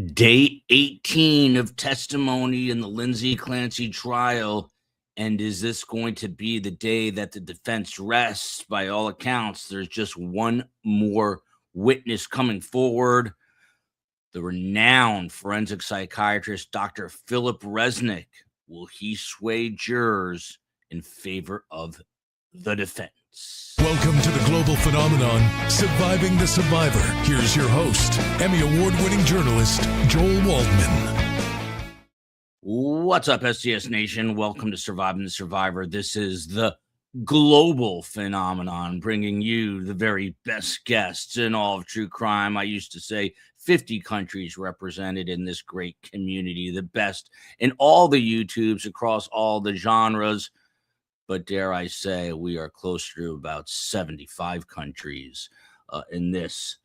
Day 18 of testimony in the Lindsay Clancy trial. And is this going to be the day that the defense rests? By all accounts, there's just one more witness coming forward. The renowned forensic psychiatrist, Dr. Philip Resnick. Will he sway jurors in favor of the defense? Welcome to the global phenomenon, Surviving the Survivor. Here's your host, Emmy Award-winning journalist, Joel Waldman. What's up, STS Nation? Welcome to Surviving the Survivor. This is the global phenomenon, bringing you the very best guests in all of true crime. I used to say 50 countries represented in this great community, the best in all the YouTubes across all the genres. But dare I say, we are closer to about 75 countries in this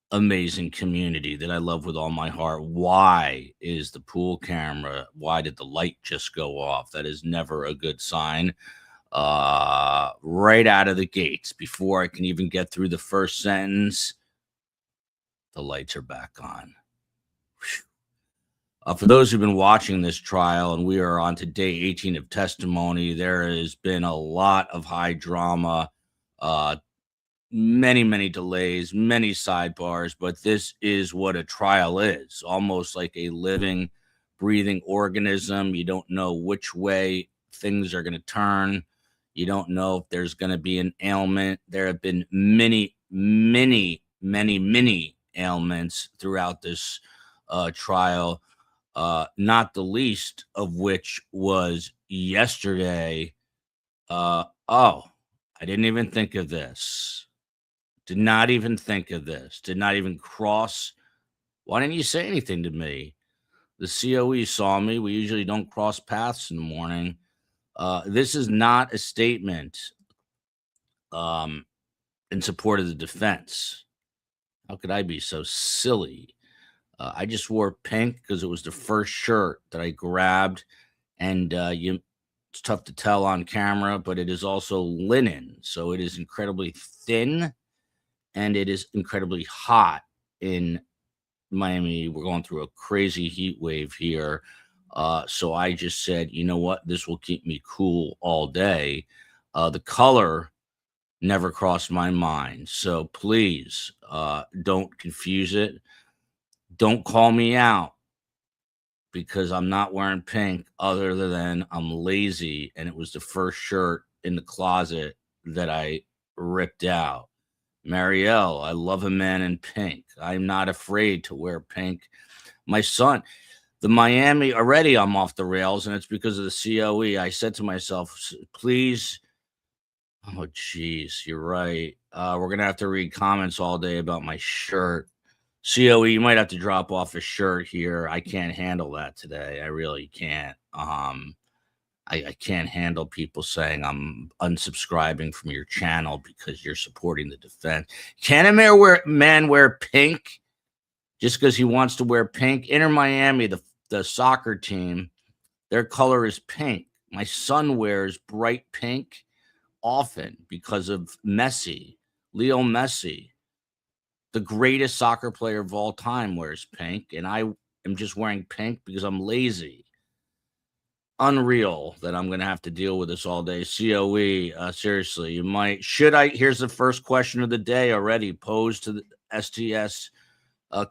amazing community that I love with all my heart. Why is the pool camera? Why did the light just go off? That is never a good sign. Right out of the gates, before I can even get through the first sentence, the lights are back on. For those who've been watching this trial, and we are on to day 18 of testimony, there has been a lot of high drama, many delays, many sidebars, but this is what a trial is, almost like a living, breathing organism. You don't know which way things are going to turn. You don't know if there's going to be an ailment. There have been many ailments throughout this trial. Not the least of which was yesterday. I didn't even think of this. Did not even think of this. Did not even cross. Why didn't you say anything to me? The COE saw me. We usually don't cross paths in the morning. This is not a statement in support of the defense. How could I be so silly? I just wore pink because it was the first shirt that I grabbed, and it's tough to tell on camera, but it is also linen, so it is incredibly thin, and it is incredibly hot in Miami. We're going through a crazy heat wave here, so I just said, you know what, this will keep me cool all day. The color never crossed my mind, so please don't confuse it. Don't call me out because I'm not wearing pink other than I'm lazy, and it was the first shirt in the closet that I ripped out. Marielle, I love a man in pink. I'm not afraid to wear pink. My son, the Miami, already I'm off the rails, and it's because of the COE. I said to myself, please, oh, geez, you're right. We're going to have to read comments all day about my shirt. COE, you might have to drop off a shirt here. I can't handle that today. I really can't. I can't handle people saying I'm unsubscribing from your channel because you're supporting the defense. Can a man wear pink just because he wants to wear pink? Inter Miami, the soccer team, their color is pink. My son wears bright pink often because of Messi, Leo Messi. The greatest soccer player of all time wears pink, and I am just wearing pink because I'm lazy. Unreal that I'm going to have to deal with this all day. COE, seriously, you might. Should I? Here's the first question of the day already posed to the STS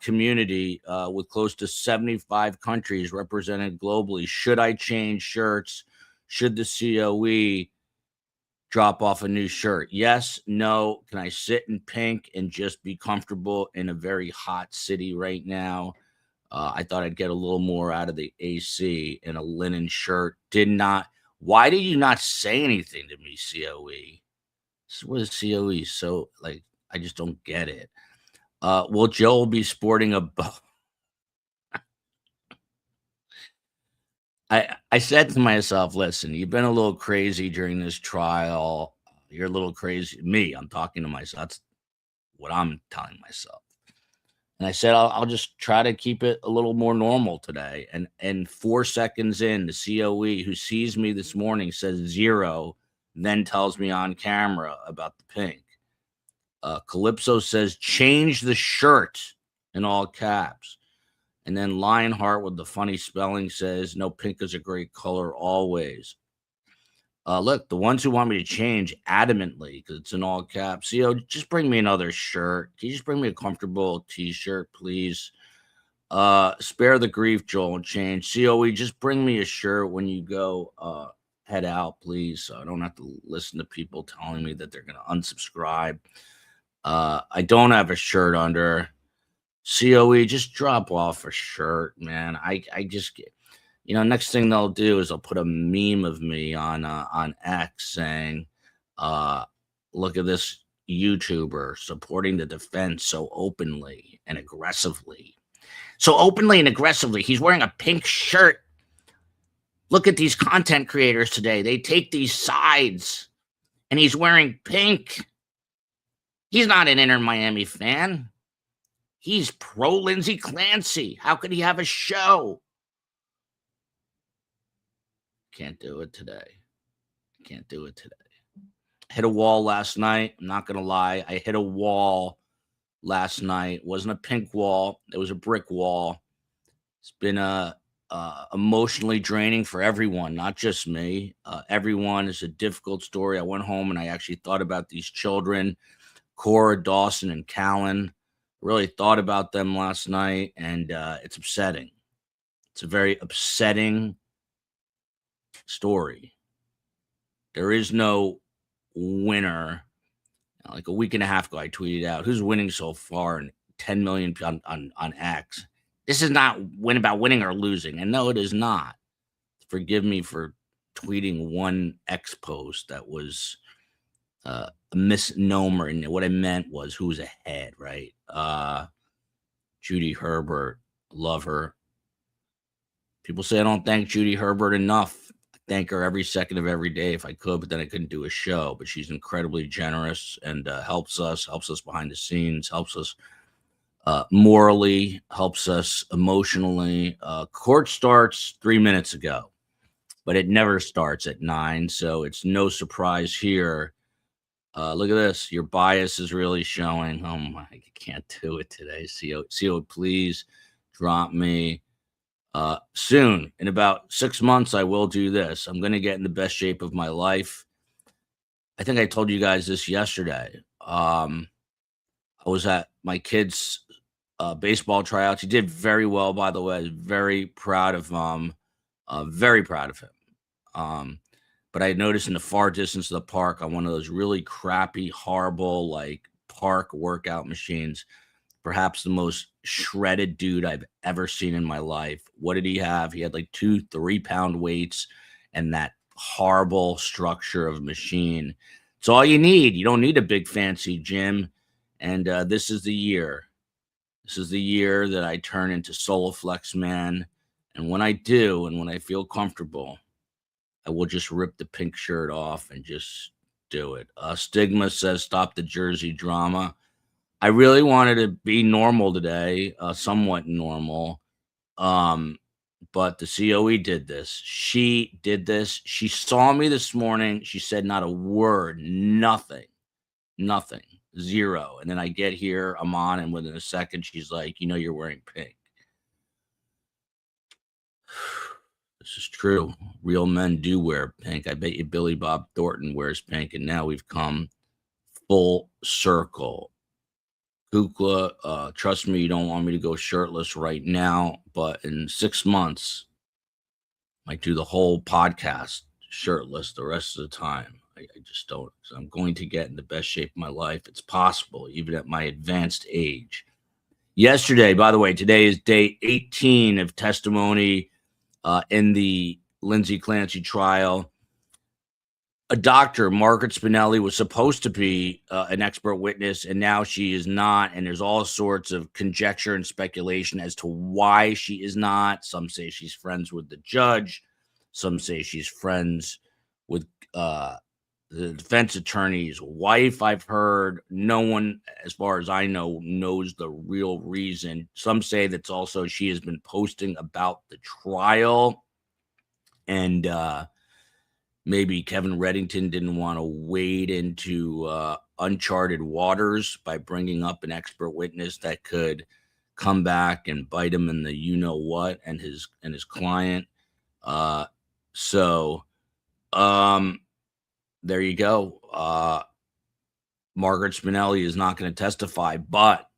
community with close to 75 countries represented globally. Should I change shirts? Should the COE drop off a new shirt? Yes, no. Can I sit in pink and just be comfortable in a very hot city right now? I thought I'd get a little more out of the AC in a linen shirt. Did not. Why did you not say anything to me, COE? What is COE? So, like, I just don't get it. Will Joel be sporting a bow? I said to myself, listen, you've been a little crazy during this trial. You're a little crazy. Me, I'm talking to myself. That's what I'm telling myself. And I said, I'll just try to keep it a little more normal today. And 4 seconds in, the COE who sees me this morning says 0, then tells me on camera about the pink. Calypso says, change the shirt in all caps. And then Lionheart with the funny spelling says, no, pink is a great color always. Look, the ones who want me to change adamantly, because it's in all caps, CO, just bring me another shirt. Can you just bring me a comfortable t-shirt, please? Spare the grief, Joel, and change. COE, just bring me a shirt when you go head out, please, so I don't have to listen to people telling me that they're going to unsubscribe. I don't have a shirt under. COE, just drop off a shirt, man. I just get, next thing they'll do is they'll put a meme of me on X saying, look at this YouTuber supporting the defense so openly and aggressively. So openly and aggressively, he's wearing a pink shirt. Look at these content creators today. They take these sides, and he's wearing pink. He's not an Inter Miami fan. He's pro Lindsay Clancy. How could he have a show? Can't do it today. Can't do it today. I hit a wall last night. I'm not going to lie. I hit a wall last night. It wasn't a pink wall. It was a brick wall. It's been emotionally draining for everyone, not just me. Everyone. Is a difficult story. I went home and I actually thought about these children, Cora, Dawson, and Callan. Really thought about them last night, and it's upsetting. It's a very upsetting story. There is no winner. Like a week and a half ago, I tweeted out, who's winning so far? And 10 million on X. This is not about winning or losing. And no, it is not. Forgive me for tweeting one X post that was a misnomer. And what I meant was who's ahead, right? Judy Herbert, love her. People say I don't thank Judy Herbert enough. I thank her every second of every day if I could, but then I couldn't do a show. But she's incredibly generous and helps us behind the scenes, helps us morally, helps us emotionally. Court starts 3 minutes ago, but it never starts at 9, so it's no surprise here. Look at this. Your bias is really showing. Oh my, I can't do it today. CO, please drop me. Soon, in about 6 months, I will do this. I'm going to get in the best shape of my life. I think I told you guys this yesterday. I was at my kid's baseball tryouts. He did very well, by the way. I was very proud of him. Very proud of him. But I noticed in the far distance of the park on one of those really crappy, horrible, like park workout machines, perhaps the most shredded dude I've ever seen in my life. What did he have? He had like 2-3 pound weights and that horrible structure of machine. It's all you need. You don't need a big fancy gym. And this is the year. This is the year that I turn into Soloflex Man. And when I do, and when I feel comfortable, I will just rip the pink shirt off and just do it. Stigma says, stop the Jersey drama. I really wanted to be normal today, somewhat normal. But the COE did this. She did this. She saw me this morning. She said not a word, nothing, zero. And then I get here, I'm on, and within a second, she's like, you're wearing pink. This is true. Real men do wear pink. I bet you Billy Bob Thornton wears pink, and now we've come full circle. Kukla, trust me, you don't want me to go shirtless right now, but in 6 months, I might do the whole podcast shirtless the rest of the time. I just don't. So I'm going to get in the best shape of my life. It's possible, even at my advanced age. Yesterday, by the way, today is day 18 of testimony in the Lindsay Clancy trial. A doctor, Margaret Spinelli, was supposed to be an expert witness, and now she is not. And there's all sorts of conjecture and speculation as to why she is not. Some say she's friends with the judge. Some say she's friends with the defense attorney's wife. I've heard. No one, as far as I know, knows the real reason. Some say that's also she has been posting about the trial, and maybe Kevin Reddington didn't want to wade into uncharted waters by bringing up an expert witness that could come back and bite him in the you know what and his client. So there you go. Margaret Spinelli is not going to testify, but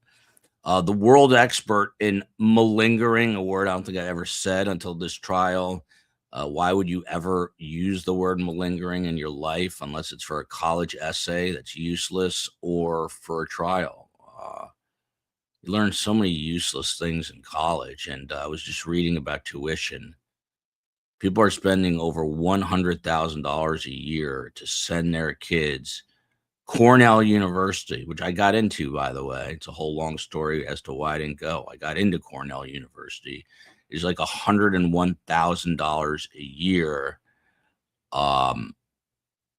the world expert in malingering, a word I don't think I ever said until this trial. Why would you ever use the word malingering in your life unless it's for a college essay that's useless or for a trial? You learn so many useless things in college, and I was just reading about tuition. People are spending over $100,000 a year to send their kids. Cornell University, which I got into, by the way. It's a whole long story as to why I didn't go. I got into Cornell University. It's like $101,000 a year.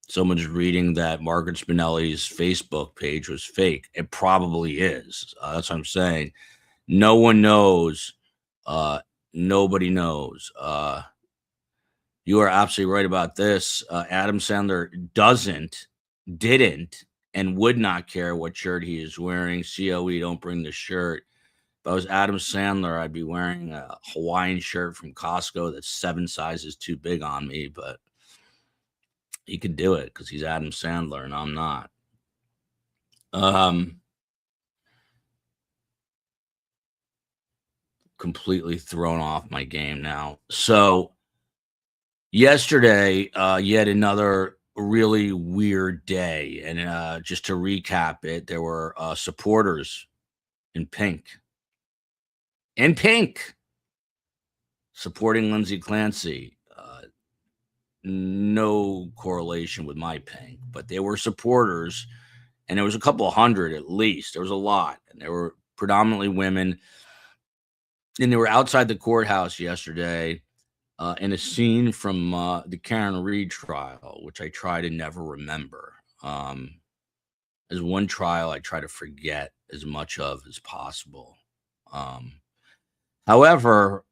Someone's reading that Margaret Spinelli's Facebook page was fake. It probably is. That's what I'm saying. No one knows. Nobody knows. You are absolutely right about this. Adam Sandler didn't, and would not care what shirt he is wearing. COE, don't bring the shirt. If I was Adam Sandler, I'd be wearing a Hawaiian shirt from Costco that's 7 sizes too big on me, but he can do it because he's Adam Sandler and I'm not. Completely thrown off my game now. So yesterday, yet another really weird day. And just to recap it, there were supporters in pink supporting Lindsay Clancy. No correlation with my pink, but they were supporters, and there was a couple hundred at least. There was a lot, and they were predominantly women. And they were outside the courthouse yesterday in a scene from the Karen Reed trial, which I try to never remember. As one trial I try to forget as much of as possible. However,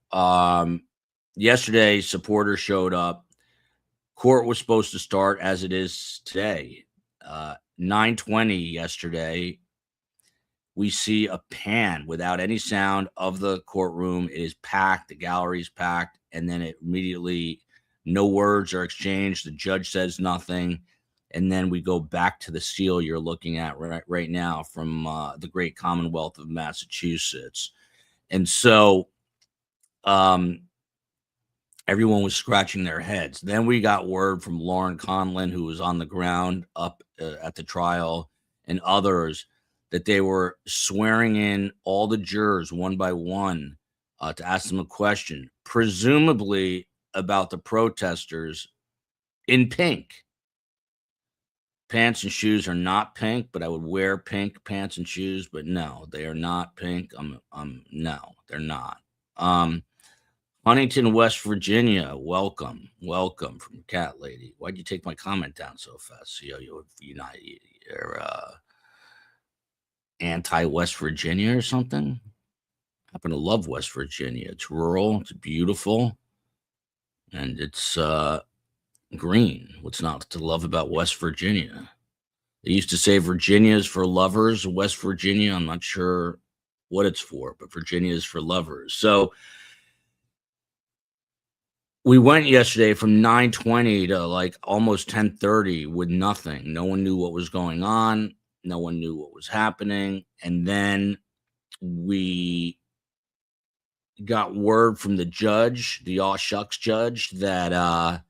yesterday supporters showed up. Court was supposed to start as it is today. 9:20 yesterday. We see a pan without any sound of the courtroom. It is packed. The gallery is packed. And then it immediately, no words are exchanged. The judge says nothing. And then we go back to the seal you're looking at right now from the great Commonwealth of Massachusetts. And so everyone was scratching their heads. Then we got word from Lauren Conlin, who was on the ground up at the trial, and others, that they were swearing in all the jurors one by one to ask them a question, presumably about the protesters in pink. Pants and shoes are not pink, but I would wear pink pants and shoes, but no, they are not pink. No, they're not. Huntington, West Virginia, welcome from Cat Lady. Why'd you take my comment down so fast? You're anti-West Virginia or something? I happen to love West Virginia. It's rural, it's beautiful, and it's green. What's not to love about West Virginia? They used to say Virginia is for lovers. West Virginia, I'm not sure what it's for, but Virginia is for lovers. So we went yesterday from 9:20 to like almost 10:30 with nothing. No one knew what was going on. No one knew what was happening. And then we got word from the judge, the aw shucks judge, that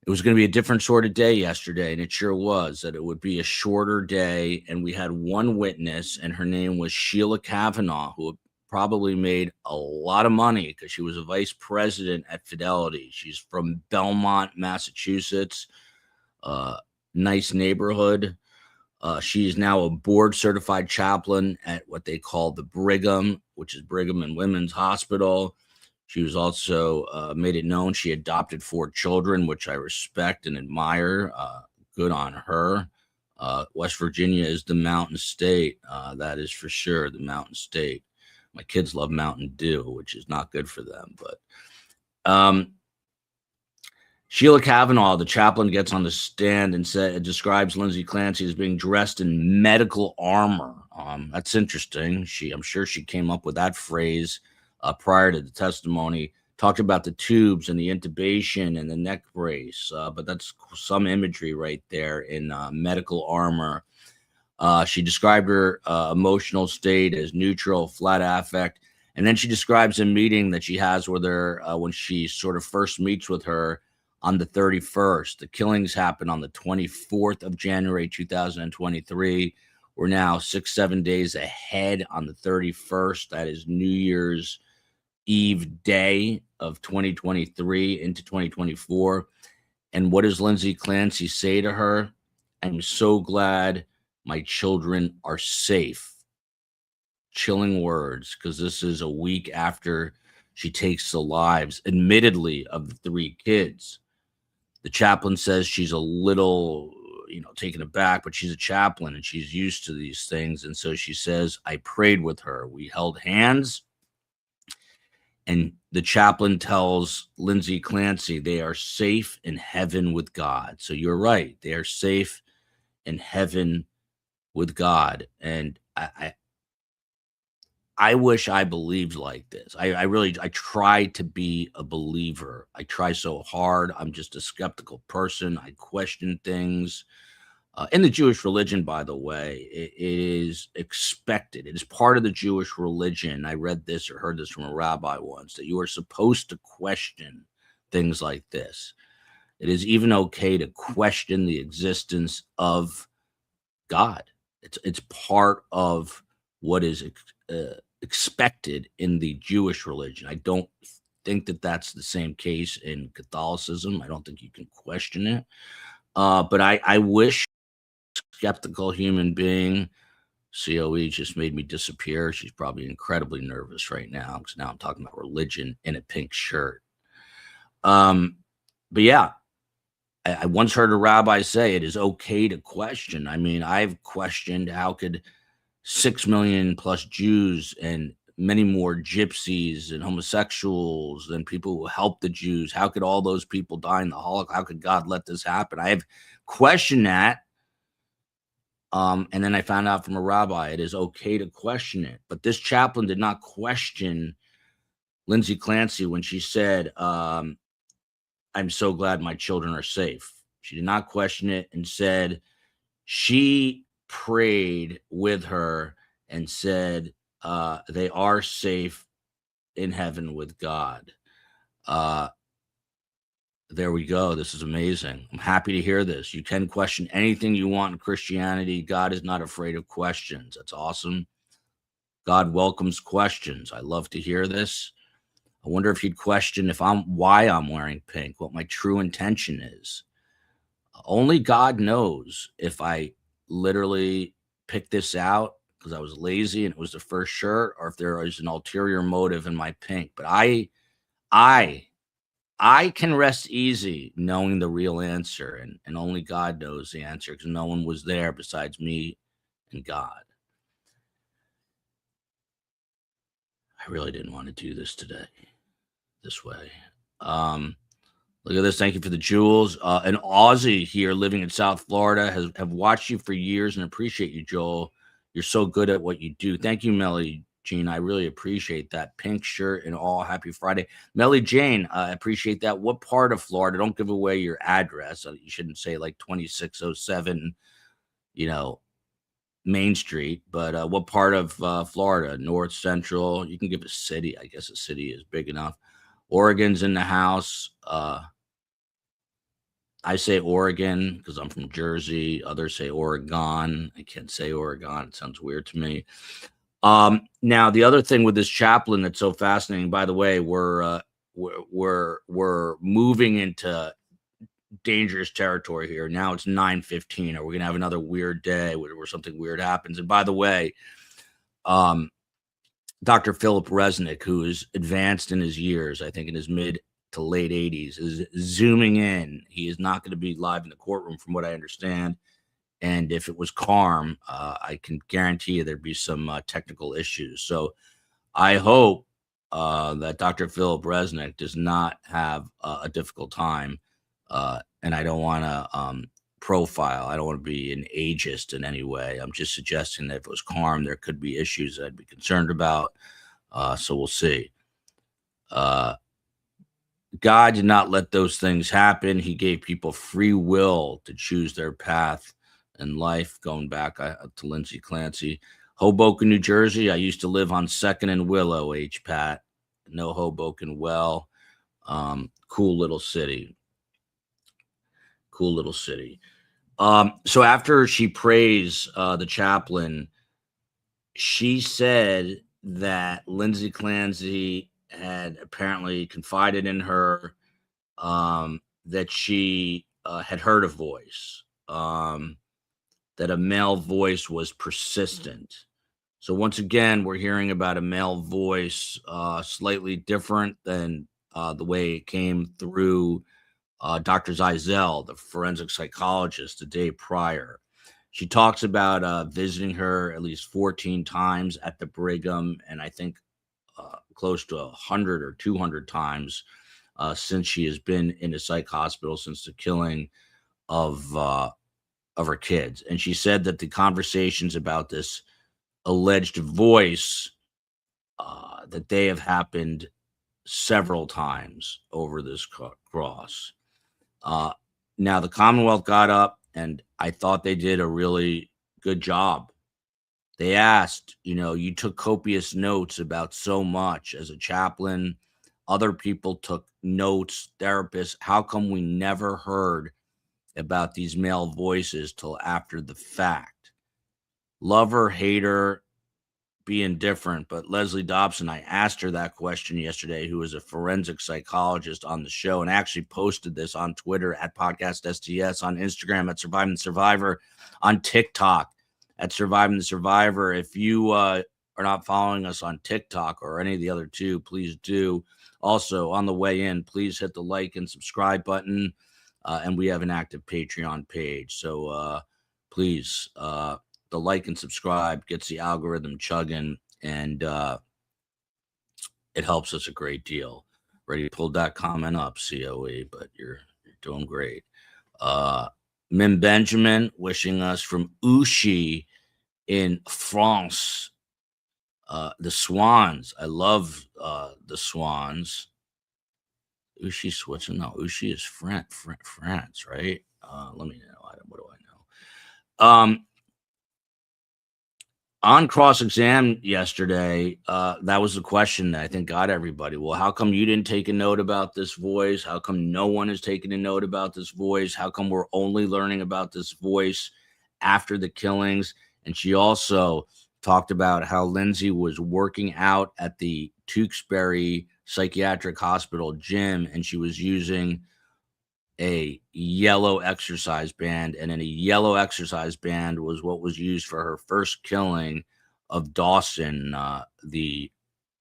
it was going to be a different sort of day yesterday. And it sure was, that it would be a shorter day. And we had one witness, and her name was Sheila Kavanaugh, who probably made a lot of money because she was a vice president at Fidelity. She's from Belmont, Massachusetts, nice neighborhood. She is now a board certified chaplain at what they call the Brigham, which is Brigham and Women's Hospital. She was also made it known she adopted 4 children, which I respect and admire. Good on her. West Virginia is the Mountain State. That is for sure, the Mountain State. My kids love Mountain Dew, which is not good for them. But Sheila Kavanaugh, the chaplain, gets on the stand and describes Lindsay Clancy as being dressed in medical armor. That's interesting. I'm sure she came up with that phrase prior to the testimony. Talked about the tubes and the intubation and the neck brace, but that's some imagery right there in medical armor. She described her emotional state as neutral, flat affect, and then she describes a meeting that she has with her when she sort of first meets with her on the 31st. The killings happened on the 24th of January, 2023. We're now 6-7 days ahead on the 31st. That is New Year's Eve day of 2023 into 2024. And what does Lindsay Clancy say to her? I'm so glad my children are safe. Chilling words, because this is a week after she takes the lives, admittedly, of the 3 kids. The chaplain says she's a little, taken aback, but she's a chaplain and she's used to these things. And so she says, I prayed with her. We held hands. And the chaplain tells Lindsay Clancy they are safe in heaven with God. So you're right. They are safe in heaven with God. And I wish I believed like this. I try to be a believer. I try so hard. I'm just a skeptical person. I question things. In the Jewish religion, by the way, it is expected. It is part of the Jewish religion. I read this or heard this from a rabbi once, that you are supposed to question things like this. It is even okay to question the existence of God. It's part of what is expected in the Jewish religion. I don't think that that's the same case in Catholicism. I don't think you can question it. But I wish skeptical human being, COE just made me disappear. She's probably incredibly nervous right now because now I'm talking about religion in a pink shirt. But yeah, I once heard a rabbi say it is okay to question. I mean, I've questioned how could 6 million plus Jews and many more gypsies and homosexuals and people who helped the Jews, how could all those people die in the Holocaust? How could God let this happen? I have questioned that. And then I found out from a rabbi, it is okay to question it. But this chaplain did not question Lindsay Clancy when she said, I'm so glad my children are safe. She did not question it and said she prayed with her and said they are safe in heaven with God. There we go. This is amazing. I'm happy to hear this. You can question anything you want in Christianity. God is not afraid of questions. That's awesome. God welcomes questions. I love to hear this. I wonder if you'd question why I'm wearing pink, what my true intention is. Only God knows if I literally picked this out because I was lazy and it was the first shirt, or if there is an ulterior motive in my pink. But I can rest easy knowing the real answer, and only God knows the answer because no one was there besides me and God. I really didn't want to do this today this way. Look at this. Thank you for the jewels. An Aussie here living in South Florida have watched you for years and appreciate you, Joel. You're so good at what you do. Thank you, Melly Jean. I really appreciate that. Pink shirt and all. Happy Friday. Melly Jane, I appreciate that. What part of Florida? Don't give away your address. You shouldn't say like 2607, Main Street. But what part of Florida? North, Central? You can give a city. I guess a city is big enough. Oregon's in the house. I say Oregon because I'm from Jersey. Others say Oregon. I can't say Oregon. It sounds weird to me. Now, the other thing with this chaplain that's so fascinating, by the way, we're moving into dangerous territory here. Now it's 9:15. Are we going to have another weird day where something weird happens? And by the way, Dr. Philip Resnick, who is advanced in his years, I think in his mid to late 80s, is zooming in. He is not going to be live in the courtroom from what I understand. And if it was Karm, I can guarantee you there'd be some technical issues. So I hope that Dr. Philip Resnick does not have a difficult time And I don't want to profile. I don't want to be an ageist in any way. I'm just suggesting that if it was Karm, there could be issues that I'd be concerned about. So we'll see. God did not let those things happen. He gave people free will to choose their path in life. Going back to Lindsay Clancy. Hoboken, New Jersey. I used to live on 2nd and Willow, H. Pat. No Hoboken well. Cool little city. Cool little city. So after she praised the chaplain, she said that Lindsay Clancy had apparently confided in her that she had heard a voice, that a male voice was persistent. So once again, we're hearing about a male voice slightly different than the way it came through Dr. Zeisel, the forensic psychologist, the day prior. She talks about visiting her at least 14 times at the Brigham, and I think close to 100 or 200 times since she has been in a psych hospital since the killing of her kids. And she said that the conversations about this alleged voice, that they have happened several times over this cross. Now, the Commonwealth got up, and I thought they did a really good job. They asked, you took copious notes about so much as a chaplain. Other people took notes, therapists. How come we never heard about these male voices till after the fact? Love her, hate her, be indifferent. But Leslie Dobson, I asked her that question yesterday, who is a forensic psychologist on the show, and actually posted this on Twitter at Podcast STS, on Instagram at Surviving the Survivor, on TikTok at Surviving the Survivor. If you are not following us on TikTok or any of the other two, please do. Also, on the way in, please hit the like and subscribe button. And we have an active Patreon page. So please, the like and subscribe gets the algorithm chugging, and it helps us a great deal. Ready to pull that comment up, COE, but you're doing great. Mim Benjamin wishing us from Ouchy in France. The Swans. I love the Swans. Ouchy, Switzerland. No, Ouchy is France, right? Let me know. What do I know? On cross-exam yesterday, that was the question that I think got everybody. Well, how come you didn't take a note about this voice? How come no one has taken a note about this voice? How come we're only learning about this voice after the killings? And she also talked about how Lindsay was working out at the Duxbury Psychiatric Hospital gym, and she was using a yellow exercise band, and then a yellow exercise band was what was used for her first killing of Dawson, the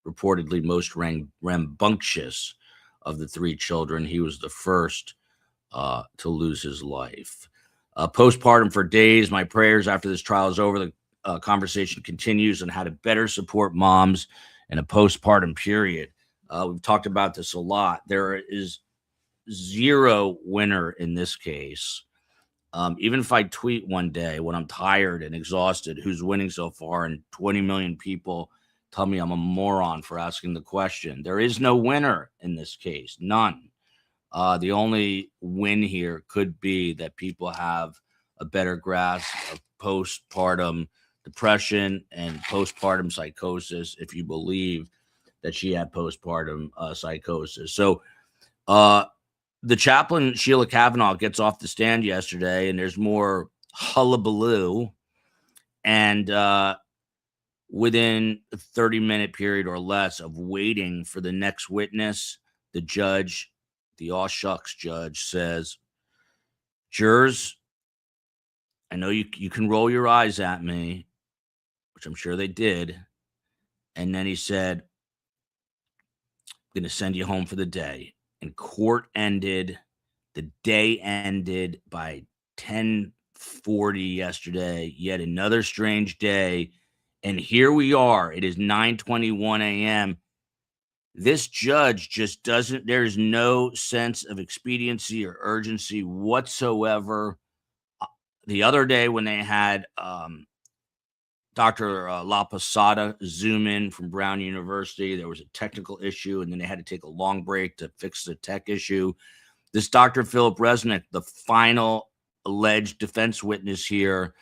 reportedly most rambunctious of the three children. He was the first to lose his life. Postpartum for days. My prayers after this trial is over. The conversation continues on how to better support moms in a postpartum period. We've talked about this a lot. There is zero winner in this case. Even if I tweet one day when I'm tired and exhausted, who's winning so far, and 20 million people tell me I'm a moron for asking the question, there is no winner in this case. None. The only win here could be that people have a better grasp of postpartum depression and postpartum psychosis, if you believe that she had postpartum psychosis. So the chaplain, Sheila Kavanaugh, gets off the stand yesterday, and there's more hullabaloo. And within a 30-minute period or less of waiting for the next witness, the judge, the aw shucks judge, says, jurors, I know you can roll your eyes at me, which I'm sure they did. And then he said, I'm going to send you home for the day. And court ended. The day ended by 10:40 yesterday. Yet another strange day. And here we are. It is 9:21 a.m. This judge just doesn't, there's no sense of expediency or urgency whatsoever. The other day when they had Dr. La Posada zoom in from Brown University, there was a technical issue, and then they had to take a long break to fix the tech issue. This Dr. Philip Resnick, the final alleged defense witness here,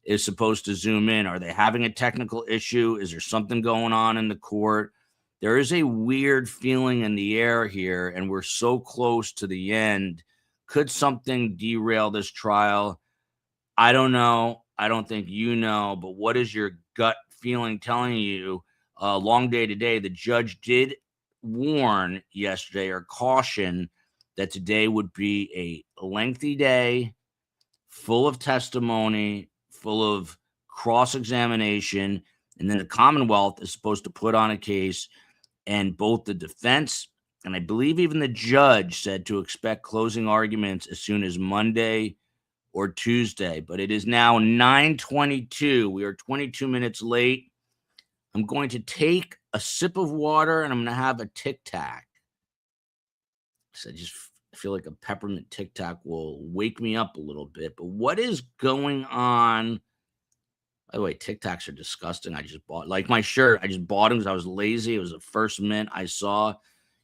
is supposed to zoom in. Are they having a technical issue? Is there something going on in the court? There is a weird feeling in the air here, and we're so close to the end. Could something derail this trial? I don't know. I don't think you know, but what is your gut feeling telling you? Long day today. The judge did warn yesterday or caution that today would be a lengthy day, full of testimony, full of cross-examination, and then the Commonwealth is supposed to put on a case, and both the defense and I believe even the judge said to expect closing arguments as soon as Monday or Tuesday. But it is now 9:22. We are 22 minutes late. I'm going to take a sip of water and I'm going to have a Tic Tac. So I just feel like a peppermint Tic Tac will wake me up a little bit. But what is going on? By the way, Tic Tacs are disgusting. I just bought, like my shirt, I just bought them because I was lazy. It was the first mint I saw.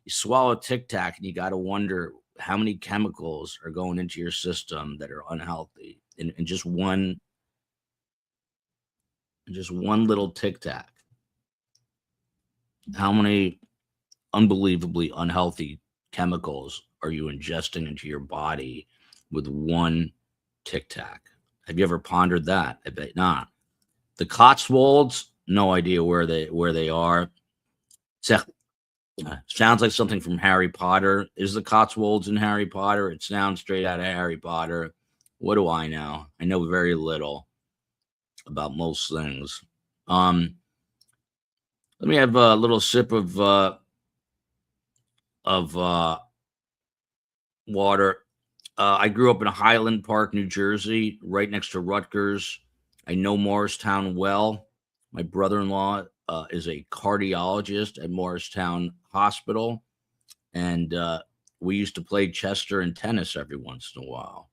You swallow a Tic Tac and you got to wonder how many chemicals are going into your system that are unhealthy in just one little Tic Tac. How many unbelievably unhealthy chemicals are you ingesting into your body with one Tic Tac? Have you ever pondered that? I bet not. The Cotswolds, no idea where they are. Sounds like something from Harry Potter. Is the Cotswolds in Harry Potter? It sounds straight out of Harry Potter. What do I know? I know very little about most things. Let me have a little sip of water. I grew up in Highland Park, New Jersey, right next to Rutgers. I know Morristown well. My brother-in-law is a cardiologist at Morristown Hospital, and we used to play Chester and tennis every once in a while.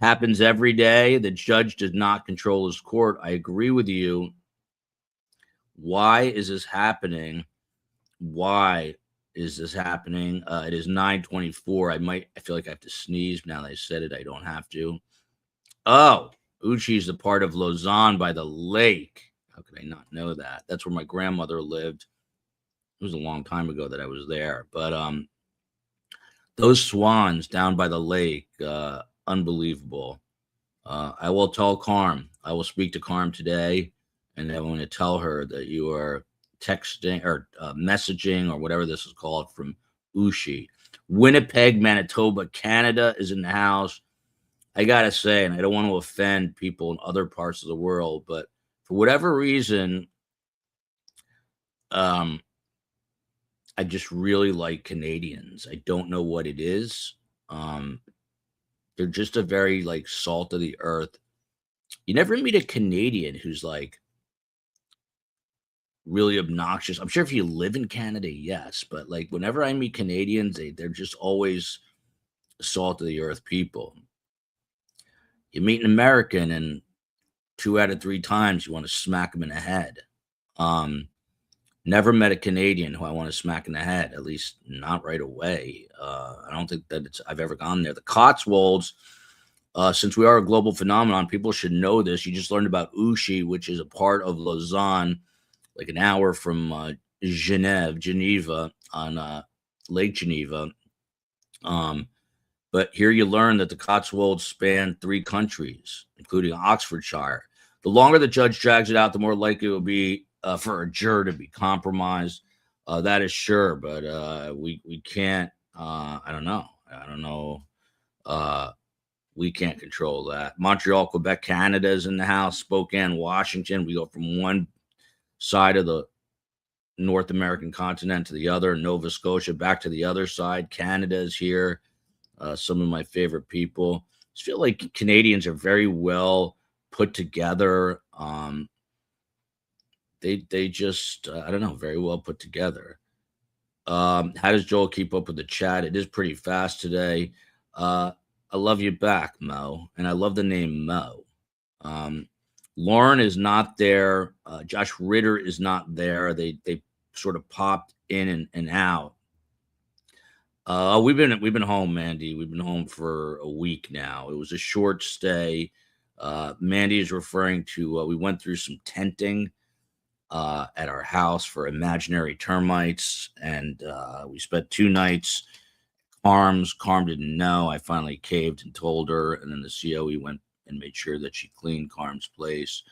Happens every day. The judge does not control his court. I agree with you. Why is this happening? Why is this happening? It is 9:24. I feel like I have to sneeze now that I said it. I don't have to. Oh, Uchi is a part of Lausanne by the lake. How could I not know that? That's where my grandmother lived. It was a long time ago that I was there. But those swans down by the lake, unbelievable. I will tell Karm. I will speak to Karm today, and I'm going to tell her that you are texting or messaging or whatever this is called from Uchi. Winnipeg, Manitoba, Canada is in the house. I got to say, and I don't want to offend people in other parts of the world, but for whatever reason, I just really like Canadians. I don't know what it is. They're just a very like salt of the earth. You never meet a Canadian who's like really obnoxious. I'm sure if you live in Canada, yes, but like whenever I meet Canadians, they're just always salt of the earth people. You meet an American, and 2 out of 3 times you want to smack them in the head. Never met a Canadian who I want to smack in the head, at least not right away. I don't think that I've ever gone there. The Cotswolds, since we are a global phenomenon, people should know this. You just learned about Uchi, which is a part of Lausanne, like an hour from Geneva on Lake Geneva. But here you learn that the Cotswolds span 3 countries, including Oxfordshire. The longer the judge drags it out, the more likely it will be for a juror to be compromised. That is sure, but we can't. I don't know. We can't control that. Montreal, Quebec, Canada is in the house. Spokane, Washington. We go from one side of the North American continent to the other. Nova Scotia back to the other side. Canada is here. Some of my favorite people. I just feel like Canadians are very well put together. They just I don't know, very well put together. How does Joel keep up with the chat? It is pretty fast today. I love you back, Mo, and I love the name Mo. Lauren is not there. Josh Ritter is not there. They sort of popped in and out. We've been home, Mandy. We've been home for a week now. It was a short stay. Mandy is referring to we went through some tenting at our house for imaginary termites, and we spent 2 nights. Karm didn't know. I finally caved and told her, and then the COE went and made sure that she cleaned Karm's place.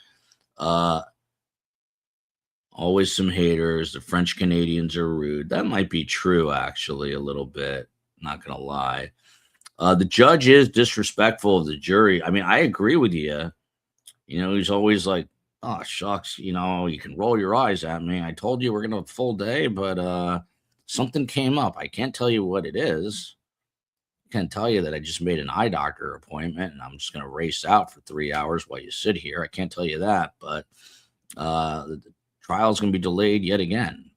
Always some haters. The French Canadians are rude. That might be true, actually, a little bit. Not gonna lie. The judge is disrespectful of the jury. I mean, I agree with you. You know, he's always like, "Oh shucks, you know, you can roll your eyes at me. I told you we're gonna have a full day, but something came up. I can't tell you what it is. I can't tell you that I just made an eye doctor appointment and I'm just gonna race out for 3 hours while you sit here. I can't tell you that, but the trial's gonna be delayed yet again.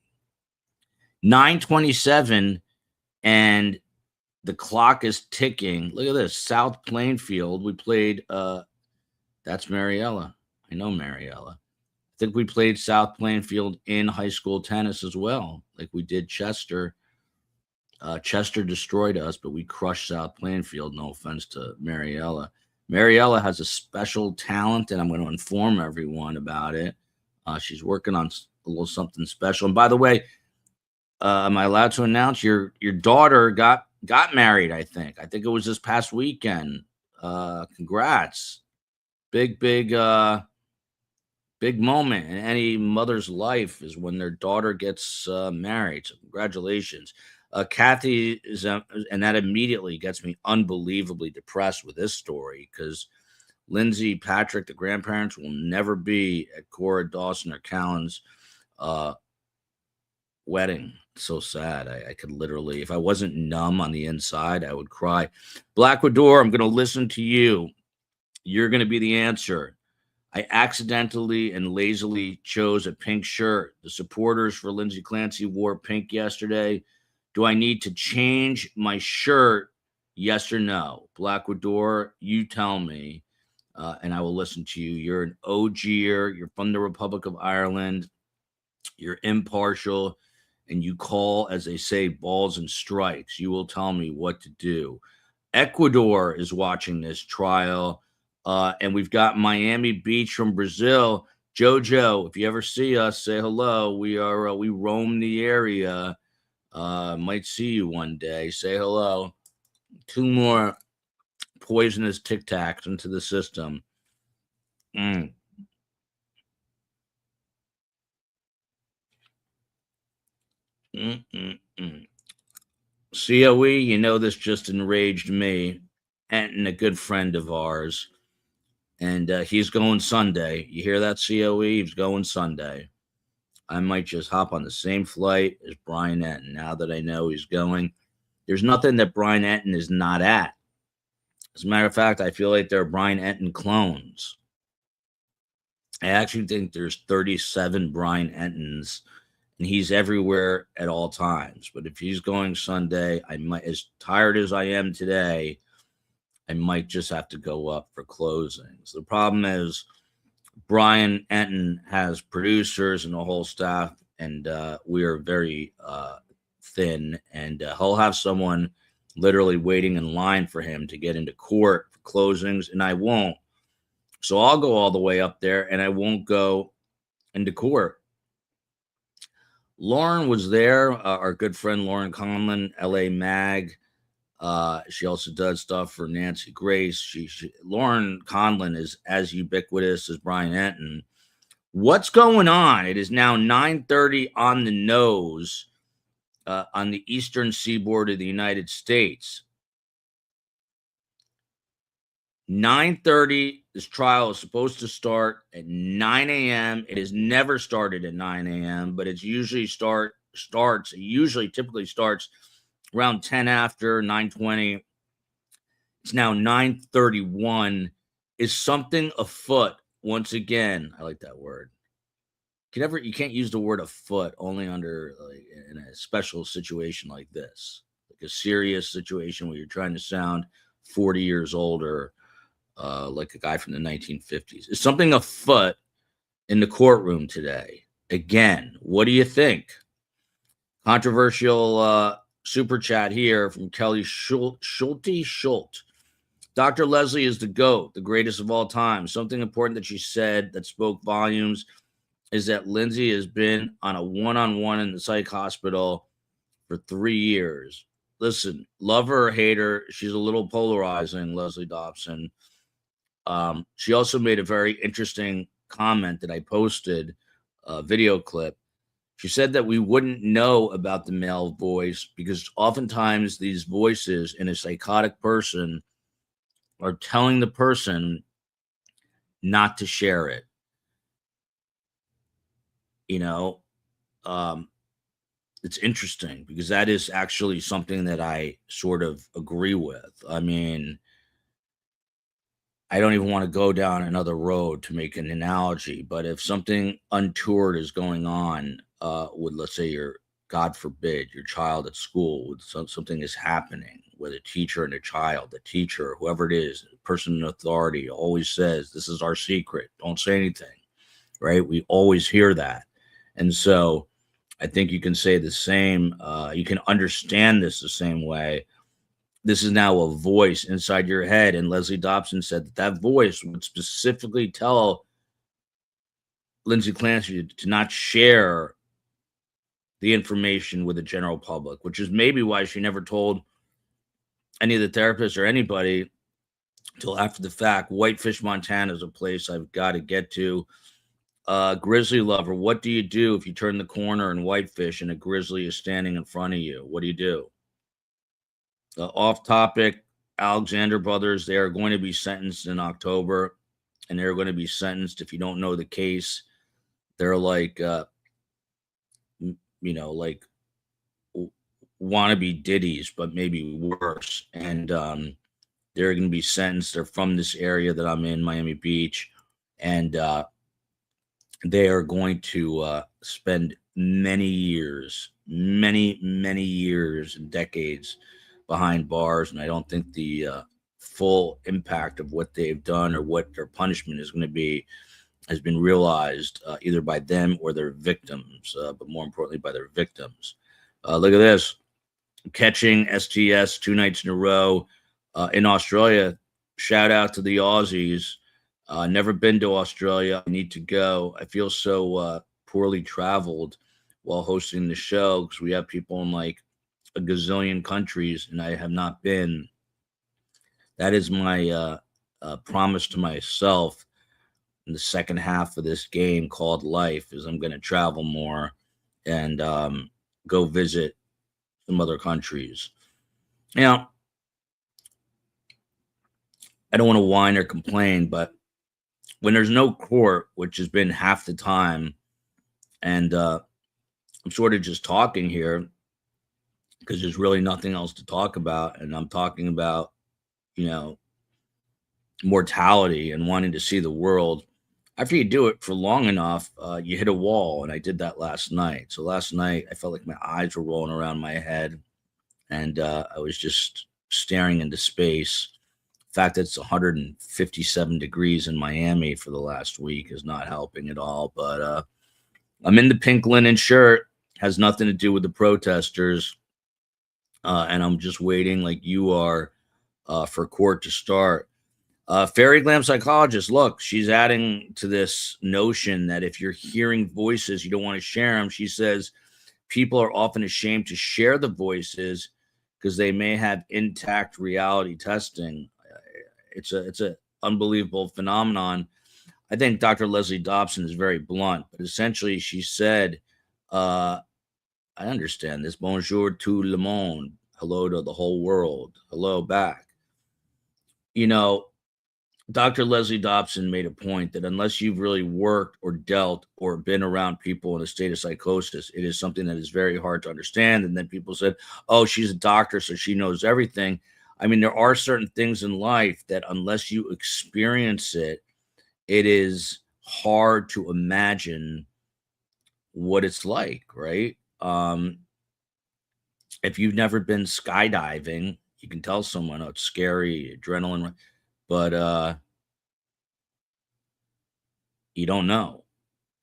9:27, and the clock is ticking. Look at this, South Plainfield. We played. That's Mariella. I know Mariella. I think we played South Plainfield in high school tennis as well, like we did Chester. Chester destroyed us, but we crushed South Plainfield. No offense to Mariella. Mariella has a special talent, and I'm going to inform everyone about it. She's working on a little something special. And by the way, am I allowed to announce your daughter got married? I think it was this past weekend. Congrats. Big moment in any mother's life is when their daughter gets married. So congratulations. Kathy is, and that immediately gets me unbelievably depressed with this story, because Lindsay, Patrick, the grandparents, will never be at Cora, Dawson, or Callan's wedding. So sad. I could literally, if I wasn't numb on the inside, I would cry. Blackwoodor, I'm going to listen to you. You're going to be the answer. I accidentally and lazily chose a pink shirt. The supporters for Lindsay Clancy wore pink yesterday. Do I need to change my shirt? Yes or no? Blackwoodor, you tell me, and I will listen to you. You're an OGer. You're from the Republic of Ireland. You're impartial, and you call, as they say, balls and strikes. You will tell me what to do. Ecuador is watching this trial. And we've got Miami Beach from Brazil. Jojo, if you ever see us, say hello. We roam the area. Might see you one day. Say hello. 2 more poisonous Tic Tacs into the system. COE, you know, this just enraged me. And a good friend of ours. And he's going Sunday. You hear that, COE? He's going Sunday. I might just hop on the same flight as Brian Etten now that I know he's going. There's nothing that Brian Etten is not at. As a matter of fact, I feel like there are Brian Etten clones. I actually think there's 37 Brian Ettens, and he's everywhere at all times. But if he's going Sunday, I might, as tired as I am today, I might just have to go up for closings. The problem is Brian Etten has producers and a whole staff, and we are very thin, and he'll have someone literally waiting in line for him to get into court for closings, and I won't. So I'll go all the way up there, and I won't go into court. Lauren was there, our good friend Lauren Conlon, LA Mag. She also does stuff for Nancy Grace. Lauren Conlon is as ubiquitous as Brian Etten. What's going on? It is now 9:30 on the nose on the eastern seaboard of the United States. 9:30. This trial is supposed to start at 9 a.m. It has never started at 9 a.m., but it's usually typically starts around 10 after 9:20. It's now 9:31. Is something afoot? Once again, I like that word. You can't use the word afoot only under in a special situation like this, like a serious situation where you're trying to sound 40 years older, like a guy from the 1950s. Is something afoot in the courtroom today? Again, what do you think? Controversial super chat here from Kelly Schulte. Dr. Leslie is the GOAT, the greatest of all time. Something important that she said that spoke volumes is that Lindsay has been on a one-on-one in the psych hospital for 3 years. Listen, love her or hate her, she's a little polarizing, Leslie Dobson. She also made a very interesting comment that I posted, a video clip. She said that we wouldn't know about the male voice because oftentimes these voices in a psychotic person are telling the person not to share it. You know, it's interesting because that is actually something that I sort of agree with. I mean, I don't even want to go down another road to make an analogy, but if something untoward is going on with, let's say, God forbid, your child at school, something is happening with a teacher and a child, the teacher, whoever it is, the person in authority always says, this is our secret, don't say anything, right? We always hear that. And so I think you can say the same, you can understand this the same way. This is now a voice inside your head. And Leslie Dobson said that voice would specifically tell Lindsay Clancy to not share the information with the general public, which is maybe why she never told any of the therapists or anybody until after the fact. Whitefish, Montana is a place I've got to get to. Grizzly lover, what do you do if you turn the corner in Whitefish and a grizzly is standing in front of you? What do you do? Off topic, Alexander brothers, they are going to be sentenced in October, and they're going to be sentenced. If you don't know the case, they're like, like wannabe Diddy's, but maybe worse. And they're going to be sentenced. They're from this area that I'm in, Miami Beach, and they are going to spend many years and decades behind bars. And I don't think the full impact of what they've done or what their punishment is going to be has been realized either by them or their victims, but more importantly by their victims. Look at this. Catching STS 2 nights in a row in Australia. Shout out to the Aussies. Never been to Australia. I need to go. I feel so poorly traveled while hosting the show because we have people in like a gazillion countries, and I have not been. That is my promise to myself in the second half of this game called life, is I'm going to travel more and go visit some other countries. You know, I don't want to whine or complain, but when there's no court, which has been half the time, and I'm sort of just talking here because there's really nothing else to talk about, and I'm talking about, mortality and wanting to see the world. After you do it for long enough, you hit a wall, and I did that last night. So last night, I felt like my eyes were rolling around my head, and I was just staring into space. The fact that it's 157 degrees in Miami for the last week is not helping at all. But I'm in the pink linen shirt. Has nothing to do with the protesters. And I'm just waiting like you are for court to start. Fairy Glam Psychologist, look, she's adding to this notion that if you're hearing voices, you don't want to share them. She says people are often ashamed to share the voices because they may have intact reality testing. It's a unbelievable phenomenon. I think Dr. Leslie Dobson is very blunt, but essentially she said, I understand this. Bonjour tout le monde. Hello to the whole world. Hello back. Dr. Leslie Dobson made a point that unless you've really worked or dealt or been around people in a state of psychosis, it is something that is very hard to understand. And then people said, oh, she's a doctor, so she knows everything. I mean, there are certain things in life that unless you experience it, it is hard to imagine what it's like, right? if you've never been skydiving, you can tell someone, oh, it's scary, adrenaline, but you don't know.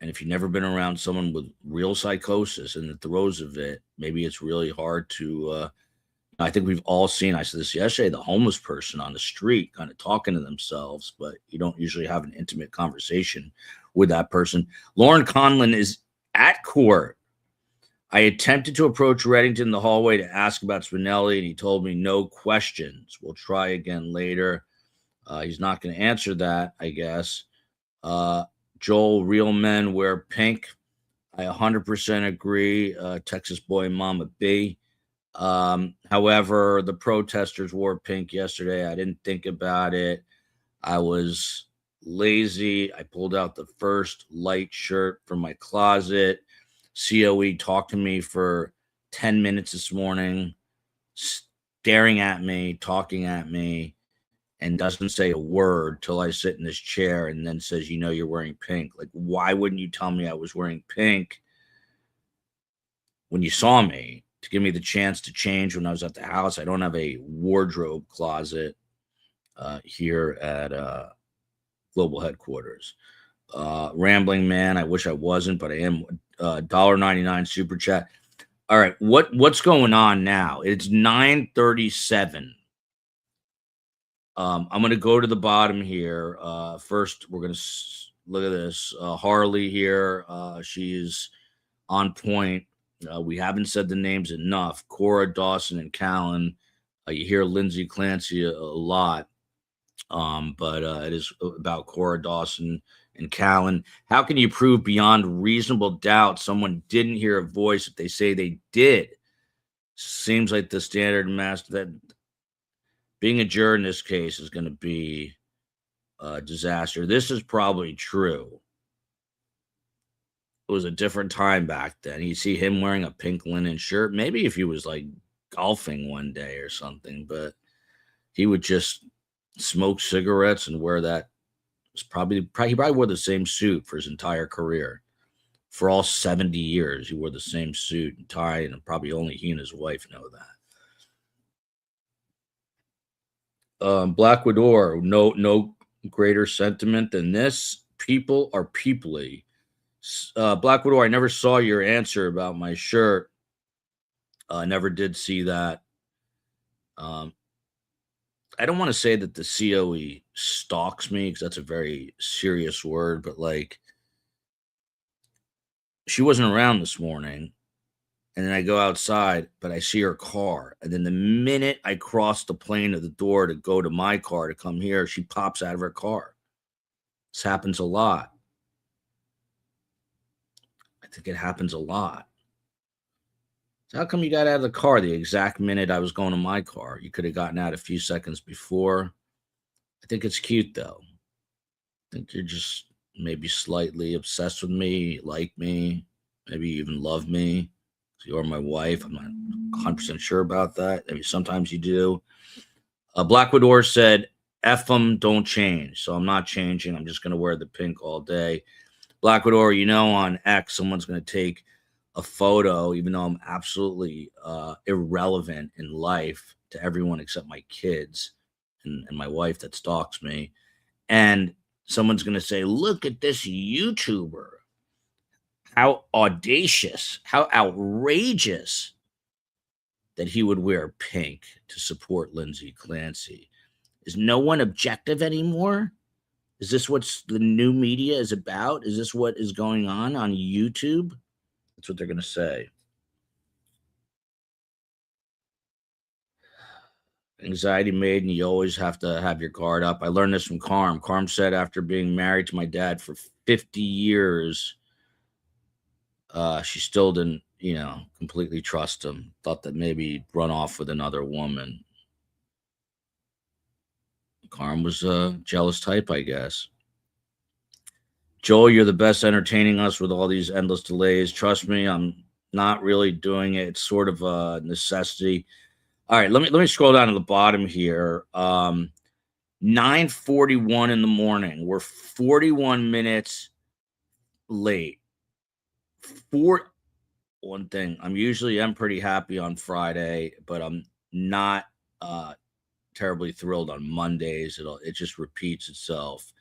And if you've never been around someone with real psychosis and the throes of it, maybe it's really hard to. I think we've all seen, I said this yesterday, the homeless person on the street kind of talking to themselves, but you don't usually have an intimate conversation with that person. Lauren Conlon is at court. I attempted to approach Reddington in the hallway to ask about Spinelli, and he told me no questions. We'll try again later. He's not going to answer that, I guess. Joel, real men wear pink. I 100% agree. Texas boy, Mama B. However, the protesters wore pink yesterday. I didn't think about it. I was lazy. I pulled out the first light shirt from my closet. COE talked to me for 10 minutes this morning, staring at me, talking at me, and doesn't say a word till I sit in this chair and then says, you know, you're wearing pink. Like, why wouldn't you tell me I was wearing pink when you saw me to give me the chance to change when I was at the house? I don't have a wardrobe closet here at global headquarters. Rambling man, I wish I wasn't, but I am. $1.99 super chat. All right, what's going on now? It's 9:37. I'm going to go to the bottom here. First, we're going to look at this. Harley here. She's on point. We haven't said the names enough. Cora, Dawson, and Callan. You hear Lindsay Clancy a lot, but it is about Cora, Dawson, and Callan. How can you prove beyond reasonable doubt someone didn't hear a voice if they say they did? Seems like the standard master that being a juror in this case is going to be a disaster. This is probably true. It was a different time back then. You see him wearing a pink linen shirt. Maybe if he was like golfing one day or something, but he would just smoke cigarettes and wear that. He probably wore the same suit for his entire career. For all 70 years, he wore the same suit and tie, and probably only he and his wife know that. Black Widow, no greater sentiment than this. People are peoply. Black Widow, I never saw your answer about my shirt. I never did see that. I don't want to say that the COE stalks me because that's a very serious word, but like she wasn't around this morning. And then I go outside, but I see her car. And then the minute I cross the plane of the door to go to my car to come here, she pops out of her car. This happens a lot. I think it happens a lot. So how come you got out of the car the exact minute I was going to my car? You could have gotten out a few seconds before. I think it's cute, though. I think you're just maybe slightly obsessed with me, like me, maybe you even love me. You're my wife. I'm not 100% sure about that. I mean, sometimes you do. Black Widow said, F them, don't change. So I'm not changing. I'm just going to wear the pink all day. Black Widow, you know, on X, someone's going to take a photo, even though I'm absolutely irrelevant in life to everyone except my kids and my wife that stalks me. And someone's going to say, look at this YouTuber. How audacious, how outrageous that he would wear pink to support Lindsay Clancy. Is no one objective anymore? Is this what the new media is about? Is this what is going on YouTube? That's what they're going to say. Anxiety maiden, you always have to have your guard up. I learned this from Karm. Karm said after being married to my dad for 50 years, she still didn't, completely trust him. Thought that maybe he'd run off with another woman. Karm was a jealous type, I guess. Joel, you're the best entertaining us with all these endless delays. Trust me, I'm not really doing it. It's sort of a necessity. All right, let me scroll down to the bottom here. 9:41 in the morning. We're 41 minutes late. one thing. I'm pretty happy on Friday, but I'm not terribly thrilled on Mondays. It just repeats itself.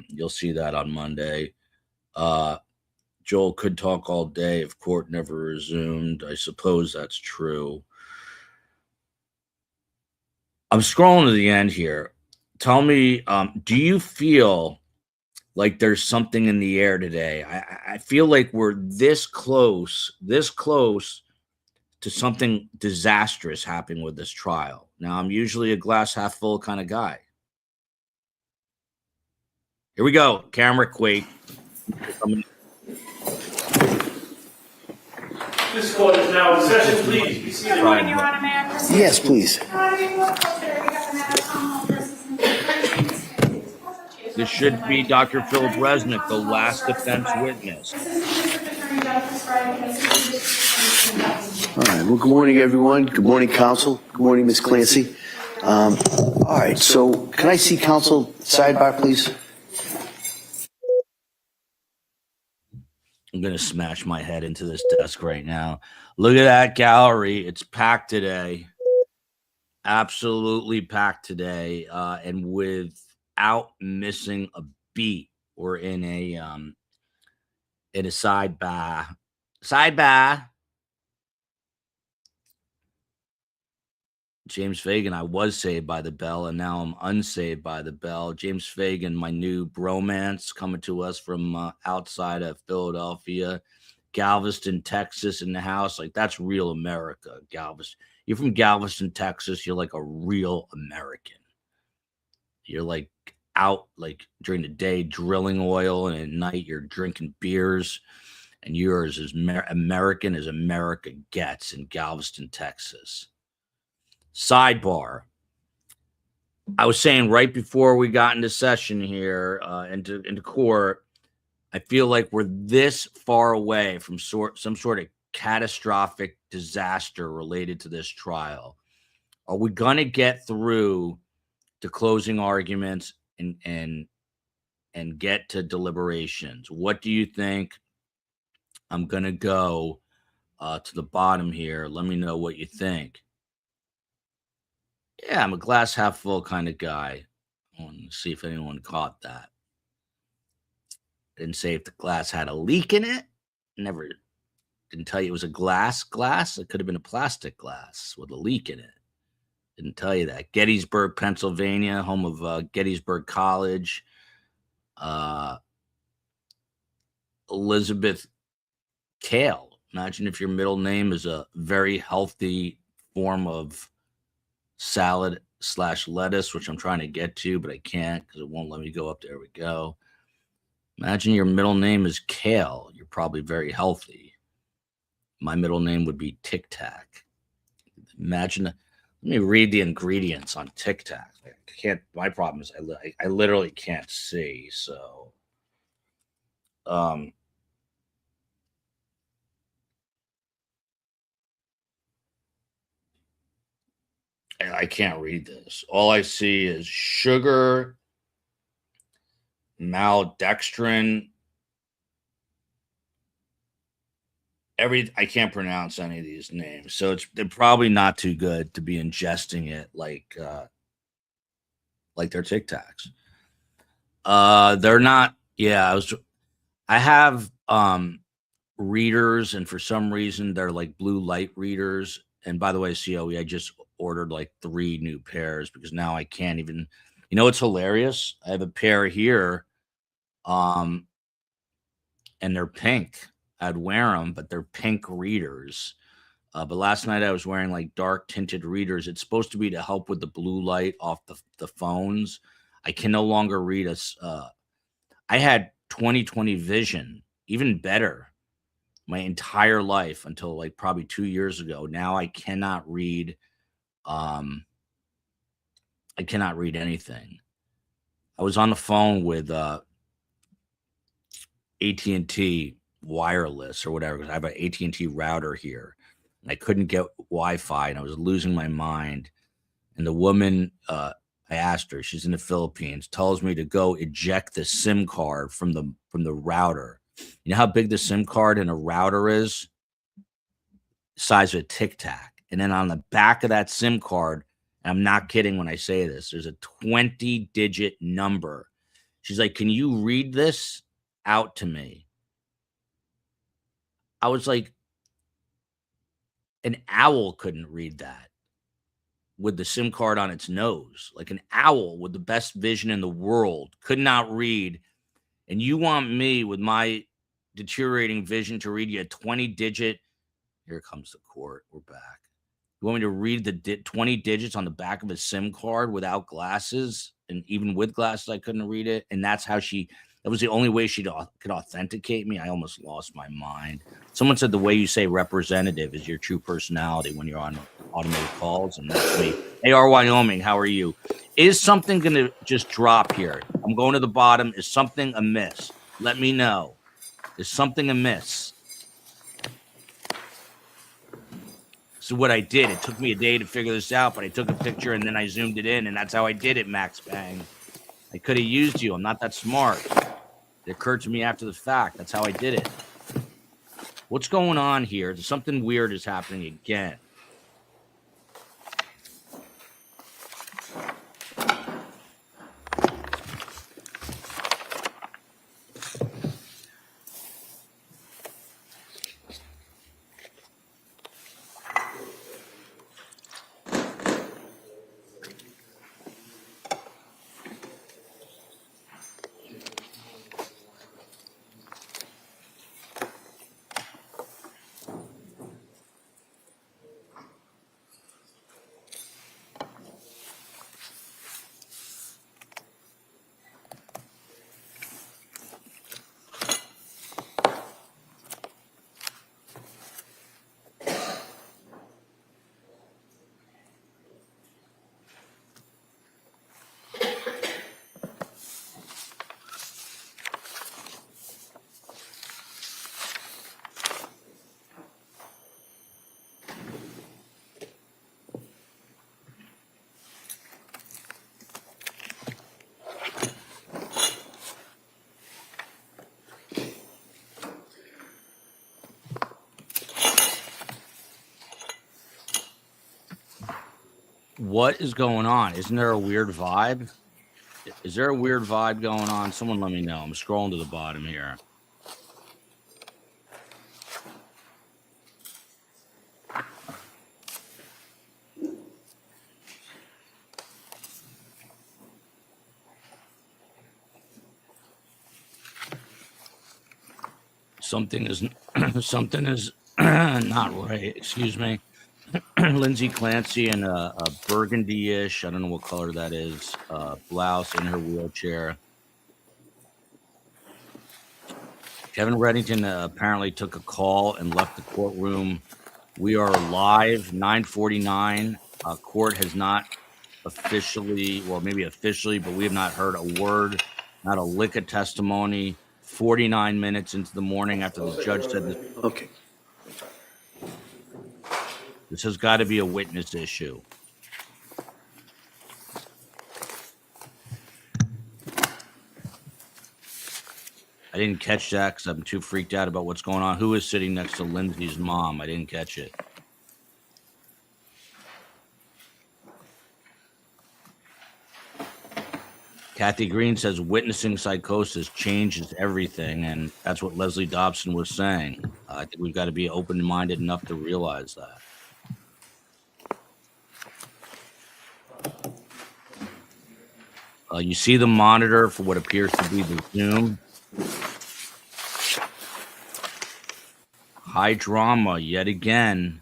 You'll see that on Monday. Joel could talk all day if court never resumed. I suppose that's true. I'm scrolling to the end here. Tell me, do you feel like there's something in the air today? I feel like we're this close to something disastrous happening with this trial. Now, I'm usually a glass half full kind of guy. Here we go. Camera quake. This court is now in session. Please be seated. Good morning, Your Honor. May I proceed? Yes, please. This should be Dr. Philip Resnick, the last defense witness. All right. Well, good morning, everyone. Good morning, counsel. Good morning, Ms. Clancy. All right. So can I see counsel sidebar, please? I'm going to smash my head into this desk right now. Look at that gallery. It's packed today. Absolutely packed today. And without missing a beat, we're in a sidebar. Sidebar. James Fagan, I was saved by the bell, and now I'm unsaved by the bell. James Fagan, my new bromance, coming to us from outside of Philadelphia, Galveston, Texas, in the house. Like, that's real America, Galveston. You're from Galveston, Texas. You're like a real American. You're like out like during the day drilling oil, and at night you're drinking beers, and you're as American as America gets in Galveston, Texas. Sidebar. I was saying right before we got into session here, into court, I feel like we're this far away from some sort of catastrophic disaster related to this trial. Are we going to get through the closing arguments and get to deliberations? What do you think? I'm going to go to the bottom here. Let me know what you think. Yeah, I'm a glass half full kind of guy. I want to see if anyone caught that. Didn't say if the glass had a leak in it. Didn't tell you it was a glass. It could have been a plastic glass with a leak in it. Didn't tell you that. Gettysburg, Pennsylvania, home of Gettysburg College. Elizabeth Kale. Imagine if your middle name is a very healthy form of salad / lettuce, which I'm trying to get to, but I can't because it won't let me go up. There we go. Imagine your middle name is Kale. You're probably very healthy. My middle name would be Tic Tac. Imagine. Let me read the ingredients on Tic Tac. I can't. My problem is I literally can't see. So, I can't read this. All I see is sugar, maltodextrin. I can't pronounce any of these names, so they're probably not too good to be ingesting it like they're Tic Tacs. They're not. Yeah, I have readers, and for some reason they're like blue light readers. And by the way, COE, I just ordered like 3 new pairs because now I can't even. You know, it's hilarious. I have a pair here, and they're pink. I'd wear them, but they're pink readers. But last night I was wearing like dark tinted readers. It's supposed to be to help with the blue light off the phones. I can no longer read I had 20/20 vision, even better, my entire life until like probably 2 years ago. Now I cannot read. I cannot read anything. I was on the phone with AT&T wireless or whatever, because I have an AT&T router here, and I couldn't get Wi-Fi, and I was losing my mind. And the woman, I asked her, she's in the Philippines, tells me to go eject the SIM card from the router. You know how big the SIM card in a router is? size of a Tic Tac. And then on the back of that SIM card, and I'm not kidding when I say this, there's a 20-digit number. She's like, "Can you read this out to me?" I was like, an owl couldn't read that with the SIM card on its nose. Like an owl with the best vision in the world could not read. And you want me with my deteriorating vision to read you a 20-digit? Here comes the court. We're back. You want me to read the 20 digits on the back of a SIM card without glasses? And even with glasses, I couldn't read it. And that's how that was the only way she could authenticate me. I almost lost my mind. Someone said the way you say representative is your true personality when you're on automated calls. And that's me. AR Wyoming, how are you? Is something going to just drop here? I'm going to the bottom. Is something amiss? Let me know. Is something amiss? So what I did, it took me a day to figure this out, but I took a picture and then I zoomed it in, and that's how I did it, Max Bang. I could have used you. I'm not that smart. It occurred to me after the fact. That's how I did it. What's going on here? Something weird is happening again. What is going on? Isn't there a weird vibe? Is there a weird vibe going on? Someone let me know. I'm scrolling to the bottom here. Something is not right. Excuse me. Lindsay Clancy in a burgundy-ish, I don't know what color that is, blouse in her wheelchair. Kevin Reddington apparently took a call and left the courtroom. We are live, 9:49. Court has not officially, well, maybe officially, but we have not heard a word, not a lick of testimony. 49 minutes into the morning after the judge said this. Okay. This has got to be a witness issue. I didn't catch that because I'm too freaked out about what's going on. Who is sitting next to Lindsay's mom? I didn't catch it. Kathy Green says witnessing psychosis changes everything, and that's what Leslie Dobson was saying. I think we've got to be open-minded enough to realize that. You see the monitor for what appears to be the Zoom. High drama yet again.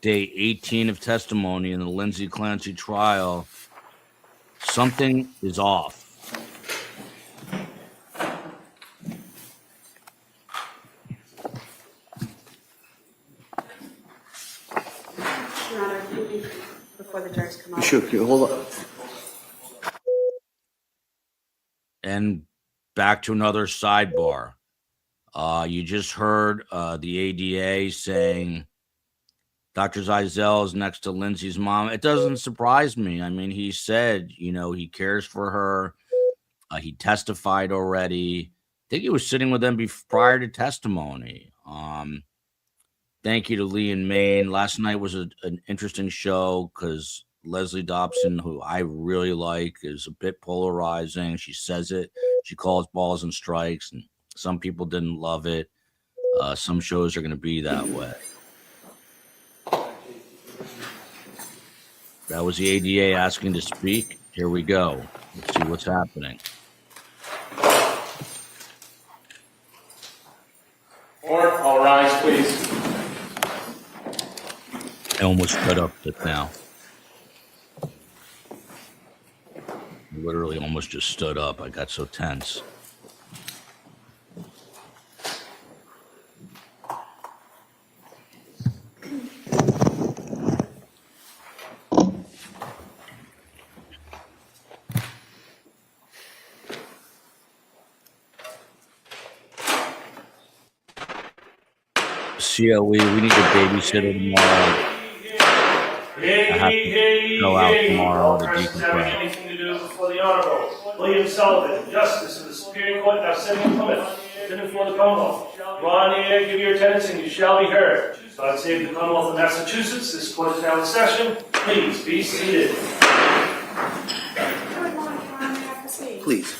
Day 18 of testimony in the Lindsay Clancy trial. Something is off. Your Honor, before the judge come out. Sure, hold on. And back to another sidebar. You just heard the ADA saying Dr. Zeisel is next to Lindsay's mom. It doesn't surprise me. I mean, he said, he cares for her. He testified already. I think he was sitting with them prior to testimony. Thank you to Lee and Maine. Last night was an interesting show because Leslie Dobson, who I really like, is a bit polarizing. She says it. She calls balls and strikes, and some people didn't love it. Some shows are going to be that way. That was the ADA asking to speak. Here we go. Let's see what's happening. Court, all rise, please. I almost stood up just now. Literally almost just stood up. I got so tense. COE, we need a babysitter tomorrow. I have to go out tomorrow to decompress. Anything to do before the Honorable William Sullivan, Justice of the Superior Court, now sitting in Plymouth, sitting for the Commonwealth. Draw near, give your attendance, and you shall be heard. God save the Commonwealth of Massachusetts. This court is now in session. Please be seated. Please.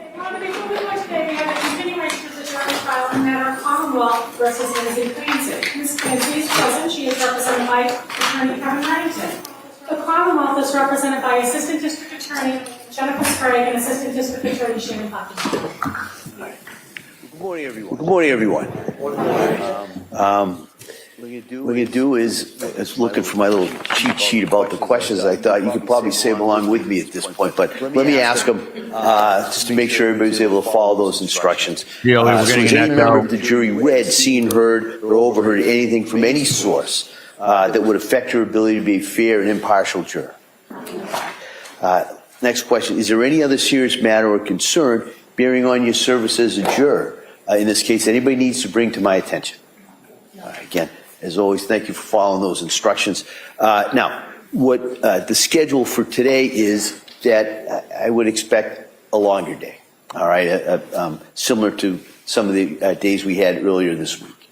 Before we go today, we have a continuation of the jury trial in the matter of Commonwealth versus Lindsay Clancy. Ms. Clancy is present. She is represented by Attorney Kevin Harrington. The Commonwealth is represented by Assistant District Attorney Jennifer Sprague and Assistant District Attorney Shannon Hopkins. Good morning, everyone. Good morning, everyone. What we're going to do is looking for my little cheat sheet about the questions. I thought you could probably say them along with me at this point, but let me ask them just to make sure everybody's able to follow those instructions. Yeah, we're So getting has any that member down. of the jury read, seen, heard, or overheard anything from any source that would affect your ability to be a fair and impartial juror? Next question. Is there any other serious matter or concern bearing on your service as a juror? In this case, anybody needs to bring to my attention. Again, as always, thank you for following those instructions. Now, what the schedule for today is that I would expect a longer day, all right, similar to some of the days we had earlier this week.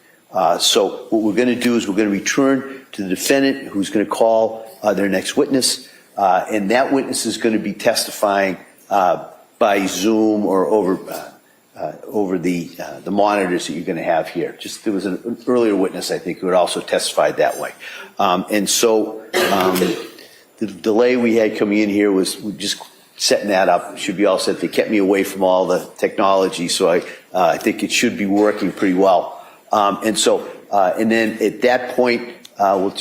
So what we're going to do is we're going to return to the defendant who's going to call their next witness, and that witness is going to be testifying by Zoom or over the monitors that you're going to have here. Just there was an earlier witness, I think, who had also testified that way. And so the delay we had coming in here was just setting that up. Should be all set. They kept me away from all the technology, so I think it should be working pretty well. And then at that point, we'll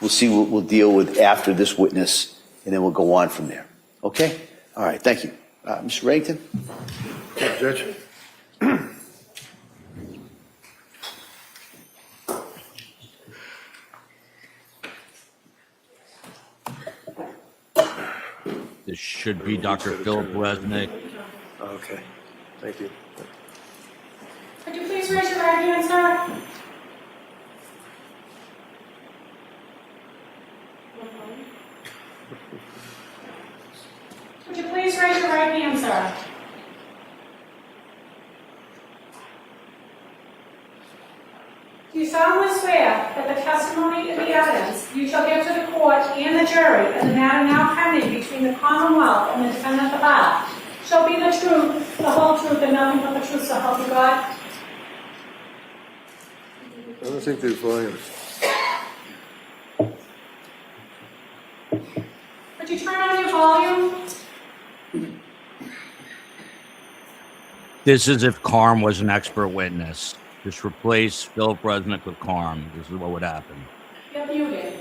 see what we'll deal with after this witness, and then we'll go on from there. Okay? All right. Thank you. Mr. Reddington? Judge. This should be Dr. Philip Resnick. Okay, thank you. Could you please raise your right hand, sir? Would you please raise your right hand, sir? Do you solemnly swear that the testimony and the evidence you shall give to the court and the jury in the matter now pending between the Commonwealth and the defendant at the bar shall be the truth, the whole truth, and nothing but the truth, so help you God? I don't think there's volume. Would you turn on your volume? This is if Karm was an expert witness. Just replace Philip Resnick with Karm. This is what would happen. You're muted.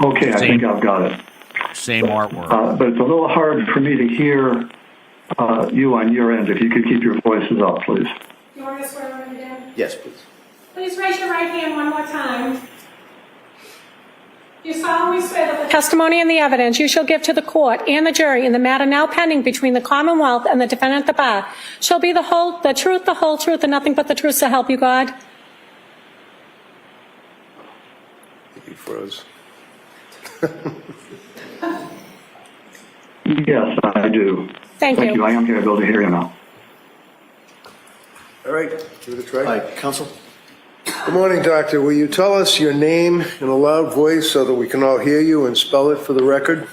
Okay, I think I've got it. Same artwork. But it's a little hard for me to hear you on your end. If you could keep your voices up, please. You want me to swear on again? Yes, please. Please raise your right hand one more time. You solemnly swear that the testimony and the evidence you shall give to the court and the jury in the matter now pending between the Commonwealth and the defendant at the bar shall be the truth, the whole truth, and nothing but the truth, so help you God? You froze. Yes, I do. Thank you. I am able to hear you now. All right, give it a try. All right, counsel. Good morning, doctor. Will you tell us your name in a loud voice so that we can all hear you and spell it for the record?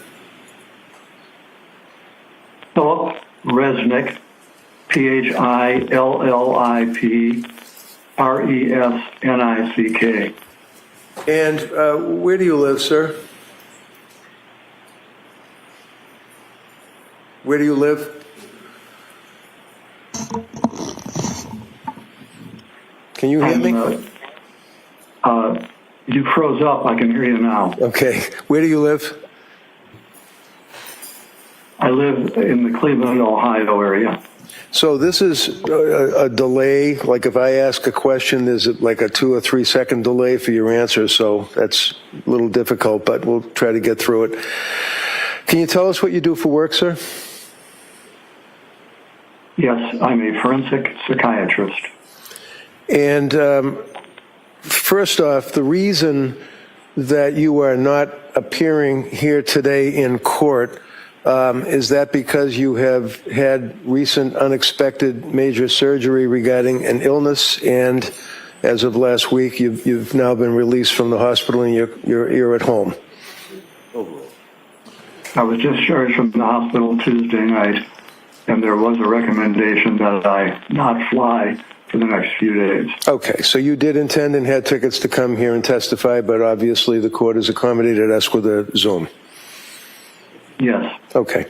Philip Resnick, Phillipresnick. And where do you live, sir? Where do you live? Can you hear me? You froze up. I can hear you now. Okay. Where do you live? I live in the Cleveland, Ohio area. So this is a delay. Like if I ask a question, there's like a 2 or 3 second delay for your answer. So that's a little difficult, but we'll try to get through it. Can you tell us what you do for work, sir? Yes, I'm a forensic psychiatrist. And first off, the reason that you are not appearing here today in court, is that because you have had recent unexpected major surgery regarding an illness, and as of last week, you've now been released from the hospital and you're at home? I was discharged from the hospital Tuesday night, and there was a recommendation that I not fly for the next few days. Okay, so you did intend and had tickets to come here and testify, but obviously the court has accommodated us with a Zoom. Yes. Okay.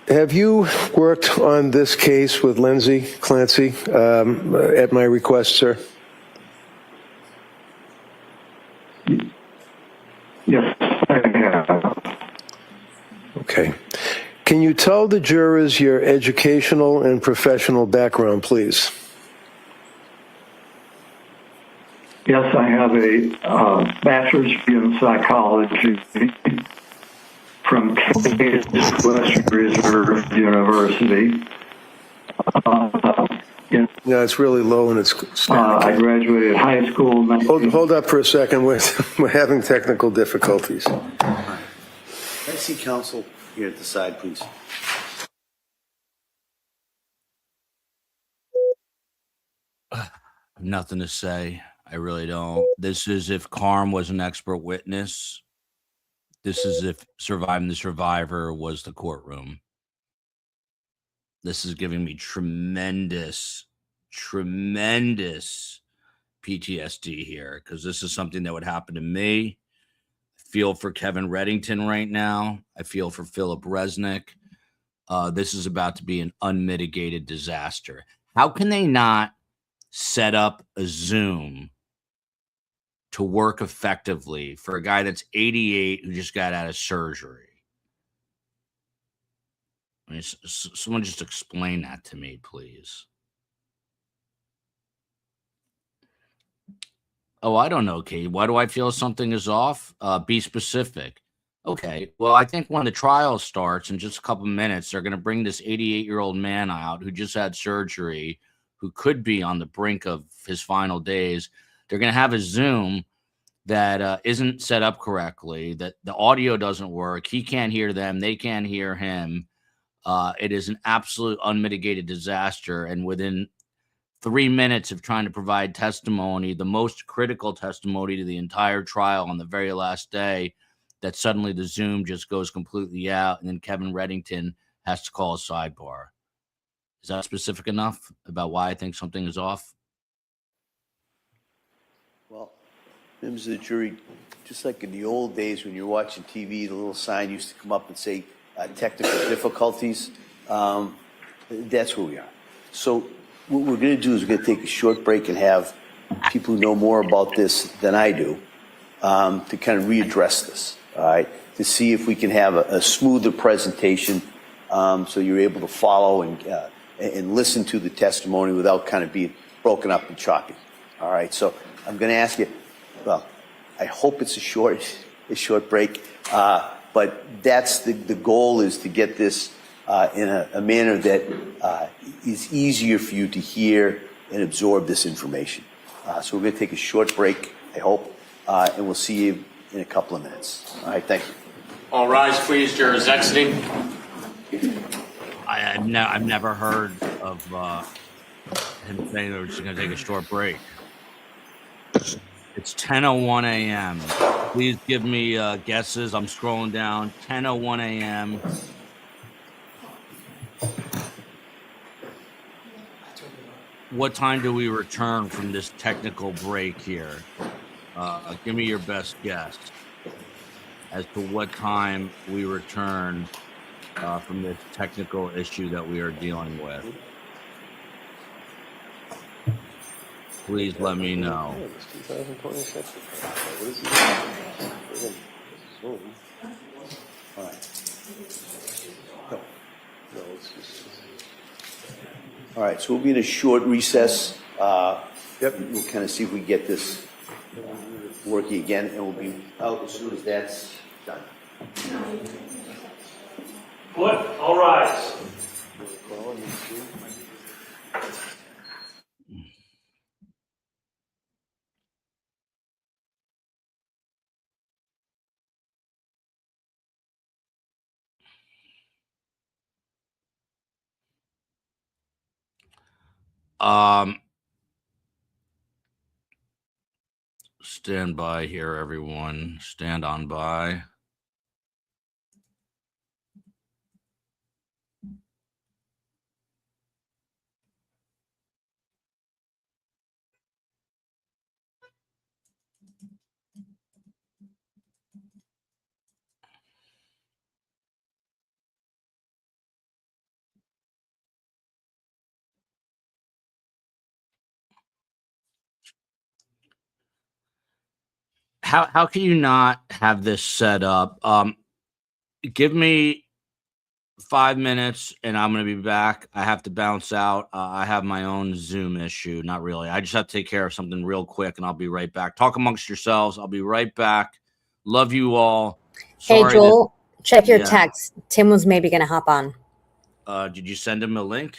Have you worked on this case with Lindsay Clancy at my request, sir? Yes, I have. Okay. Can you tell the jurors your educational and professional background, please? Yes, I have a bachelor's degree in psychology from Western Reserve University. No, it's really low and it's I graduated high school. Hold up for a second. We're having technical difficulties. Can I see counsel here at the side, please? Nothing to say. I really don't. This is if Karm was an expert witness. This is if Surviving the Survivor was the courtroom. This is giving me tremendous PTSD here, because this is something that would happen to me. I feel for Kevin Reddington right now. I feel for Philip Resnick. This is about to be an unmitigated disaster. How can they not set up a Zoom to work effectively for a guy that's 88 who just got out of surgery? I mean, someone just explain that to me, please. Oh, I don't know, Kate. Why do I feel something is off? Be specific. Okay, well, I think when the trial starts in just a couple of minutes, they're going to bring this 88-year-old man out who just had surgery, who could be on the brink of his final days. They're going to have a Zoom that isn't set up correctly, that the audio doesn't work. He can't hear them. They can't hear him. It is an absolute unmitigated disaster. And within 3 minutes of trying to provide testimony, the most critical testimony to the entire trial on the very last day, that suddenly the Zoom just goes completely out, and then Kevin Reddington has to call a sidebar. Is that specific enough about why I think something is off? Well, members of the jury, just like in the old days when you're watching TV, the little sign used to come up and say technical difficulties. That's where we are. So what we're going to do is we're going to take a short break and have people who know more about this than I do to kind of readdress this, all right, to see if we can have a smoother presentation so you're able to follow and listen to the testimony without kind of being broken up and choppy. All right, so I'm going to ask you, well, I hope it's a short break, but that's the goal, is to get this in a manner that is easier for you to hear and absorb this information. So we're going to take a short break, I hope, and we'll see you in a couple of minutes. All right, thank you. All rise, please. Jurors exiting. I've never heard of him saying that we're just going to take a short break. It's 10:01 a.m. Please give me guesses. I'm scrolling down. 10:01 a.m. What time do we return from this technical break here? Give me your best guess as to what time we return from this technical issue that we are dealing with. Please let me know. All right, so we'll be in a short recess. We'll kind of see if we get this working again, and we'll be out as soon as that's done. Good, all rise. Stand by here, everyone. Stand on by. How can you not have this set up? Give me 5 minutes and I'm going to be back. I have to bounce out. I have my own Zoom issue. Not really. I just have to take care of something real quick and I'll be right back. Talk amongst yourselves. I'll be right back. Love you all. Hey, Sorry Joel, check your Yeah. text. Tim was maybe going to hop on. Did you send him a link?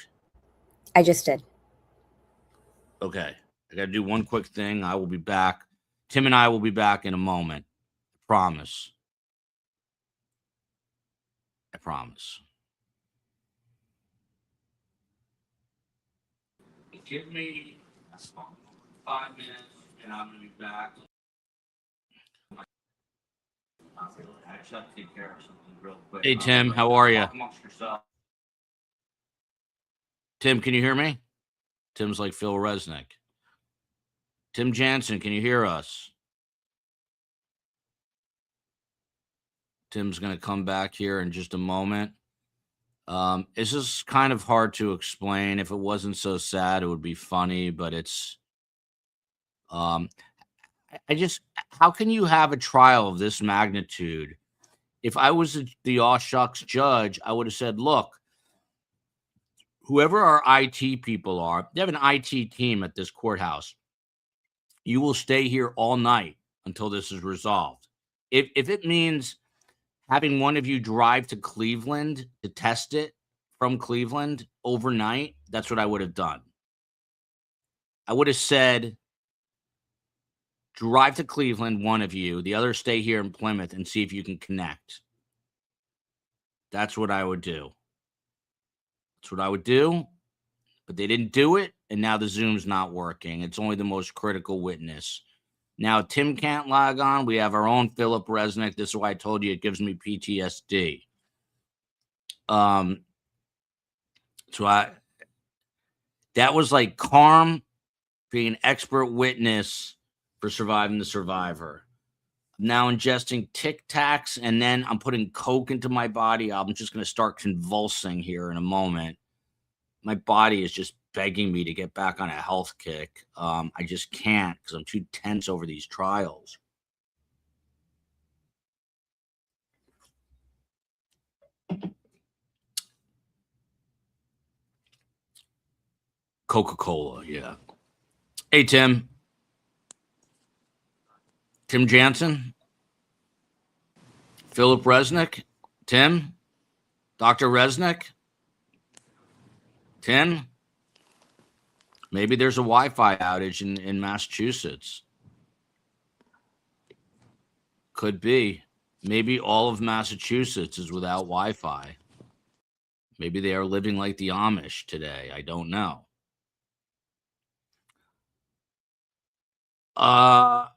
I just did. Okay. I got to do one quick thing. I will be back. Tim and I will be back in a moment. Promise. I promise. Give me 5 minutes and I'm going to be back. Not really. I just have to take care of something real quick. Hey, Tim, how are you? Tim, can you hear me? Tim's like Phil Resnick. Tim Jansen, can you hear us? Tim's going to come back here in just a moment. It's just kind of hard to explain. If it wasn't so sad, it would be funny, but it's, how can you have a trial of this magnitude? If I was the aw shucks judge, I would have said, look, whoever our IT people are, they have an IT team at this courthouse. You will stay here all night until this is resolved. If it means having one of you drive to Cleveland to test it from Cleveland overnight, that's what I would have done. I would have said, drive to Cleveland, one of you, the other stay here in Plymouth and see if you can connect. That's what I would do. That's what I would do. But they didn't do it, and now the Zoom's not working. It's only the most critical witness. Now, Tim can't log on. We have our own Philip Resnick. This is why I told you it gives me PTSD. That was like Karm being an expert witness for Surviving the Survivor. I'm now ingesting Tic Tacs, and then I'm putting Coke into my body. I'm just going to start convulsing here in a moment. My body is just begging me to get back on a health kick. I just can't because I'm too tense over these trials. Coca-Cola, yeah. Hey, Tim. Tim Jansen? Philip Resnick? Tim? Dr. Resnick? Tim? Maybe there's a Wi-Fi outage in Massachusetts. Could be. Maybe all of Massachusetts is without Wi-Fi. Maybe they are living like the Amish today. I don't know. I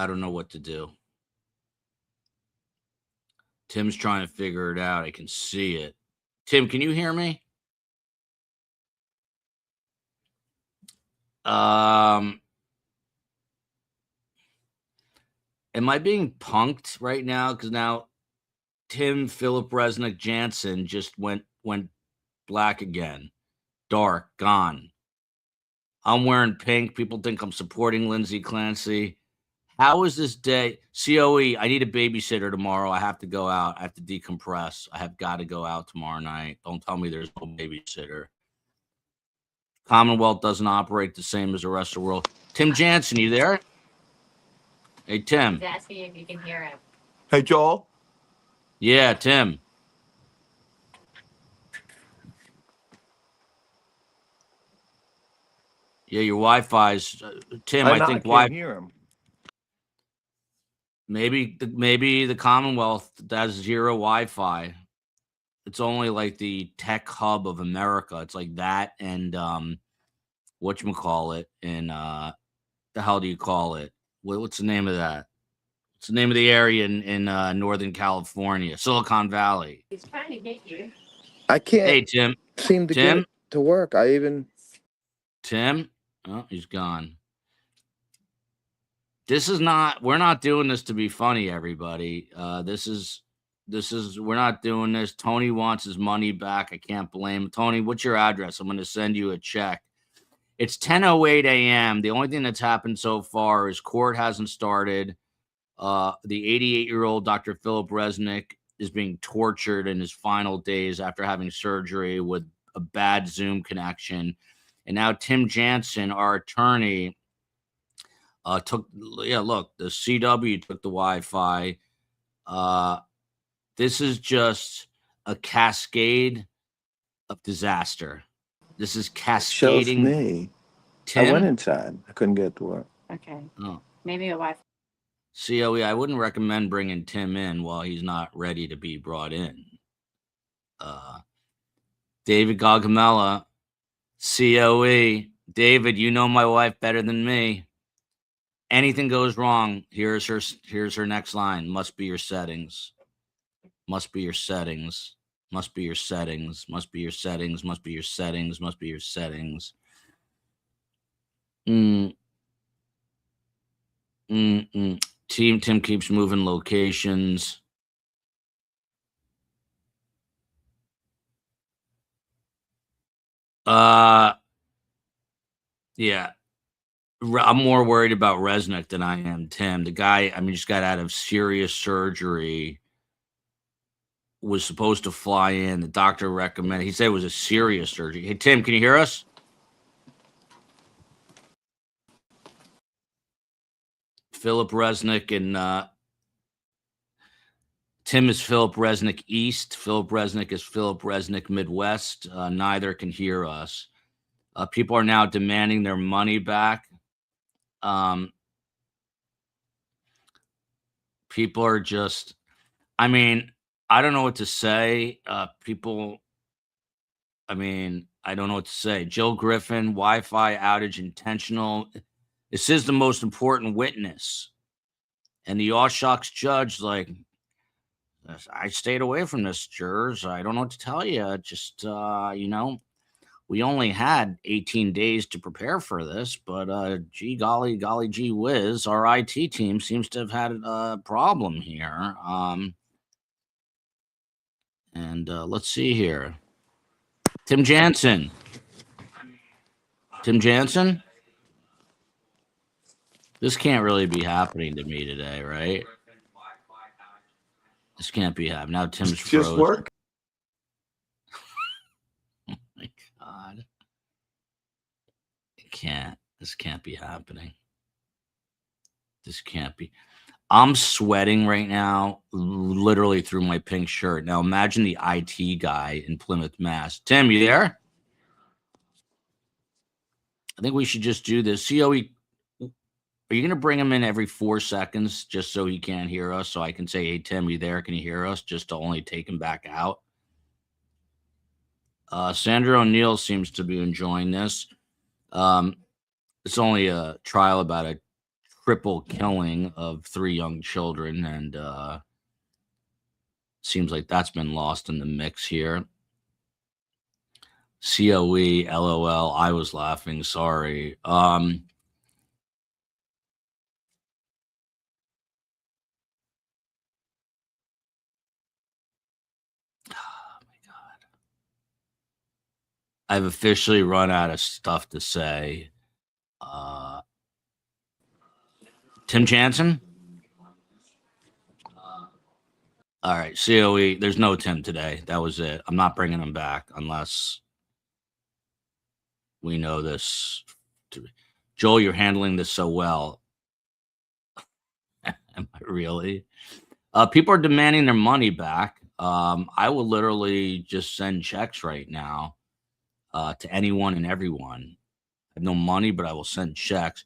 don't know what to do. Tim's trying to figure it out. I can see it. Tim, can you hear me? Am I being punked right now? Because now Tim Philip Resnick Jansen just went black again. Dark, gone. I'm wearing pink. People think I'm supporting Lindsay Clancy. How is this day? COE, I need a babysitter tomorrow. I have to go out. I have to decompress. I have got to go out tomorrow night. Don't tell me there's no babysitter. Commonwealth doesn't operate the same as the rest of the world. Tim Jansen, you there? Hey, Tim. He's asking if you can hear him. Hey, Joel. Yeah, Tim. Yeah, your Wi-Fi's Tim. I think can't hear him. Maybe the Commonwealth has zero Wi-Fi. It's only like the tech hub of America. It's like that and whatchamacallit in the hell do you call it? What's the name of that? What's the name of the area in Northern California? Silicon Valley. He's trying to get you. I can't Hey, Tim. seem to Tim? get it to work. Tim? Oh, he's gone. We're not doing this to be funny, everybody. We're not doing this. Tony wants his money back. I can't blame him. Tony, what's your address? I'm going to send you a check. It's 10:08 a.m. The only thing that's happened so far is court hasn't started. The 88-year-old Dr. Philip Resnick is being tortured in his final days after having surgery with a bad Zoom connection. And now Tim Jansen, our attorney, the CW took the Wi-Fi. This is just a cascade of disaster. This is cascading. Shows me. Tim? I went inside. I couldn't get it to work. Okay. Oh. Maybe a Wi-Fi. COE, I wouldn't recommend bringing Tim in while he's not ready to be brought in. David Gargamella, COE. David, you know my wife better than me. Anything goes wrong, here's her next line. Must be your settings. Must be your settings. Must be your settings. Must be your settings. Must be your settings. Must be your settings. Tim keeps moving locations. Yeah. I'm more worried about Resnick than I am Tim. The guy, just got out of serious surgery. Was supposed to fly in. The doctor recommended. He said it was a serious surgery. Hey, Tim, can you hear us? Philip Resnick and Tim is Philip Resnick East. Philip Resnick is Philip Resnick Midwest. Neither can hear us. People are now demanding their money back. People are just, I don't know what to say. I don't know what to say. Jill Griffin, Wi-Fi outage intentional. This is the most important witness. And the All-Shocks judge, I stayed away from this, jurors. I don't know what to tell you. Just, we only had 18 days to prepare for this, but gee golly, gee whiz, our IT team seems to have had a problem here. Let's see here. Tim Jansen. Tim Jansen? This can't really be happening to me today, right? This can't be happening. Now Tim's frozen. Just work. Oh my God. It can't. This can't be happening. This can't be. I'm sweating right now, literally through my pink shirt. Now imagine the IT guy in Plymouth, Mass. Tim, you there? I think we should just do this. COE, Are you going to bring him in every 4 seconds just so he can't hear us? So I can say, hey, Tim, you there? Can you hear us? Just to only take him back out. Sandra O'Neill seems to be enjoying this. It's only a trial about a triple killing of 3 young children, and seems like that's been lost in the mix here. COE, LOL, I was laughing, sorry. I've officially run out of stuff to say. Tim Jansen? All right, COE. There's no Tim today. That was it. I'm not bringing him back unless we know this. Joel, you're handling this so well. Am I really? People are demanding their money back. I will literally just send checks right now to anyone and everyone. I have no money, but I will send checks.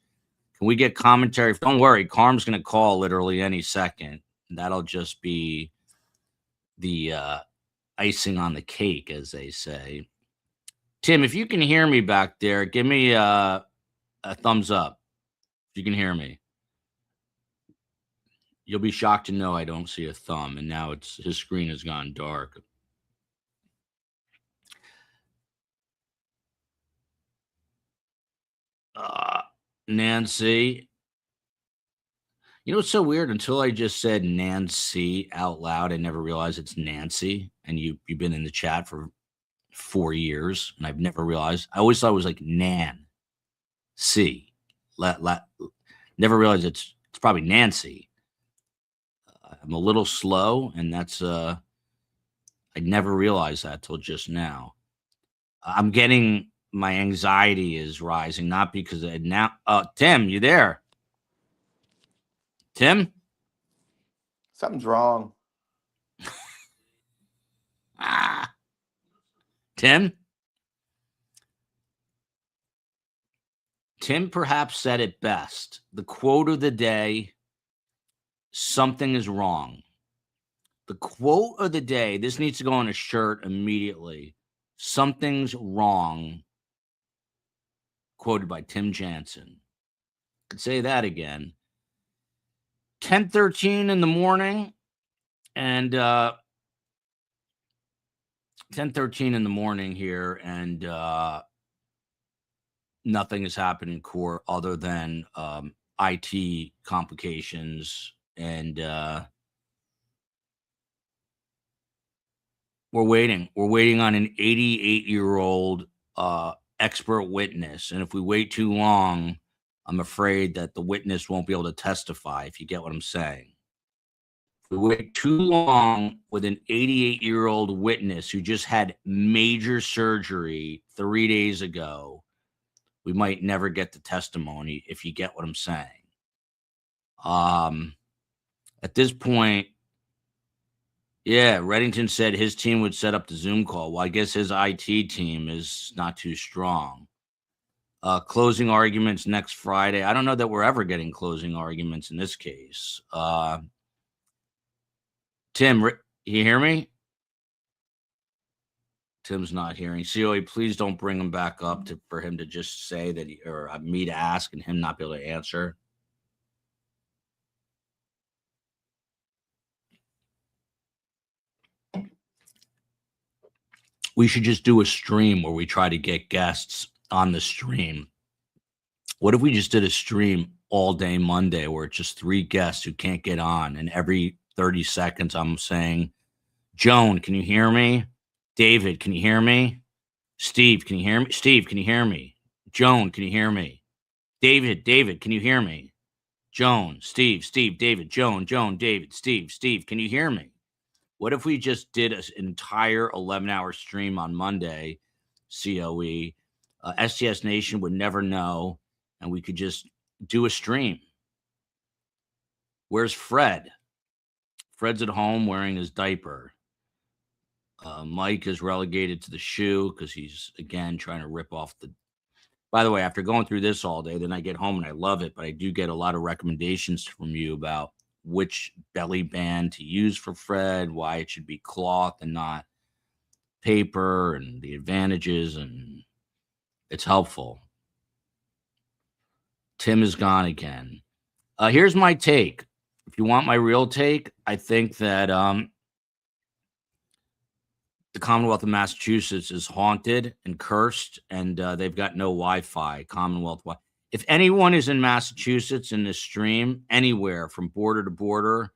Can we get commentary? Don't worry, Karm's going to call literally any second. That'll just be the icing on the cake, as they say. Tim, if you can hear me back there, give me a thumbs up if you can hear me. You'll be shocked to know I don't see a thumb, and now his screen has gone dark. Nancy. You know what's so weird? Until I just said Nancy out loud, I never realized it's Nancy. And you've been in the chat for 4 years, and I've never realized. I always thought it was like Nan. C. Never realized it's probably Nancy. I'm a little slow, and that's I never realized that till just now. I'm getting my anxiety is rising, not because now. Tim, you there? Tim? Something's wrong. Tim? Tim perhaps said it best. The quote of the day, something is wrong. The quote of the day, this needs to go on a shirt immediately. Something's wrong. Quoted by Tim Jansen. Could say that again. 10:13 in the morning, and 10:13 in the morning here, and nothing has happened in court other than IT complications, and we're waiting. We're waiting on an 88-year-old expert witness, and if we wait too long, I'm afraid that the witness won't be able to testify, if you get what I'm saying. If we wait too long with an 88-year-old witness who just had major surgery 3 days ago, we might never get the testimony, if you get what I'm saying. At this point, yeah, Reddington said his team would set up the Zoom call. Well, I guess his IT team is not too strong. Closing arguments next Friday. I don't know that we're ever getting closing arguments in this case. Tim, you hear me? Tim's not hearing. COE, please don't bring him back up for him to just say that, or me to ask and him not be able to answer. We should just do a stream where we try to get guests on the stream. What if we just did a stream all day Monday where it's just 3 guests who can't get on, and every 30 seconds I'm saying, Joan, can you hear me? David, can you hear me? Steve, can you hear me? Steve, can you hear me? Joan, can you hear me? David, can you hear me? Joan, Steve, David, Joan, David, Steve, can you hear me? What if we just did an entire 11-hour stream on Monday, COE? STS Nation would never know, and we could just do a stream. Where's Fred? Fred's at home wearing his diaper. Mike is relegated to the shoe because he's, again, trying to rip off the By the way, after going through this all day, then I get home and I love it, but I do get a lot of recommendations from you about which belly band to use for Fred, why it should be cloth and not paper, and the advantages, and it's helpful. Tim is gone again. Here's my take. If you want my real take, I think that the Commonwealth of Massachusetts is haunted and cursed, and they've got no Wi-Fi, Commonwealth Wi-Fi. If anyone is in Massachusetts in this stream, anywhere from border to border,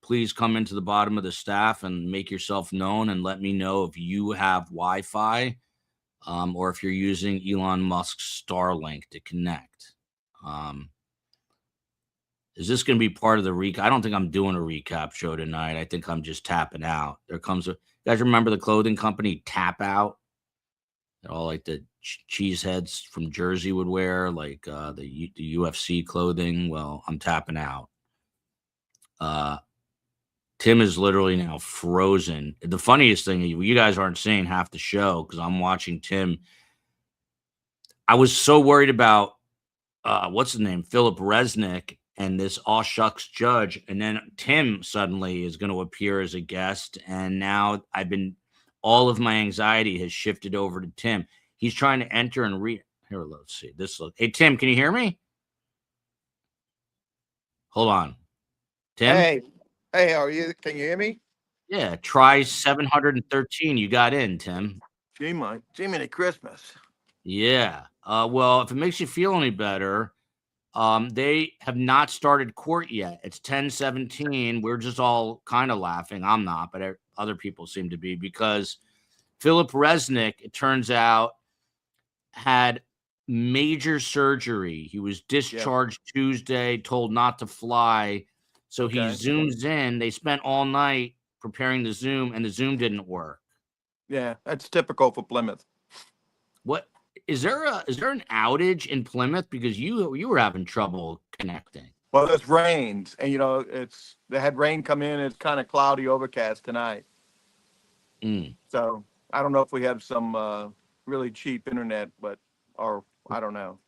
please come into the bottom of the staff and make yourself known and let me know if you have Wi-Fi or if you're using Elon Musk's Starlink to connect. Is this going to be part of the recap? I don't think I'm doing a recap show tonight. I think I'm just tapping out. There comes a, you guys remember the clothing company Tap Out? All like the cheese heads from Jersey would wear, like the UFC clothing. Well, I'm tapping out. Tim is literally now frozen. The funniest thing, you guys aren't seeing half the show because I'm watching Tim. I was so worried about what's his name, Philip Resnick, and this all shucks judge, and then Tim suddenly is going to appear as a guest, and now all of my anxiety has shifted over to Tim. He's trying to enter and read. Here, let's see. Hey, Tim, can you hear me? Hold on. Tim? Hey, how are you? Can you hear me? Yeah, try 713. You got in, Tim. Jiminy Christmas. Yeah. Well, if it makes you feel any better, they have not started court yet. It's 10:17. We're just all kind of laughing. I'm not, but other people seem to be, because Philip Resnick, it turns out, had major surgery. He was discharged Tuesday, told not to fly. So he zooms in. They spent all night preparing the Zoom, and the Zoom didn't work. Yeah, that's typical for Plymouth. What is there an outage in Plymouth, because you were having trouble connecting? Well, it's rained, and they had rain come in. It's kind of cloudy, overcast tonight. So I don't know if we have some really cheap internet, or I don't know.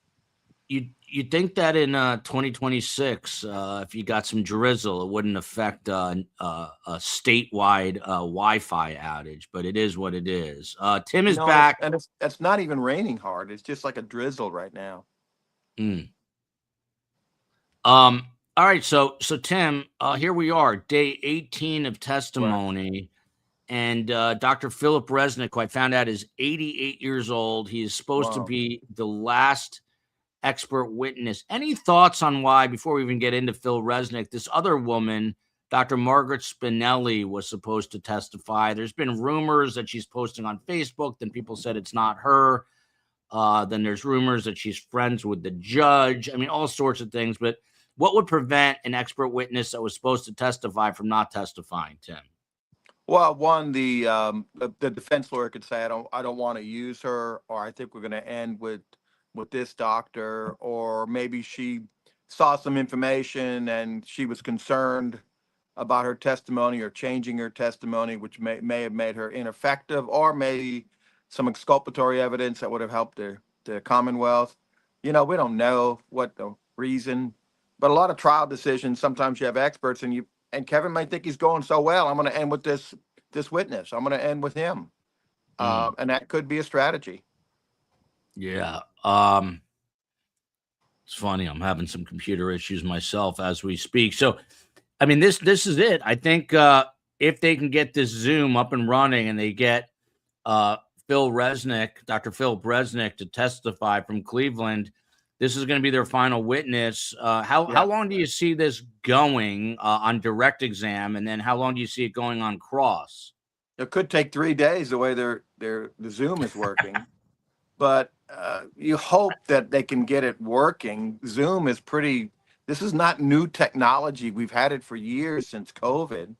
You'd think that in 2026, if you got some drizzle, it wouldn't affect a statewide Wi-Fi outage, but it is what it is. Tim is back. And it's not even raining hard. It's just like a drizzle right now. All right. So Tim, here we are, day 18 of testimony. And Dr. Philip Resnick, who I found out is 88 years old. He is supposed to be the last expert witness. Any thoughts on why, before we even get into Phil Resnick, this other woman, Dr. Margaret Spinelli, was supposed to testify? There's been rumors that she's posting on Facebook. Then people said it's not her. Then there's rumors that she's friends with the judge. I mean, all sorts of things. But what would prevent an expert witness that was supposed to testify from not testifying, Tim? Well, one, the defense lawyer could say, I don't want to use her, or I think we're going to end with this doctor, or maybe she saw some information and she was concerned about her testimony or changing her testimony, which may have made her ineffective, or maybe some exculpatory evidence that would have helped the Commonwealth. We don't know what the reason, but a lot of trial decisions, sometimes you have experts, and Kevin might think he's going so well, I'm going to end with this witness. I'm going to end with him. And that could be a strategy. Yeah. It's funny. I'm having some computer issues myself as we speak. So, I mean, this is it. I think if they can get this Zoom up and running, and they get Phil Resnick, Dr. Philip Resnick, to testify from Cleveland, this is going to be their final witness. How long do you see this going on direct exam, and then how long do you see it going on cross? It could take 3 days the way the Zoom is working, but you hope that they can get it working. Zoom is this is not new technology. We've had it for years, since COVID.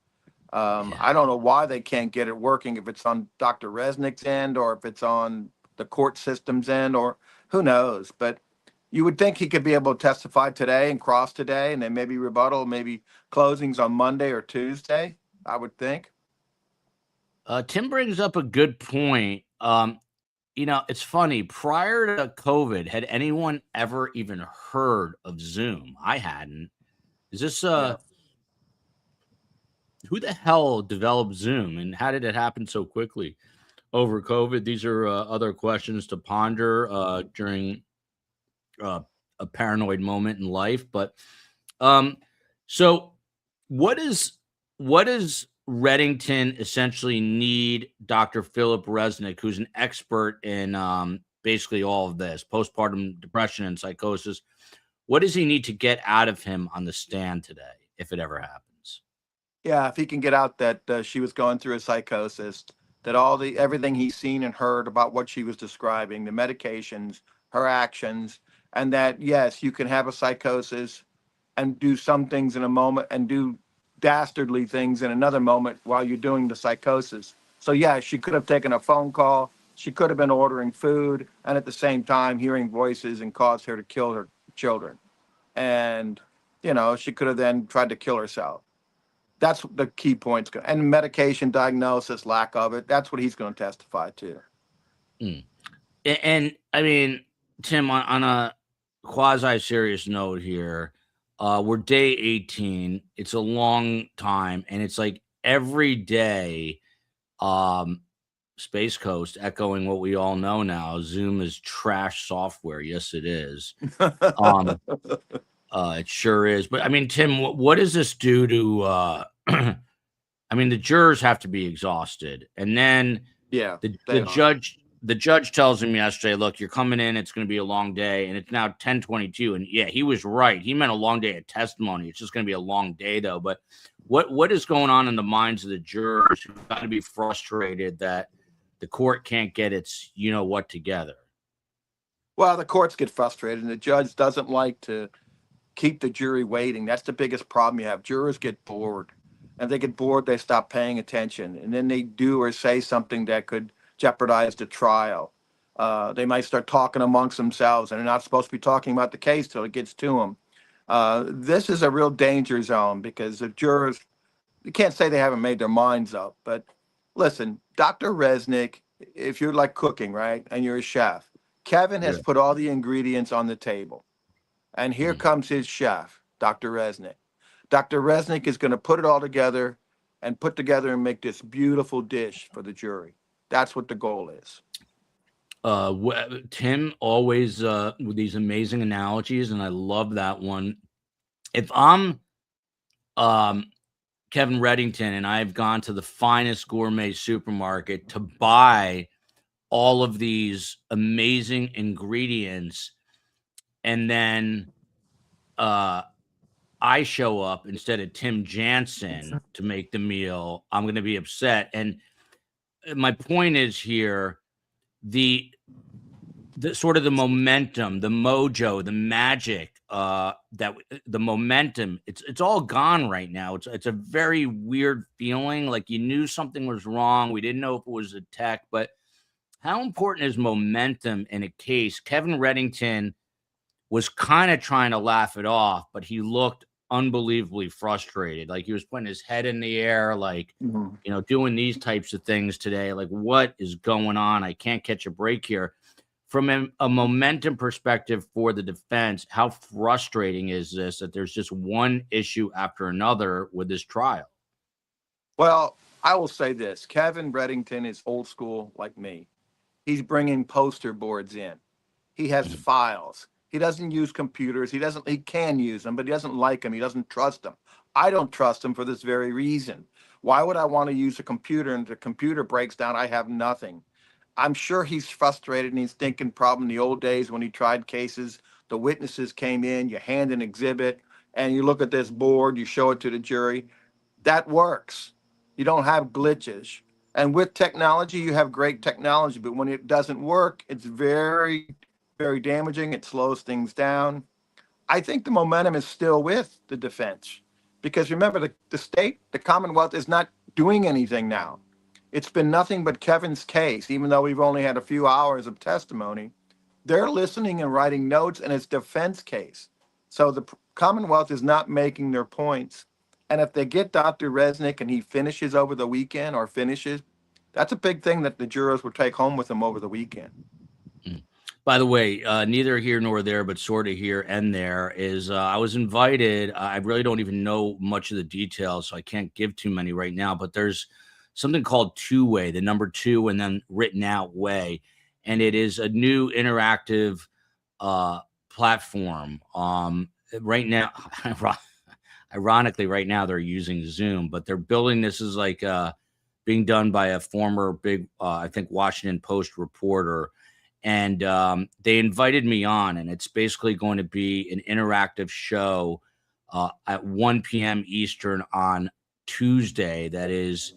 I don't know why they can't get it working, if it's on Dr. Resnick's end or if it's on the court system's end, or who knows. But you would think he could be able to testify today and cross today, and then maybe rebuttal, maybe closings on Monday or Tuesday, I would think. Tim brings up a good point. it's funny. Prior to COVID, had anyone ever even heard of Zoom? I hadn't. Is this Yeah. who the hell developed Zoom, and how did it happen so quickly over COVID? These are other questions to ponder during uh, a paranoid moment in life. But so what does Reddington essentially need Dr. Philip Resnick, who's an expert in basically all of this postpartum depression and psychosis? What does he need to get out of him on the stand today, if it ever happens? Yeah, if he can get out that she was going through a psychosis, that everything he's seen and heard about what she was describing, the medications, her actions, and that yes, you can have a psychosis and do some things in a moment and do dastardly things in another moment while you're doing the psychosis. So yeah, she could have taken a phone call, she could have been ordering food, and at the same time hearing voices and caused her to kill her children. And she could have then tried to kill herself. That's the key points. And medication diagnosis, lack of it. That's what he's going to testify to. Mm. And I mean, Tim, on a quasi serious note here, we're day 18. It's a long time, and it's like every day, Space Coast echoing what we all know now. Zoom is trash software. Yes, it is. It sure is. But I mean, Tim, what does this do to I mean, the jurors have to be exhausted. And then Yeah, the judge tells him yesterday, look, you're coming in, it's going to be a long day, and it's now 10:22. And yeah, he was right. He meant a long day of testimony. It's just going to be a long day, though. But what is going on in the minds of the jurors who've got to be frustrated that the court can't get its what together? Well, the courts get frustrated, and the judge doesn't like to keep the jury waiting. That's the biggest problem you have. Jurors get bored. And they get bored, they stop paying attention. And then they do or say something that could jeopardize the trial. They might start talking amongst themselves, and they're not supposed to be talking about the case till it gets to them. This is a real danger zone because the jurors, you can't say they haven't made their minds up. But listen, Dr. Resnick, if you're like cooking, right, and you're a chef, Kevin has put all the ingredients on the table. And here comes his chef, Dr. Resnick. Dr. Resnick is going to put it all together and make this beautiful dish for the jury. That's what the goal is. Tim always with these amazing analogies, and I love that one. If I'm Kevin Reddington and I've gone to the finest gourmet supermarket to buy all of these amazing ingredients, and then I show up instead of Tim Jansen to make the meal, I'm going to be upset. And my point is here, the sort of the momentum, the mojo, the magic, the momentum, it's all gone right now. It's a very weird feeling. Like you knew something was wrong. We didn't know if it was a tech, but how important is momentum in a case? Kevin Reddington was kind of trying to laugh it off, but he looked unbelievably frustrated. Like he was putting his head in the air, like, doing these types of things today. Like, what is going on? I can't catch a break here. From a momentum perspective for the defense, how frustrating is this that there's just one issue after another with this trial? Well, I will say this. Kevin Reddington is old school like me. He's bringing poster boards in. He has files. He doesn't use computers. He can use them, but he doesn't like them. He doesn't trust them. I don't trust him for this very reason. Why would I want to use a computer and the computer breaks down? I have nothing. I'm sure he's frustrated and he's thinking probably in the old days when he tried cases, the witnesses came in, you hand an exhibit and you look at this board, you show it to the jury. That works. You don't have glitches. And with technology, you have great technology, but when it doesn't work, it's very, very damaging. It slows things down. I think the momentum is still with the defense because remember, the state, the Commonwealth is not doing anything now. It's been nothing but Kevin's case, even though we've only had a few hours of testimony. They're listening and writing notes, and it's defense case. So the Commonwealth is not making their points. And if they get Dr. Resnick and he finishes over the weekend or finishes, that's a big thing that the jurors will take home with them over the weekend. By the way, neither here nor there, but sort of here and there is I was invited. I really don't even know much of the details, so I can't give too many right now. But there's something called Two Way, the number two, and then written out way. And it is a new interactive platform. Right now, ironically, right now they're using Zoom, but they're building this as like being done by a former big, I think, Washington Post reporter. And they invited me on, and it's basically going to be an interactive show at 1 p.m. Eastern on Tuesday that is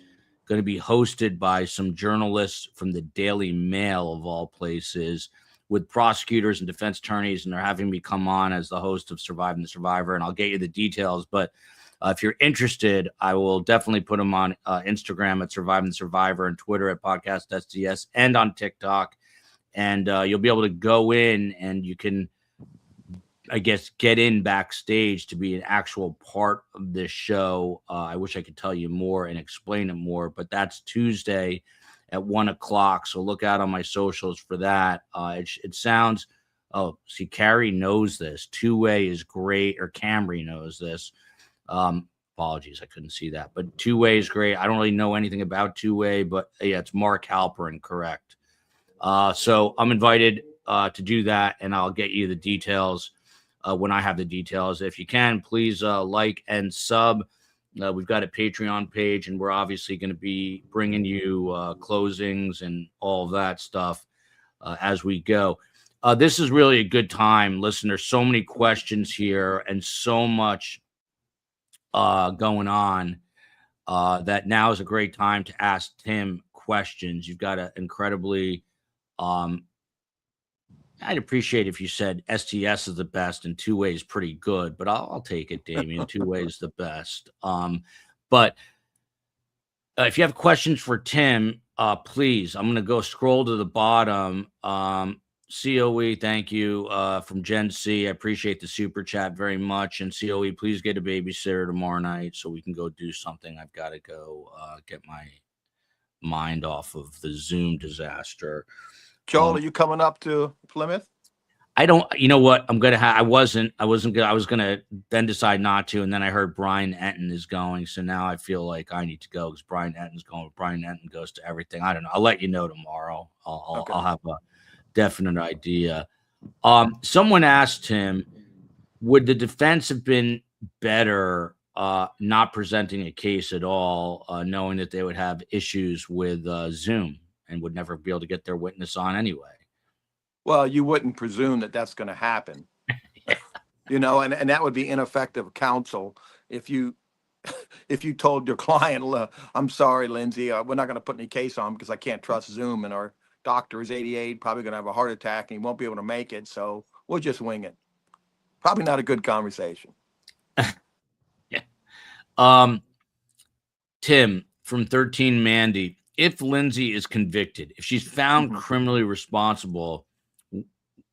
going to be hosted by some journalists from the Daily Mail, of all places, with prosecutors and defense attorneys, and they're having me come on as the host of Surviving the Survivor, and I'll get you the details. But if you're interested, I will definitely put them on Instagram at Surviving the Survivor and Twitter at Podcast SDS and on TikTok. And you'll be able to go in and you can, I guess, get in backstage to be an actual part of this show. I wish I could tell you more and explain it more, but that's Tuesday at 1 o'clock. So look out on my socials for that. It sounds, oh, see, Carrie knows this. Two Way is great, or Camry knows this. Apologies, I couldn't see that. But Two Way is great. I don't really know anything about Two Way, but yeah, it's Mark Halperin, correct. So I'm invited to do that, and I'll get you the details when I have the details. If you can, please like and sub. We've got a Patreon page, and we're obviously going to be bringing you closings and all of that stuff as we go. This is really a good time. Listen, there's so many questions here and so much going on that now is a great time to ask Tim questions. You've got an incredibly I'd appreciate if you said STS is the best and Two Way is pretty good, but I'll take it, Damien. Two Way is the best. But if you have questions for Tim, please, I'm going to go scroll to the bottom. COE, thank you from Gen C. I appreciate the super chat very much. And COE, please get a babysitter tomorrow night so we can go do something. I've got to go get my mind off of the Zoom disaster. Joel, are you coming up to Plymouth? I don't, you know what? I was going to then decide not to. And then I heard Brian Enton is going. So now I feel like I need to go because Brian Enton's going. Brian Enton goes to everything. I don't know. I'll let you know tomorrow. I'll have a definite idea. Someone asked him, would the defense have been better not presenting a case at all, knowing that they would have issues with Zoom and would never be able to get their witness on anyway? Well, you wouldn't presume that that's going to happen, and that would be ineffective counsel if you told your client, I'm sorry, Lindsay, we're not going to put any case on because I can't trust Zoom, and our doctor is 88, probably going to have a heart attack, and he won't be able to make it, so we'll just wing it. Probably not a good conversation. Yeah. Tim from 13 Mandy, if Lindsay is convicted, if she's found criminally responsible,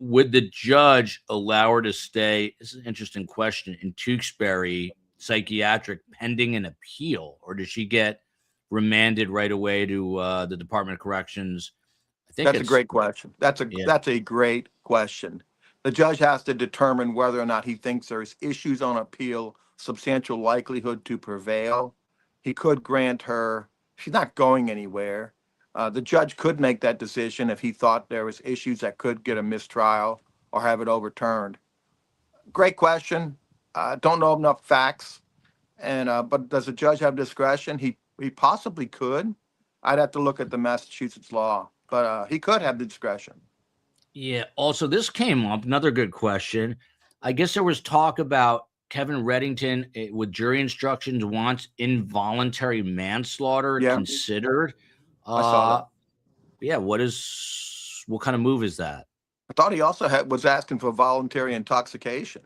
would the judge allow her to stay? This is an interesting question. In Duxbury psychiatric pending an appeal, or does she get remanded right away to the Department of Corrections? I think that's a great question. That's a great question. The judge has to determine whether or not he thinks there's issues on appeal, substantial likelihood to prevail. He could grant her. She's not going anywhere. The judge could make that decision if he thought there was issues that could get a mistrial or have it overturned. Great question. Don't know enough facts, but does the judge have discretion? He possibly could. I'd have to look at the Massachusetts law, but he could have the discretion. Yeah. Also, this came up. Another good question. I guess there was talk about Kevin Reddington with jury instructions wants involuntary manslaughter considered. I saw that. Yeah. What kind of move is that? I thought he also was asking for voluntary intoxication.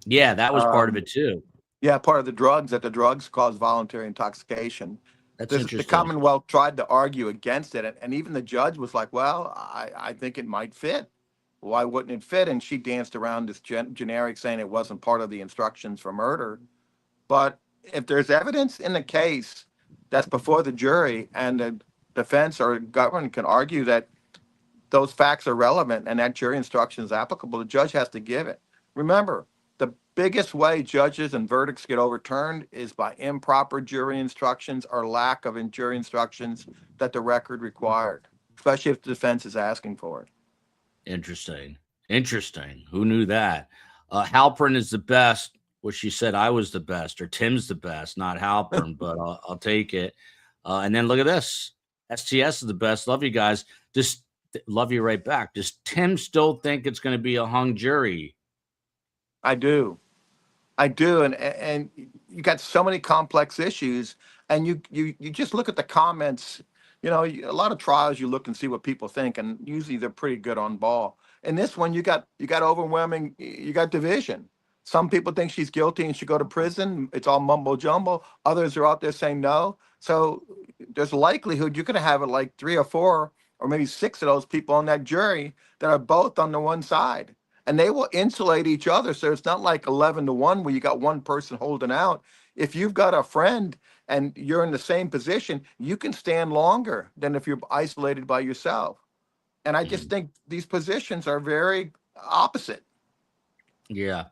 Yeah, that was part of it too. Yeah, part of the drugs, that the drugs cause voluntary intoxication. That's interesting. The Commonwealth tried to argue against it, and even the judge was like, well, I think it might fit. Why wouldn't it fit? And she danced around this generic saying it wasn't part of the instructions for murder. But if there's evidence in the case that's before the jury and the defense or government can argue that those facts are relevant and that jury instruction is applicable, the judge has to give it. Remember, the biggest way judges and verdicts get overturned is by improper jury instructions or lack of jury instructions that the record required, especially if the defense is asking for it. Interesting. Interesting. Who knew that? Halpern is the best. Well, she said I was the best, or Tim's the best, not Halpern, but I'll take it. And then look at this. STS is the best. Love you guys. Just love you right back. Does Tim still think it's going to be a hung jury? I do. And you got so many complex issues, and you just look at the comments. You know, a lot of trials you look and see what people think, and usually they're pretty good on ball. In this one, you got overwhelming, you got division. Some people think she's guilty and should go to prison. It's all mumbo jumbo. Others are out there saying no. So there's likelihood you're going to have like 3 or 4 or maybe 6 of those people on that jury that are both on the one side. And they will insulate each other. So it's not like 11-1 where you got one person holding out. If you've got a friend and you're in the same position, you can stand longer than if you're isolated by yourself. And I just think these positions are very opposite. Yeah.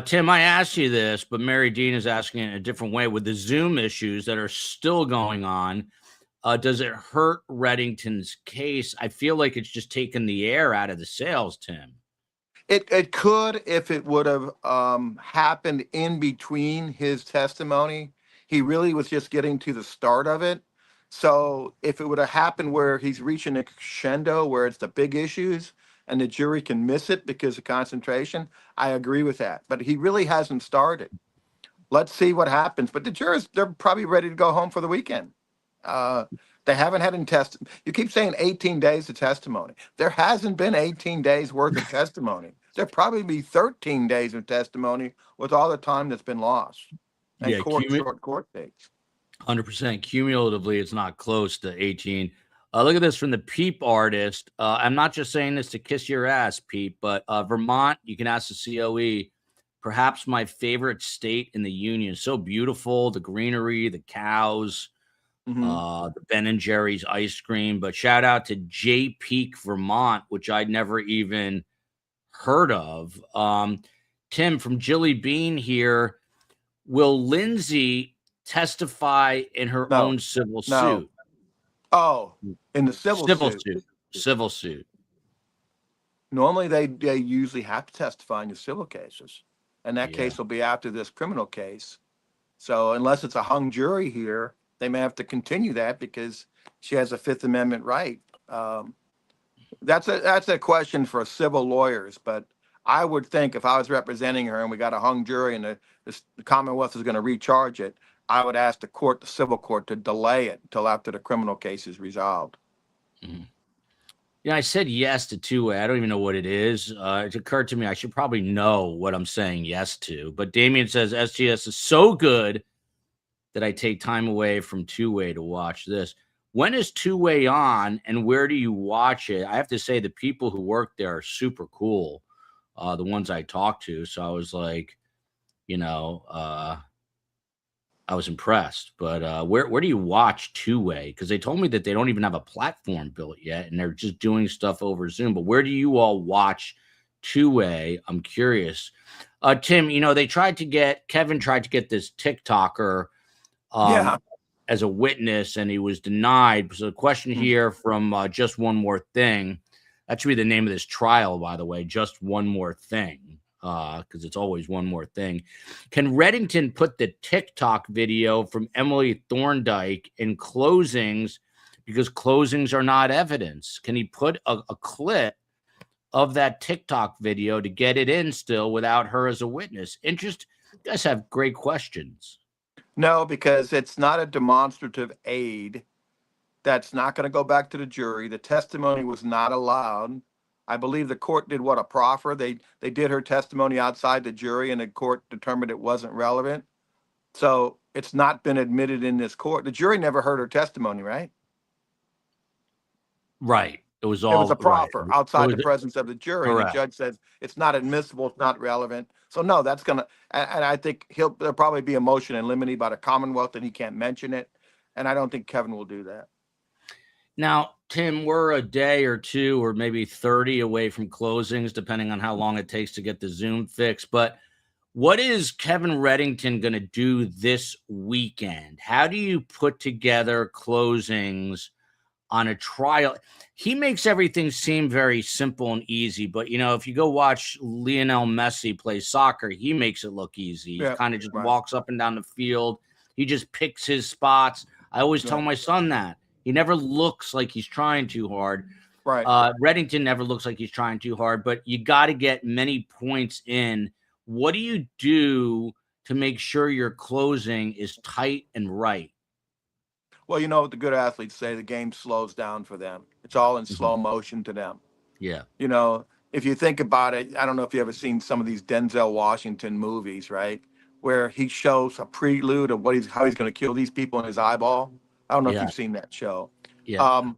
Tim, I asked you this, but Mary Dean is asking it in a different way. With the Zoom issues that are still going on, does it hurt Reddington's case? I feel like it's just taken the air out of the sails, Tim. It could if it would have happened in between his testimony. He really was just getting to the start of it. So if it would have happened where he's reaching a crescendo where it's the big issues and the jury can miss it because of concentration, I agree with that. But he really hasn't started. Let's see what happens. But the jurors, they're probably ready to go home for the weekend. They haven't had you keep saying 18 days of testimony. There hasn't been 18 days worth of testimony. There'll probably be 13 days of testimony with all the time that's been lost. And short court dates. 100%. Cumulatively, it's not close to 18. Look at this from the Peep artist. I'm not just saying this to kiss your ass, Peep, but Vermont, you can ask the COE, perhaps my favorite state in the union. So beautiful, the greenery, the cows, the Ben & Jerry's ice cream. But shout out to J Peak, Vermont, which I'd never even heard of. Tim from Jilly Bean here. Will Lindsay testify in her own civil suit? Oh, in the civil suit. Civil suit. Normally, they usually have to testify in your civil cases. And that case will be after this criminal case. So unless it's a hung jury here, they may have to continue that because she has a Fifth Amendment right. That's a question for civil lawyers. But I would think if I was representing her and we got a hung jury and the Commonwealth is going to recharge it, I would ask the civil court to delay it until after the criminal case is resolved. Yeah, I said yes to two-way. I don't even know what it is. It occurred to me I should probably know what I'm saying yes to. But Damien says SGS is so good that I take time away from two-way to watch this. When is two-way on and where do you watch it? I have to say the people who work there are super cool, the ones I talked to. So I was like, I was impressed, but where do you watch two-way? Because they told me that they don't even have a platform built yet, and they're just doing stuff over Zoom. But where do you all watch two-way? I'm curious. Tim, Kevin tried to get this TikToker as a witness, and he was denied. So the question here from Just One More Thing, that should be the name of this trial, by the way, Just One More Thing. Because it's always one more thing. Can Reddington put the TikTok video from Emily Thorndike in closings because closings are not evidence? Can he put a clip of that TikTok video to get it in still without her as a witness? You guys have great questions. No, because it's not a demonstrative aid. That's not going to go back to the jury. The testimony was not allowed. I believe the court did a proffer. They did her testimony outside the jury, and the court determined it wasn't relevant. So it's not been admitted in this court. The jury never heard her testimony, right? Right. It was a proffer outside the presence of the jury. Correct. And the judge says it's not admissible, it's not relevant. So no, that's gonna. And I think there'll probably be a motion in limine by the Commonwealth that he can't mention it. And I don't think Kevin will do that. Now, Tim, we're a day or two or maybe 30 away from closings, depending on how long it takes to get the Zoom fixed. But what is Kevin Reddington going to do this weekend? How do you put together closings on a trial? He makes everything seem very simple and easy, but if you go watch Lionel Messi play soccer, he makes it look easy. He kind of just walks up and down the field. He just picks his spots. I always tell my son that. He never looks like he's trying too hard. Right. Reddington never looks like he's trying too hard, but you got to get many points in. What do you do to make sure your closing is tight and right? Well, what the good athletes say, the game slows down for them. It's all in slow motion to them. Yeah. If you think about it, I don't know if you ever seen some of these Denzel Washington movies, right? Where he shows a prelude of how he's going to kill these people in his eyeball. I don't know if you've seen that show. Yeah.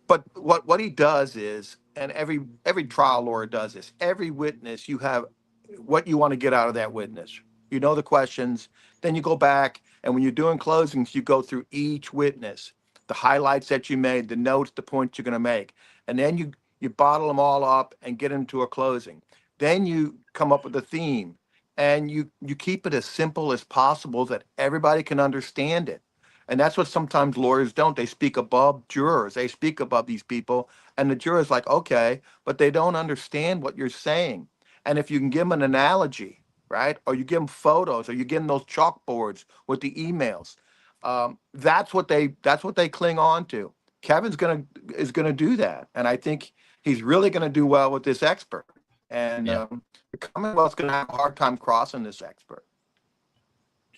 But what he does is, and every trial lawyer does this, every witness, you have what you want to get out of that witness. You know the questions, then you go back, and when you're doing closings, you go through each witness, the highlights that you made, the notes, the points you're going to make, and then you bottle them all up and get into a closing. Then you come up with a theme, and you keep it as simple as possible that everybody can understand it. And that's what sometimes lawyers don't. They speak above jurors. They speak above these people, and the juror's like, okay, but they don't understand what you're saying. And if you can give them an analogy, right, or you give them photos, or you give them those chalkboards with the emails, that's what they cling on to. Kevin's is gonna do that, and I think he's really gonna do well with this expert. And the Commonwealth's gonna have a hard time crossing this expert.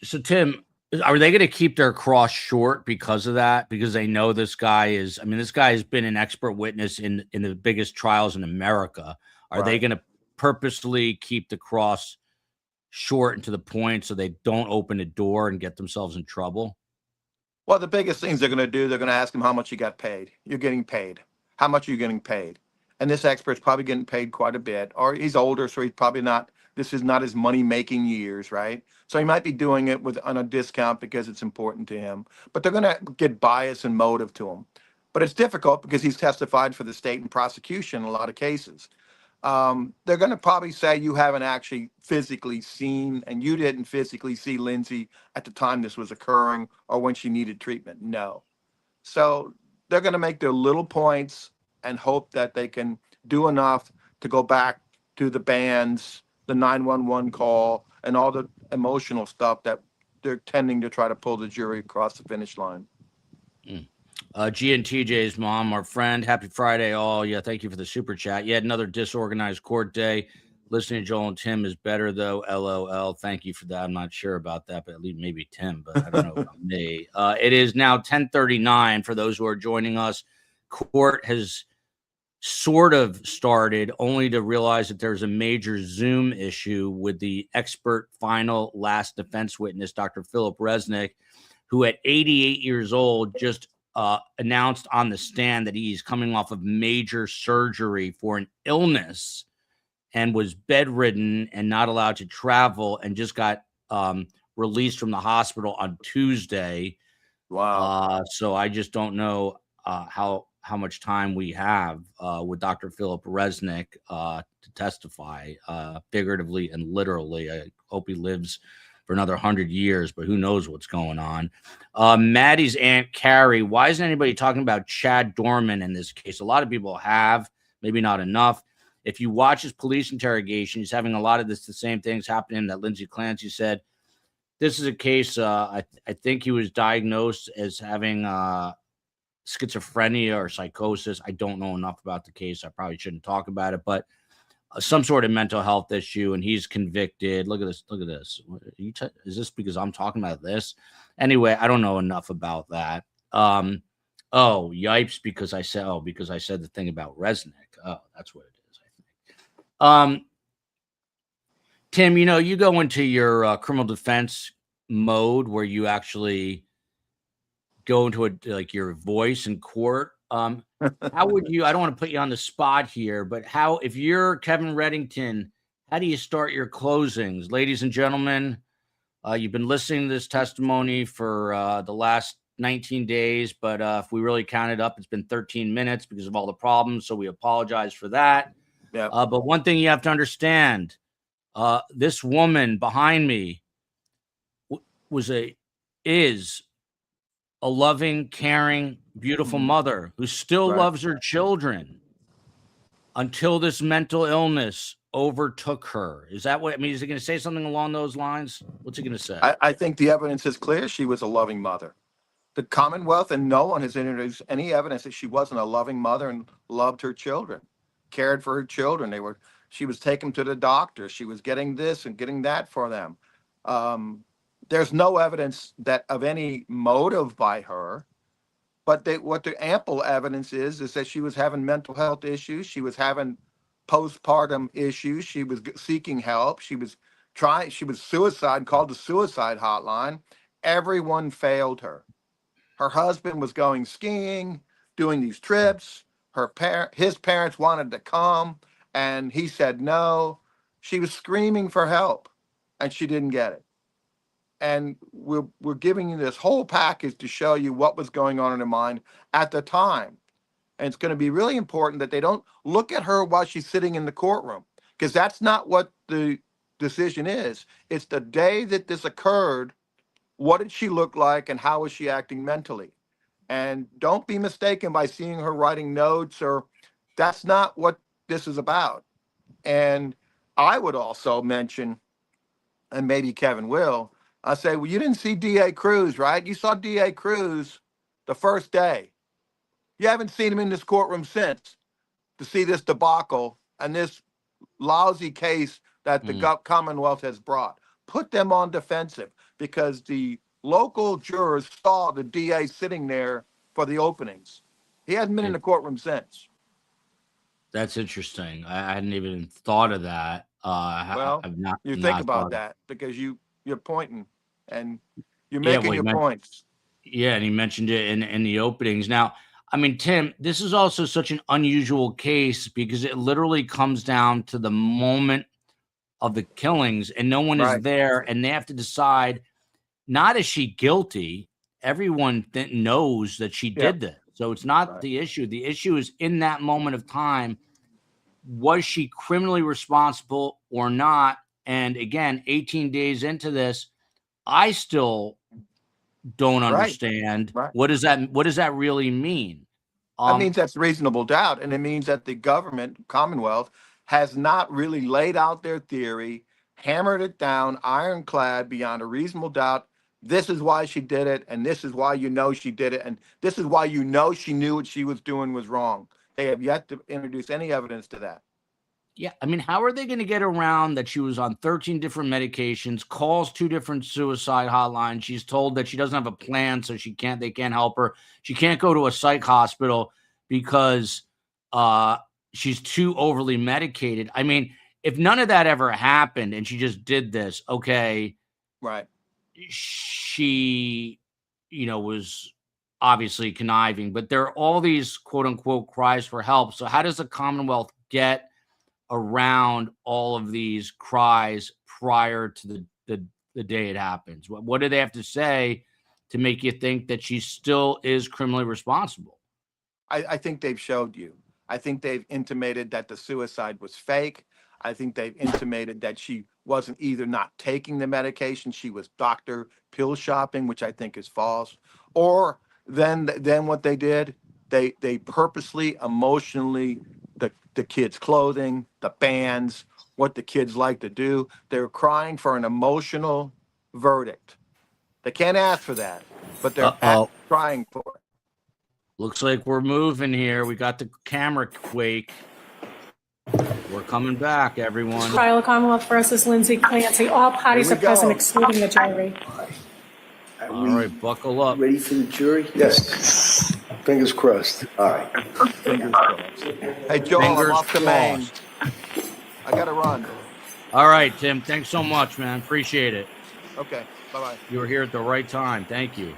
So, Tim, are they going to keep their cross short because of that? Because they know this guy this guy has been an expert witness in the biggest trials in America. Are they going to purposely keep the cross short and to the point so they don't open the door and get themselves in trouble? Well, the biggest things they're going to do, they're going to ask him how much you got paid. You're getting paid. How much are you getting paid? And this expert's probably getting paid quite a bit, or he's older, so he's probably not. This is not his money-making years, right? So he might be doing it on a discount because it's important to him. But they're going to get bias and motive to him. But it's difficult because he's testified for the state and prosecution in a lot of cases. They're going to probably say you haven't actually physically seen, and you didn't physically see Lindsay at the time this was occurring or when she needed treatment. No. So they're going to make their little points and hope that they can do enough to go back to the bands, the 911 call, and all the emotional stuff that they're tending to try to pull the jury across the finish line. G and TJ's mom, our friend. Happy Friday, all. Yeah, thank you for the super chat. You had another disorganized court day. Listening to Joel and Tim is better, though. LOL. Thank you for that. I'm not sure about that, but at least maybe Tim, but I don't know about me. It is now 10:39 for those who are joining us. Court has sort of started, only to realize that there's a major Zoom issue with the expert final last defense witness, Dr. Philip Resnick, who at 88 years old just announced on the stand that he's coming off of major surgery for an illness and was bedridden and not allowed to travel, and just got released from the hospital on Tuesday. Wow. So I just don't know how much time we have with Dr. Philip Resnick to testify, figuratively and literally. I hope he lives for another 100 years, but who knows what's going on. Maddie's Aunt Carrie, why isn't anybody talking about Chad Dorman in this case? A lot of people have, maybe not enough. If you watch his police interrogation, he's having a lot of the same things happening that Lindsay Clancy said. This is a case, I think he was diagnosed as having schizophrenia or psychosis. I don't know enough about the case. I probably shouldn't talk about it, but some sort of mental health issue, and he's convicted. Look at this. Look at this. Is this because I'm talking about this? Anyway, I don't know enough about that. Oh, yipes, because I said the thing about Resnick. Oh, that's what it is, I think. Tim, you go into your criminal defense mode where you actually go into your voice in court. How would you, I don't want to put you on the spot here, but if you're Kevin Reddington, how do you start your closings? Ladies and gentlemen, you've been listening to this testimony for the last 19 days, but if we really count it up, it's been 13 minutes because of all the problems. So we apologize for that. Yeah. But one thing you have to understand, this woman behind me is a loving, caring, beautiful mother who still loves her children until this mental illness overtook her. Is that what I mean? Is he going to say something along those lines? What's he going to say? I think the evidence is clear. She was a loving mother. The Commonwealth and no one has introduced any evidence that she wasn't a loving mother and loved her children, cared for her children. She was taking them to the doctor. She was getting this and getting that for them. There's no evidence that of any motive by her, but what the ample evidence is that she was having mental health issues. She was having postpartum issues. She was seeking help. She was suicide, called the suicide hotline. Everyone failed her. Her husband was going skiing, doing these trips. His parents wanted to come, and he said no. She was screaming for help, and she didn't get it. And we're giving you this whole package to show you what was going on in her mind at the time. And it's going to be really important that they don't look at her while she's sitting in the courtroom, because that's not what the decision is. It's the day that this occurred. What did she look like and how was she acting mentally? And don't be mistaken by seeing her writing notes, or that's not what this is about. And I would also mention, and maybe Kevin will, I say, well, you didn't see D.A. Cruz, right? You saw D.A. Cruz the first day. You haven't seen him in this courtroom since to see this debacle and this lousy case that the Commonwealth has brought. Put them on defensive, because the local jurors saw the DA sitting there for the openings. He hasn't been in the courtroom since. That's interesting. I hadn't even thought of that. You think about that because you're pointing and you're making your points. Yeah, and he mentioned it in the openings. Now, I mean, Tim, this is also such an unusual case because it literally comes down to the moment of the killings and no one is there, and they have to decide, not is she guilty? Everyone knows that she did this. So it's not the issue. The issue is in that moment of time, was she criminally responsible or not? And again, 18 days into this, I still don't understand. What does that really mean? That means that's reasonable doubt. And it means that the government, Commonwealth, has not really laid out their theory, hammered it down, ironclad beyond a reasonable doubt. This is why she did it, and this is why you know she did it, and this is why you know she knew what she was doing was wrong. They have yet to introduce any evidence to that. Yeah, I mean, how are they going to get around that she was on 13 different medications, calls 2 different suicide hotlines? She's told that she doesn't have a plan, so they can't help her. She can't go to a psych hospital because she's too overly medicated. I mean, if none of that ever happened and she just did this, okay. Right. She, was obviously conniving, but there are all these quote unquote cries for help. So how does the Commonwealth get around all of these cries prior to the day it happens? What do they have to say to make you think that she still is criminally responsible? I think they've showed you. I think they've intimated that the suicide was fake. I think they've intimated that she wasn't either not taking the medication, she was doctor pill shopping, which I think is false. Or then what they did, they purposely, emotionally, the kids' clothing, the bands, what the kids like to do. They're crying for an emotional verdict. They can't ask for that, but they're crying for it. Looks like we're moving here. We got the camera quake. We're coming back, everyone. Trial of Commonwealth versus Lindsay Clancy. All parties are present, excluding the jury. All right, buckle up. Ready for the jury? Yes. Fingers crossed. All right. Fingers crossed. Hey, Joel, I'm off the main. I got to run. All right, Tim. Thanks so much, man. Appreciate it. Okay. Bye-bye. You were here at the right time. Thank you.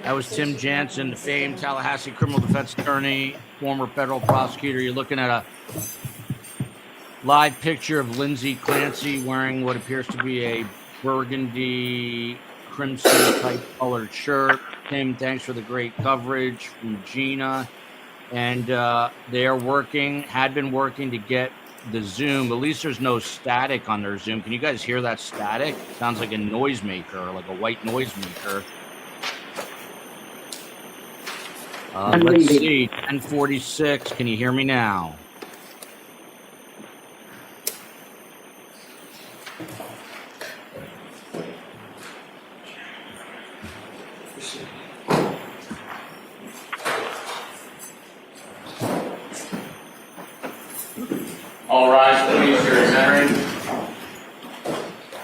That was Tim Jansen, the famed Tallahassee criminal defense attorney, former federal prosecutor. You're looking at a live picture of Lindsay Clancy wearing what appears to be a burgundy crimson type colored shirt. Tim, thanks for the great coverage from Gina. And they are working, had been working to get the Zoom. At least there's no static on their Zoom. Can you guys hear that static? Sounds like a noisemaker, like a white noisemaker. Let's see, 10:46. Can you hear me now? All rise, please. Jury's entering.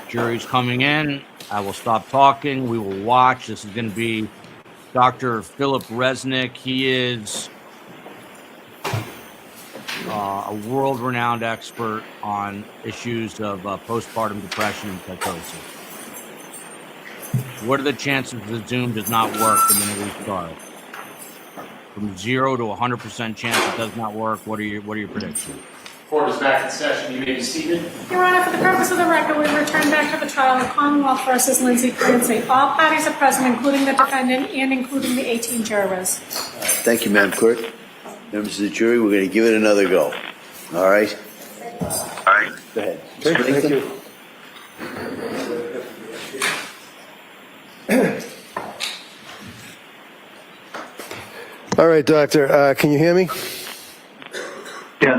Jury's coming in. I will stop talking. We will watch. This is going to be Dr. Philip Resnick. He is a world-renowned expert on issues of postpartum depression and psychosis. What are the chances the Zoom does not work the minute we start? From 0 to 100% chance it does not work. What are your predictions? Court is back in session. You may be seated. Your Honor, for the purpose of the record, we return back to the trial of Commonwealth versus Lindsay Clancy. All parties are present, including the defendant and including the 18 jurors. Thank you, Madam Clerk. Members of the jury, we're going to give it another go. All right? All right. Go ahead. Okay, thank you. All right, Doctor, can you hear me?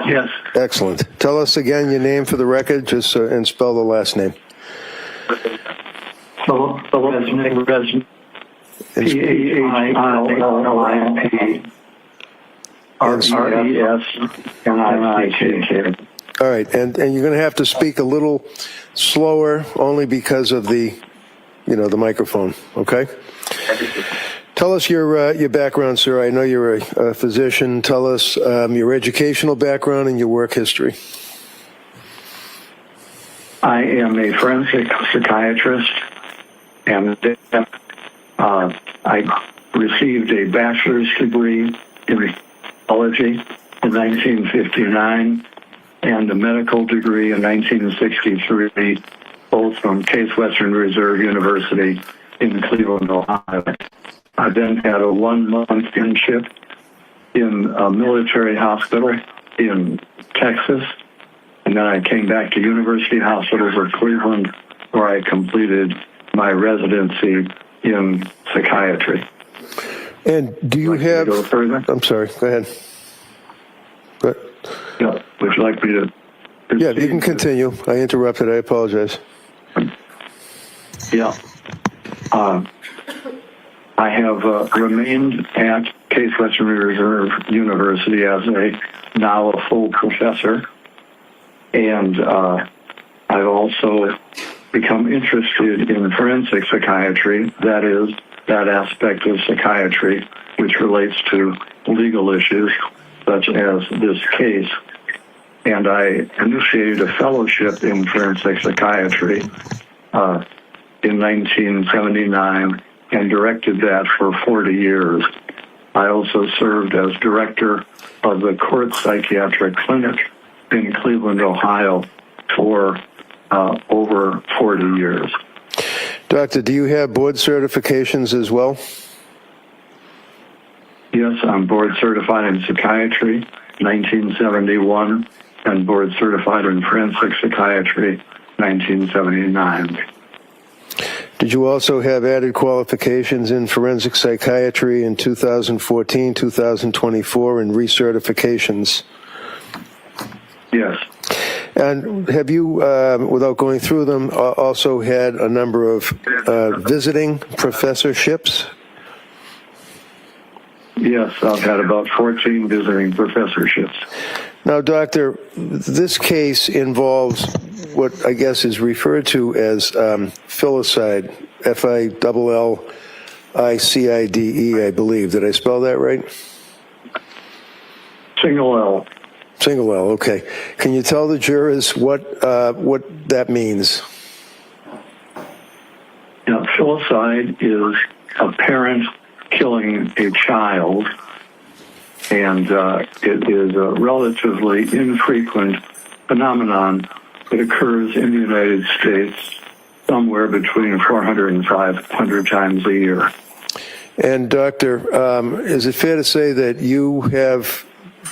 Yes. Excellent. Tell us again your name for the record, just and spell the last name. Resnick, P-A-I-L-L-I-N-P, R-E-S-N-I-C-K. All right, and you're going to have to speak a little slower, only because of the microphone. Okay. Tell us your background, sir. I know you're a physician. Tell us your educational background and your work history. I am a forensic psychiatrist, and I received a bachelor's degree in psychology in 1959 and a medical degree in 1963, both from Case Western Reserve University in Cleveland, Ohio. I then had a 1-month internship in a military hospital in Texas, and then I came back to University Hospital for Cleveland, where I completed my residency in psychiatry. And do you have... Go further? I'm sorry, go ahead. Yeah. Would you like me to... Yeah, you can continue. I interrupted. I apologize. Yeah. I have remained at Case Western Reserve University as now a full professor, and I've also become interested in forensic psychiatry, that is, that aspect of psychiatry which relates to legal issues such as this case. And I initiated a fellowship in forensic psychiatry in 1979 and directed that for 40 years. I also served as director of the Court Psychiatric Clinic in Cleveland, Ohio for over 40 years. Doctor, do you have board certifications as well? Yes, I'm board certified in psychiatry, 1971, and board certified in forensic psychiatry, 1979. Did you also have added qualifications in forensic psychiatry in 2014, 2024, and recertifications? Yes. And have you, without going through them, also had a number of visiting professorships? Yes, I've had about 14 visiting professorships. Now, Doctor, this case involves what I guess is referred to as filicide, F-I-L-L-I-C-I-D-E, I believe. Did I spell that right? Single L. Single L, okay. Can you tell the jurors what that means? Now, filicide is a parent killing a child, and it is a relatively infrequent phenomenon that occurs in the United States somewhere between 400 and 500 times a year. And Doctor, is it fair to say that you have,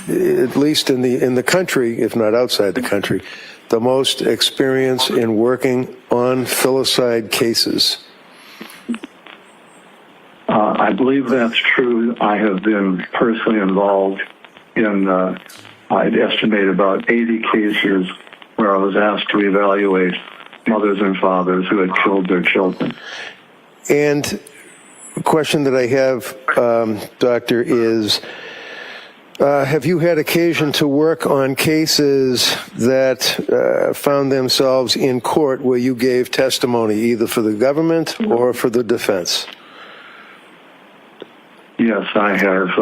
at least in the country, if not outside the country, the most experience in working on filicide cases? I believe that's true. I have been personally involved in, I'd estimate about 80 cases where I was asked to evaluate mothers and fathers who had killed their children. And the question that I have, Doctor, is have you had occasion to work on cases that found themselves in court where you gave testimony either for the government or for the defense? Yes, I have.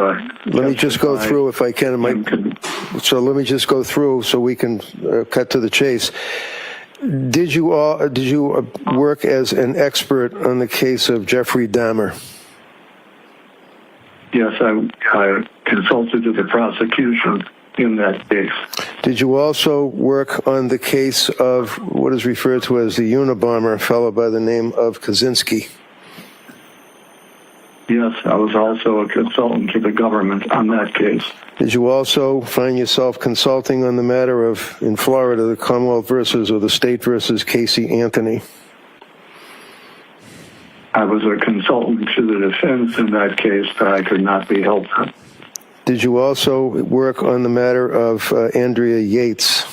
Let me just go through, if I can. So let me just go through so we can cut to the chase. Did you work as an expert on the case of Jeffrey Dahmer? Yes, I consulted to the prosecution in that case. Did you also work on the case of what is referred to as the Unabomber, a fellow by the name of Kaczynski? Yes, I was also a consultant to the government on that case. Did you also find yourself consulting on the matter of, in Florida, the Commonwealth versus, or the state versus Casey Anthony? I was a consultant to the defense in that case, but I could not be helpful. Did you also work on the matter of Andrea Yates?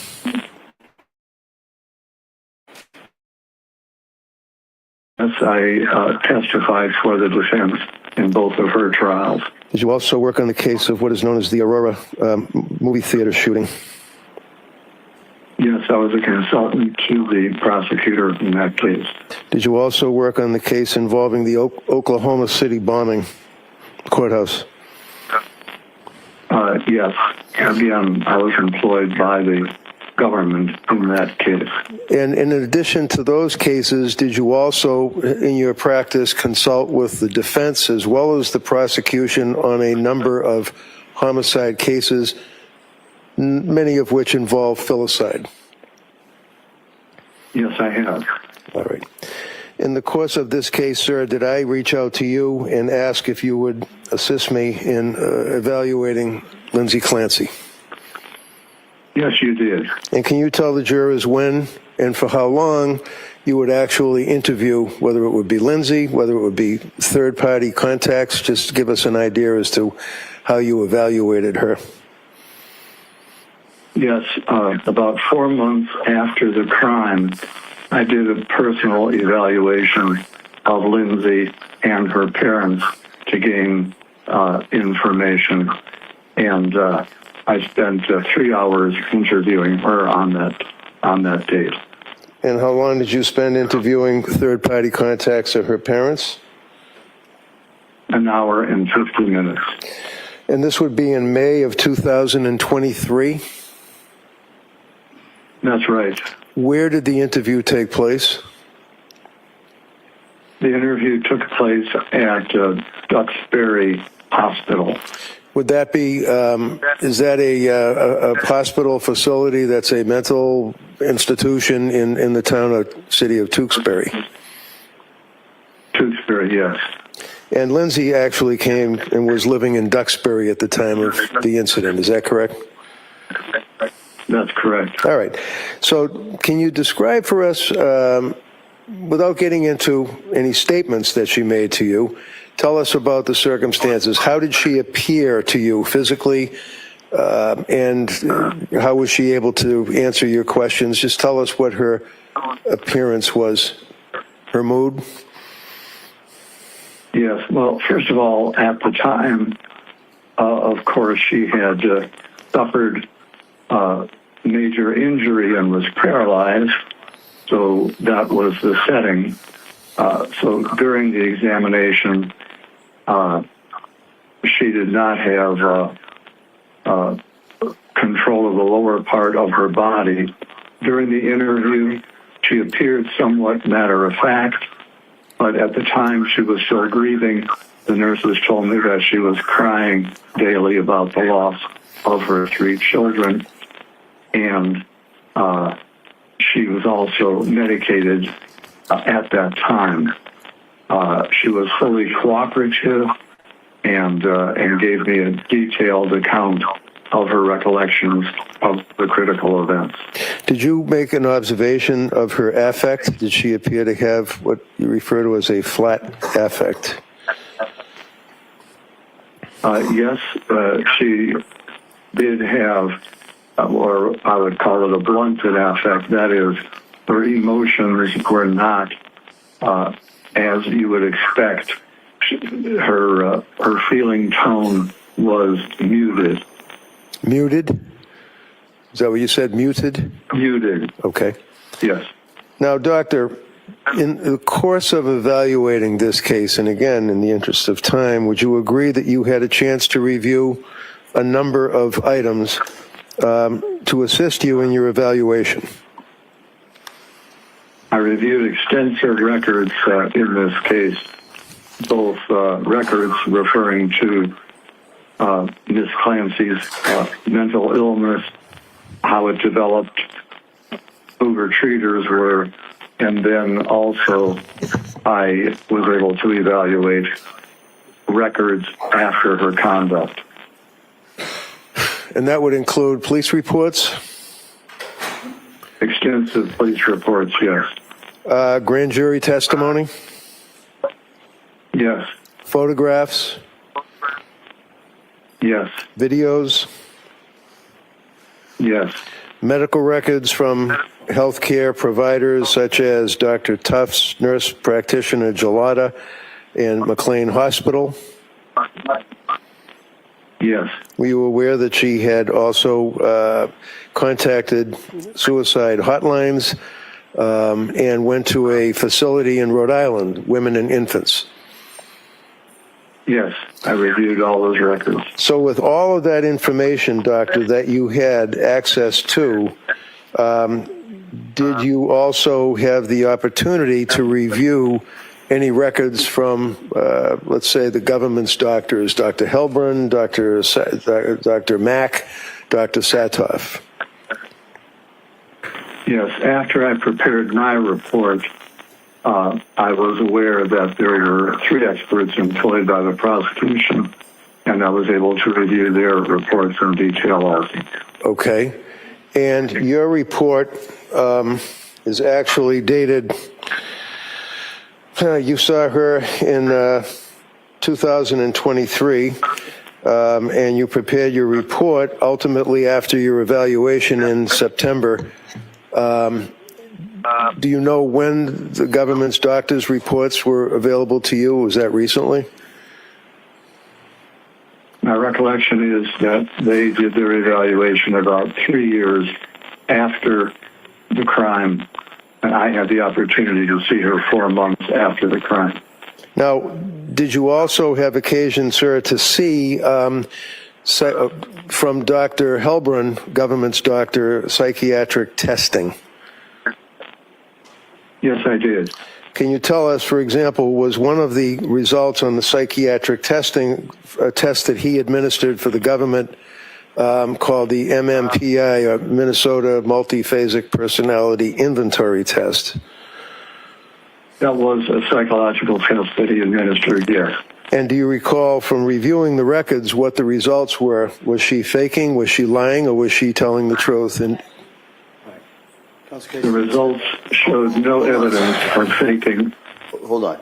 Yes, I testified for the defense in both of her trials. Did you also work on the case of what is known as the Aurora movie theater shooting? Yes, I was a consultant to the prosecutor in that case. Did you also work on the case involving the Oklahoma City bombing courthouse? Yes. Again, I was employed by the government in that case. And in addition to those cases, did you also, in your practice, consult with the defense as well as the prosecution on a number of homicide cases, many of which involve filicide? Yes, I have. All right. In the course of this case, sir, did I reach out to you and ask if you would assist me in evaluating Lindsay Clancy? Yes, you did. And can you tell the jurors when and for how long you would actually interview, whether it would be Lindsay, whether it would be third-party contacts? Just give us an idea as to how you evaluated her. Yes, about 4 months after the crime, I did a personal evaluation of Lindsay and her parents to gain information, and I spent 3 hours interviewing her on that date. And how long did you spend interviewing third-party contacts of her parents? An hour and 50 minutes. And this would be in May of 2023? That's right. Where did the interview take place? The interview took place at Duxbury Hospital. Would that be, is that a hospital facility that's a mental institution in the town or city of Tewksbury? Tewksbury, yes. And Lindsay actually came and was living in Duxbury at the time of the incident, is that correct? That's correct. All right. So can you describe for us, without getting into any statements that she made to you, tell us about the circumstances. How did she appear to you physically, and how was she able to answer your questions? Just tell us what her appearance was, her mood. Yes. Well, first of all, at the time, of course, she had suffered major injury and was paralyzed, so that was the setting. So during the examination, she did not have control of the lower part of her body. During the interview, she appeared somewhat matter-of-fact, but at the time she was still grieving. The nurses told me that she was crying daily about the loss of her 3 children, and she was also medicated at that time. She was fully cooperative and gave me a detailed account of her recollections of the critical events. Did you make an observation of her affect? Did she appear to have what you refer to as a flat affect? Yes, she did have, or I would call it a blunted affect. That is, her emotions were not, as you would expect. Her feeling tone was muted. Muted? Is that what you said, muted? Muted. Okay. Yes. Now, Doctor, in the course of evaluating this case, and again, in the interest of time, would you agree that you had a chance to review a number of items to assist you in your evaluation? I reviewed extensive records in this case, both records referring to Ms. Clancy's mental illness, how it developed, who her treaters were, and then also I was able to evaluate records after her conduct. And that would include police reports? Extensive police reports, yes. Grand jury testimony? Yes. Photographs? Yes. Videos? Yes. Medical records from healthcare providers such as Dr. Tufts, nurse practitioner Gelada, and McLean Hospital? Yes. Were you aware that she had also contacted suicide hotlines and went to a facility in Rhode Island, women and infants? Yes, I reviewed all those records. So with all of that information, Doctor, that you had access to, did you also have the opportunity to review any records from, let's say, the government's doctors, Dr. Helbrun, Dr. Mack, Dr. Satoff? Yes, after I prepared my report, I was aware that there were 3 experts employed by the prosecution, and I was able to review their reports in detail also. Okay. And your report is actually dated, you saw her in 2023, and you prepared your report ultimately after your evaluation in September. Do you know when the government's doctors' reports were available to you? Was that recently? My recollection is that they did their evaluation about 3 years after the crime, and I had the opportunity to see her 4 months after the crime. Now, did you also have occasion, sir, to see from Dr. Helbrun, government's doctor, psychiatric testing? Yes, I did. Can you tell us, for example, was one of the results on the psychiatric testing a test that he administered for the government called the MMPI, or Minnesota Multiphasic Personality Inventory Test? That was a psychological test that he administered, yes. And do you recall from reviewing the records what the results were? Was she faking, was she lying, or was she telling the truth? And the results showed no evidence of faking. Hold on.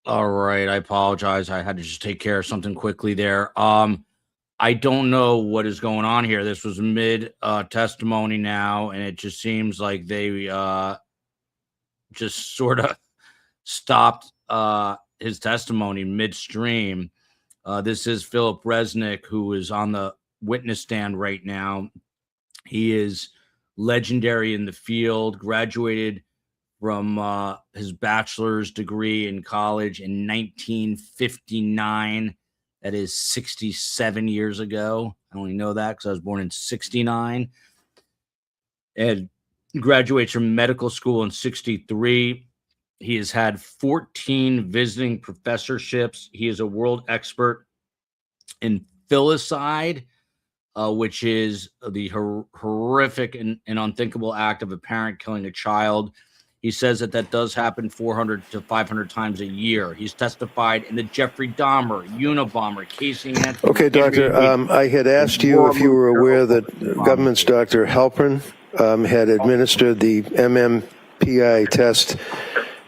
All right, I apologize. I had to just take care of something quickly there. I don't know what is going on here. This was mid testimony now, and it just seems like they just sort of stopped his testimony midstream. This is Philip Resnick, who is on the witness stand right now. He is legendary in the field, graduated from his bachelor's degree in college in 1959. That is 67 years ago. I only know that because I was born in 69. And graduates from medical school in 63. He has had 14 visiting professorships. He is a world expert in filicide, which is the horrific and unthinkable act of a parent killing a child. He says that does happen 400 to 500 times a year. He's testified in the Jeffrey Dahmer, Unabomber, Casey Anthony. Okay, Doctor, I had asked you if you were aware that government's Dr. Halpern had administered the MMPI test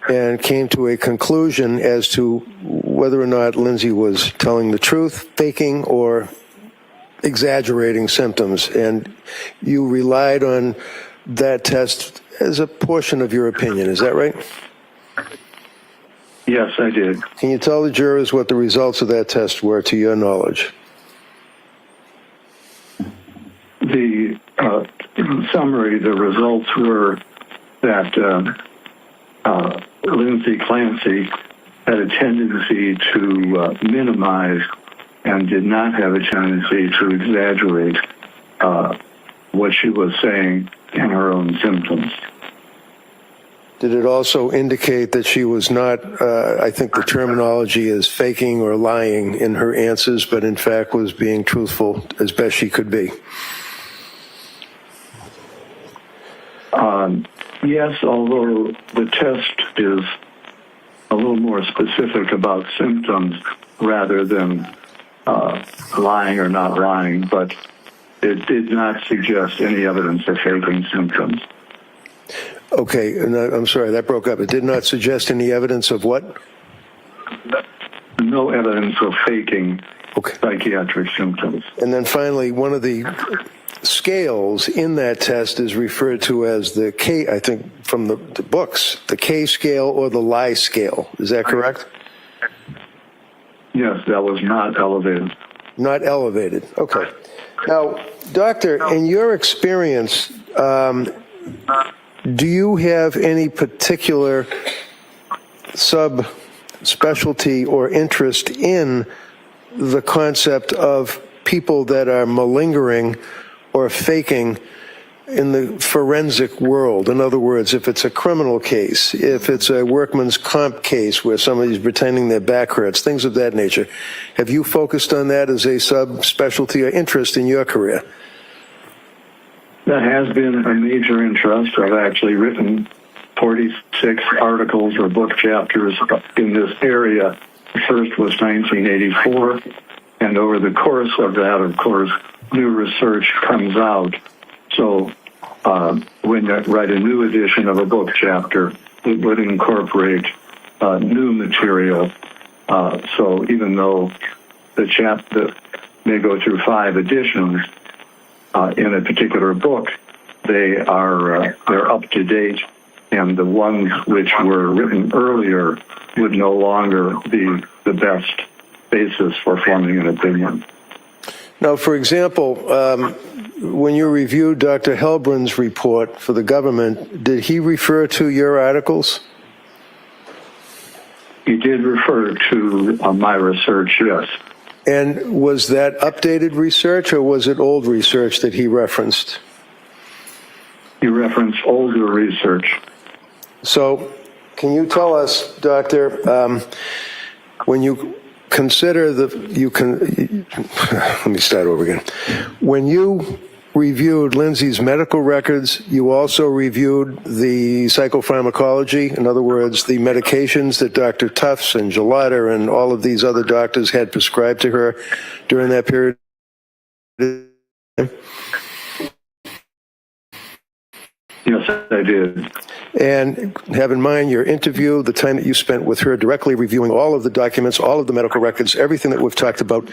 and came to a conclusion as to whether or not Lindsay was telling the truth, faking, or exaggerating symptoms. And you relied on that test as a portion of your opinion. Is that right? Yes, I did. Can you tell the jurors what the results of that test were, to your knowledge? The summary, the results were that Lindsay Clancy had a tendency to minimize and did not have a tendency to exaggerate what she was saying in her own symptoms. Did it also indicate that she was not, I think the terminology is faking or lying in her answers, but in fact was being truthful as best she could be? Yes, although the test is a little more specific about symptoms rather than lying or not lying, but it did not suggest any evidence of faking symptoms. Okay, and I'm sorry, that broke up. It did not suggest any evidence of what? No evidence of faking psychiatric symptoms. And then finally, one of the scales in that test is referred to as the K, I think from the books, the K scale or the lie scale. Is that correct? Yes, that was not elevated. Not elevated. Okay. Now, doctor, in your experience, do you have any particular subspecialty or interest in the concept of people that are malingering or faking in the forensic world? In other words, if it's a criminal case, if it's a workman's comp case where somebody's pretending their back hurts, things of that nature. Have you focused on that as a subspecialty or interest in your career? That has been a major interest. I've actually written 46 articles or book chapters in this area. The first was 1984, and over the course of that, of course, new research comes out. So when you write a new edition of a book chapter, it would incorporate new material. So even though the chapter may go through 5 editions in a particular book, they're up to date, and the ones which were written earlier would no longer be the best basis for forming an opinion. Now, for example, when you reviewed Dr. Helbrin's report for the government, did he refer to your articles? He did refer to my research, yes. And was that updated research or was it old research that he referenced? He referenced older research. So can you tell us, Doctor, when you consider let me start over again. When you reviewed Lindsay's medical records, you also reviewed the psychopharmacology, in other words, the medications that Dr. Tufts and Gelada and all of these other doctors had prescribed to her during that period? Yes, I did. And have in mind your interview, the time that you spent with her directly reviewing all of the documents, all of the medical records, everything that we've talked about.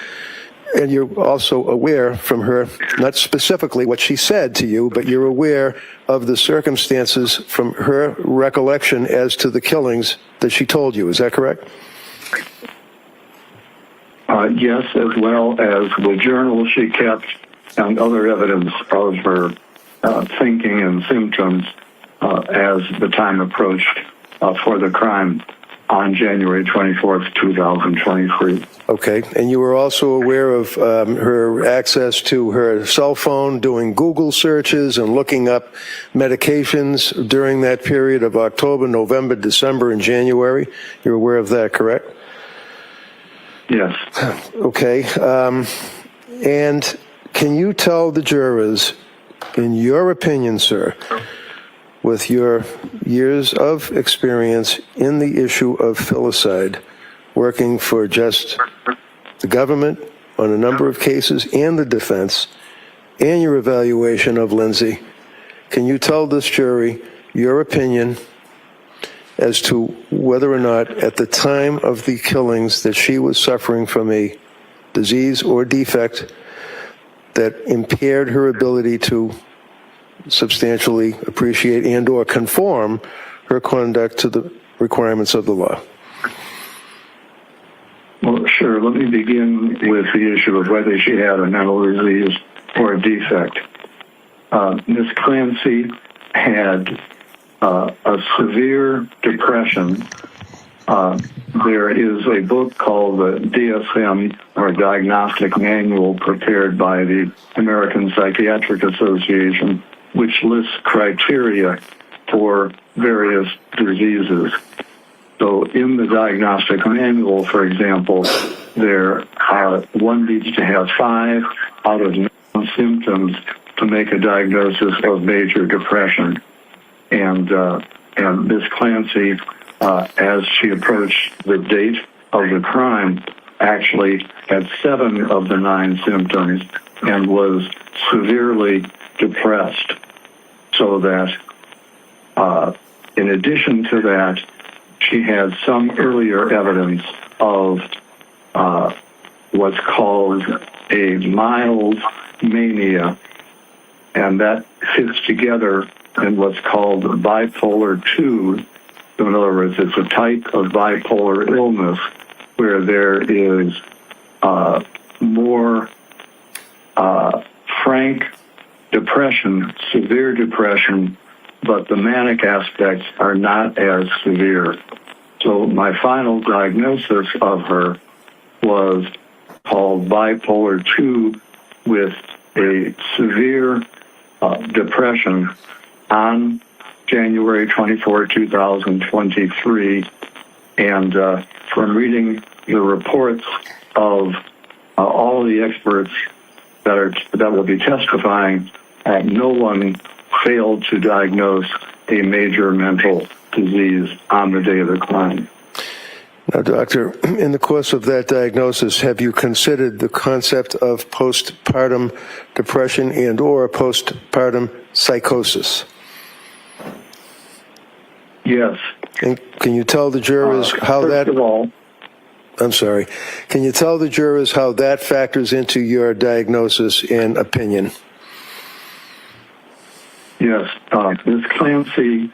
And you're also aware from her, not specifically what she said to you, but you're aware of the circumstances from her recollection as to the killings that she told you. Is that correct? Yes, as well as the journal she kept and other evidence of her thinking and symptoms as the time approached for the crime on January 24th, 2023. Okay. And you were also aware of her access to her cell phone, doing Google searches and looking up medications during that period of October, November, December, and January. You're aware of that, correct? Yes. Okay. And can you tell the jurors, in your opinion, sir, with your years of experience in the issue of filicide, working for just the government on a number of cases and the defense, and your evaluation of Lindsay, can you tell this jury your opinion as to whether or not at the time of the killings that she was suffering from a disease or defect that impaired her ability to substantially appreciate and or conform her conduct to the requirements of the law? Well, sure. Let me begin with the issue of whether she had a mental disease or a defect. Ms. Clancy had a severe depression. There is a book called the DSM, or Diagnostic Manual, prepared by the American Psychiatric Association, which lists criteria for various diseases. So in the diagnostic manual, for example, one needs to have 5 out of 9 symptoms to make a diagnosis of major depression. And Ms. Clancy, as she approached the date of the crime, actually had 7 of the 9 symptoms and was severely depressed. So that, in addition to that, she had some earlier evidence of what's called a mild mania, and that fits together in what's called bipolar 2. So in other words, it's a type of bipolar illness where there is more frank depression, severe depression, but the manic aspects are not as severe. So my final diagnosis of her was called bipolar 2 with a severe depression on January 24, 2023. And from reading the reports of all the experts that will be testifying, no one failed to diagnose a major mental disease on the day of the crime. Now, doctor, in the course of that diagnosis, have you considered the concept of postpartum depression and or postpartum psychosis? Yes. And can you tell the jurors how that... First of all, I'm sorry. Can you tell the jurors how that factors into your diagnosis and opinion? Yes. Ms. Clancy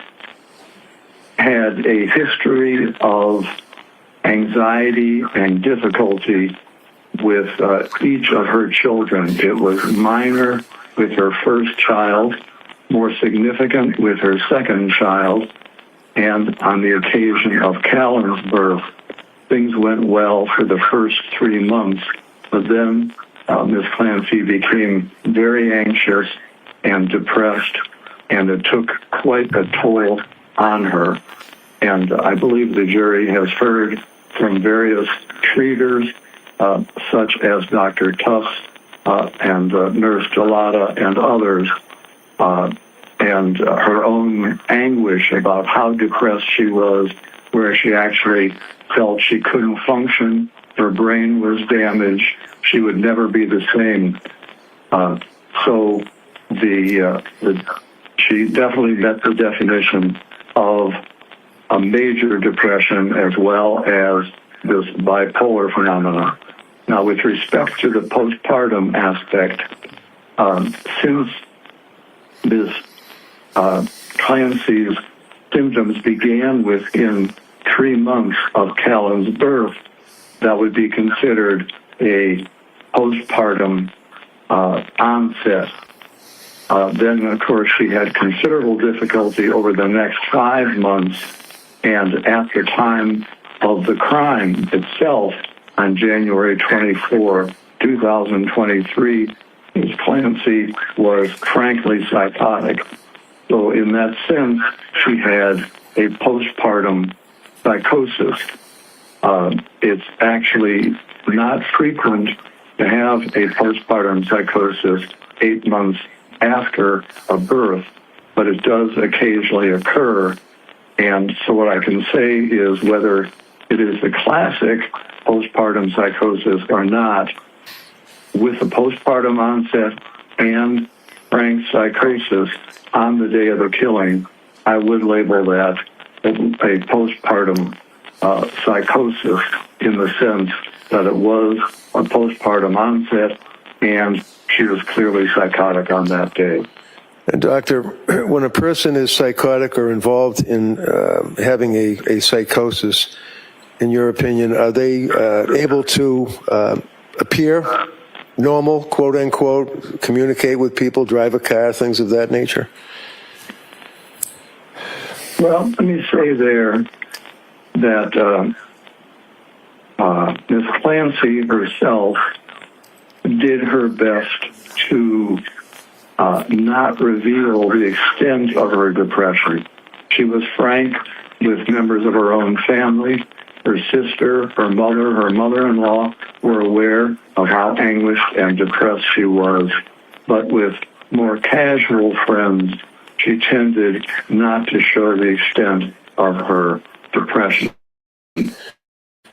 had a history of anxiety and difficulty with each of her children. It was minor with her first child, more significant with her second child, and on the occasion of Callan's birth, things went well for the first 3 months, but then Ms. Clancy became very anxious and depressed, and it took quite a toll on her. And I believe the jury has heard from various treaters, such as Dr. Tufts and Nurse Gelada and others, and her own anguish about how depressed she was, where she actually felt she couldn't function, her brain was damaged, she would never be the same. So the she definitely met the definition of a major depression as well as this bipolar phenomenon. Now, with respect to the postpartum aspect, since Ms. Clancy's symptoms began within 3 months of Callan's birth, that would be considered a postpartum onset. Then, of course, she had considerable difficulty over the next 5 months, and at the time of the crime itself, on January 24, 2023, Ms. Clancy was frankly psychotic. So in that sense, she had a postpartum psychosis. It's actually not frequent to have a postpartum psychosis 8 months after a birth, but it does occasionally occur. And so what I can say is whether it is the classic postpartum psychosis or not, with the postpartum onset and frank psychosis on the day of the killing, I would label that a postpartum psychosis in the sense that it was a postpartum onset and she was clearly psychotic on that day. And Doctor, when a person is psychotic or involved in having a psychosis, in your opinion, are they able to appear normal, quote unquote, communicate with people, drive a car, things of that nature? Well, let me say there that Ms. Clancy herself did her best to not reveal the extent of her depression. She was frank with members of her own family. Her sister, her mother-in-law were aware of how anguished and depressed she was. But with more casual friends, she tended not to show the extent of her depression.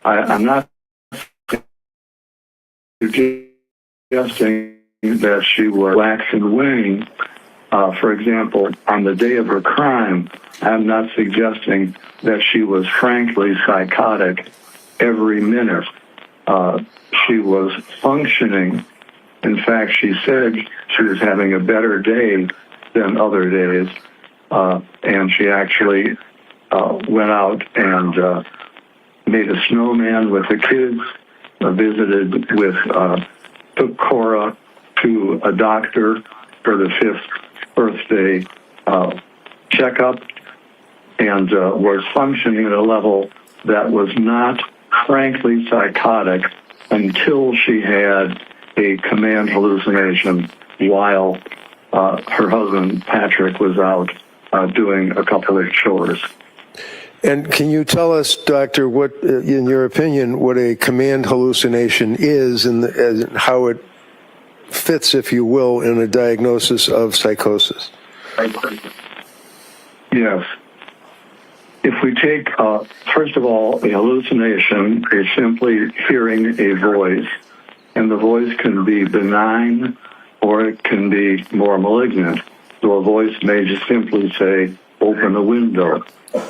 I'm not suggesting that she was wax and wane. For example, on the day of her crime, I'm not suggesting that she was frankly psychotic every minute. She was functioning. In fact, she said she was having a better day than other days. And she actually went out and made a snowman with the kids, took Cora to a doctor for the 5th birthday checkup, and was functioning at a level that was not frankly psychotic until she had a command hallucination while her husband, Patrick, was out doing a couple of chores. And can you tell us, Doctor, what, in your opinion, what a command hallucination is and how it fits, if you will, in a diagnosis of psychosis? Yes. If we take, first of all, a hallucination is simply hearing a voice, and the voice can be benign or it can be more malignant. So a voice may just simply say, open a window.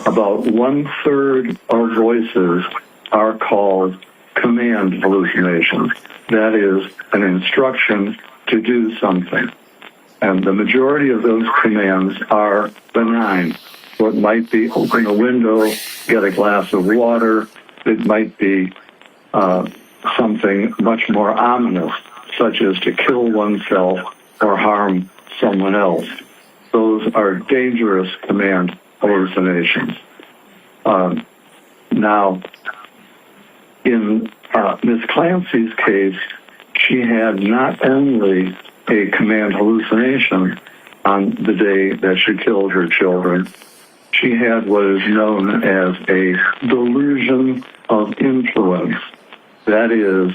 About 1/3 of voices are called command hallucinations. That is an instruction to do something. And the majority of those commands are benign. So it might be open a window, get a glass of water. It might be something much more ominous, such as to kill oneself or harm someone else. Those are dangerous command hallucinations. Now, in Ms. Clancy's case, she had not only a command hallucination on the day that she killed her children, she had what is known as a delusion of influence. That is,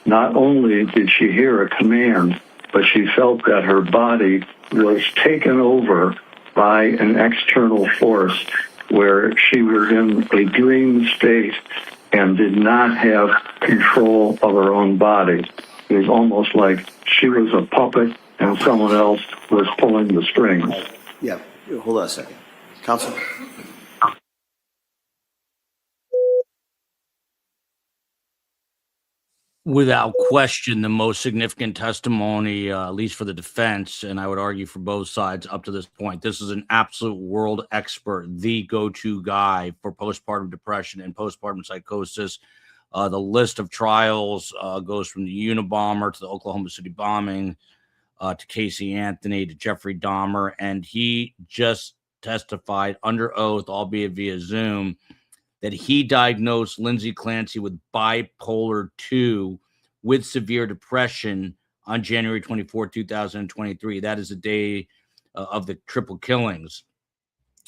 not only did she hear a command, but she felt that her body was taken over by an external force where she was in a dream state and did not have control of her own body. It was almost like she was a puppet and someone else was pulling the strings. Yeah, hold on a second. Counsel? Without question, the most significant testimony, at least for the defense, and I would argue for both sides up to this point. This is an absolute world expert, the go-to guy for postpartum depression and postpartum psychosis. The list of trials goes from the Unabomber to the Oklahoma City bombing to Casey Anthony to Jeffrey Dahmer, and he just testified under oath, albeit via Zoom, that he diagnosed Lindsay Clancy with bipolar 2 with severe depression on January 24, 2023. That is the day of the triple killings.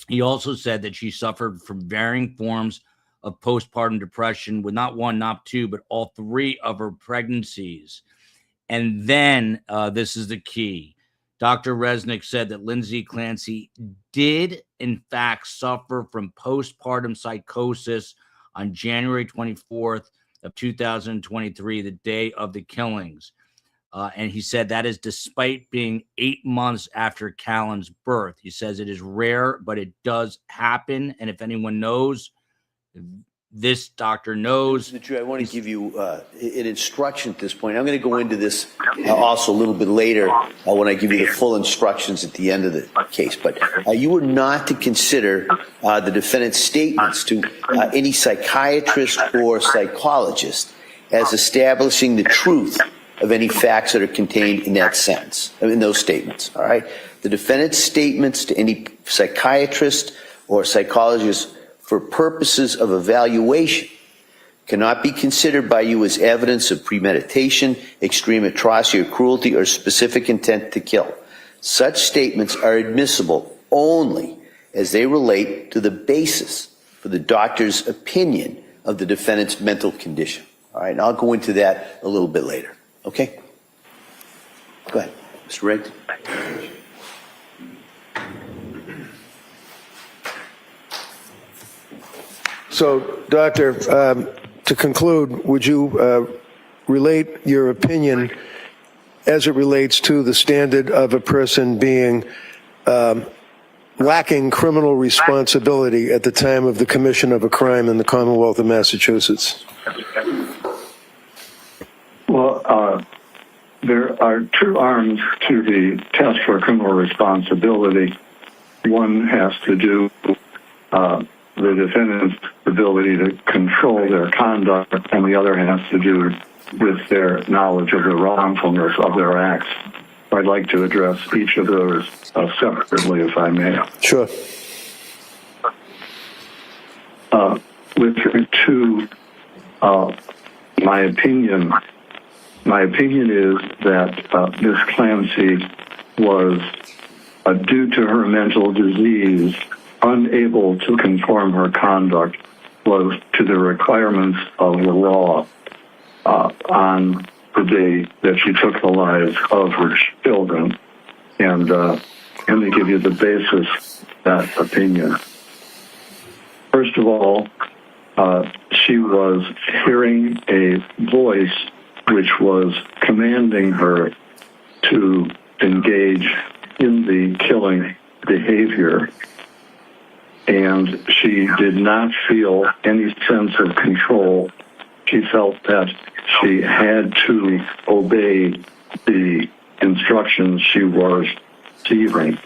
He also said that she suffered from varying forms of postpartum depression with not one, not two, but all three of her pregnancies. And then this is the key. Dr. Resnick said that Lindsay Clancy did, in fact, suffer from postpartum psychosis on January 24th of 2023, the day of the killings. And he said that is despite being 8 months after Callan's birth. He says it is rare, but it does happen. And if anyone knows, this doctor knows. Mr. Chair, I want to give you an instruction at this point. I'm going to go into this also a little bit later when I give you the full instructions at the end of the case. But you are not to consider the defendant's statements to any psychiatrist or psychologist as establishing the truth of any facts that are contained in that sentence, in those statements. All right. The defendant's statements to any psychiatrist or psychologist for purposes of evaluation cannot be considered by you as evidence of premeditation, extreme atrocity or cruelty, or specific intent to kill. Such statements are admissible only as they relate to the basis for the doctor's opinion of the defendant's mental condition. All right, and I'll go into that a little bit later. Okay? Go ahead, Mr. Riggs. So, Doctor, to conclude, would you relate your opinion as it relates to the standard of a person being lacking criminal responsibility at the time of the commission of a crime in the Commonwealth of Massachusetts? Well, there are two arms to the test for criminal responsibility. One has to do the defendant's ability to control their conduct, and the other has to do with their knowledge of the wrongfulness of their acts. I'd like to address each of those separately, if I may. Sure. With regard to my opinion is that Ms. Clancy was, due to her mental disease, unable to conform her conduct was to the requirements of the law on the day that she took the lives of her children. And let me give you the basis of that opinion. First of all, she was hearing a voice which was commanding her to engage in the killing behavior, and she did not feel any sense of control. She felt that she had to obey the instructions she was receiving.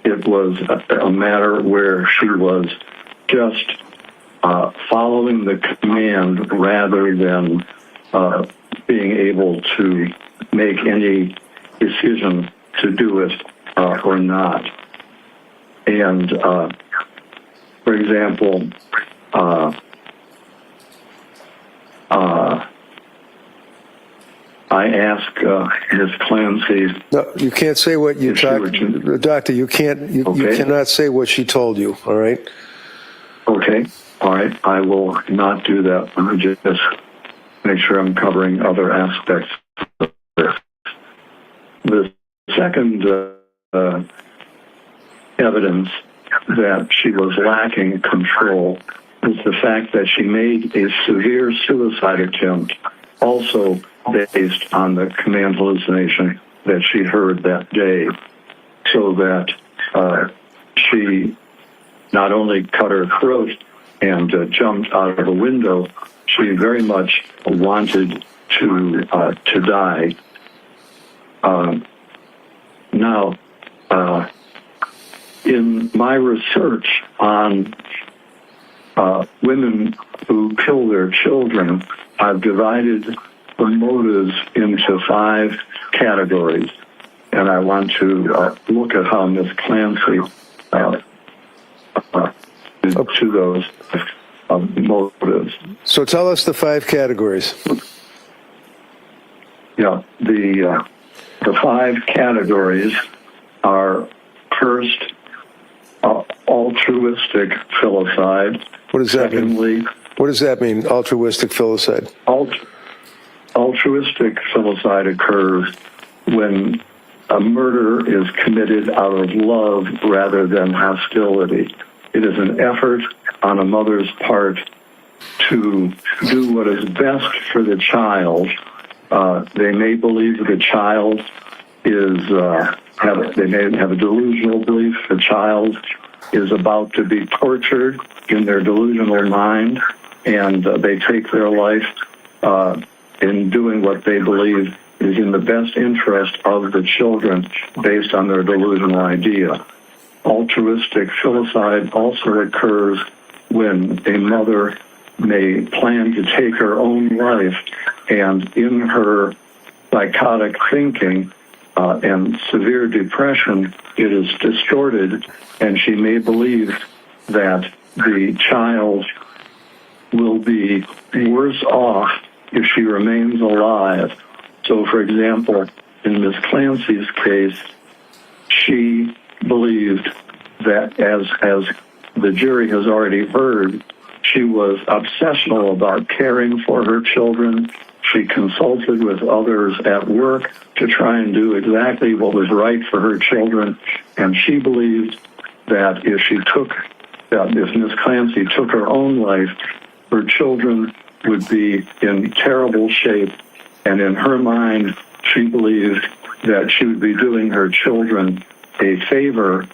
It was a matter where she was just following the command rather than being able to make any decision to do it or not. And, for example, I asked Ms. Clancy. No, you can't say what you talked. Doctor, you can't. You cannot say what she told you. All right. Okay. All right. I will not do that. Let me just make sure I'm covering other aspects of this. The second evidence that she was lacking control is the fact that she made a severe suicide attempt, also based on the command hallucination that she heard that day. so that she not only cut her throat and jumped out of a window, she very much wanted to die. Now, in my research on women who kill their children, I've divided the motives into 5 categories, and I want to look at how Ms. Clancy to those motives. So tell us the 5 categories. Yeah, the 5 categories are: first, altruistic filicide. What does that Secondly, mean? What does that mean, altruistic filicide? Altruistic filicide occurs when a murder is committed out of love rather than hostility. It is an effort on a mother's part to do what is best for the child. They may believe the child is, they may have a delusional belief the child is about to be tortured in their delusional mind, and they take their life in doing what they believe is in the best interest of the children based on their delusional idea. Altruistic filicide also occurs when a mother may plan to take her own life, and in her psychotic thinking and severe depression, it is distorted, and she may believe that the child will be worse off if she remains alive. So, for example, in Ms. Clancy's case, she believed that, as the jury has already heard, she was obsessional about caring for her children. She consulted with others at work to try and do exactly what was right for her children, and she believed that if Ms. Clancy took her own life, her children would be in terrible shape, and in her mind, she believed that she would be doing her children a favor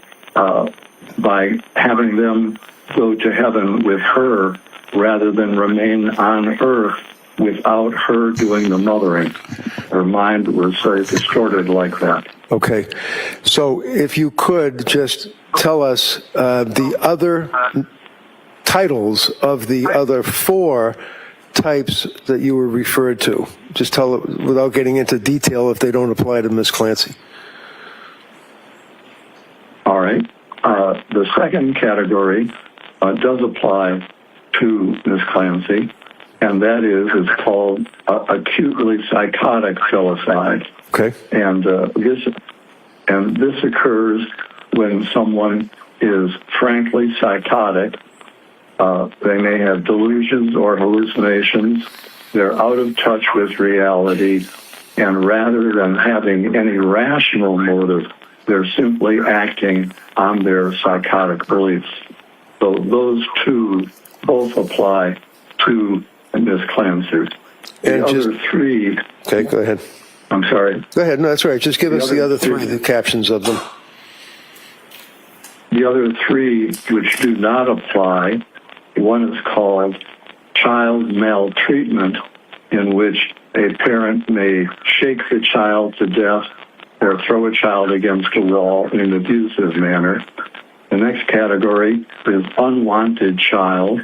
by having them go to heaven with her rather than remain on earth without her doing the mothering. Her mind was very distorted like that. Okay. So if you could just tell us the other titles of the other 4 types that you were referred to. Just tell it without getting into detail if they don't apply to Ms. Clancy. All right. The second category does apply to Ms. Clancy, and that is called acutely psychotic filicide. Okay. And this occurs when someone is frankly psychotic. They may have delusions or hallucinations. They're out of touch with reality, and rather than having any rational motive, they're simply acting on their psychotic beliefs. So those 2 both apply to Ms. Clancy. The other 3... Okay, go ahead. I'm sorry. Go ahead. No, that's right. Just give us the other 3, the captions of them. The other 3 which do not apply, one is called child maltreatment, in which a parent may shake the child to death or throw a child against a wall in an abusive manner. The next category is unwanted child,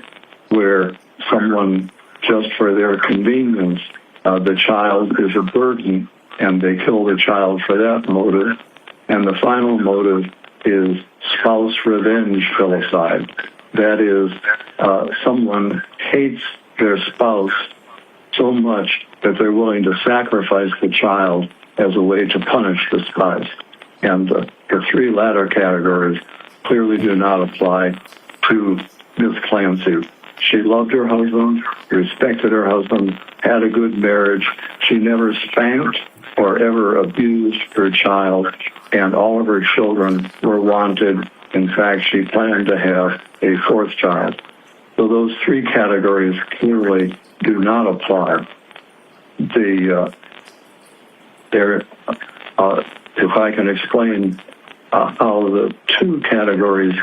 where someone, just for their convenience, the child is a burden, and they kill the child for that motive. And the final motive is spouse revenge filicide. That is, someone hates their spouse so much that they're willing to sacrifice the child as a way to punish the spouse. And the 3 latter categories clearly do not apply to Ms. Clancy. She loved her husband, respected her husband, had a good marriage. She never spanked or ever abused her child, and all of her children were wanted. In fact, she planned to have a 4th child. So those 3 categories clearly do not apply. If I can explain how the two categories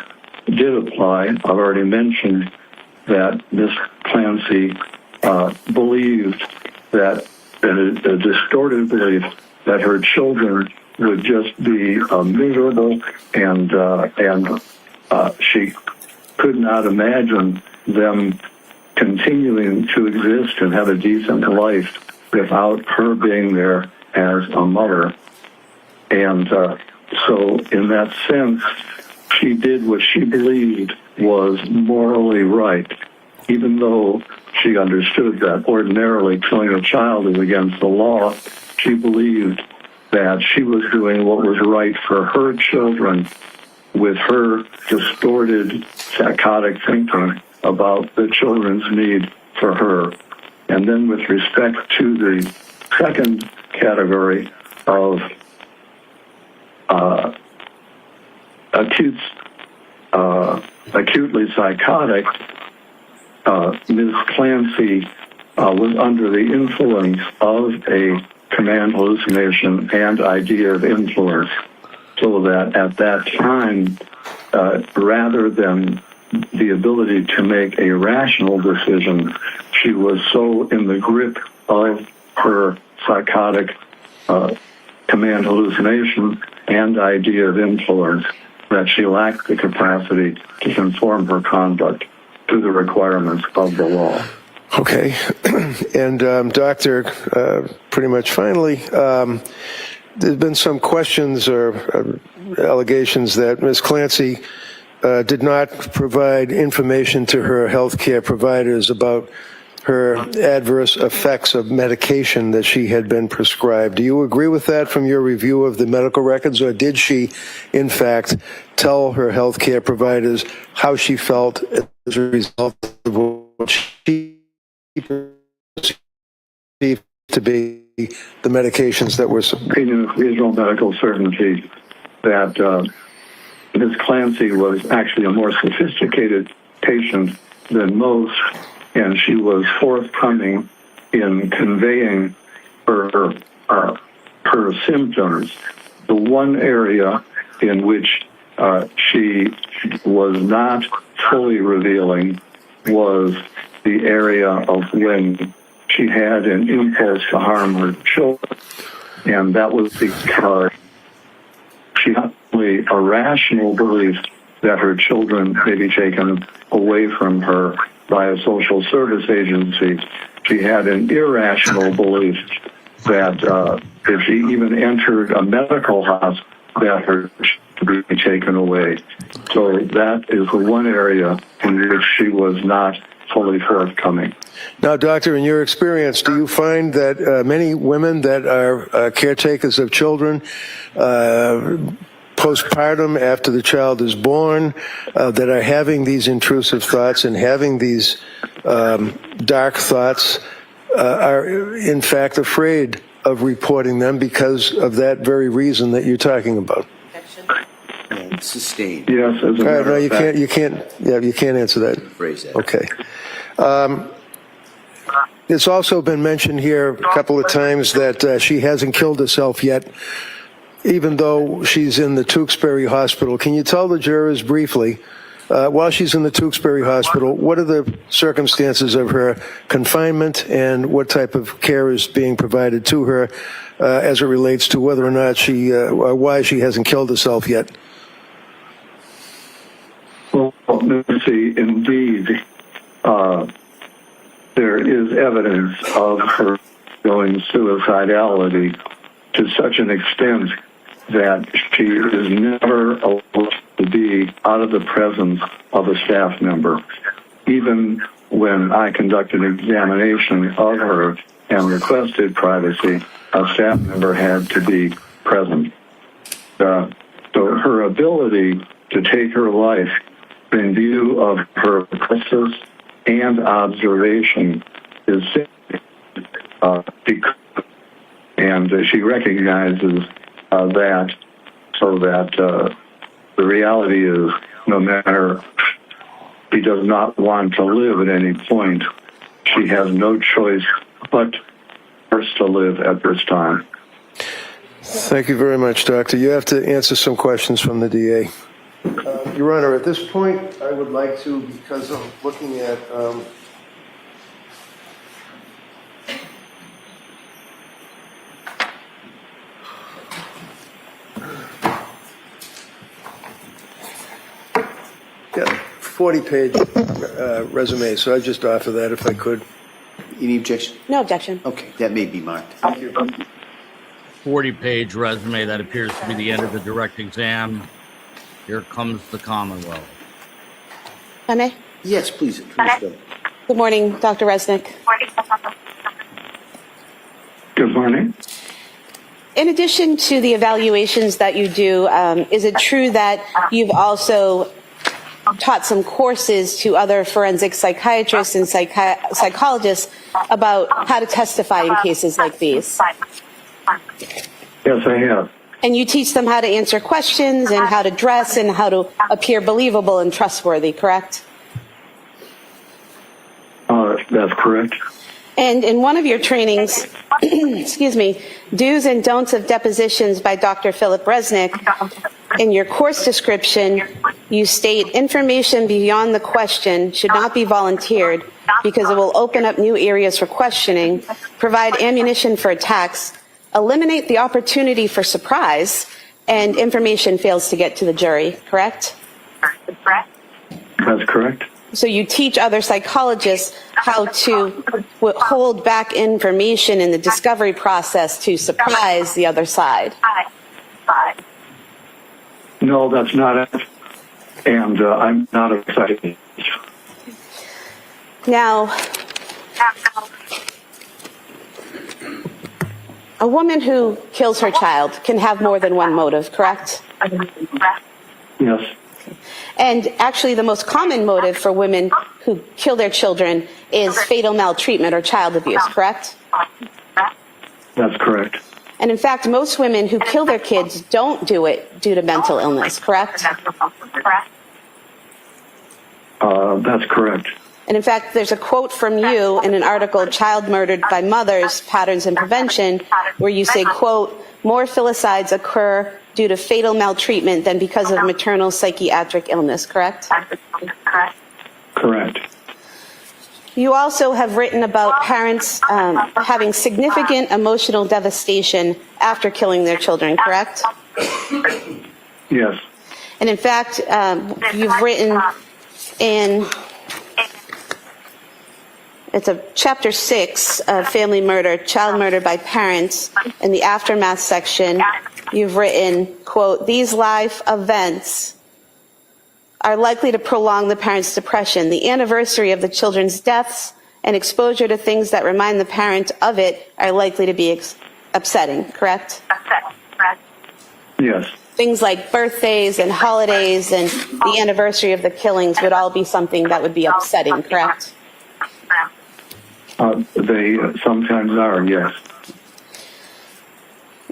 did apply. I've already mentioned that Miss Clancy believed that a distorted belief that her children would just be miserable, and she could not imagine them continuing to exist and have a decent life without her being there as a mother. And so in that sense, she did what she believed was morally right, even though she understood that ordinarily killing a child is against the law. She believed that she was doing what was right for her children with her distorted, psychotic thinking about the children's need for her. And then with respect to the second category of acutely psychotic, Ms. Clancy was under the influence of a command hallucination and idea of influence, so that at that time, rather than the ability to make a rational decision, she was so in the grip of her psychotic command hallucination and idea of influence that she lacked the capacity to conform her conduct to the requirements of the law. Okay. And, Doctor, pretty much finally, there's been some questions or allegations that Ms. Clancy did not provide information to her health care providers about her adverse effects of medication that she had been prescribed. Do you agree with that from your review of the medical records, or did she, in fact, tell her health care providers how she felt as a result of what she perceived to be the medications that were... Opinion of reasonable medical certainty that Ms. Clancy was actually a more sophisticated patient than most, and she was forthcoming in conveying her symptoms. The one area in which she was not fully revealing was the area of when she had an impulse to harm her children, and that was because she had a rational belief that her children may be taken away from her by a social service agency. She had an irrational belief that if she even entered a medical hospital, that her should be taken away. So that is the one area in which she was not fully forthcoming. Now, Doctor, in your experience, do you find that many women that are caretakers of children, postpartum, after the child is born, that are having these intrusive thoughts and having these dark thoughts, are in fact afraid of reporting them because of that very reason that you're talking about? And sustained. Yes, as a matter of fact. You can't answer that. Phrase that. Okay. It's also been mentioned here a couple of times that she hasn't killed herself yet, even though she's in the Duxbury hospital. Can you tell the jurors briefly, while she's in the Duxbury hospital, what are the circumstances of her confinement and what type of care is being provided to her as it relates to whether or not why she hasn't killed herself yet? Well, Nancy, indeed, there is evidence of her going suicidality to such an extent that she is never allowed to be out of the presence of a staff member. Even when I conducted an examination of her and requested privacy, a staff member had to be present. So her ability to take her life in view of her process and observation is and she recognizes that, so that the reality is, no matter she does not want to live at any point, she has no choice but first to live at this time. Thank you very much, Doctor. You have to answer some questions from the DA. Your Honor, at this point, I would like to, because I'm looking at yeah, 40-page resume, so I'd just offer that if I could. Any objection? No objection. Okay, that may be marked. Thank you. 40-page resume. That appears to be the end of the direct exam. Here comes the Commonwealth. I may? Yes, please. Go. Good morning, Dr. Resnick. Good morning. In addition to the evaluations that you do, is it true that you've also taught some courses to other forensic psychiatrists and psychologists about how to testify in cases like these? Yes, I have. And you teach them how to answer questions and how to dress and how to appear believable and trustworthy, correct? That's correct. And in one of your trainings, excuse me, Do's and Don'ts of Depositions by Dr. Philip Resnick, in your course description, you state information beyond the question should not be volunteered because it will open up new areas for questioning, provide ammunition for attacks, eliminate the opportunity for surprise, and information fails to get to the jury, correct? That's correct. So you teach other psychologists how to hold back information in the discovery process to surprise the other side. No, that's not it. And I'm not excited. Now, a woman who kills her child can have more than one motive, correct? Yes. And actually, the most common motive for women who kill their children is fatal maltreatment or child abuse, correct? That's correct. And in fact, most women who kill their kids don't do it due to mental illness, correct? That's correct. And in fact, there's a quote from you in an article, Child Murdered by Mothers, Patterns and Prevention, where you say, quote, more filicides occur due to fatal maltreatment than because of maternal psychiatric illness, correct? Correct. You also have written about parents having significant emotional devastation after killing their children, correct? Yes. And in fact, you've written in, it's a chapter 6 of Family Murder, Child Murder by Parents, in the aftermath section, you've written, quote, these life events are likely to prolong the parent's depression. The anniversary of the children's deaths and exposure to things that remind the parent of it are likely to be upsetting, correct? Yes. Things like birthdays and holidays and the anniversary of the killings would all be something that would be upsetting, correct? They sometimes are, yes.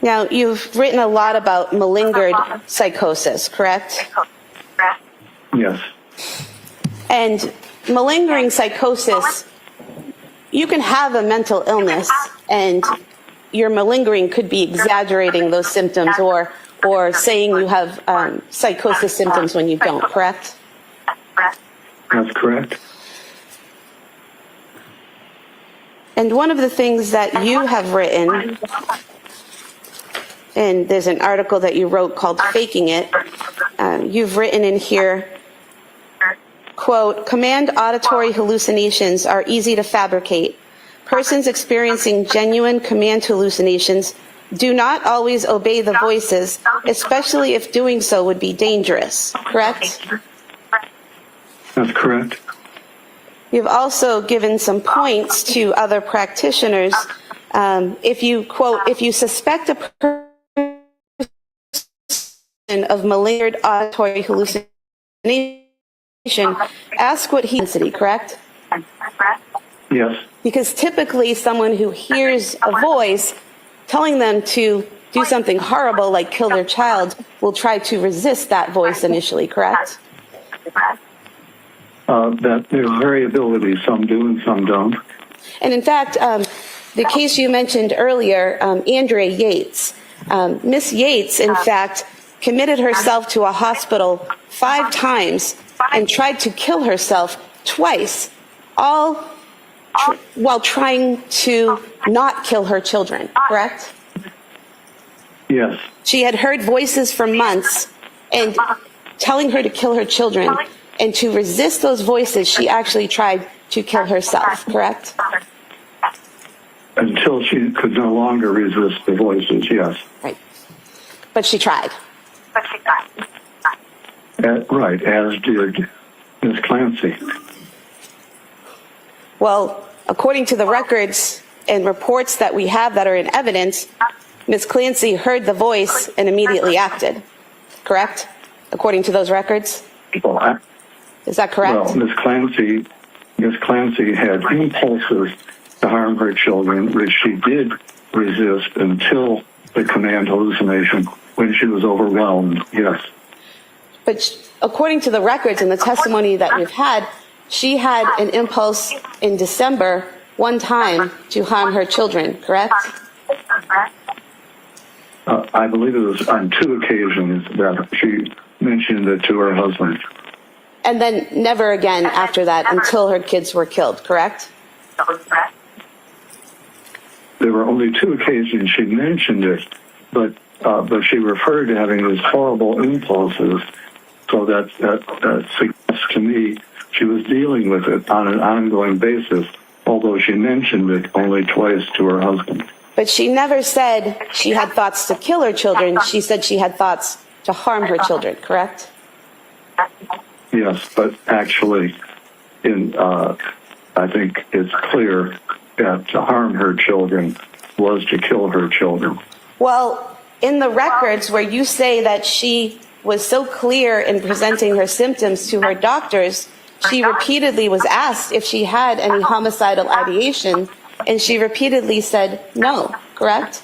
Now, you've written a lot about malingered psychosis, correct? Yes. And malingering psychosis, you can have a mental illness and your malingering could be exaggerating those symptoms or saying you have psychosis symptoms when you don't, correct? That's correct. And one of the things that you have written, and there's an article that you wrote called Faking It, you've written in here, quote, command auditory hallucinations are easy to fabricate. Persons experiencing genuine command hallucinations do not always obey the voices, especially if doing so would be dangerous, correct? That's correct. You've also given some points to other practitioners. If you, quote, if you suspect a person of malingered auditory hallucination, ask what density, correct? Yes. Because typically someone who hears a voice telling them to do something horrible like kill their child will try to resist that voice initially, correct? That there's variability. Some do and some don't. And in fact, the case you mentioned earlier, Andrea Yates, Miss Yates, in fact, committed herself to a hospital 5 times and tried to kill herself twice, all while trying to not kill her children, correct? Yes. She had heard voices for months and telling her to kill her children, and to resist those voices, she actually tried to kill herself, correct? Until she could no longer resist the voices, yes. Right. But she tried. Right, as did Ms. Clancy. Well, according to the records and reports that we have that are in evidence, Ms. Clancy heard the voice and immediately acted, correct? According to those records? Well, Is that correct? Well, Ms. Clancy had impulses to harm her children, which she did resist until the command hallucination when she was overwhelmed, yes. But according to the records and the testimony that we've had, she had an impulse in December one time to harm her children, correct? I believe it was on 2 occasions that she mentioned it to her husband. And then never again after that until her kids were killed, correct? There were only 2 occasions she mentioned it, but she referred to having these horrible impulses, so that suggests to me she was dealing with it on an ongoing basis, although she mentioned it only twice to her husband. But she never said she had thoughts to kill her children. She said she had thoughts to harm her children, correct? Yes, but actually, I think it's clear that to harm her children was to kill her children. Well, in the records where you say that she was so clear in presenting her symptoms to her doctors, she repeatedly was asked if she had any homicidal ideation, and she repeatedly said no, correct?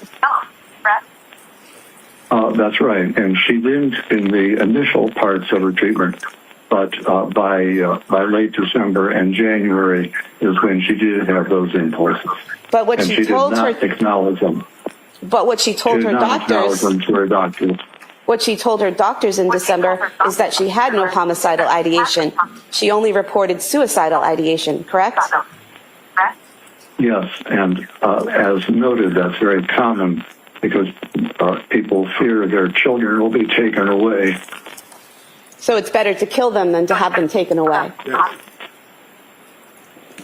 That's right, and she did in the initial parts of her treatment, but by late December and January is when she did have those impulses. But what and she told did not her acknowledge them. But what she told her doctors, to her doctors. what she told her doctors in December is that she had no homicidal ideation. She only reported suicidal ideation, correct? Yes, and as noted, that's very common because people fear their children will be taken away. So it's better to kill them than to have them taken away.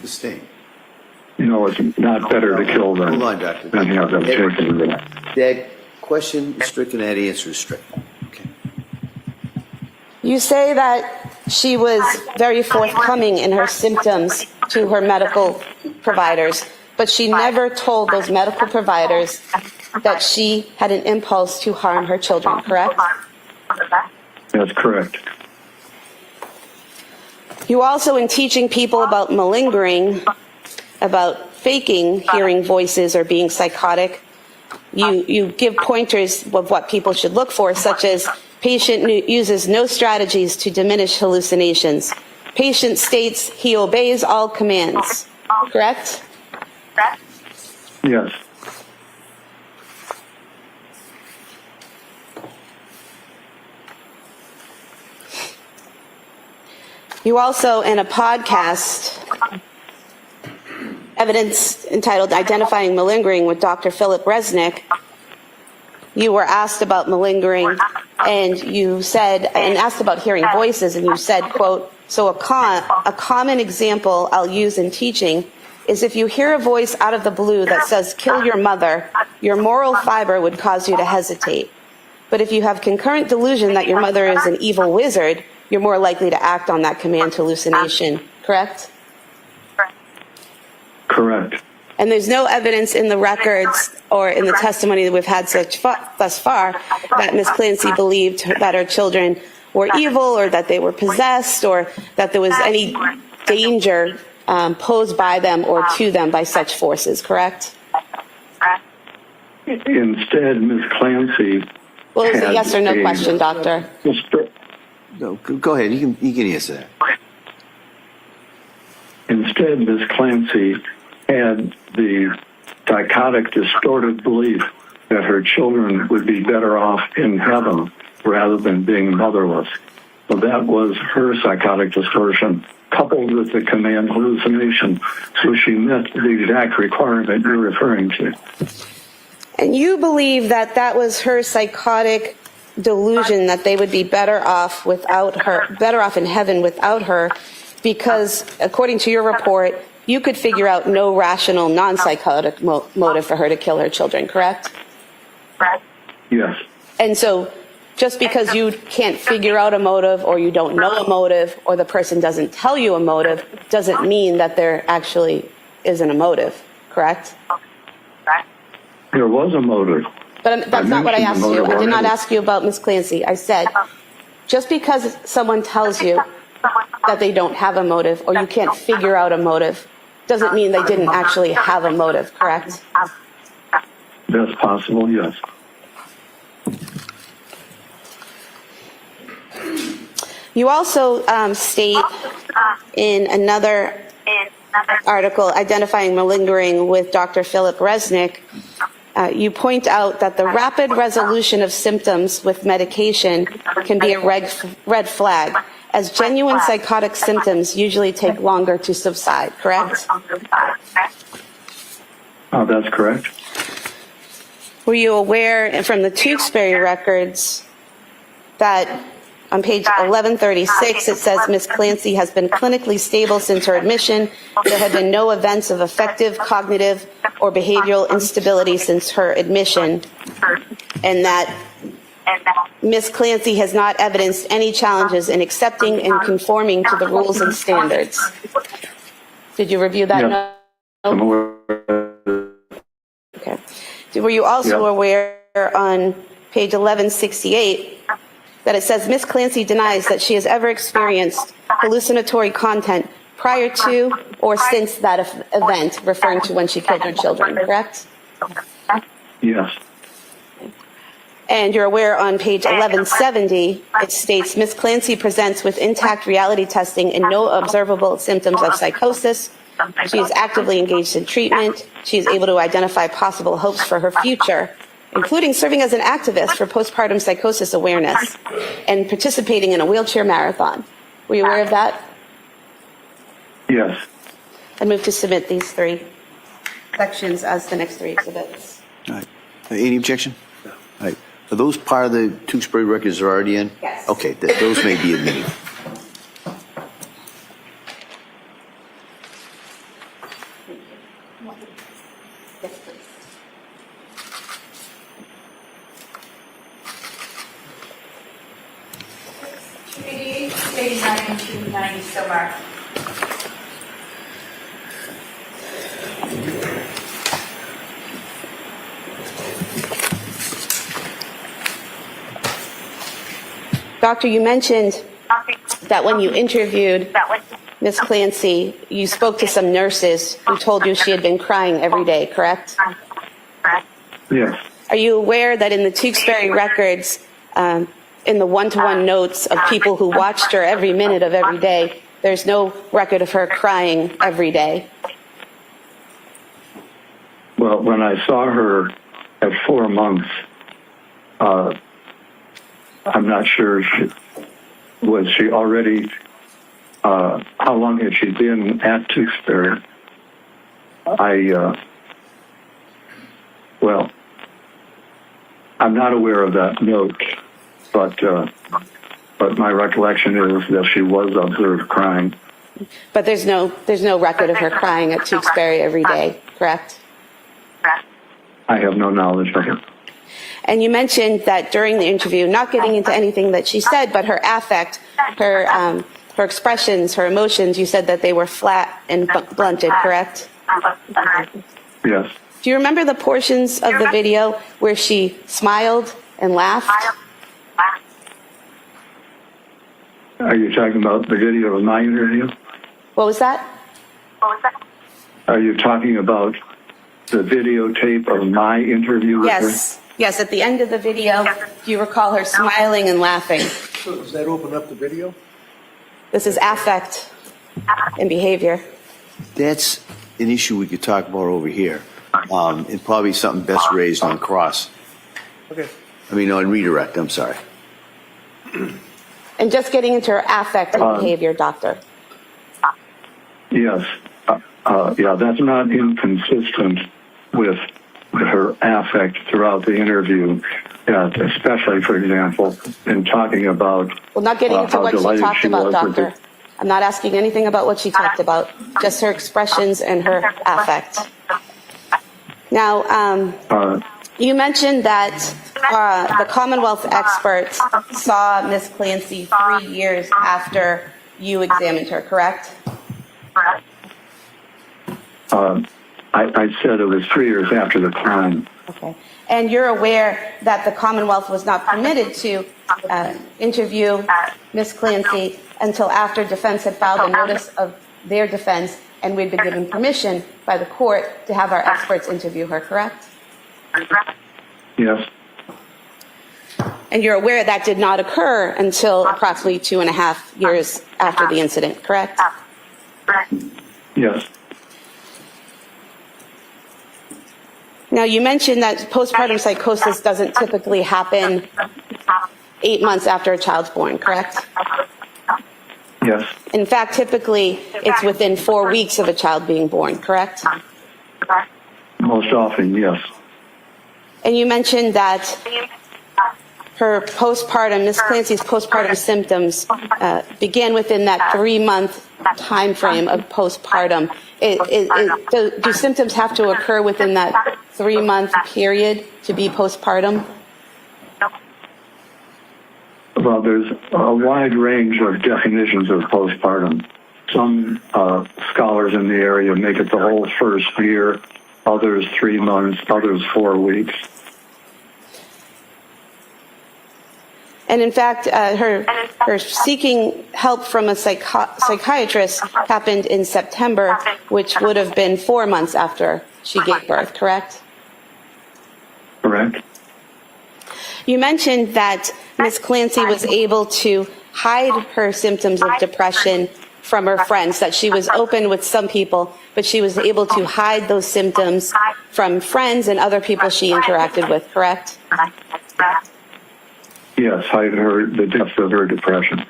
Distinct. You know, it's not better to kill them Hold on, Doctor. than have them taken away. That question is stricken, that answer is stricken. Okay. You say that she was very forthcoming in her symptoms to her medical providers, but she never told those medical providers that she had an impulse to harm her children, correct? That's correct. You also, in teaching people about malingering, about faking hearing voices or being psychotic, you give pointers of what people should look for, such as patient uses no strategies to diminish hallucinations. Patient states he obeys all commands, correct? Yes. You also, in a podcast, evidence entitled Identifying Malingering with Dr. Philip Resnick, you were asked about malingering, and you said, and asked about hearing voices, and you said, quote, so a common example I'll use in teaching is if you hear a voice out of the blue that says, kill your mother, your moral fiber would cause you to hesitate. But if you have concurrent delusion that your mother is an evil wizard, you're more likely to act on that command hallucination, correct? Correct. And there's no evidence in the records or in the testimony that we've had thus far that Ms. Clancy believed that her children were evil or that they were possessed or that there was any danger posed by them or to them by such forces, correct? Instead, Ms. Clancy. Well, it was a yes or no question, Doctor. No, go ahead. You can answer that. Instead, Ms. Clancy had the psychotic, distorted belief that her children would be better off in heaven rather than being motherless. So that was her psychotic distortion, coupled with the command hallucination. So she met the exact requirement you're referring to. And you believe that that was her psychotic delusion, that they would be better off without her, better off in heaven without her, because according to your report, you could figure out no rational, non-psychotic motive for her to kill her children, correct? Yes. And so just because you can't figure out a motive, or you don't know a motive, or the person doesn't tell you a motive, doesn't mean that there actually isn't a motive, correct? There was a motive. But that's not what I asked you. I did not ask you about Ms. Clancy. I said, just because someone tells you that they don't have a motive, or you can't figure out a motive, doesn't mean they didn't actually have a motive, correct? That's possible, yes. You also state in another article identifying malingering with Dr. Philip Resnick, you point out that the rapid resolution of symptoms with medication can be a red flag, as genuine psychotic symptoms usually take longer to subside, correct? That's correct. Were you aware from the Duxbury records that on page 1136 it says Ms. Clancy has been clinically stable since her admission. There have been no events of affective, cognitive, or behavioral instability since her admission, and that Ms. Clancy has not evidenced any challenges in accepting and conforming to the rules and standards. Did you review that note? I'm aware. Okay. Were you also aware on page 1168 that it says Ms. Clancy denies that she has ever experienced hallucinatory content prior to or since that event, referring to when she killed her children, correct? Yes. And you're aware on page 1170, it states Ms. Clancy presents with intact reality testing and no observable symptoms of psychosis. She is actively engaged in treatment. She is able to identify possible hopes for her future, including serving as an activist for postpartum psychosis awareness and participating in a wheelchair marathon. Were you aware of that? Yes. I move to submit these three sections as the next three exhibits. All right. Any objection? All right. Are those part of the Duxbury records are already in? Yes. Okay, those may be admitted. Yes, please. Page 90 to 90 so marked. Doctor, you mentioned that when you interviewed Ms. Clancy, you spoke to some nurses who told you she had been crying every day, correct? Yes. Are you aware that in the Duxbury records, in the one-to-one notes of people who watched her every minute of every day, there's no record of her crying every day? Well, when I saw her at 4 months, I'm not sure, was she already, how long had she been at Duxbury? Well, I'm not aware of that note, but my recollection is that she was observed crying. But there's no record of her crying at Duxbury every day, correct? I have no knowledge of it. And you mentioned that during the interview, not getting into anything that she said, but her affect, her expressions, her emotions, you said that they were flat and blunted, correct? Yes. Do you remember the portions of the video where she smiled and laughed? Are you talking about the video of my interview? What was that? Are you talking about the videotape of my interview with her? Yes. Yes, at the end of the video, do you recall her smiling and laughing? So does that open up the video? This is affect and behavior. That's an issue we could talk about over here, and probably something best raised on cross. Okay. On redirect, I'm sorry. And just getting into her affect and behavior, doctor. Yes. Yeah, that's not inconsistent with her affect throughout the interview, especially, for example, in talking about. Well, not getting into what she talked about, doctor. I'm not asking anything about what she talked about, just her expressions and her affect. Now, you mentioned that the Commonwealth experts saw Ms. Clancy 3 years after you examined her, correct? I said it was 3 years after the crime. Okay. And you're aware that the Commonwealth was not permitted to interview Ms. Clancy until after defense had filed a notice of their defense and we'd been given permission by the court to have our experts interview her, correct? Yes. And you're aware that did not occur until approximately 2.5 years after the incident, correct? Yes. Now, you mentioned that postpartum psychosis doesn't typically happen 8 months after a child's born, correct? Yes. In fact, typically, it's within 4 weeks of a child being born, correct? Most often, yes. And you mentioned that her postpartum, Ms. Clancy's postpartum symptoms began within that 3-month time frame of postpartum. Do symptoms have to occur within that 3-month period to be postpartum? Well, there's a wide range of definitions of postpartum. Some scholars in the area make it the whole first year, others 3 months, others 4 weeks. And in fact, her seeking help from a psychiatrist happened in September, which would have been 4 months after she gave birth, correct? Correct. You mentioned that Ms. Clancy was able to hide her symptoms of depression from her friends, that she was open with some people, but she was able to hide those symptoms from friends and other people she interacted with, correct? Yes, hide the depth of her depression.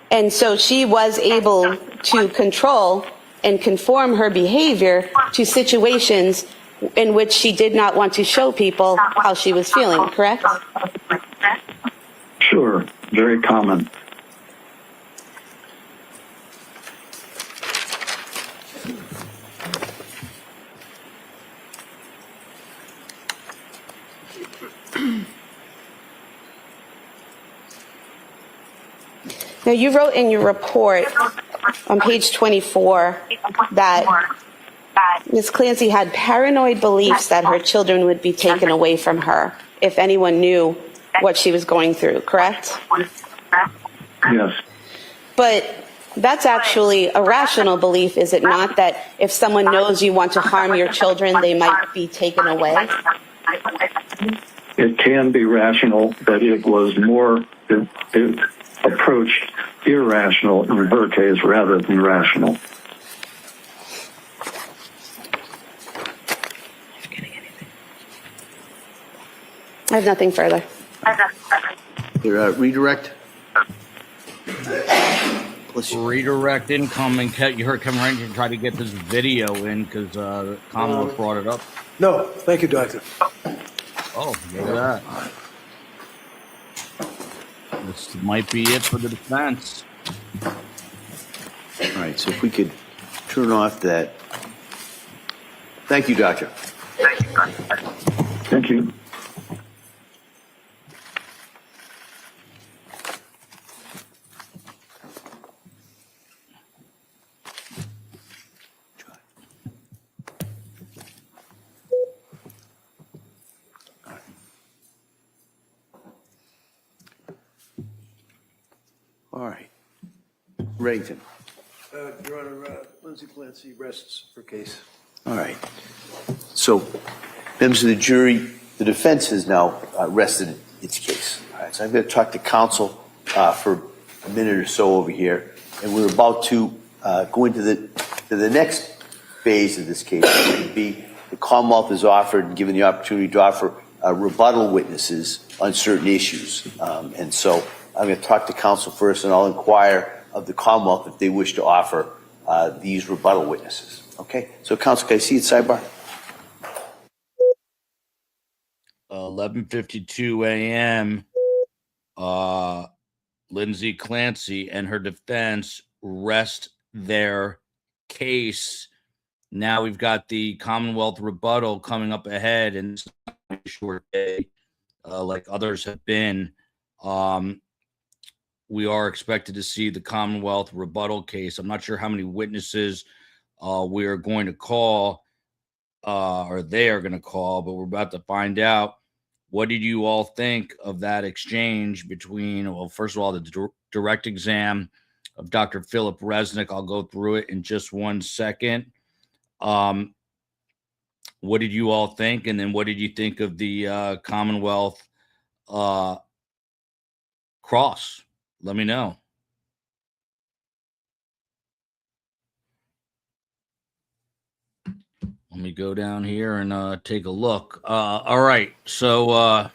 And so she was able to control and conform her behavior to situations in which she did not want to show people how she was feeling, correct? Sure, very common. Now, you wrote in your report on page 24 that Ms. Clancy had paranoid beliefs that her children would be taken away from her if anyone knew what she was going through, correct? Yes. But that's actually a rational belief, is it not? That if someone knows you want to harm your children, they might be taken away? It can be rational, but it was more, it approached irrational in her case rather than rational. I have nothing further. Your redirect? Redirect incoming. You heard Kevin Ranger try to get this video in because the Commonwealth brought it up. No, thank you, Doctor. Oh, look at that. This might be it for the defense. All right, so if we could turn off that. Thank you, Doctor. Thank you. All right. Reddington. Your Honor, Lindsay Clancy rests her case. All right. So, members of the jury, the defense has now rested its case. All right, so I'm going to talk to counsel for a minute or so over here, and we're about to go into the next phase of this case. It would be the Commonwealth is offered and given the opportunity to offer rebuttal witnesses on certain issues. And so I'm going to talk to counsel first, and I'll inquire of the Commonwealth if they wish to offer these rebuttal witnesses. Okay? So, counsel, can I see it sidebar? 11:52 a.m. Lindsay Clancy and her defense rest their case. Now we've got the Commonwealth rebuttal coming up ahead, and it's not a short day like others have been. We are expected to see the Commonwealth rebuttal case. I'm not sure how many witnesses we are going to call or they are going to call, but we're about to find out. What did you all think of that exchange between, well, first of all, the direct exam of Dr. Philip Resnick? I'll go through it in just 1 second. What did you all think? And then what did you think of the Commonwealth cross? Let me know. Let me go down here and take a look. All right. So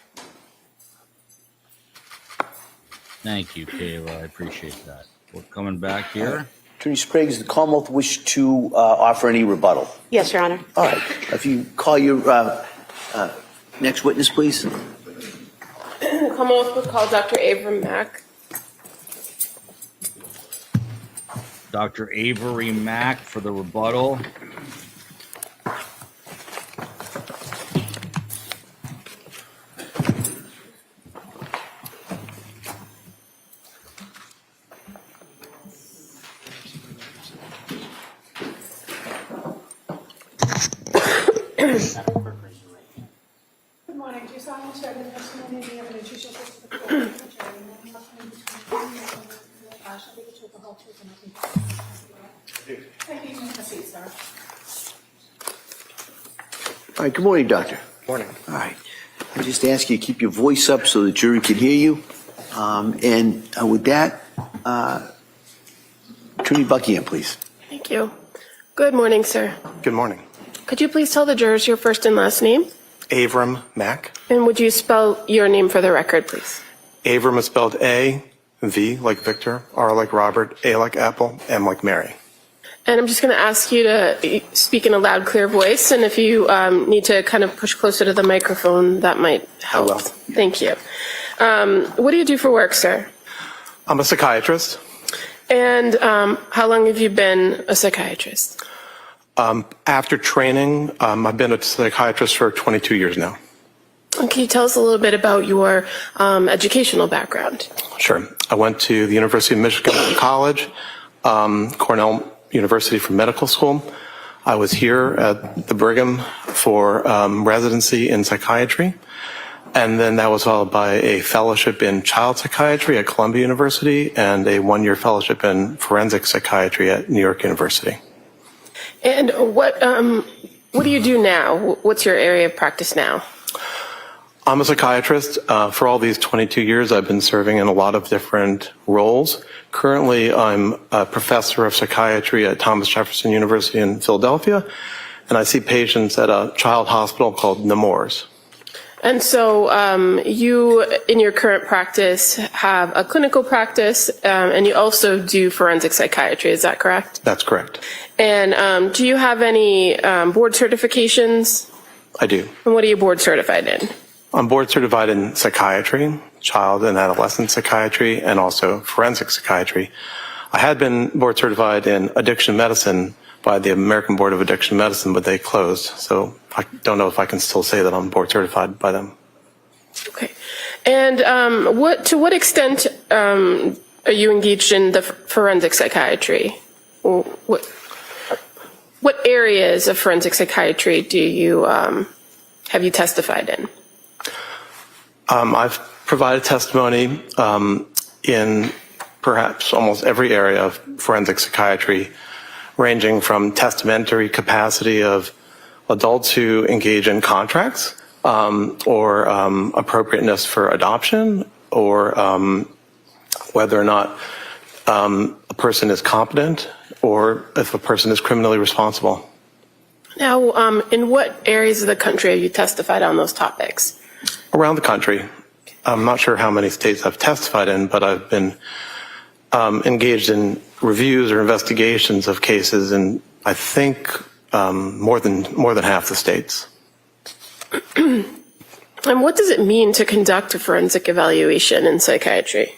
thank you, Kayla. I appreciate that. We're coming back here. Attorney Sprague, does the Commonwealth wish to offer any rebuttal? Yes, Your Honor. All right. If you call your next witness, please. The Commonwealth would call Dr. Avram Mack. Dr. Avery Mack for the rebuttal. Good morning. Do you solemnly swear that the testimony of the evidence you shall give to the court and the jury and nothing between you and the shall be the truth, the whole truth, and nothing but the truth? Thank you. You may proceed, sir. All right. Good morning, Doctor. Morning. All right. I just ask you to keep your voice up so the jury can hear you. And with that, Attorney Buckingham, please. Thank you. Good morning, sir. Good morning. Could you please tell the jurors your first and last name? Avram Mack. And would you spell your name for the record, please? Avram is spelled A, V like Victor, R like Robert, A like Apple, M like Mary. And I'm just going to ask you to speak in a loud, clear voice. And if you need to kind of push closer to the microphone, that might help. I will. Thank you. What do you do for work, sir? I'm a psychiatrist. And how long have you been a psychiatrist? After training, I've been a psychiatrist for 22 years now. And can you tell us a little bit about your educational background? Sure. I went to the University of Michigan College, Cornell University for medical school. I was here at the Brigham for residency in psychiatry. And then that was followed by a fellowship in child psychiatry at Columbia University and a one-year fellowship in forensic psychiatry at New York University. And what do you do now? What's your area of practice now? I'm a psychiatrist. For all these 22 years, I've been serving in a lot of different roles. Currently, I'm a professor of psychiatry at Thomas Jefferson University in Philadelphia, and I see patients at a child hospital called Nemours. And so you, in your current practice, have a clinical practice, and you also do forensic psychiatry. Is that correct? That's correct. And do you have any board certifications? I do. And what are you board certified in? I'm board certified in psychiatry, child and adolescent psychiatry, and also forensic psychiatry. I had been board certified in addiction medicine by the American Board of Addiction Medicine, but they closed. So I don't know if I can still say that I'm board certified by them. Okay. And to what extent are you engaged in the forensic psychiatry? What areas of forensic psychiatry do you have you testified in? I've provided testimony in perhaps almost every area of forensic psychiatry, ranging from testamentary capacity of adults who engage in contracts, or appropriateness for adoption, or whether or not a person is competent, or if a person is criminally responsible. Now, in what areas of the country have you testified on those topics? Around the country. I'm not sure how many states I've testified in, but I've been engaged in reviews or investigations of cases in, I think, more than half the states. And what does it mean to conduct a forensic evaluation in psychiatry?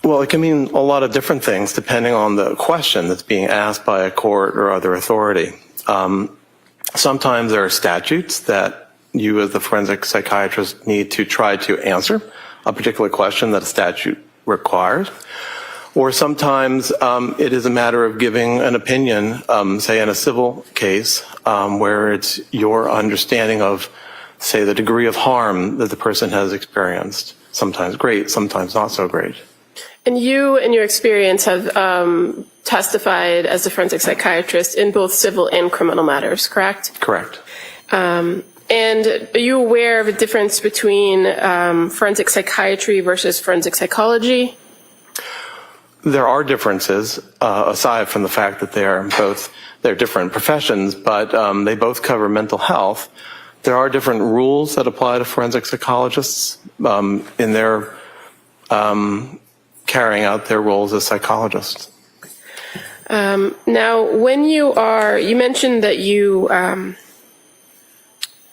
Well, it can mean a lot of different things depending on the question that's being asked by a court or other authority. Sometimes there are statutes that you as the forensic psychiatrist need to try to answer a particular question that a statute requires. Or sometimes it is a matter of giving an opinion, say in a civil case, where it's your understanding of, say, the degree of harm that the person has experienced. Sometimes great, sometimes not so great. And you, in your experience, have testified as a forensic psychiatrist in both civil and criminal matters, correct? Correct. And are you aware of a difference between forensic psychiatry versus forensic psychology? There are differences, aside from the fact that they're different professions, but they both cover mental health. There are different rules that apply to forensic psychologists in their carrying out their roles as psychologists. Now, when you mentioned that you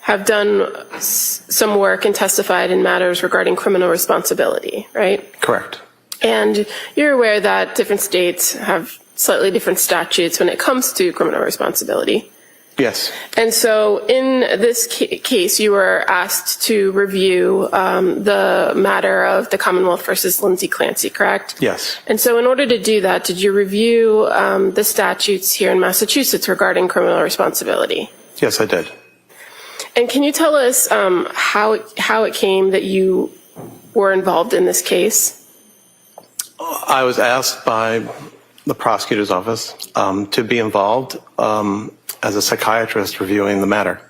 have done some work and testified in matters regarding criminal responsibility, right? Correct. And you're aware that different states have slightly different statutes when it comes to criminal responsibility. Yes. And so in this case, you were asked to review the matter of the Commonwealth versus Lindsay Clancy, correct? Yes. And so in order to do that, did you review the statutes here in Massachusetts regarding criminal responsibility? Yes, I did. And can you tell us how it came that you were involved in this case? I was asked by the prosecutor's office to be involved as a psychiatrist reviewing the matter.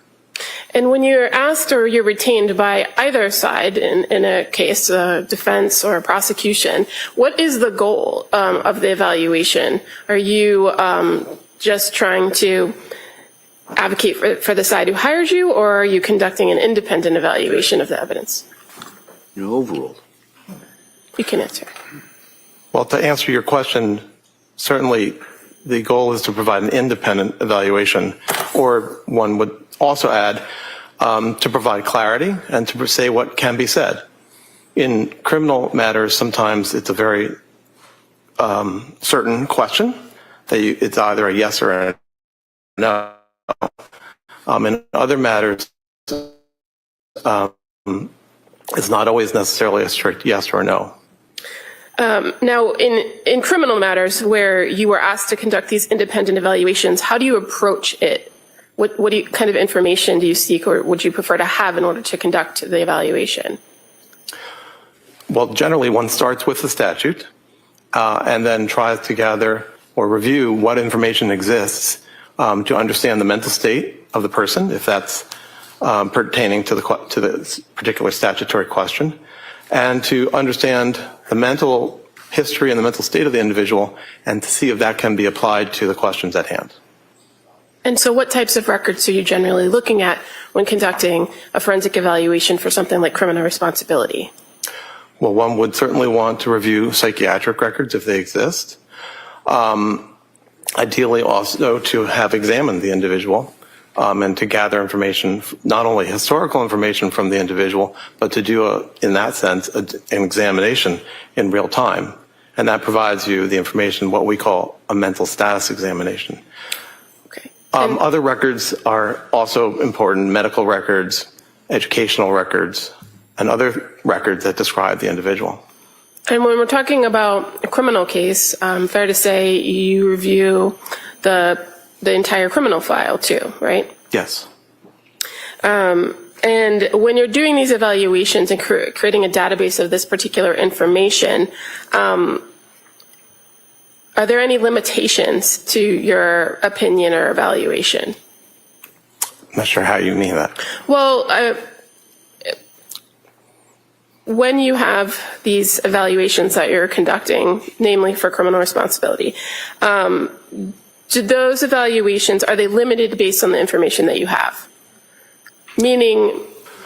And when you're asked or you're retained by either side in a case, defense or prosecution, what is the goal of the evaluation? Are you just trying to advocate for the side who hires you, or are you conducting an independent evaluation of the evidence? Overall. You can answer. Well, to answer your question, certainly the goal is to provide an independent evaluation, or one would also add to provide clarity and to say what can be said. In criminal matters, sometimes it's a very certain question that it's either a yes or a no. In other matters, it's not always necessarily a strict yes or no. Now, in criminal matters where you were asked to conduct these independent evaluations, how do you approach it? What kind of information do you seek, or would you prefer to have in order to conduct the evaluation? Well, generally one starts with the statute and then tries to gather or review what information exists to understand the mental state of the person, if that's pertaining to the particular statutory question, and to understand the mental history and the mental state of the individual, and to see if that can be applied to the questions at hand. And so what types of records are you generally looking at when conducting a forensic evaluation for something like criminal responsibility? Well, one would certainly want to review psychiatric records if they exist. Ideally also to have examined the individual and to gather information, not only historical information from the individual, but to do, in that sense, an examination in real time. And that provides you the information, what we call a mental status examination. Okay. Other records are also important: medical records, educational records, and other records that describe the individual. And when we're talking about a criminal case, fair to say you review the entire criminal file too, right? Yes. And when you're doing these evaluations and creating a database of this particular information, are there any limitations to your opinion or evaluation? I'm not sure how you mean that. Well, when you have these evaluations that you're conducting, namely for criminal responsibility, do those evaluations, are they limited based on the information that you have? Meaning,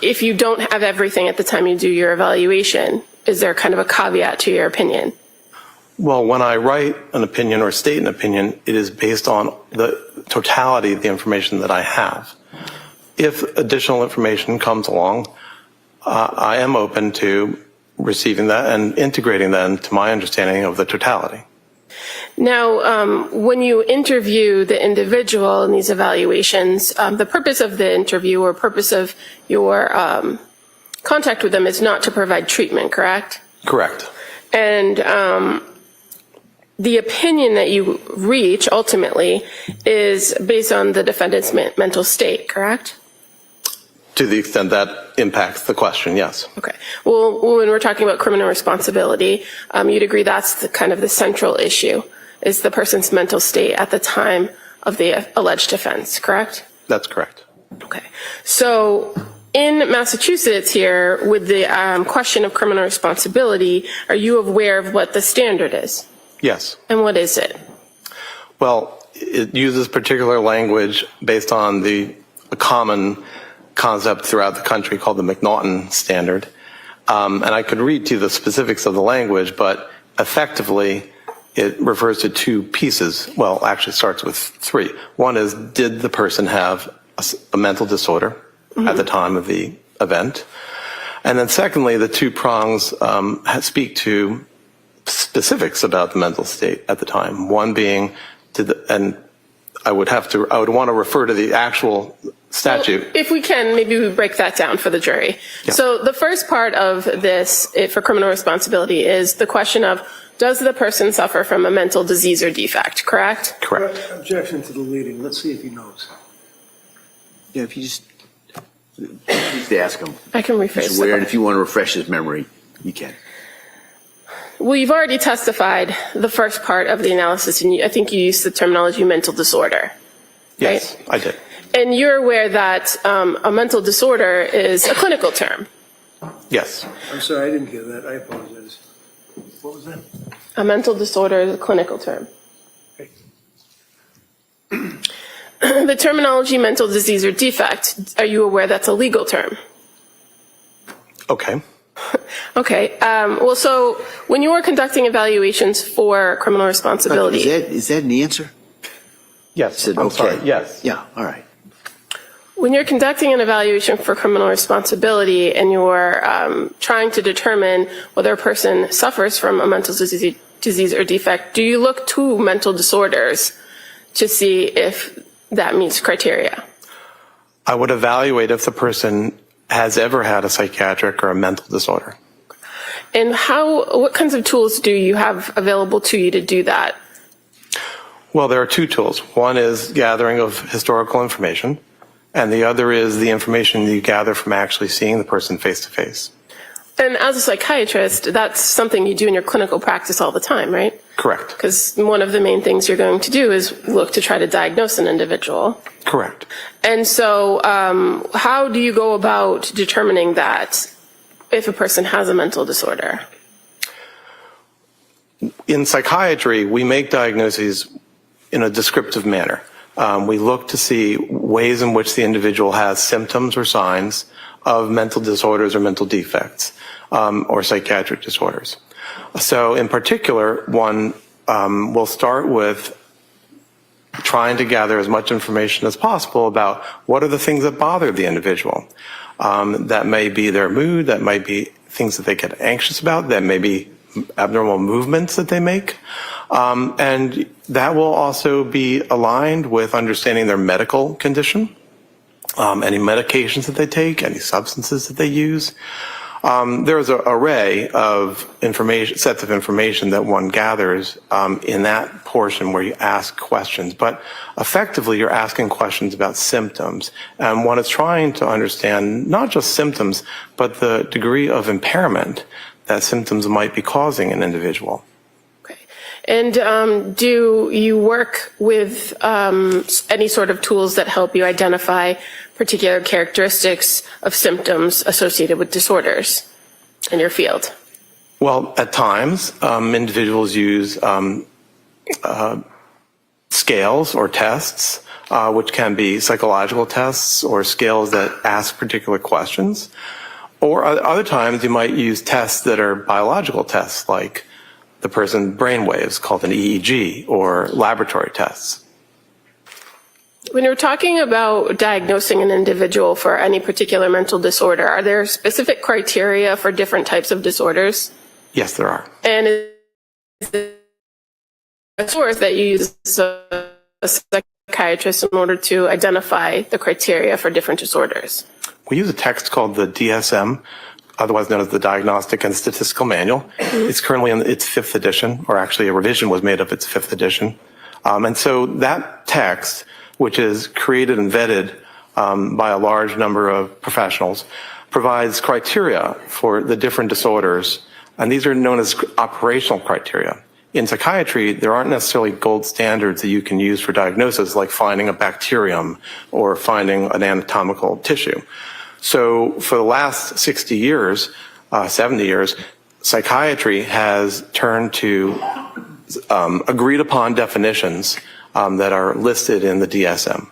if you don't have everything at the time you do your evaluation, is there kind of a caveat to your opinion? Well, when I write an opinion or state an opinion, it is based on the totality of the information that I have. If additional information comes along, I am open to receiving that and integrating that into my understanding of the totality. Now, when you interview the individual in these evaluations, the purpose of the interview or purpose of your contact with them is not to provide treatment, correct? Correct. And the opinion that you reach ultimately is based on the defendant's mental state, correct? To the extent that impacts the question, yes. Okay. Well, when we're talking about criminal responsibility, you'd agree that's the central issue, is the person's mental state at the time of the alleged offense, correct? That's correct. Okay. So in Massachusetts here, with the question of criminal responsibility, are you aware of what the standard is? Yes. And what is it? Well, it uses particular language based on the common concept throughout the country called the McNaughton standard. And I could read to you the specifics of the language, but effectively it refers to two pieces. Well, actually starts with three. One is, did the person have a mental disorder at the time of the event? And then secondly, the two prongs speak to specifics about the mental state at the time. One being, and I would want to refer to the actual statute. Well, if we can, maybe we break that down for the jury. Yeah. So the first part of this for criminal responsibility is the question of, does the person suffer from a mental disease or defect, correct? Correct. Objection to the leading. Let's see if he knows. Yeah, if you just ask him. I can rephrase He's aware, and if you want to refresh his memory, you can. Well, you've already testified the first part of the analysis, and I think you used the terminology mental disorder. Yes, right? I did. And you're aware that a mental disorder is a clinical term. Yes. I'm sorry, I didn't hear that. I apologize. What was that? A mental disorder is a clinical term. Okay. The terminology mental disease or defect, are you aware that's a legal term? Okay. Okay. Well, so when you are conducting evaluations for criminal responsibility... Is that an answer? Yes. I'm okay. Sorry. Yes. Yeah, all right. When you're conducting an evaluation for criminal responsibility and you're trying to determine whether a person suffers from a mental disease or defect, do you look to mental disorders to see if that meets criteria? I would evaluate if the person has ever had a psychiatric or a mental disorder. And what kinds of tools do you have available to you to do that? Well, there are two tools. One is gathering of historical information, and the other is the information you gather from actually seeing the person face to face. And as a psychiatrist, that's something you do in your clinical practice all the time, right? Correct. Because one of the main things you're going to do is look to try to diagnose an individual. Correct. And so how do you go about determining that if a person has a mental disorder? In psychiatry, we make diagnoses in a descriptive manner. We look to see ways in which the individual has symptoms or signs of mental disorders or mental defects or psychiatric disorders. So in particular, one will start with trying to gather as much information as possible about what are the things that bother the individual. That may be their mood, that might be things that they get anxious about, that may be abnormal movements that they make. And that will also be aligned with understanding their medical condition, any medications that they take, any substances that they use. There's an array of information, sets of information that one gathers in that portion where you ask questions. But effectively, you're asking questions about symptoms. And one is trying to understand not just symptoms, but the degree of impairment that symptoms might be causing an individual. Okay. And do you work with any sort of tools that help you identify particular characteristics of symptoms associated with disorders in your field? Well, at times, individuals use scales or tests which can be psychological tests or scales that ask particular questions. Or other times you might use tests that are biological tests, like the person's brain waves, called an EEG, or laboratory tests. When you're talking about diagnosing an individual for any particular mental disorder, are there specific criteria for different types of disorders? Yes, there are. And is there a source that you use as a psychiatrist in order to identify the criteria for different disorders? We use a text called the DSM, otherwise known as the Diagnostic and Statistical Manual. It's currently in its 5th edition, or actually a revision was made of its 5th edition. And so that text, which is created and vetted by a large number of professionals, provides criteria for the different disorders, and these are known as operational criteria. In psychiatry, there aren't necessarily gold standards that you can use for diagnosis, like finding a bacterium or finding an anatomical tissue. So for the last 60 years, 70 years, psychiatry has turned to agreed upon definitions that are listed in the DSM.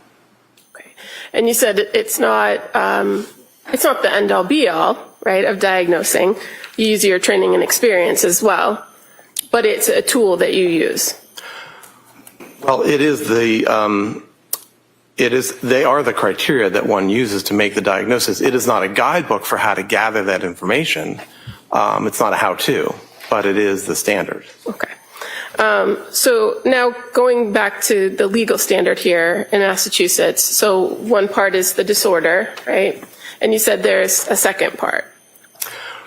Okay. And you said it's not the end all be all, right, of diagnosing. You use your training and experience as well, but it's a tool that you use. Well, it is they are the criteria that one uses to make the diagnosis. It is not a guidebook for how to gather that information. It's not a how-to, but it is the standard. Okay. So now going back to the legal standard here in Massachusetts, so one part is the disorder, right? And you said there's a second part.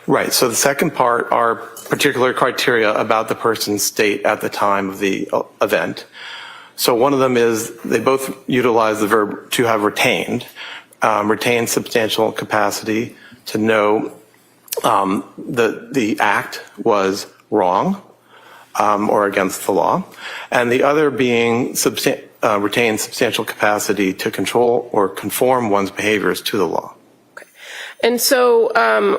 Right. So the second part are particular criteria about the person's state at the time of the event. So one of them is they both utilize the verb to have retained, retain substantial capacity to know the act was wrong or against the law, and the other being retain substantial capacity to control or conform one's behaviors to the law. And so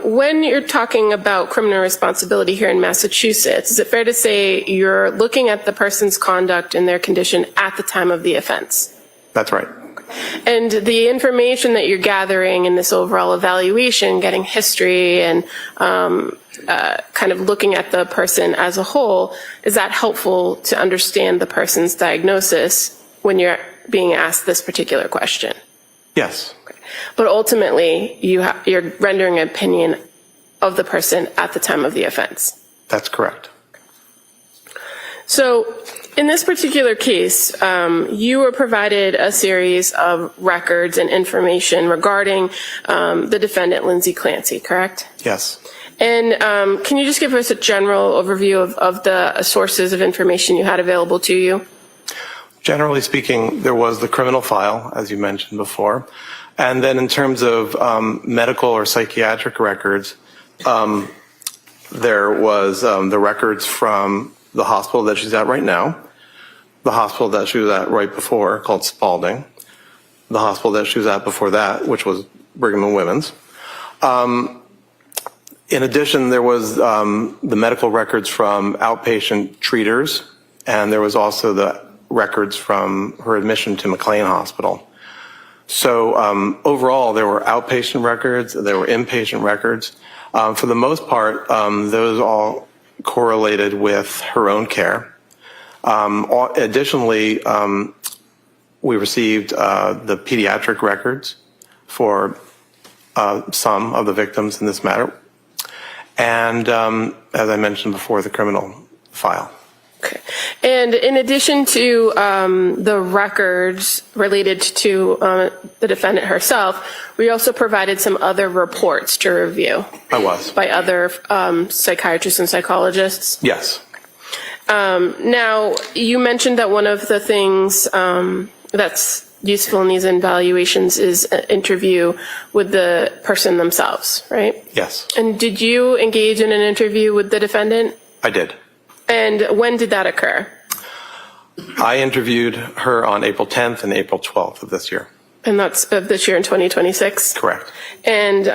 when you're talking about criminal responsibility here in Massachusetts, is it fair to say you're looking at the person's conduct and their condition at the time of the offense? That's right. And the information that you're gathering in this overall evaluation, getting history and kind of looking at the person as a whole, is that helpful to understand the person's diagnosis when you're being asked this particular question? Yes. But ultimately, you're rendering an opinion of the person at the time of the offense. That's correct. So in this particular case, you were provided a series of records and information regarding the defendant, Lindsay Clancy, correct? Yes. And can you just give us a general overview of the sources of information you had available to you? Generally speaking, there was the criminal file, as you mentioned before. And then in terms of medical or psychiatric records, there was the records from the hospital that she's at right now, the hospital that she was at right before, called Spalding, the hospital that she was at before that, which was Brigham and Women's. In addition, there was the medical records from outpatient treaters, and there was also the records from her admission to McLean Hospital. So overall, there were outpatient records, there were inpatient records. For the most part, those all correlated with her own care. Additionally, we received the pediatric records for some of the victims in this matter. And as I mentioned before, the criminal file. Okay. And in addition to the records related to the defendant herself, we also provided some other reports to review. I was. By other psychiatrists and psychologists? Yes. Now, you mentioned that one of the things that's useful in these evaluations is an interview with the person themselves, right? Yes. And did you engage in an interview with the defendant? I did. And when did that occur? I interviewed her on April 10th and April 12th of this year. And that's of this year in 2026? Correct. And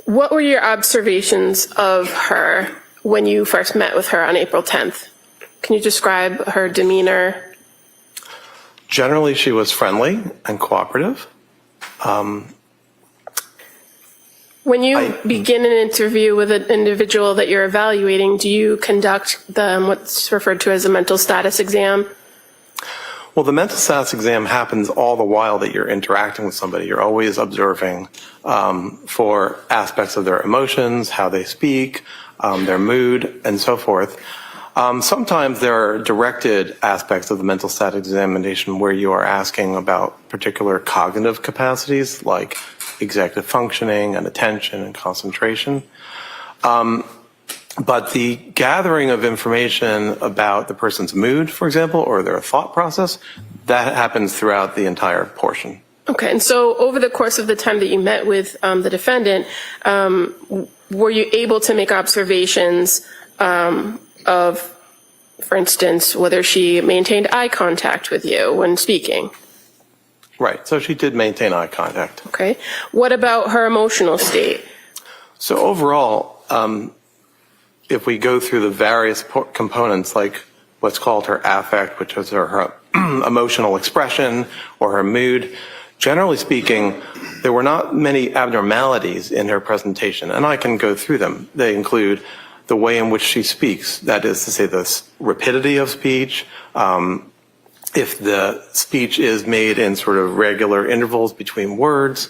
what were your observations of her when you first met with her on April 10th? Can you describe her demeanor? Generally, she was friendly and cooperative. When you begin an interview with an individual that you're evaluating, do you conduct what's referred to as a mental status exam? Well, the mental status exam happens all the while that you're interacting with somebody. You're always observing for aspects of their emotions, how they speak, their mood, and so forth. Sometimes there are directed aspects of the mental status examination where you are asking about particular cognitive capacities like executive functioning and attention and concentration. But the gathering of information about the person's mood, for example, or their thought process, that happens throughout the entire portion. Okay, and so over the course of the time that you met with the defendant, were you able to make observations of, for instance, whether she maintained eye contact with you when speaking? Right, so she did maintain eye contact. Okay, what about her emotional state? So overall, if we go through the various components, like what's called her affect, which is her emotional expression or her mood, generally speaking, there were not many abnormalities in her presentation, and I can go through them. They include the way in which she speaks, that is to say the rapidity of speech, if the speech is made in sort of regular intervals between words.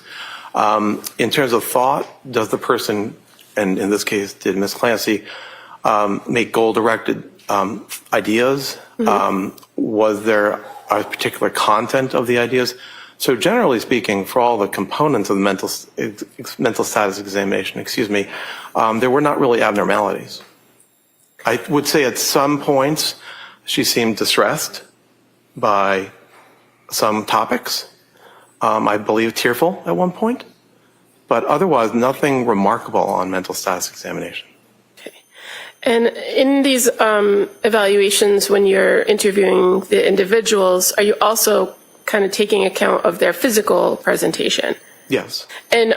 In terms of thought, does the person, and in this case did Ms. Clancy, make goal-directed ideas? Mm-hmm. Was there a particular content of the ideas? So generally speaking, for all the components of the mental status examination, there were not really abnormalities. I would say at some points she seemed distressed by some topics. I believe tearful at one point, but otherwise nothing remarkable on mental status examination. Okay. And in these evaluations, when you're interviewing the individuals, are you also kind of taking account of their physical presentation? Yes. And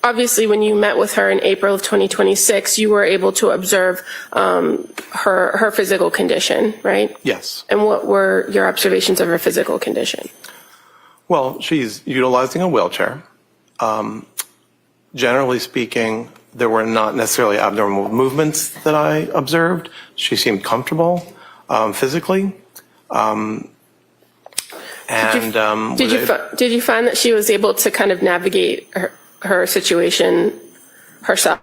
obviously, when you met with her in April of 2026, you were able to observe her physical condition, right? Yes. And what were your observations of her physical condition? Well, she's utilizing a wheelchair. Generally speaking, there were not necessarily abnormal movements that I observed. She seemed comfortable physically. Did you find that she was able to kind of navigate her situation herself?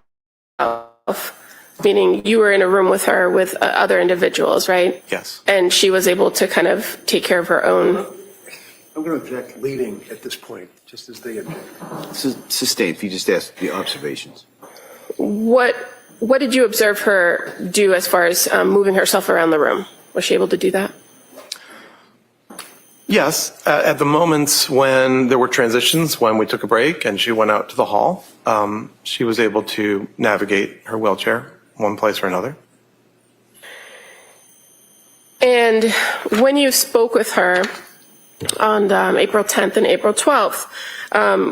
Meaning you were in a room with her with other individuals, right? Yes. And she was able to kind of take care of her own. I'm going to object leading at this point, just as they object. Sustained, if you just ask the observations. What did you observe her do as far as moving herself around the room? Was she able to do that? Yes, at the moments when there were transitions, when we took a break and she went out to the hall, she was able to navigate her wheelchair one place or another. And when you spoke with her on April 10th and April 12th,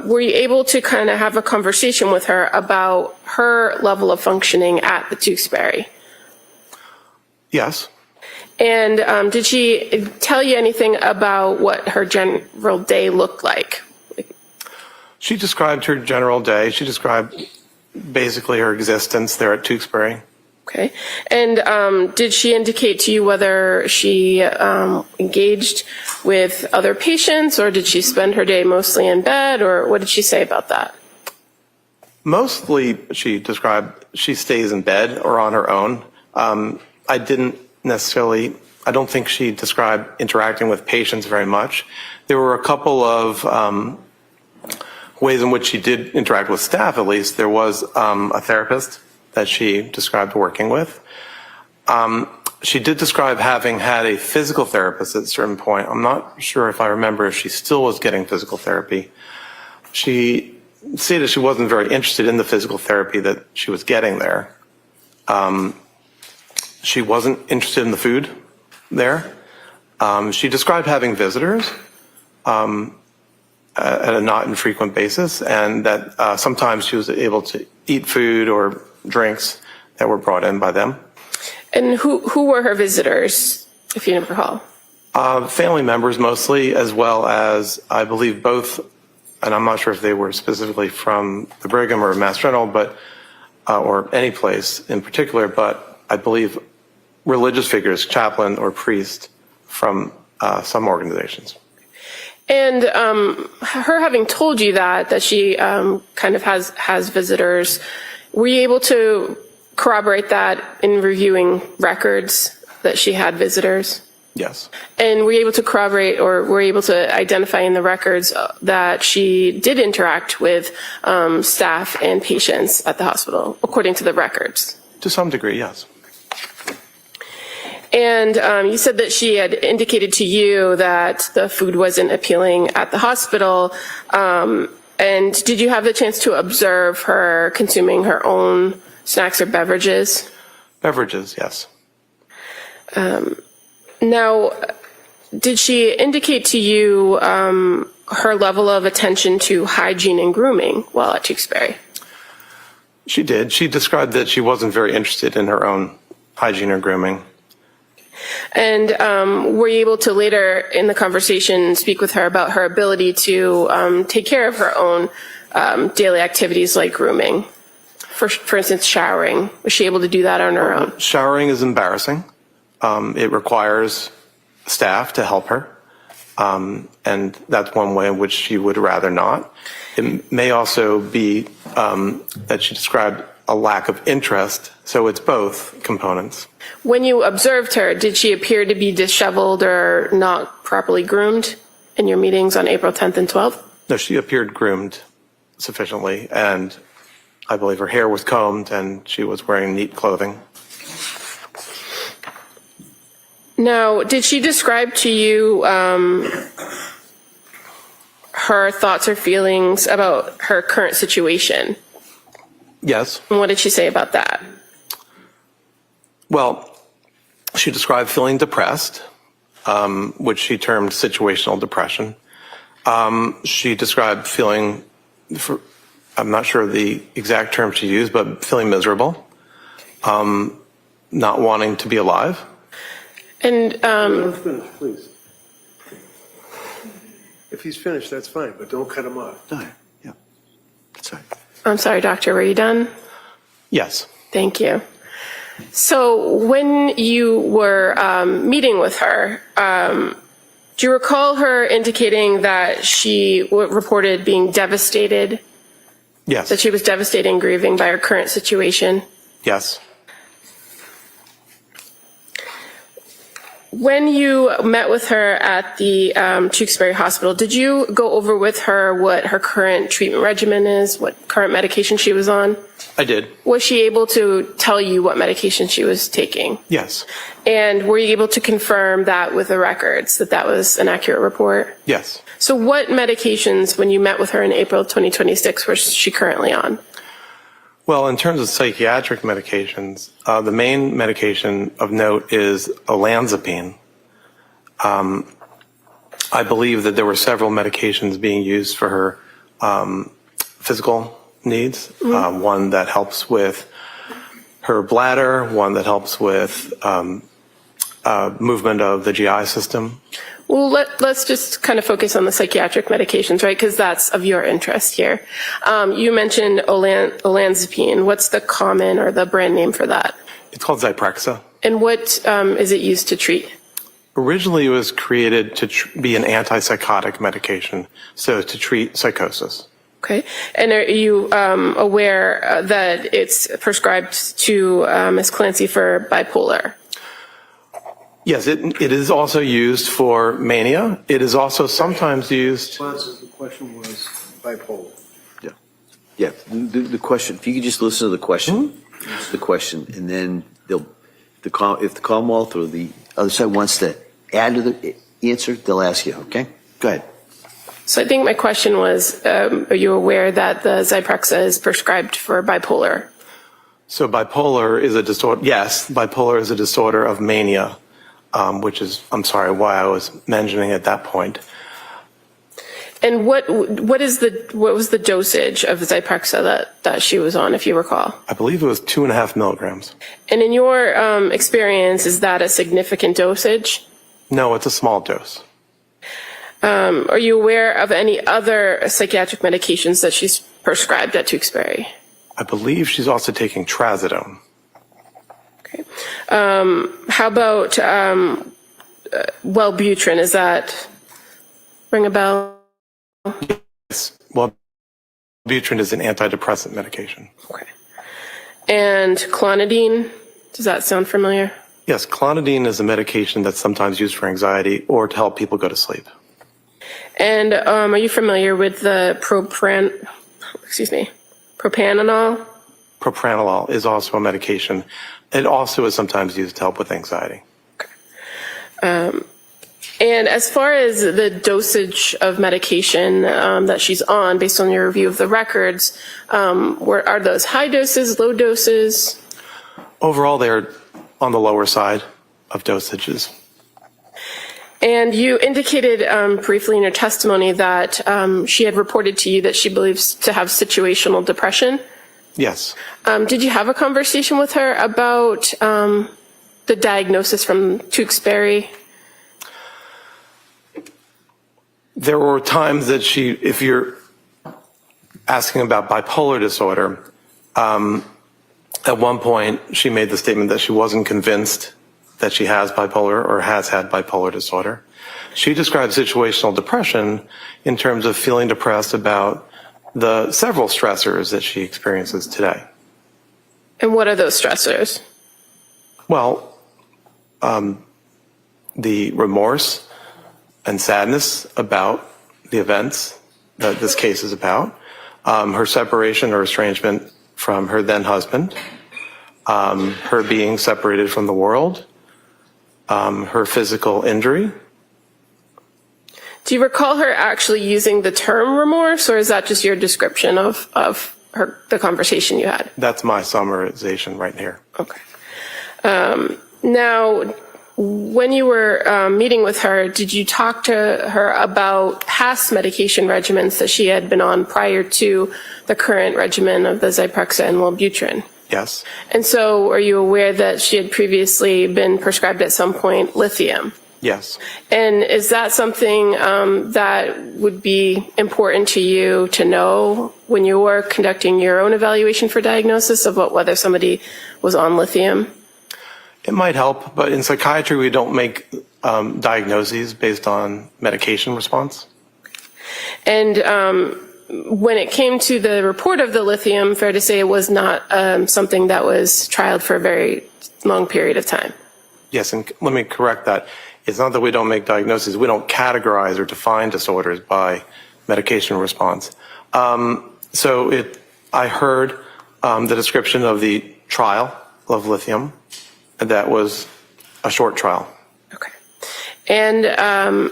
were you able to kind of have a conversation with her about her level of functioning at the Duxbury? Yes. And did she tell you anything about what her general day looked like? She described her general day. She described basically her existence there at Duxbury. Okay. And did she indicate to you whether she engaged with other patients, or did she spend her day mostly in bed, or what did she say about that? Mostly she described she stays in bed or on her own. I don't think she described interacting with patients very much. There were a couple of ways in which she did interact with staff, at least. There was a therapist that she described working with. She did describe having had a physical therapist at a certain point. I'm not sure if I remember if she still was getting physical therapy. She stated she wasn't very interested in the physical therapy that she was getting there. She wasn't interested in the food there. She described having visitors at a not infrequent basis, and that sometimes she was able to eat food or drinks that were brought in by them. And who were her visitors, if you recall? Family members mostly, as well as, I believe, both, and I'm not sure if they were specifically from the Brigham or Mass General, but or any place in particular, but I believe religious figures, chaplain or priest from some organizations. And her having told you that she kind of has visitors, were you able to corroborate that in reviewing records that she had visitors? Yes. And were you able to corroborate or were you able to identify in the records that she did interact with staff and patients at the hospital, according to the records? To some degree, yes. And you said that she had indicated to you that the food wasn't appealing at the hospital. And did you have the chance to observe her consuming her own snacks or beverages? Beverages, yes. Now, did she indicate to you her level of attention to hygiene and grooming while at Duxbury? She did. She described that she wasn't very interested in her own hygiene or grooming. And were you able to later in the conversation speak with her about her ability to take care of her own daily activities like grooming? For instance, showering. Was she able to do that on her own? Showering is embarrassing. It requires staff to help her. And that's one way in which she would rather not. It may also be that she described a lack of interest. So it's both components. When you observed her, did she appear to be disheveled or not properly groomed in your meetings on April 10th and 12th? No, she appeared groomed sufficiently, and I believe her hair was combed and she was wearing neat clothing. Now, did she describe to you her thoughts or feelings about her current situation? Yes. And what did she say about that? Well, she described feeling depressed, which she termed situational depression. She described feeling, I'm not sure the exact term she used, but feeling miserable, not wanting to be alive. And finish, please. If he's finished, that's fine, but don't cut him off. No, yeah, sorry. I'm sorry, doctor, were you done? Yes. Thank you. So when you were meeting with her, do you recall her indicating that she reported being devastated? Yes. That she was devastated and grieving by her current situation? Yes. When you met with her at the Duxbury Hospital, did you go over with her what her current treatment regimen is, what current medication she was on? I did. Was she able to tell you what medication she was taking? Yes. And were you able to confirm that with the records, that that was an accurate report? Yes. So what medications, when you met with her in April 2026, was she currently on? Well, in terms of psychiatric medications, the main medication of note is olanzapine. I believe that there were several medications being used for her physical needs. Mm-hmm. One that helps with her bladder, one that helps with movement of the GI system. Well, let's just kind of focus on the psychiatric medications, right? Because that's of your interest here. You mentioned olanzapine. What's the common or the brand name for that? It's called Zyprexa. And what is it used to treat? Originally, it was created to be an antipsychotic medication, so to treat psychosis. Okay. And are you aware that it's prescribed to Ms. Clancy for bipolar? Yes, it is also used for mania. It is also sometimes used. The question was bipolar. Yeah. Yeah. The question, if you could just listen to the question, the question, and then if the Commonwealth or the other side wants to add to the answer, they'll ask you, okay? Go ahead. So I think my question was, are you aware that the Zyprexa is prescribed for bipolar? So bipolar is a disorder. Yes, bipolar is a disorder of mania. Which is, I'm sorry, why I was mentioning at that point. And what was the dosage of the Zyprexa that she was on, if you recall? I believe it was 2.5 milligrams. And in your experience, is that a significant dosage? No, it's a small dose. Are you aware of any other psychiatric medications that she's prescribed at Duxbury? I believe she's also taking trazodone. Okay. How about Wellbutrin? Is that ring a bell? Yes. Wellbutrin is an antidepressant medication. Okay. And clonidine? Does that sound familiar? Yes, clonidine is a medication that's sometimes used for anxiety or to help people go to sleep. And are you familiar with the propranolol? Propranolol is also a medication. It also is sometimes used to help with anxiety. Okay. And as far as the dosage of medication that she's on, based on your review of the records, are those high doses, low doses? Overall, they're on the lower side of dosages. And you indicated briefly in your testimony that she had reported to you that she believes to have situational depression. Yes. Did you have a conversation with her about the diagnosis from Duxbury? There were times that if you're asking about bipolar disorder, at one point she made the statement that she wasn't convinced that she has bipolar or has had bipolar disorder. She described situational depression in terms of feeling depressed about the several stressors that she experiences today. And what are those stressors? Well, the remorse and sadness about the events that this case is about, her separation or estrangement from her then husband, her being separated from the world, her physical injury. Do you recall her actually using the term remorse, or is that just your description of the conversation you had? That's my summarization right here. Okay. Now, when you were meeting with her, did you talk to her about past medication regimens that she had been on prior to the current regimen of the Zyprexa and Wellbutrin? Yes. And so are you aware that she had previously been prescribed at some point lithium? Yes. And is that something that would be important to you to know when you were conducting your own evaluation for diagnosis of whether somebody was on lithium? It might help, but in psychiatry we don't make diagnoses based on medication response. And when it came to the report of the lithium, fair to say it was not something that was trialed for a very long period of time. Yes, and let me correct that. It's not that we don't make diagnoses. We don't categorize or define disorders by medication response. I heard the description of the trial of lithium. That was a short trial. Okay. And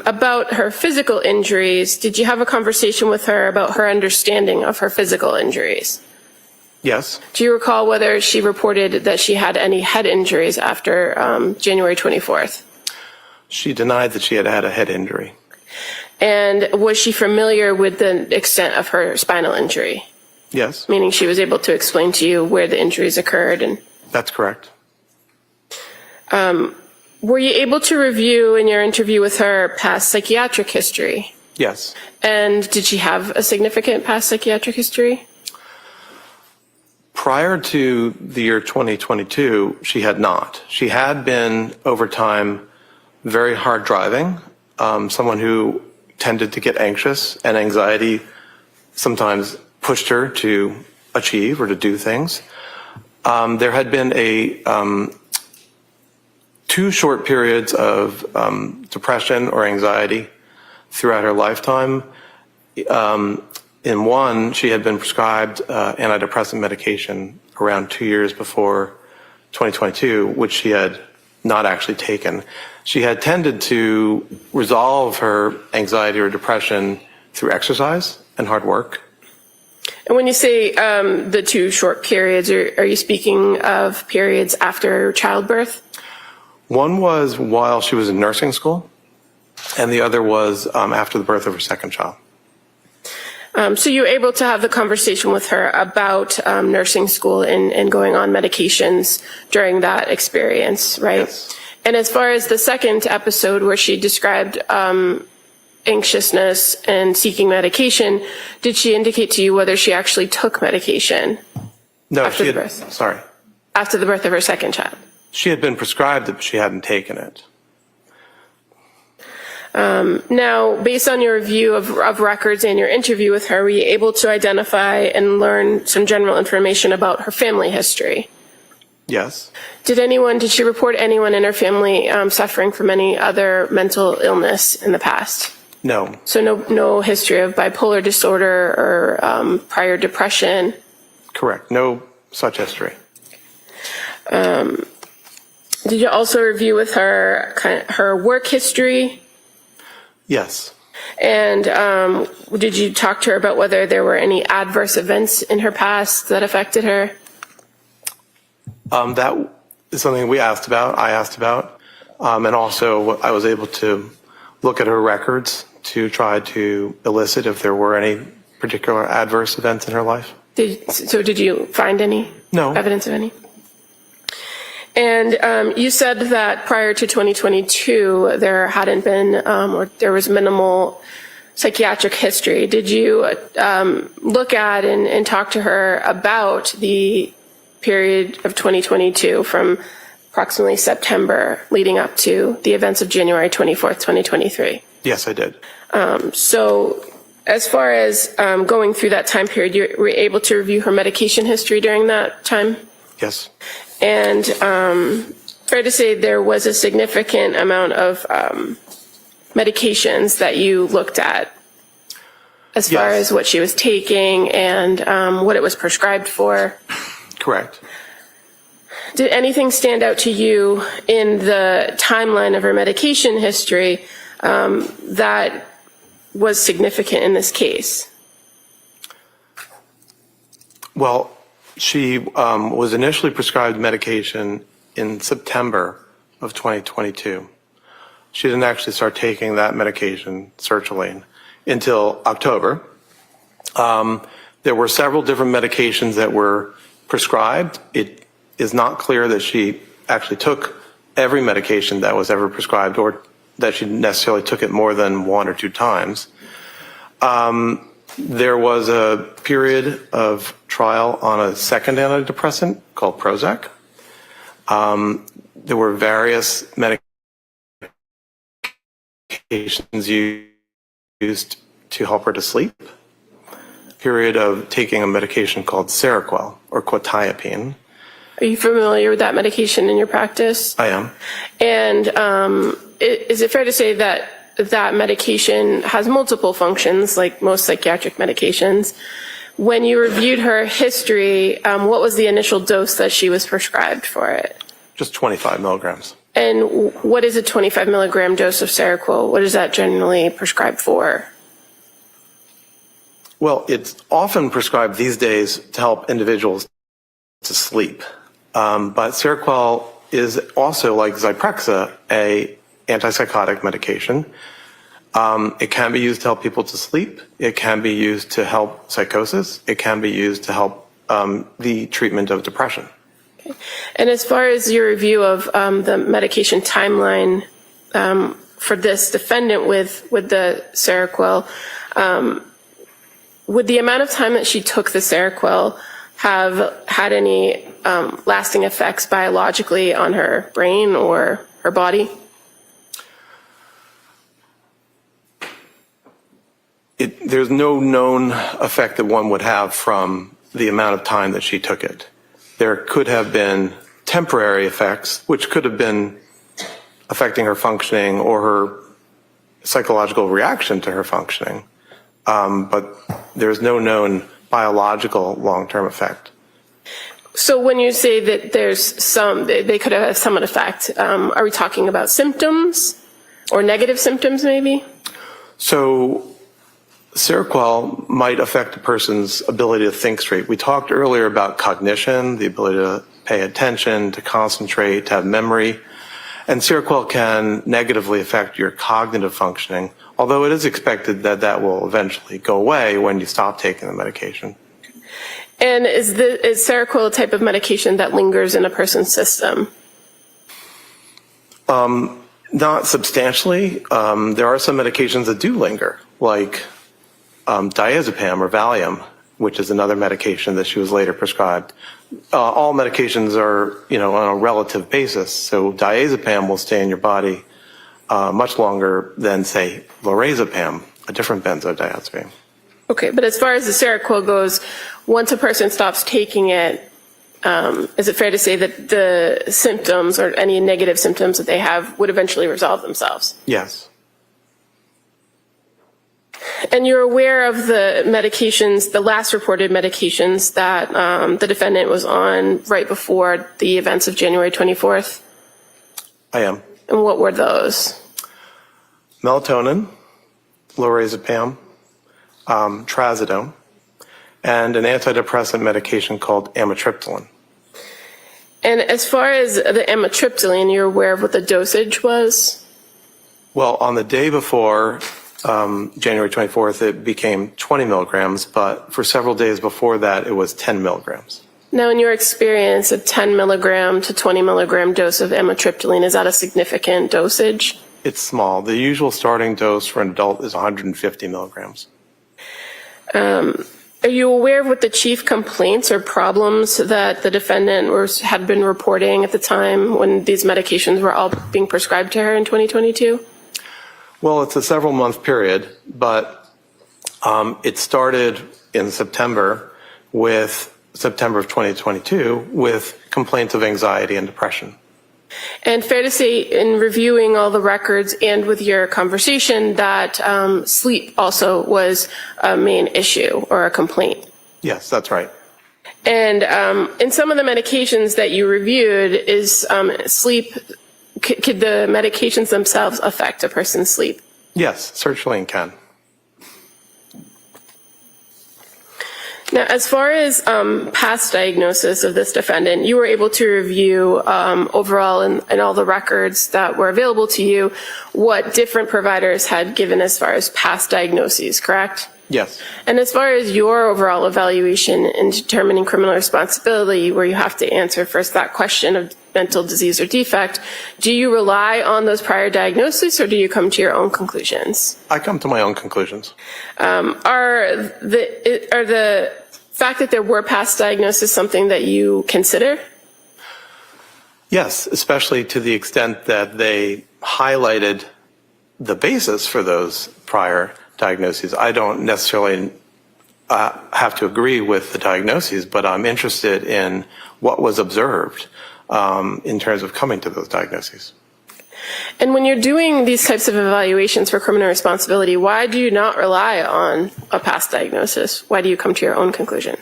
about her physical injuries, did you have a conversation with her about her understanding of her physical injuries? Yes. Do you recall whether she reported that she had any head injuries after January 24th? She denied that she had had a head injury. And was she familiar with the extent of her spinal injury? Yes. Meaning she was able to explain to you where the injuries occurred? That's correct. Were you able to review in your interview with her past psychiatric history? Yes. And did she have a significant past psychiatric history? Prior to the year 2022, she had not. She had been, over time, very hard driving, someone who tended to get anxious, and anxiety sometimes pushed her to achieve or to do things. There had been two short periods of depression or anxiety throughout her lifetime. In one, she had been prescribed antidepressant medication around 2 years before 2022, which she had not actually taken. She had tended to resolve her anxiety or depression through exercise and hard work. And when you say the two short periods, are you speaking of periods after childbirth? One was while she was in nursing school, and the other was after the birth of her second child. So you were able to have the conversation with her about nursing school and going on medications during that experience, right? Yes. And as far as the second episode where she described anxiousness and seeking medication, did she indicate to you whether she actually took medication? No, after the birth? Sorry. After the birth of her second child? She had been prescribed it, but she hadn't taken it. Now, based on your review of records and your interview with her, were you able to identify and learn some general information about her family history? Yes. Did she report anyone in her family suffering from any other mental illness in the past? No. So no history of bipolar disorder or prior depression? Correct. No such history. Did you also review with her her work history? Yes. And did you talk to her about whether there were any adverse events in her past that affected her? That is something I asked about. And also I was able to look at her records to try to elicit if there were any particular adverse events in her life. Did you find any? No. Evidence of any? And you said that prior to 2022, there hadn't been, or there was minimal psychiatric history. Did you look at and talk to her about the period of 2022 from approximately September leading up to the events of January 24th, 2023? Yes, I did. So as far as going through that time period, you were able to review her medication history during that time? Yes. And fair to say there was a significant amount of medications that you looked at as far as what she was taking and what it was prescribed for? Correct. Did anything stand out to you in the timeline of her medication history that was significant in this case? Well, she was initially prescribed medication in September of 2022. She didn't actually start taking that medication, sertraline, until October. There were several different medications that were prescribed. It is not clear that she actually took every medication that was ever prescribed or that she necessarily took it more than one or two times. There was a period of trial on a second antidepressant called Prozac. There were various medications used to help her to sleep. Period of taking a medication called Seroquel or quetiapine. Are you familiar with that medication in your practice? I am. And is it fair to say that that medication has multiple functions, like most psychiatric medications? When you reviewed her history, what was the initial dose that she was prescribed for it? Just 25 milligrams. And what is a 25 milligram dose of Seroquel? What is that generally prescribed for? Well, it's often prescribed these days to help individuals to sleep. But Seroquel is also, like Zyprexa, a antipsychotic medication. It can be used to help people to sleep. It can be used to help psychosis. It can be used to help the treatment of depression. Okay. And as far as your review of the medication timeline for this defendant with the Seroquel, would the amount of time that she took the Seroquel have had any lasting effects biologically on her brain or her body? There's no known effect that one would have from the amount of time that she took it. There could have been temporary effects, which could have been affecting her functioning or her psychological reaction to her functioning. But there's no known biological long-term effect. So when you say that they could have some effect, are we talking about symptoms or negative symptoms maybe? So Seroquel might affect a person's ability to think straight. We talked earlier about cognition, the ability to pay attention, to concentrate, to have memory. And Seroquel can negatively affect your cognitive functioning, although it is expected that that will eventually go away when you stop taking the medication. And is Seroquel a type of medication that lingers in a person's system? Not substantially. There are some medications that do linger, like diazepam or Valium, which is another medication that she was later prescribed. All medications are, on a relative basis. So diazepam will stay in your body much longer than, say, lorazepam, a different benzodiazepine. Okay, but as far as the Seroquel goes, once a person stops taking it, is it fair to say that the symptoms or any negative symptoms that they have would eventually resolve themselves? Yes. And you're aware of the medications, the last reported medications that the defendant was on right before the events of January 24th? I am. And what were those? Melatonin, lorazepam, trazodone, and an antidepressant medication called amitriptyline. And as far as the amitriptyline, you're aware of what the dosage was? Well, on the day before January 24th, it became 20 milligrams, but for several days before that, it was 10 milligrams. Now, in your experience, a 10 milligram to 20 milligram dose of amitriptyline, is that a significant dosage? It's small. The usual starting dose for an adult is 150 milligrams. Are you aware of what the chief complaints or problems that the defendant had been reporting at the time when these medications were all being prescribed to her in 2022? Well, it's a several month period, but it started in September of 2022 with complaints of anxiety and depression. And fair to say, in reviewing all the records and with your conversation, that sleep also was a main issue or a complaint. Yes, that's right. And in some of the medications that you reviewed, is sleep, could the medications themselves affect a person's sleep? Yes, sertraline can. Now, as far as past diagnosis of this defendant, you were able to review overall in all the records that were available to you what different providers had given as far as past diagnoses, correct? Yes. And as far as your overall evaluation in determining criminal responsibility, where you have to answer first that question of mental disease or defect, do you rely on those prior diagnoses or do you come to your own conclusions? I come to my own conclusions. Are the fact that there were past diagnoses something that you consider? Yes, especially to the extent that they highlighted the basis for those prior diagnoses. I don't necessarily have to agree with the diagnoses, but I'm interested in what was observed in terms of coming to those diagnoses. And when you're doing these types of evaluations for criminal responsibility, why do you not rely on a past diagnosis? Why do you come to your own conclusion?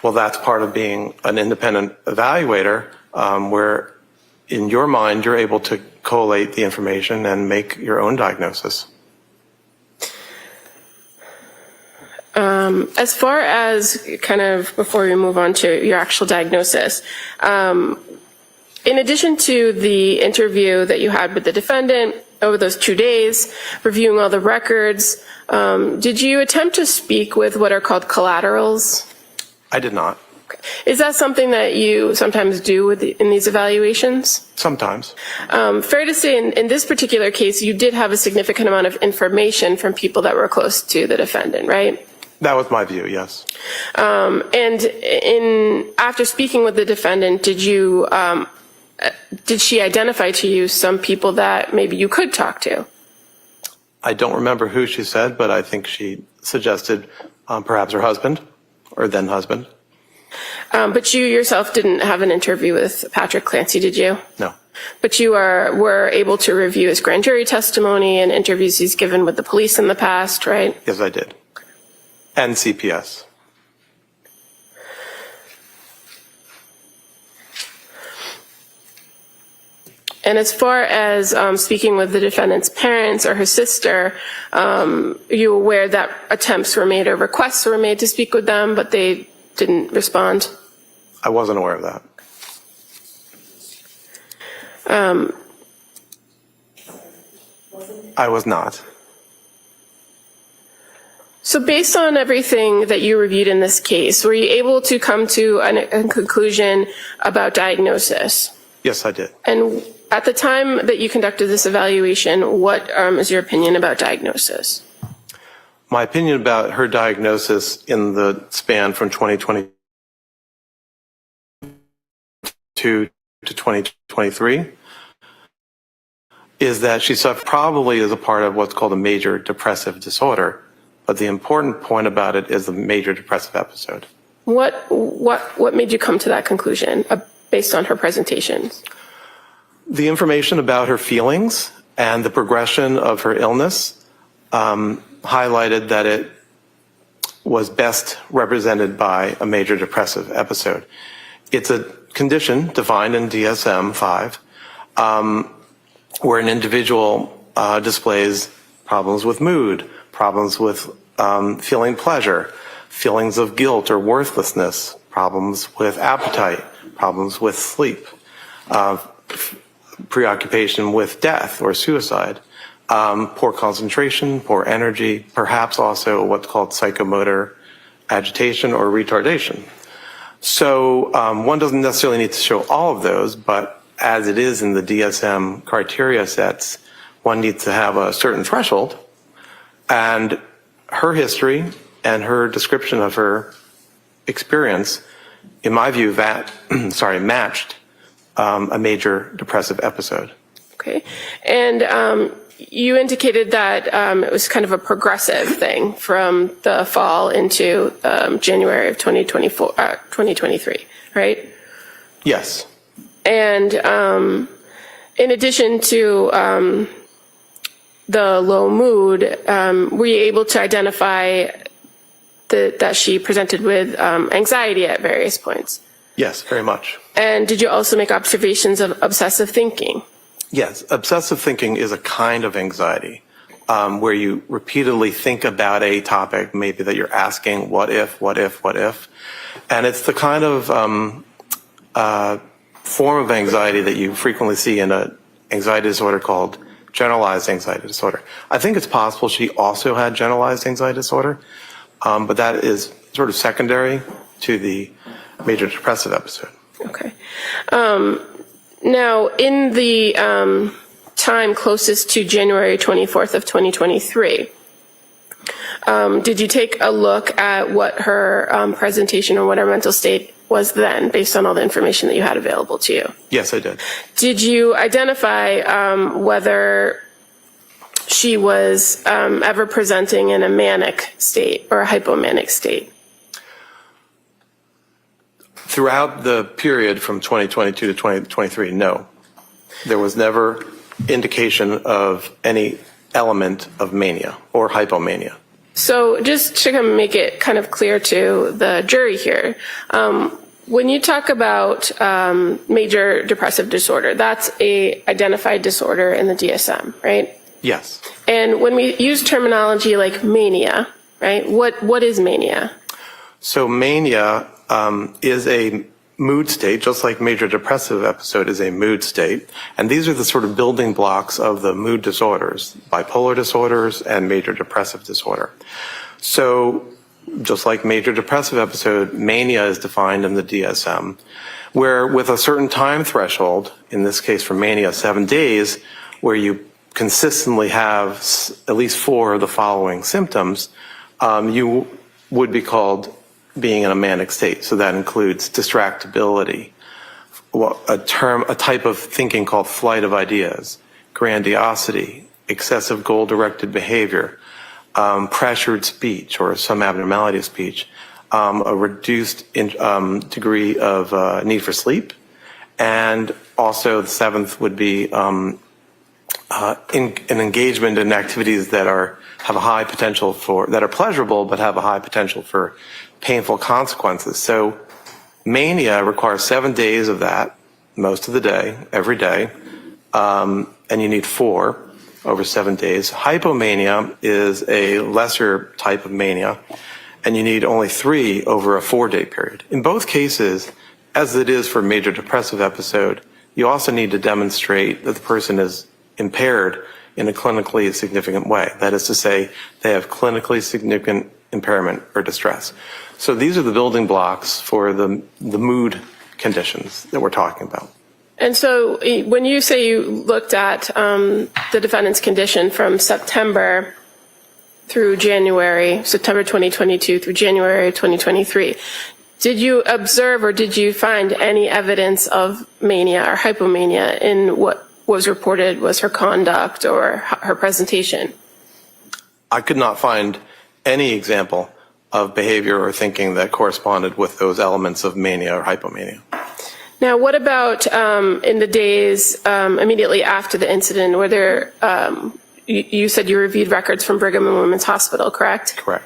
Well, that's part of being an independent evaluator, where in your mind you're able to collate the information and make your own diagnosis. As far as kind of before we move on to your actual diagnosis, in addition to the interview that you had with the defendant over those 2 days, reviewing all the records, did you attempt to speak with what are called collaterals? I did not. Okay. Is that something that you sometimes do in these evaluations? Sometimes. Fair to say in this particular case, you did have a significant amount of information from people that were close to the defendant, right? That was my view, yes. And after speaking with the defendant, did she identify to you some people that maybe you could talk to? I don't remember who she said, but I think she suggested perhaps her husband or then husband. But you yourself didn't have an interview with Patrick Clancy, did you? No. But you were able to review his grand jury testimony and interviews he's given with the police in the past, right? Yes, I did. And CPS. And as far as speaking with the defendant's parents or her sister, are you aware that attempts were made or requests were made to speak with them, but they didn't respond? I wasn't aware of that. I was not. So based on everything that you reviewed in this case, were you able to come to a conclusion about diagnosis? Yes, I did. And at the time that you conducted this evaluation, what is your opinion about diagnosis? My opinion about her diagnosis in the span from 2022 to 2023 is that she suffered probably as a part of what's called a major depressive disorder. But the important point about it is the major depressive episode. What made you come to that conclusion based on her presentations? The information about her feelings and the progression of her illness highlighted that it was best represented by a major depressive episode. It's a condition defined in DSM-5 where an individual displays problems with mood, problems with feeling pleasure, feelings of guilt or worthlessness, problems with appetite, problems with sleep, preoccupation with death or suicide, poor concentration, poor energy, perhaps also what's called psychomotor agitation or retardation. So one doesn't necessarily need to show all of those, but as it is in the DSM criteria sets, one needs to have a certain threshold. And her history and her description of her experience, in my view, matched a major depressive episode. Okay. And you indicated that it was kind of a progressive thing from the fall into January of 2023, right? Yes. And in addition to the low mood, were you able to identify that she presented with anxiety at various points? Yes, very much. And did you also make observations of obsessive thinking? Yes, obsessive thinking is a kind of anxiety where you repeatedly think about a topic, maybe that you're asking, what if? And it's the kind of form of anxiety that you frequently see in an anxiety disorder called generalized anxiety disorder. I think it's possible she also had generalized anxiety disorder, but that is sort of secondary to the major depressive episode. Okay. Now, in the time closest to January 24th of 2023, did you take a look at what her presentation or what her mental state was then, based on all the information that you had available to you? Yes, I did. Did you identify whether she was ever presenting in a manic state or a hypomanic state? Throughout the period from 2022 to 2023, no. There was never indication of any element of mania or hypomania. So just to kind of make it kind of clear to the jury here, when you talk about major depressive disorder, that's a identified disorder in the DSM, right? Yes. And when we use terminology like mania, right, what is mania? So mania is a mood state, just like major depressive episode is a mood state. And these are the sort of building blocks of the mood disorders, bipolar disorders and major depressive disorder. So just like major depressive episode, mania is defined in the DSM, where with a certain time threshold, in this case for mania, 7 days, where you consistently have at least 4 of the following symptoms, you would be called being in a manic state. So that includes distractibility, a type of thinking called flight of ideas, grandiosity, excessive goal-directed behavior, pressured speech or some abnormality of speech, a reduced degree of need for sleep, and also the 7th would be an engagement in activities that have a high potential that are pleasurable but have a high potential for painful consequences. So mania requires 7 days of that, most of the day, every day, and you need 4 over 7 days. Hypomania is a lesser type of mania, and you need only 3 over a 4-day period. In both cases, as it is for major depressive episode, you also need to demonstrate that the person is impaired in a clinically significant way. That is to say, they have clinically significant impairment or distress. So these are the building blocks for the mood conditions that we're talking about. And so when you say you looked at the defendant's condition from September through January, September 2022 through January 2023, did you observe or did you find any evidence of mania or hypomania in what was reported was her conduct or her presentation? I could not find any example of behavior or thinking that corresponded with those elements of mania or hypomania. Now, what about in the days immediately after the incident, were there, you said you reviewed records from Brigham and Women's Hospital, correct? Correct.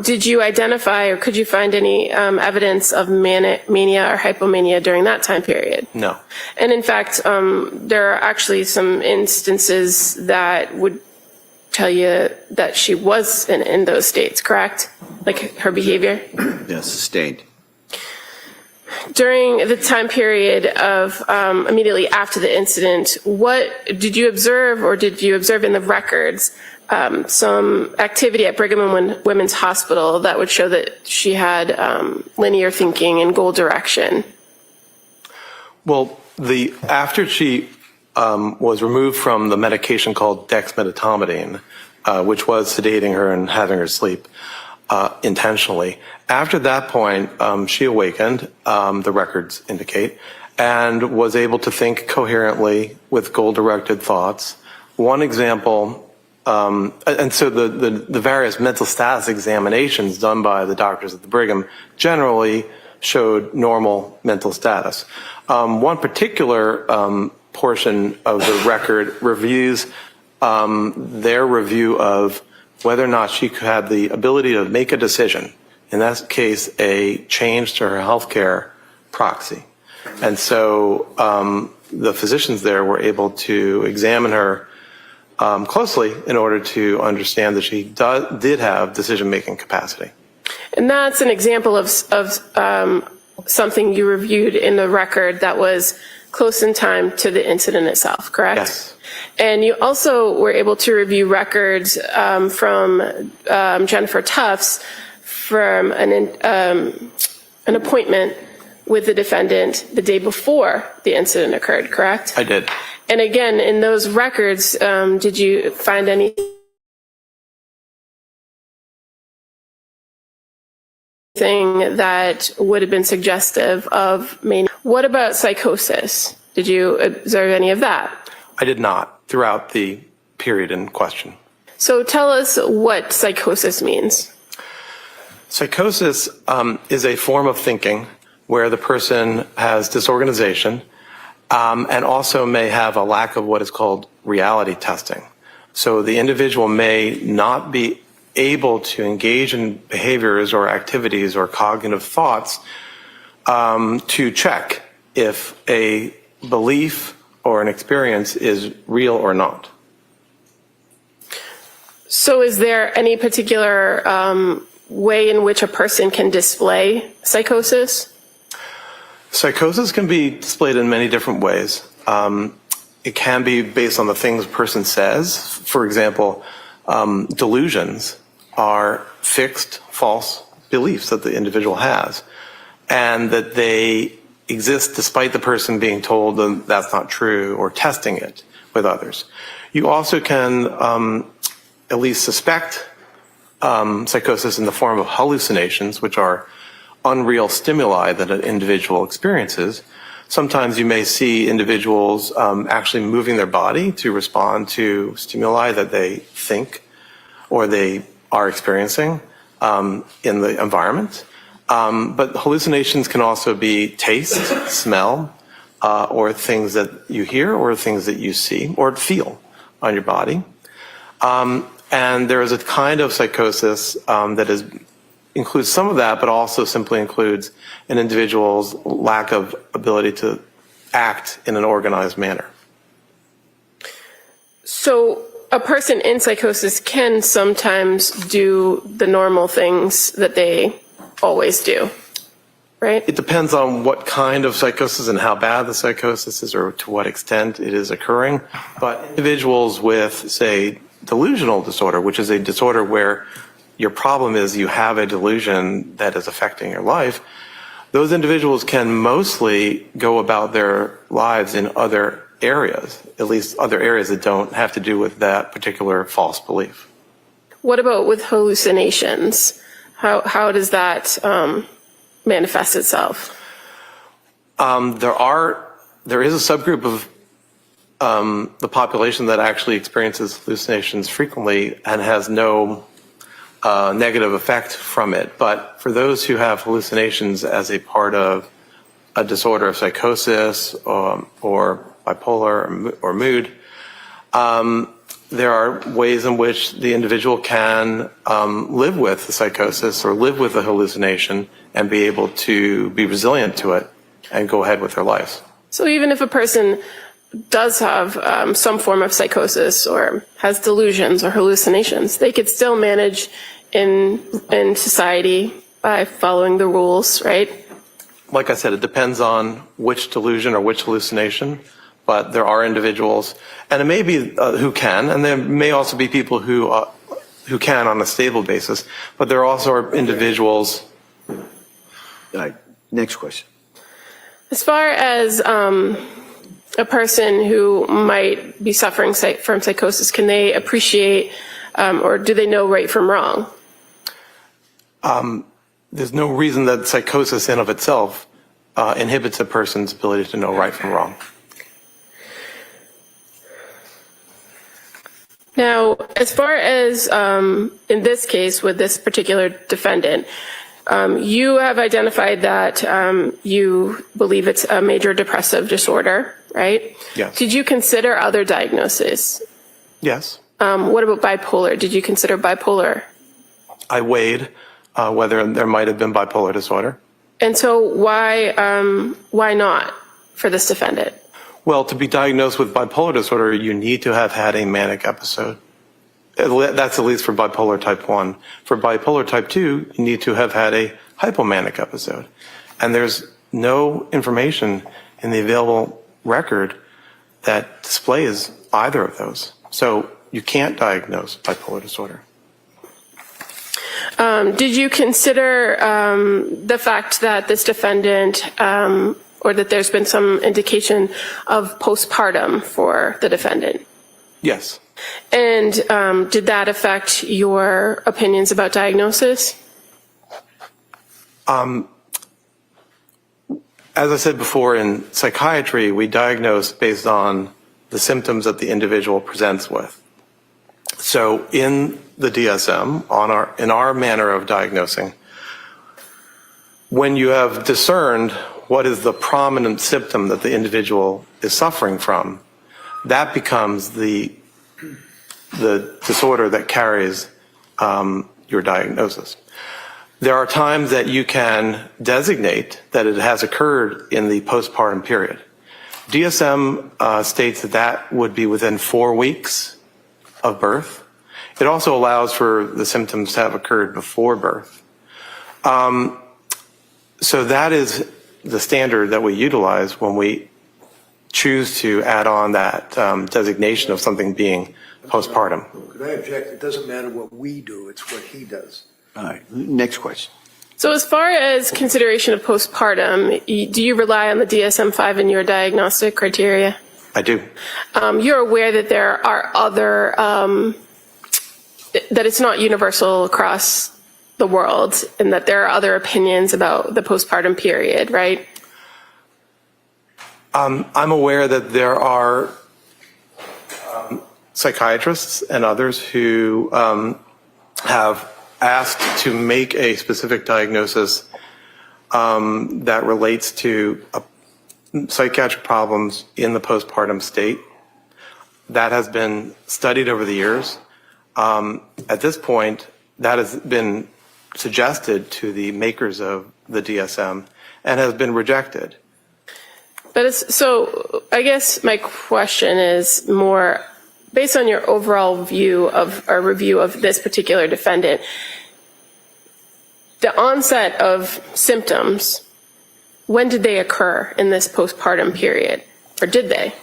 Did you identify or could you find any evidence of mania or hypomania during that time period? No. And in fact, there are actually some instances that would tell you that she was in those states, correct? Like her behavior? Yes, sustained. During the time period of immediately after the incident, what did you observe or did you observe in the records some activity at Brigham and Women's Hospital that would show that she had linear thinking and goal direction? Well, after she was removed from the medication called dexmedetomidine, which was sedating her and having her sleep intentionally. After that point, she awakened, the records indicate, and was able to think coherently with goal-directed thoughts. One example, and so the various mental status examinations done by the doctors at the Brigham generally showed normal mental status. One particular portion of the record reviews their review of whether or not she had the ability to make a decision. In that case, a change to her healthcare proxy. And so the physicians there were able to examine her closely in order to understand that she did have decision-making capacity. And that's an example of something you reviewed in the record that was close in time to the incident itself, correct? Yes. And you also were able to review records from Jennifer Tufts from an appointment with the defendant the day before the incident occurred, correct? I did. And again, in those records, did you find anything that would have been suggestive of mania? What about psychosis? Did you observe any of that? I did not throughout the period in question. So tell us what psychosis means. Psychosis is a form of thinking where the person has disorganization and also may have a lack of what is called reality testing. So the individual may not be able to engage in behaviors or activities or cognitive thoughts to check if a belief or an experience is real or not. So is there any particular way in which a person can display psychosis? Psychosis can be displayed in many different ways. It can be based on the things a person says. For example, delusions are fixed, false beliefs that the individual has, and that they exist despite the person being told that that's not true or testing it with others. You also can at least suspect psychosis in the form of hallucinations, which are unreal stimuli that an individual experiences. Sometimes you may see individuals actually moving their body to respond to stimuli that they think or they are experiencing in the environment. But hallucinations can also be taste, smell, or things that you hear or things that you see or feel on your body. And there is a kind of psychosis that includes some of that, but also simply includes an individual's lack of ability to act in an organized manner. So a person in psychosis can sometimes do the normal things that they always do, right? It depends on what kind of psychosis and how bad the psychosis is or to what extent it is occurring. But individuals with, say, delusional disorder, which is a disorder where your problem is you have a delusion that is affecting your life, those individuals can mostly go about their lives in other areas, at least other areas that don't have to do with that particular false belief. What about with hallucinations? How does that manifest itself? There is a subgroup of the population that actually experiences hallucinations frequently and has no negative effect from it. But for those who have hallucinations as a part of a disorder of psychosis or bipolar or mood, there are ways in which the individual can live with the psychosis or live with the hallucination and be able to be resilient to it and go ahead with their lives. So even if a person does have some form of psychosis or has delusions or hallucinations, they could still manage in society by following the rules, right? Like I said, it depends on which delusion or which hallucination, but there are individuals, and it may be who can, and there may also be people who can on a stable basis, but there also are individuals. All right, next question. As far as a person who might be suffering from psychosis, can they appreciate or do they know right from wrong? There's no reason that psychosis in of itself inhibits a person's ability to know right from wrong. Now, as far as in this case with this particular defendant, you have identified that you believe it's a major depressive disorder, right? Yes. Did you consider other diagnoses? Yes. What about bipolar? Did you consider bipolar? I weighed whether there might have been bipolar disorder. And so why not for this defendant? Well, to be diagnosed with bipolar disorder, you need to have had a manic episode. That's at least for bipolar type 1. For bipolar type 2, you need to have had a hypomanic episode. And there's no information in the available record that displays either of those. So you can't diagnose bipolar disorder. Did you consider the fact that this defendant, or that there's been some indication of postpartum for the defendant? Yes. And did that affect your opinions about diagnosis? As I said before, in psychiatry, we diagnose based on the symptoms that the individual presents with. So in the DSM, in our manner of diagnosing, when you have discerned what is the prominent symptom that the individual is suffering from, that becomes the disorder that carries your diagnosis. There are times that you can designate that it has occurred in the postpartum period. DSM states that would be within 4 weeks of birth. It also allows for the symptoms to have occurred before birth. So that is the standard that we utilize when we choose to add on that designation of something being postpartum. Could I object? It doesn't matter what we do, it's what he does. All right, next question. So as far as consideration of postpartum, do you rely on the DSM-5 in your diagnostic criteria? I do. You're aware that there are other, that it's not universal across the world and that there are other opinions about the postpartum period, right? I'm aware that there are psychiatrists and others who have asked to make a specific diagnosis that relates to psychiatric problems in the postpartum state. That has been studied over the years. At this point, that has been suggested to the makers of the DSM and has been rejected. But so I guess my question is more based on your overall view of or review of this particular defendant. The onset of symptoms, when did they occur in this postpartum period, or did they?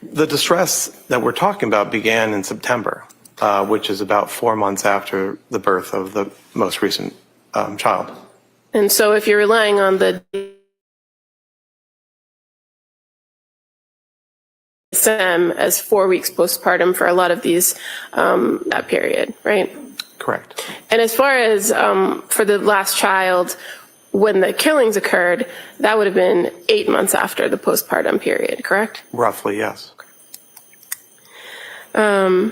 The distress that we're talking about began in September, which is about 4 months after the birth of the most recent child. And so if you're relying on the DSM as 4 weeks postpartum for a lot of these, that period, right? Correct. And as far as for the last child, when the killings occurred, that would have been 8 months after the postpartum period, correct? Roughly, yes. Now,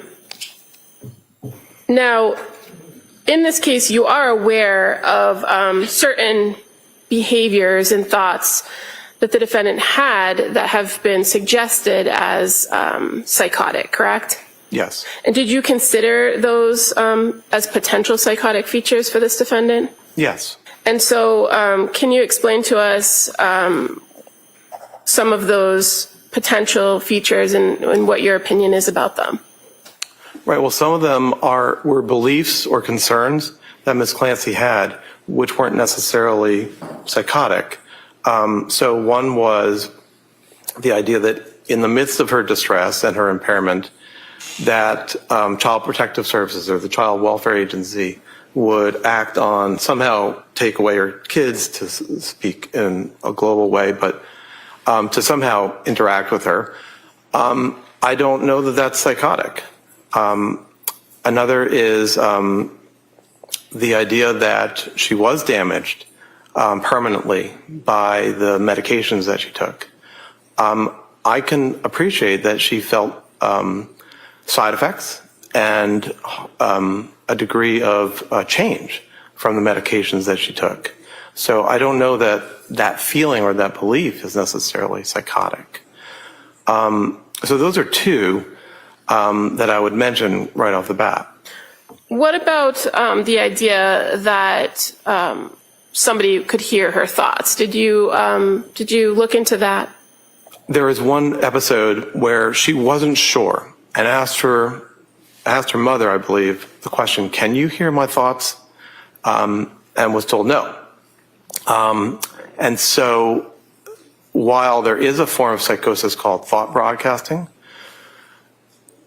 in this case, you are aware of certain behaviors and thoughts that the defendant had that have been suggested as psychotic, correct? Yes. And did you consider those as potential psychotic features for this defendant? Yes. And so can you explain to us some of those potential features and what your opinion is about them? Right. Well, some of them were beliefs or concerns that Ms. Clancy had, which weren't necessarily psychotic. So one was the idea that in the midst of her distress and her impairment, that Child Protective Services or the Child Welfare Agency would act on, somehow take away her kids, to speak in a global way, but to somehow interact with her. I don't know that that's psychotic. Another is the idea that she was damaged permanently by the medications that she took. I can appreciate that she felt side effects and a degree of change from the medications that she took. So I don't know that that feeling or that belief is necessarily psychotic. So those are two that I would mention right off the bat. What about the idea that somebody could hear her thoughts? Did you look into that? There was one episode where she wasn't sure and asked her mother, I believe, the question, "Can you hear my thoughts?" And was told no. And so while there is a form of psychosis called thought broadcasting,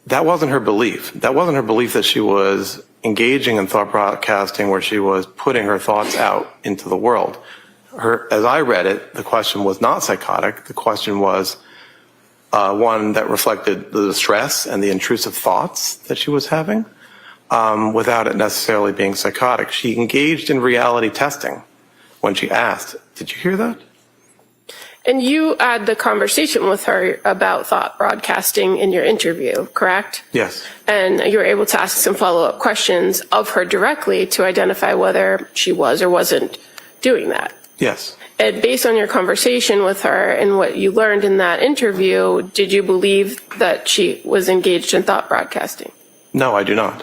that wasn't her belief. That wasn't her belief that she was engaging in thought broadcasting where she was putting her thoughts out into the world. As I read it, the question was not psychotic. The question was one that reflected the distress and the intrusive thoughts that she was having without it necessarily being psychotic. She engaged in reality testing when she asked, "Did you hear that?" And you had the conversation with her about thought broadcasting in your interview, correct? Yes. And you were able to ask some follow-up questions of her directly to identify whether she was or wasn't doing that. Yes. And based on your conversation with her and what you learned in that interview, did you believe that she was engaged in thought broadcasting? No, I do not.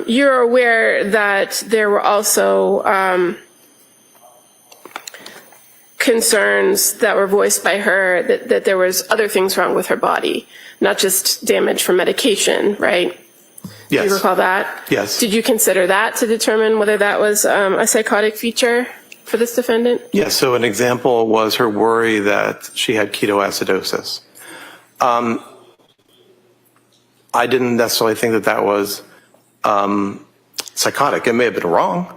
You're aware that there were also concerns that were voiced by her that there was other things wrong with her body, not just damage from medication, right? Yes. Do you recall that? Yes. Did you consider that to determine whether that was a psychotic feature for this defendant? Yes. So an example was her worry that she had ketoacidosis. I didn't necessarily think that that was psychotic. It may have been wrong,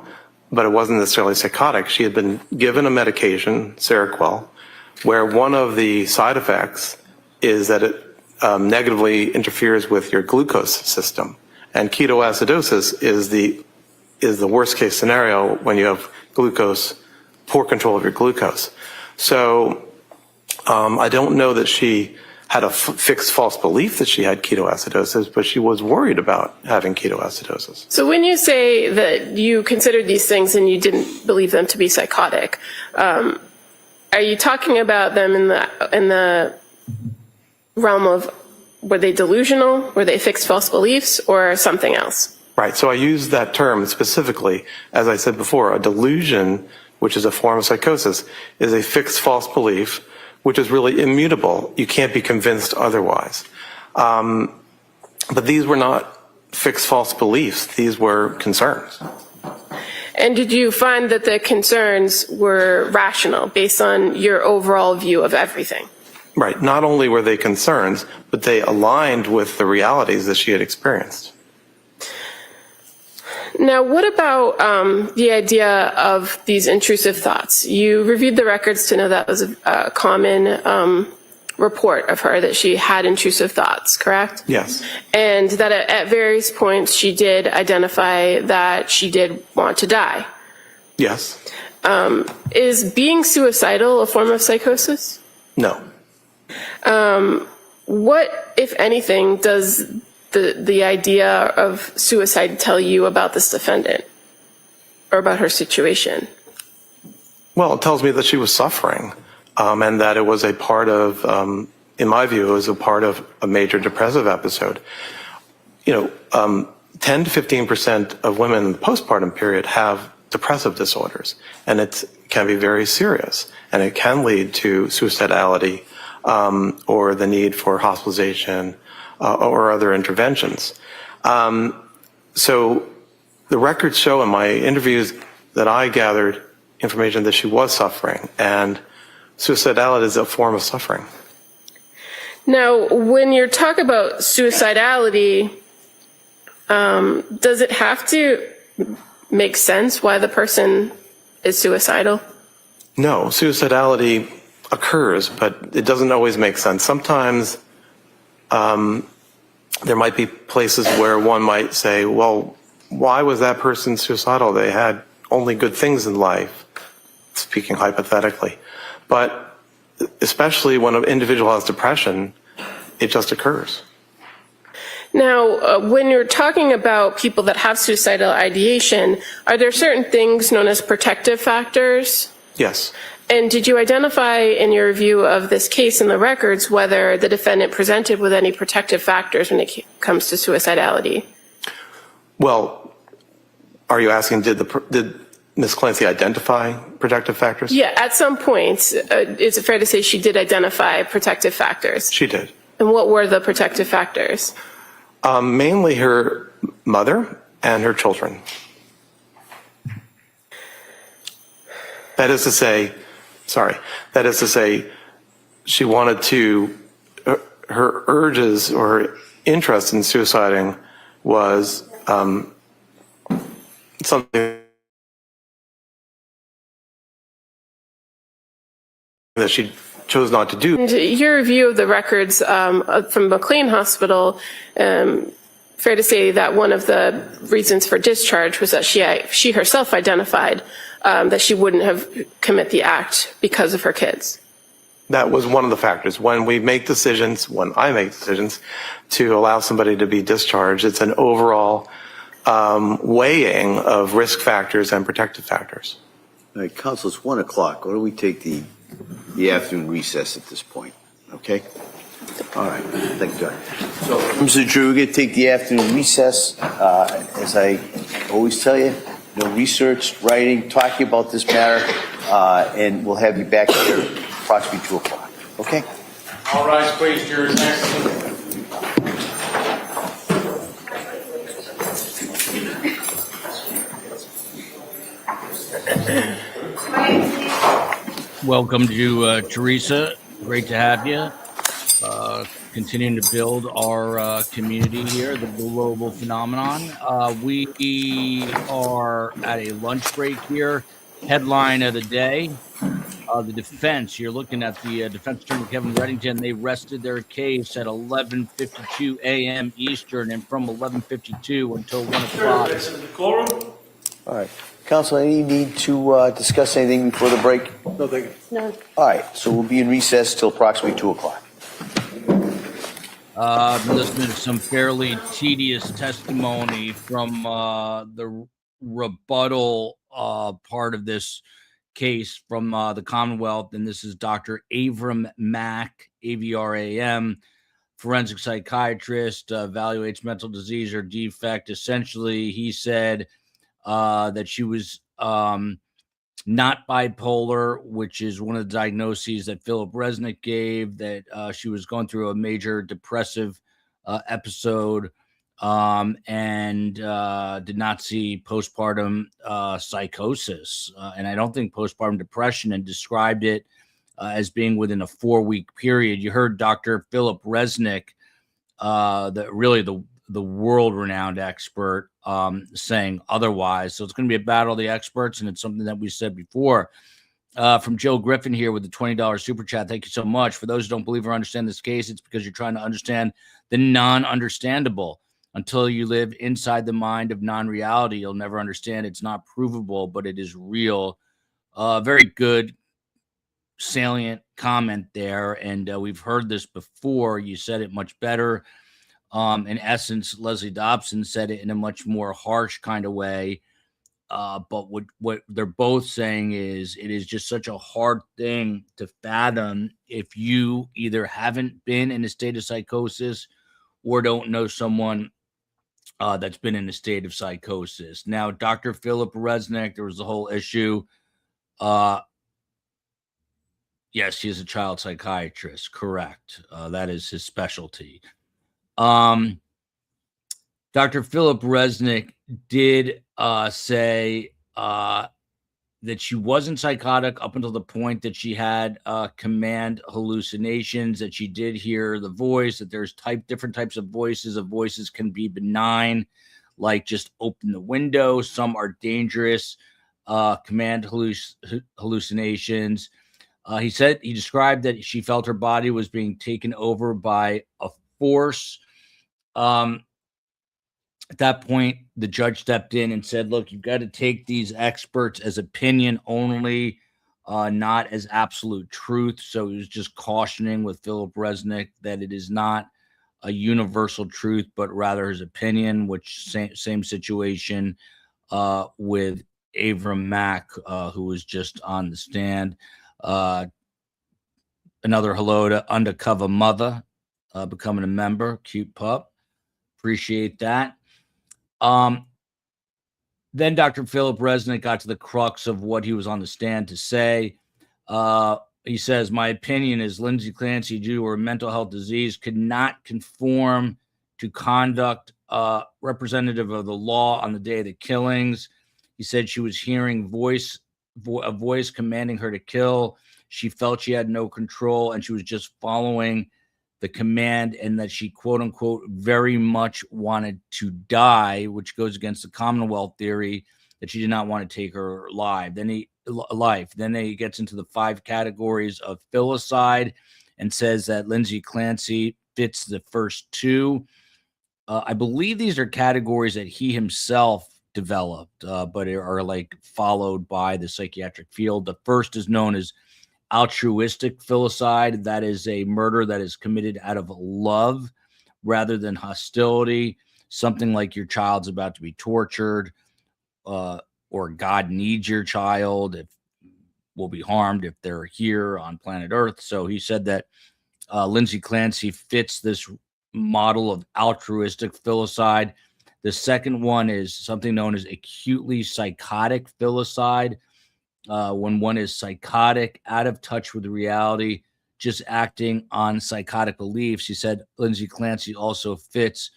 but it wasn't necessarily psychotic. She had been given a medication, Seroquel, where one of the side effects is that it negatively interferes with your glucose system. And ketoacidosis is the worst case scenario when you have poor control of your glucose. So I don't know that she had a fixed false belief that she had ketoacidosis, but she was worried about having ketoacidosis. So when you say that you considered these things and you didn't believe them to be psychotic, are you talking about them in the realm of, were they delusional, were they fixed false beliefs, or something else? Right, so I use that term specifically, as I said before, a delusion, which is a form of psychosis, is a fixed false belief, which is really immutable. You can't be convinced otherwise. But these were not fixed false beliefs. These were concerns. And did you find that the concerns were rational based on your overall view of everything? Right. Not only were they concerns, but they aligned with the realities that she had experienced. Now, what about the idea of these intrusive thoughts? You reviewed the records to know that was a common report of her, that she had intrusive thoughts, correct? Yes. And that at various points she did identify that she did want to die. Yes. Is being suicidal a form of psychosis? No. What, if anything, does the idea of suicide tell you about this defendant or about her situation? Well, it tells me that she was suffering, and that it was a part of, in my view, it was a part of a major depressive episode. 10 to 15% of women in the postpartum period have depressive disorders, and it can be very serious, and it can lead to suicidality or the need for hospitalization or other interventions. So the records show in my interviews that I gathered information that she was suffering, and suicidality is a form of suffering. Now, when you're talking about suicidality, does it have to make sense why the person is suicidal? No, suicidality occurs, but it doesn't always make sense. Sometimes there might be places where one might say, well, why was that person suicidal? They had only good things in life, speaking hypothetically. But especially when an individual has depression, it just occurs. Now, when you're talking about people that have suicidal ideation, are there certain things known as protective factors? Yes. And did you identify in your review of this case in the records whether the defendant presented with any protective factors when it comes to suicidality? Well, are you asking, did Ms. Clancy identify protective factors? Yeah, at some point, is it fair to say she did identify protective factors? She did. And what were the protective factors? Mainly her mother and her children. That is to say, she wanted to, her urges or her interest in suiciding was something that she chose not to do. And your review of the records from McLean Hospital, fair to say that one of the reasons for discharge was that she herself identified that she wouldn't have commit the act because of her kids. That was one of the factors. When I make decisions to allow somebody to be discharged, it's an overall weighing of risk factors and protective factors. All right, Counsel, it's 1 o'clock. Why don't we take the afternoon recess at this point, okay? All right, thank you, John. So, Mr. Drew, we're going to take the afternoon recess. As I always tell you, no research, writing, talking about this matter, and we'll have you back here approximately 2 o'clock, okay? All rise, please. Jurors next. Welcome to Teresa. Great to have you. Continuing to build our community here, the global phenomenon. We are at a lunch break here. Headline of the day, the defense. You're looking at the defense attorney, Kevin Reddington. They rested their case at 11:52 a.m. Eastern, and from 11:52 until 1 o'clock. Cora? All right. Counsel, any need to discuss anything before the break? No, thank you. No. All right, so we'll be in recess till approximately 2 o'clock. Listening to some fairly tedious testimony from the rebuttal part of this case from the Commonwealth, and this is Dr. Avram Mack, AVRAM, forensic psychiatrist, evaluates mental disease or defect. Essentially, he said that she was not bipolar, which is one of the diagnoses that Philip Resnick gave, that she was going through a major depressive episode and did not see postpartum psychosis. And I don't think postpartum depression, and described it as being within a 4-week period. You heard Dr. Philip Resnick, the world-renowned expert saying otherwise. So it's going to be a battle of the experts, and it's something that we said before. From Joe Griffin here with the $20 super chat. Thank you so much. For those who don't believe or understand this case, it's because you're trying to understand the non-understandable. Until you live inside the mind of non-reality, you'll never understand. It's not provable, but it is real. Very good, salient comment there. And we've heard this before. You said it much better. In essence, Leslie Dobson said it in a much more harsh kind of way. But what they're both saying is it is just such a hard thing to fathom if you either haven't been in a state of psychosis or don't know someone that's been in a state of psychosis. Now, Dr. Philip Resnick, there was the whole issue. Yes, he is a child psychiatrist. Correct. That is his specialty. Dr. Philip Resnick did say that she wasn't psychotic up until the point that she had command hallucinations, that she did hear the voice, that there's different types of voices. Voices can be benign, like just open the window. Some are dangerous, command hallucinations. He described that she felt her body was being taken over by a force. At that point, the judge stepped in and said, look, you've got to take these experts as opinion only, not as absolute truth. So he was just cautioning with Philip Resnick that it is not a universal truth, but rather his opinion, which same situation with Avram Mack, who was just on the stand. Another hello to Undercover Mother, becoming a member. Cute pup. Appreciate that. Then Dr. Philip Resnick got to the crux of what he was on the stand to say. He says, my opinion is Lindsay Clancy, due to her mental health disease, could not conform to conduct representative of the law on the day of the killings. He said she was hearing a voice commanding her to kill. She felt she had no control, and she was just following the command, and that she, quote unquote, very much wanted to die, which goes against the Commonwealth theory that she did not want to take her life. Then he gets into the 5 categories of filicide and says that Lindsay Clancy fits the first 2. I believe these are categories that he himself developed, but are like followed by the psychiatric field. The first is known as altruistic filicide. That is a murder that is committed out of love rather than hostility. Something like your child's about to be tortured, or God needs your child, will be harmed if they're here on planet Earth. So he said that Lindsay Clancy fits this model of altruistic filicide. The second one is something known as acutely psychotic filicide. When one is psychotic, out of touch with reality, just acting on psychotic beliefs. He said Lindsay Clancy also fits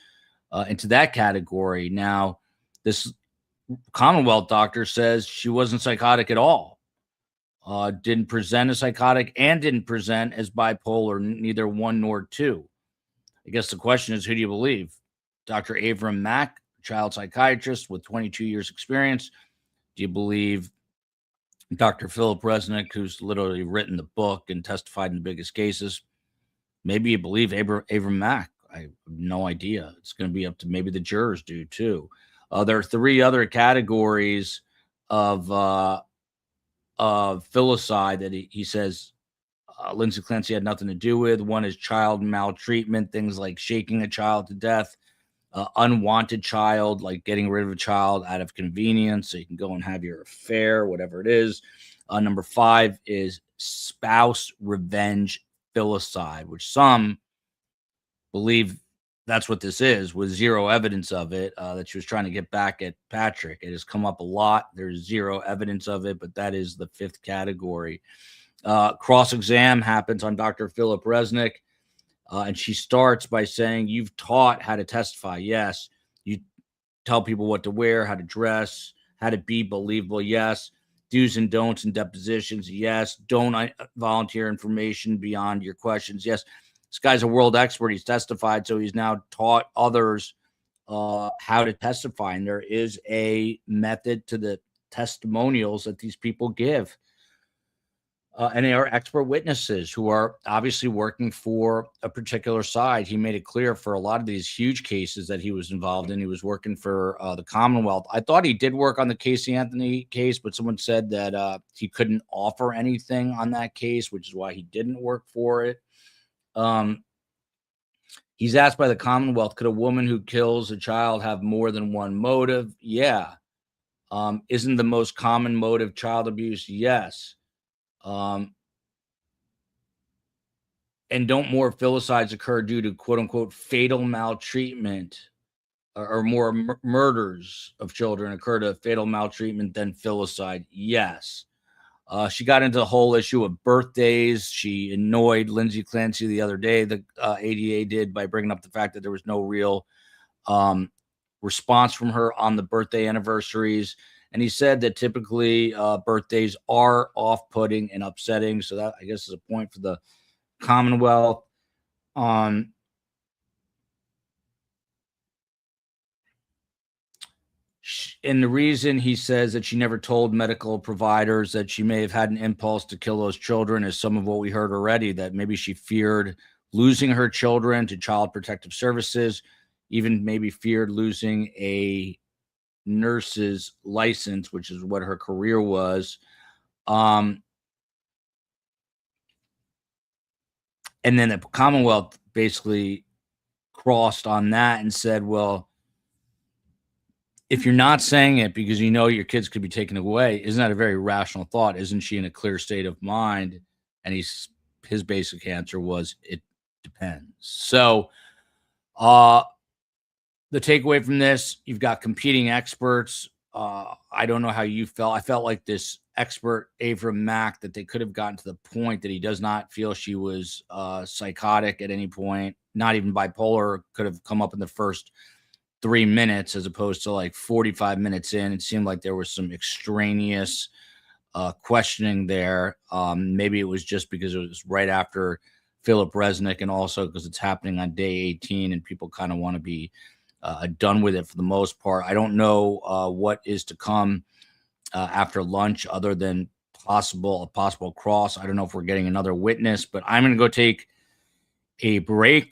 into that category. Now, this Commonwealth doctor says she wasn't psychotic at all. Didn't present as psychotic and didn't present as bipolar, neither 1 nor 2. I guess the question is, who do you believe? Dr. Avram Mack, child psychiatrist with 22 years experience. Do you believe Dr. Philip Resnick, who's literally written the book and testified in the biggest cases? Maybe you believe Avram Mack. I have no idea. It's going to be up to maybe the jurors do too. There are 3 other categories of filicide that he says Lindsay Clancy had nothing to do with. One is child maltreatment, things like shaking a child to death, unwanted child, like getting rid of a child out of convenience so you can go and have your affair, whatever it is. Number 5 is spouse revenge filicide, which some believe that's what this is, with zero evidence of it, that she was trying to get back at Patrick. It has come up a lot. There's zero evidence of it, but that is the 5th category. Cross-exam happens on Dr. Philip Resnick. And she starts by saying, you've taught how to testify. Yes. You tell people what to wear, how to dress, how to be believable. Yes. Do's and don'ts in depositions. Yes. Don't volunteer information beyond your questions. Yes. This guy's a world expert. He's testified, so he's now taught others how to testify. And there is a method to the testimonials that these people give. And they are expert witnesses who are obviously working for a particular side. He made it clear for a lot of these huge cases that he was involved in, he was working for the Commonwealth. I thought he did work on the Casey Anthony case, but someone said that he couldn't offer anything on that case, which is why he didn't work for it. He's asked by the Commonwealth, could a woman who kills a child have more than one motive? Yeah. Isn't the most common motive child abuse? Yes. And don't more filicides occur due to quote unquote fatal maltreatment or more murders of children occur to fatal maltreatment than filicide? Yes. She got into the whole issue of birthdays. She annoyed Lindsay Clancy the other day, the ADA did, by bringing up the fact that there was no real response from her on the birthday anniversaries. And he said that typically birthdays are off-putting and upsetting. So that, I guess, is a point for the Commonwealth. And the reason he says that she never told medical providers that she may have had an impulse to kill those children is some of what we heard already, that maybe she feared losing her children to Child Protective Services, even maybe feared losing a nurse's license, which is what her career was. And then the Commonwealth basically crossed on that and said, well, if you're not saying it because you know your kids could be taken away, isn't that a very rational thought? Isn't she in a clear state of mind? And his basic answer was, it depends. So the takeaway from this, you've got competing experts. I don't know how you felt. I felt like this expert, Avram Mack, that they could have gotten to the point that he does not feel she was psychotic at any point, not even bipolar, could have come up in the first 3 minutes as opposed to like 45 minutes in. It seemed like there was some extraneous questioning there. Maybe it was just because it was right after Philip Resnick, and also because it's happening on day 18 and people kind of want to be done with it for the most part. I don't know what is to come after lunch other than a possible cross. I don't know if we're getting another witness, but I'm going to go take a break.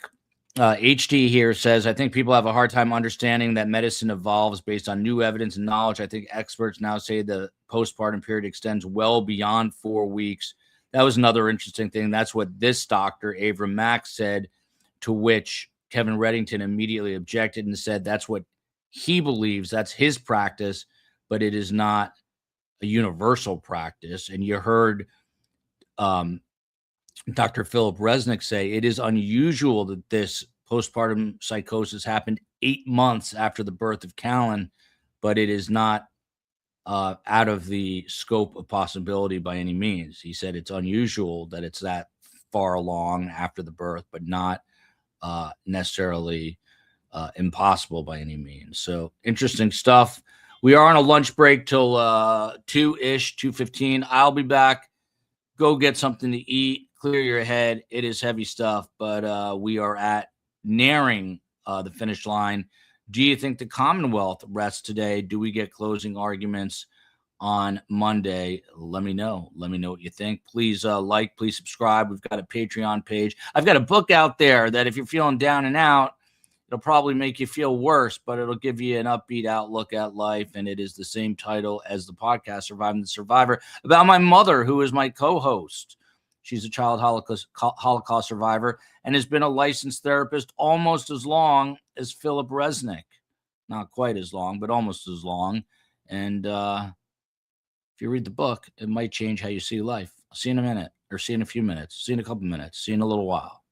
HD here says, I think people have a hard time understanding that medicine evolves based on new evidence and knowledge. I think experts now say the postpartum period extends well beyond 4 weeks. That was another interesting thing. That's what this doctor, Avram Mack, said, to which Kevin Reddington immediately objected and said that's what he believes. That's his practice, but it is not a universal practice. And you heard Dr. Philip Resnick say it is unusual that this postpartum psychosis happened 8 months after the birth of Callan, but it is not out of the scope of possibility by any means. He said it's unusual that it's that far along after the birth, but not necessarily impossible by any means. So interesting stuff. We are on a lunch break till 2-ish, 2:15. I'll be back. Go get something to eat, clear your head. It is heavy stuff, but we are nearing the finish line. Do you think the Commonwealth rests today? Do we get closing arguments on Monday? Let me know. Let me know what you think. Please please subscribe. We've got a Patreon page. I've got a book out there that if you're feeling down and out, it'll probably make you feel worse, but it'll give you an upbeat outlook at life. And it is the same title as the podcast, Surviving the Survivor, about my mother, who is my co-host. She's a child Holocaust survivor and has been a licensed therapist almost as long as Philip Resnick. Not quite as long, but almost as long. And if you read the book, it might change how you see life. I'll see you in a minute, or see you in a few minutes, see you in a couple minutes, see you in a little while.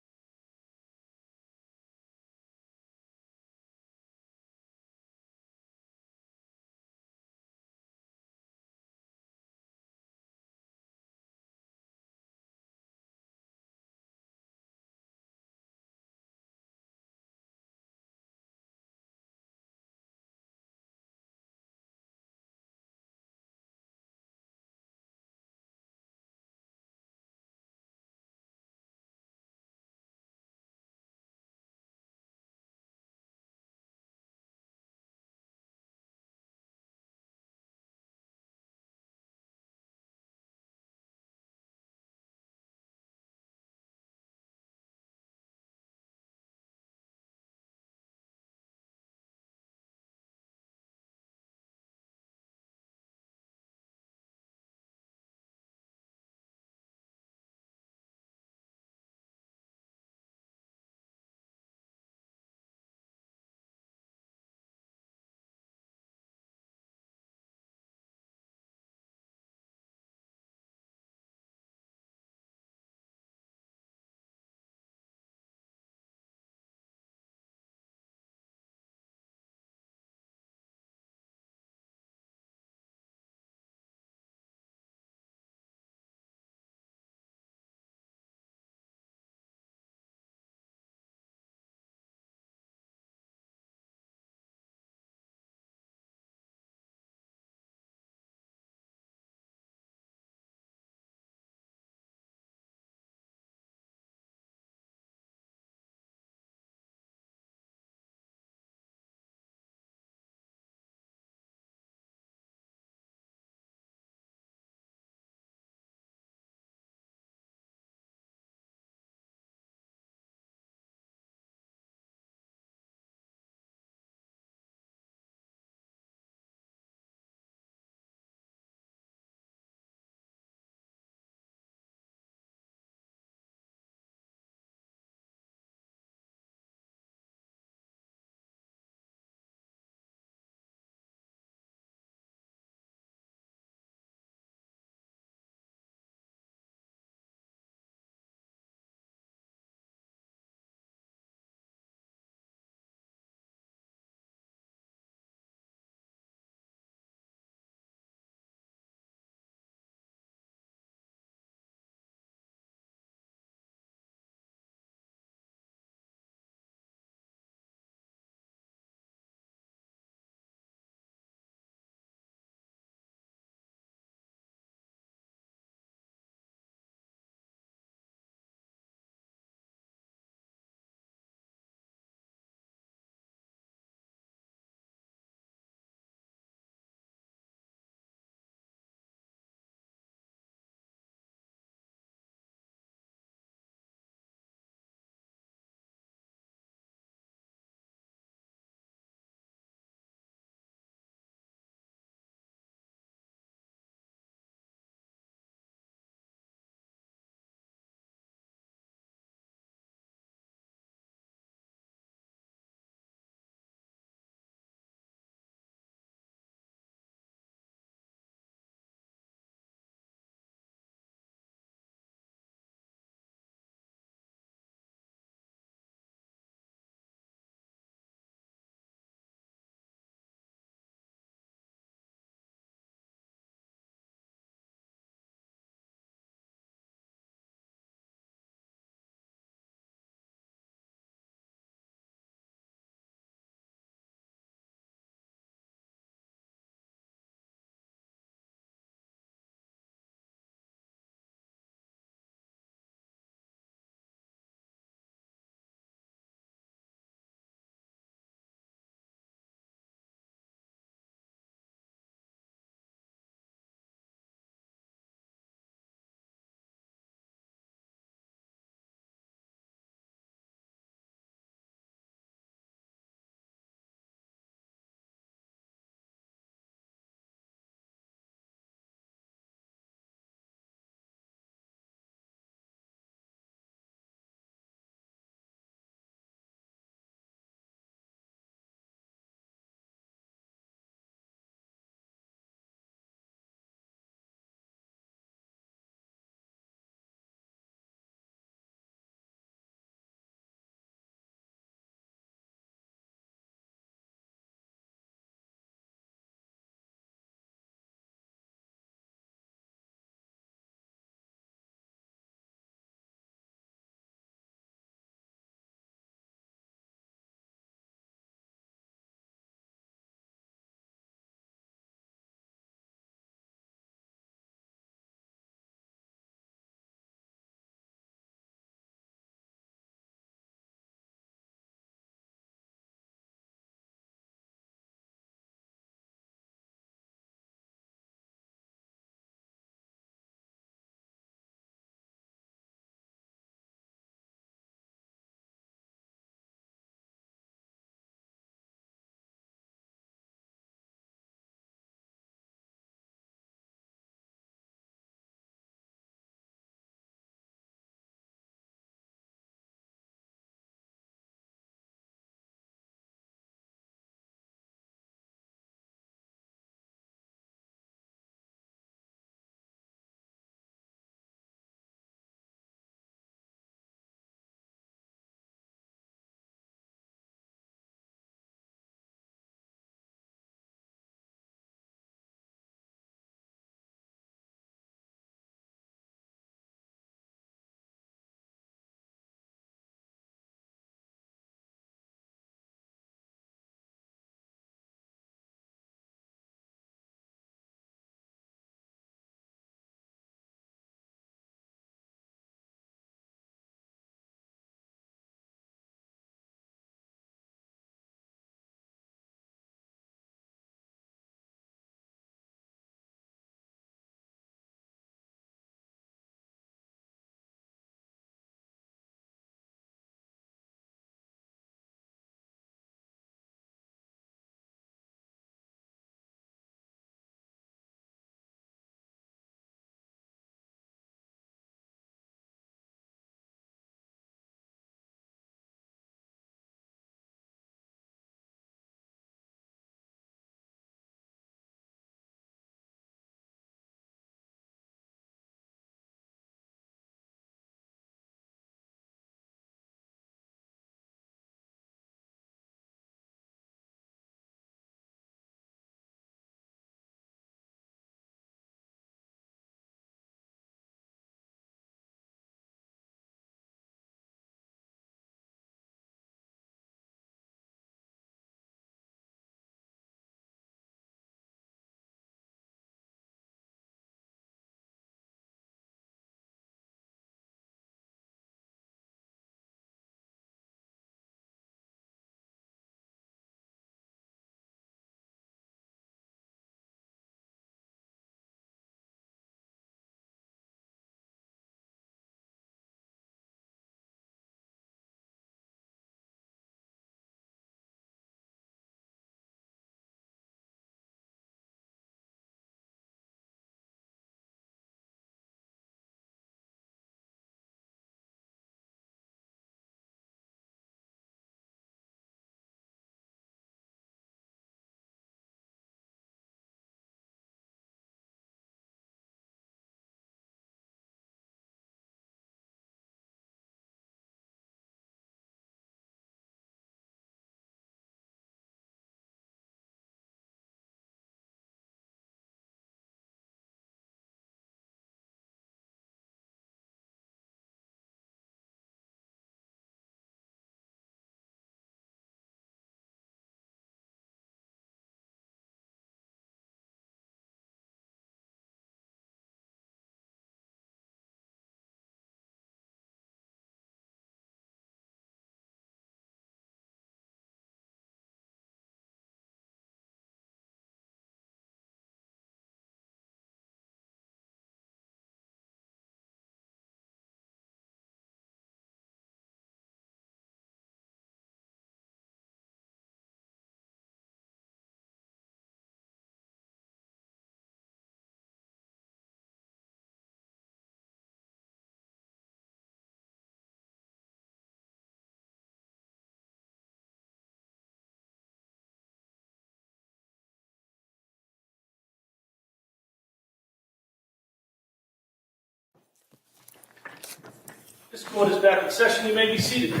This court is back in session. You may be seated.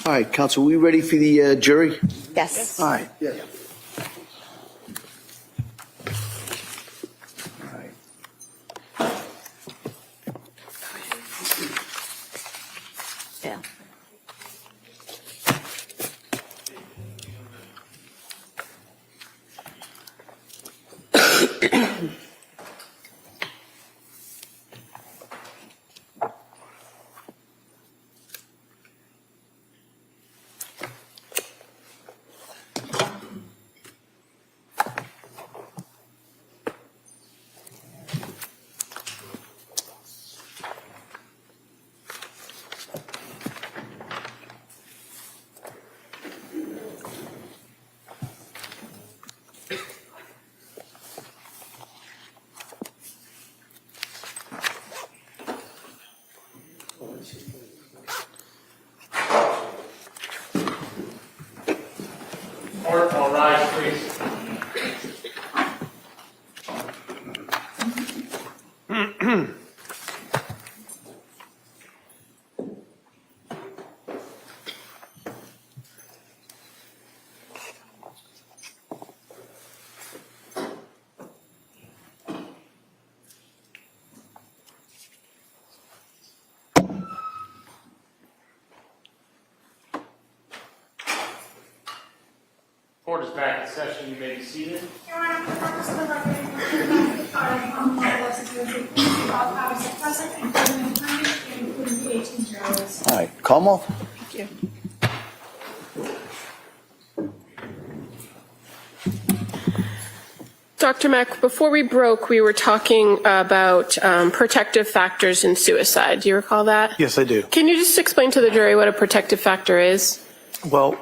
All right, counsel, we ready for the jury? Yes. All right. Yeah. Yeah. Court, all rise, please. Court is back in session. You may be seated. Your Honor, for purpose of the record, all powers are present, including the attorney, including the 18 jurors. All right, Como? Thank you. Dr. Mack, before we broke, we were talking about protective factors in suicide. Do you recall that? Yes, I do. Can you just explain to the jury what a protective factor is? Well,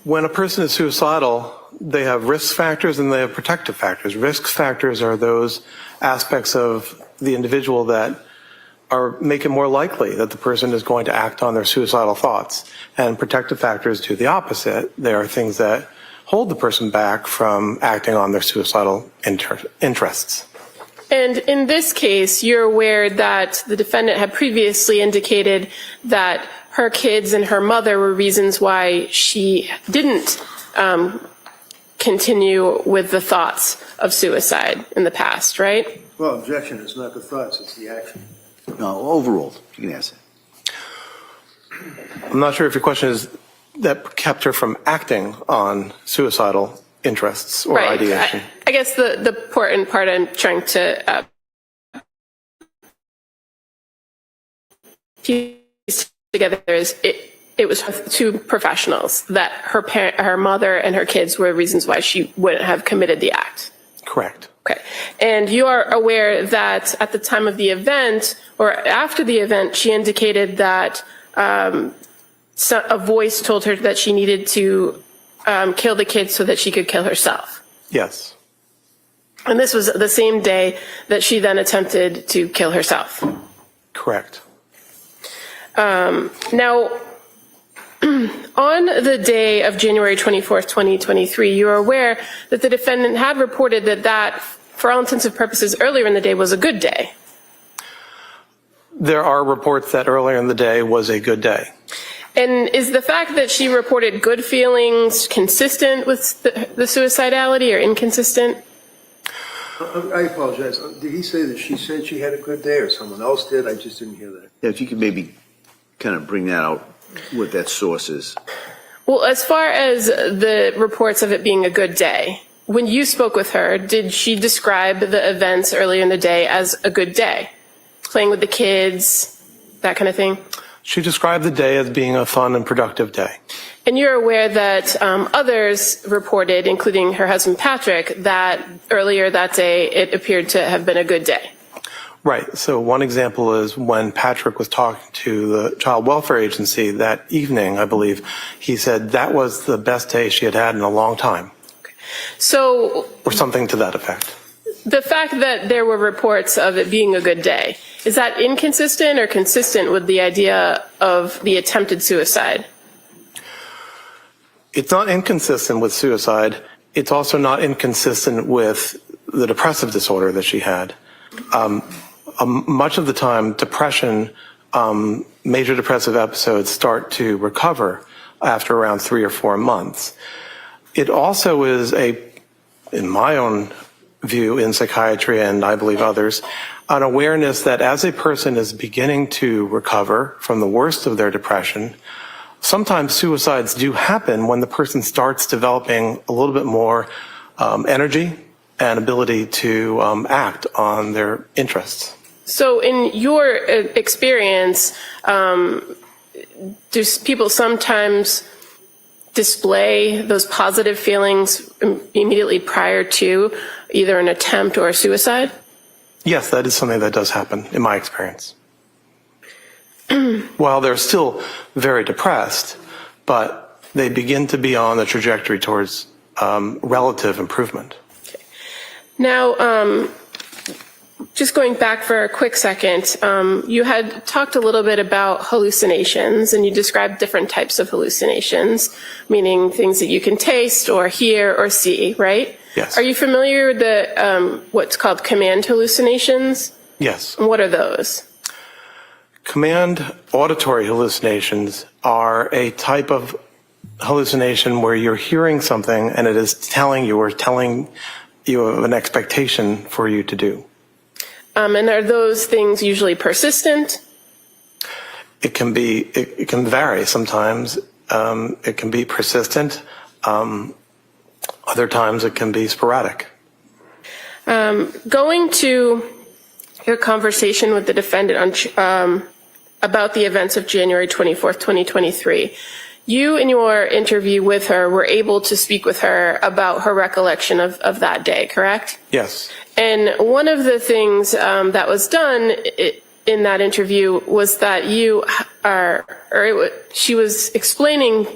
when a person is suicidal, they have risk factors and they have protective factors. Risk factors are those aspects of the individual that make it more likely that the person is going to act on their suicidal thoughts. And protective factors do the opposite. They are things that hold the person back from acting on their suicidal interests. And in this case, you're aware that the defendant had previously indicated that her kids and her mother were reasons why she didn't continue with the thoughts of suicide in the past, right? Well, objection is not the thoughts, it's the action. No, overruled. You can answer. I'm not sure if your question is that kept her from acting on suicidal interests or right. ideation. I guess the important part I'm trying to piece together is it was two professionals that her mother and her kids were reasons why she wouldn't have committed the act. Correct. Okay. And you are aware that at the time of the event or after the event, she indicated that a voice told her that she needed to kill the kids so that she could kill herself. Yes. And this was the same day that she then attempted to kill herself. Correct. Now, on the day of January 24th, 2023, you are aware that the defendant had reported that, for all intents and purposes, earlier in the day was a good day. There are reports that earlier in the day was a good day. And is the fact that she reported good feelings consistent with the suicidality or inconsistent? I apologize. Did he say that she said she had a good day or someone else did? I just didn't hear that. Yeah, if you could maybe kind of bring that out, what that source is. Well, as far as the reports of it being a good day, when you spoke with her, did she describe the events earlier in the day as a good day? Playing with the kids, that kind of thing? She described the day as being a fun and productive day. And you're aware that others reported, including her husband Patrick, that earlier that day it appeared to have been a good day. Right. So one example is when Patrick was talking to the Child Welfare Agency that evening, I believe, he said that was the best day she had had in a long time. Okay. So, or something to that effect. The fact that there were reports of it being a good day, is that inconsistent or consistent with the idea of the attempted suicide? It's not inconsistent with suicide. it's also not inconsistent with the depressive disorder that she had. Much of the time, depression, major depressive episodes start to recover after around 3 or 4 months. It also is in my own view in psychiatry, and I believe others, an awareness that as a person is beginning to recover from the worst of their depression, sometimes suicides do happen when the person starts developing a little bit more energy and ability to act on their interests. So in your experience, do people sometimes display those positive feelings immediately prior to either an attempt or a suicide? Yes, that is something that does happen in my experience. While they're still very depressed, but they begin to be on the trajectory towards relative improvement. Okay. Now, just going back for a quick second, you had talked a little bit about hallucinations, and you described different types of hallucinations, meaning things that you can taste or hear or see, right? Yes. Are you familiar with the what's called command hallucinations? Yes. And what are those? Command auditory hallucinations are a type of hallucination where you're hearing something and it is telling you of an expectation for you to do. And are those things usually persistent? It can be. It can vary. Sometimes it can be persistent. Other times it can be sporadic. Going to your conversation with the defendant about the events of January 24th, 2023, you, in your interview with her, were able to speak with her about her recollection of that day, correct? Yes. And one of the things that was done in that interview was that she was explaining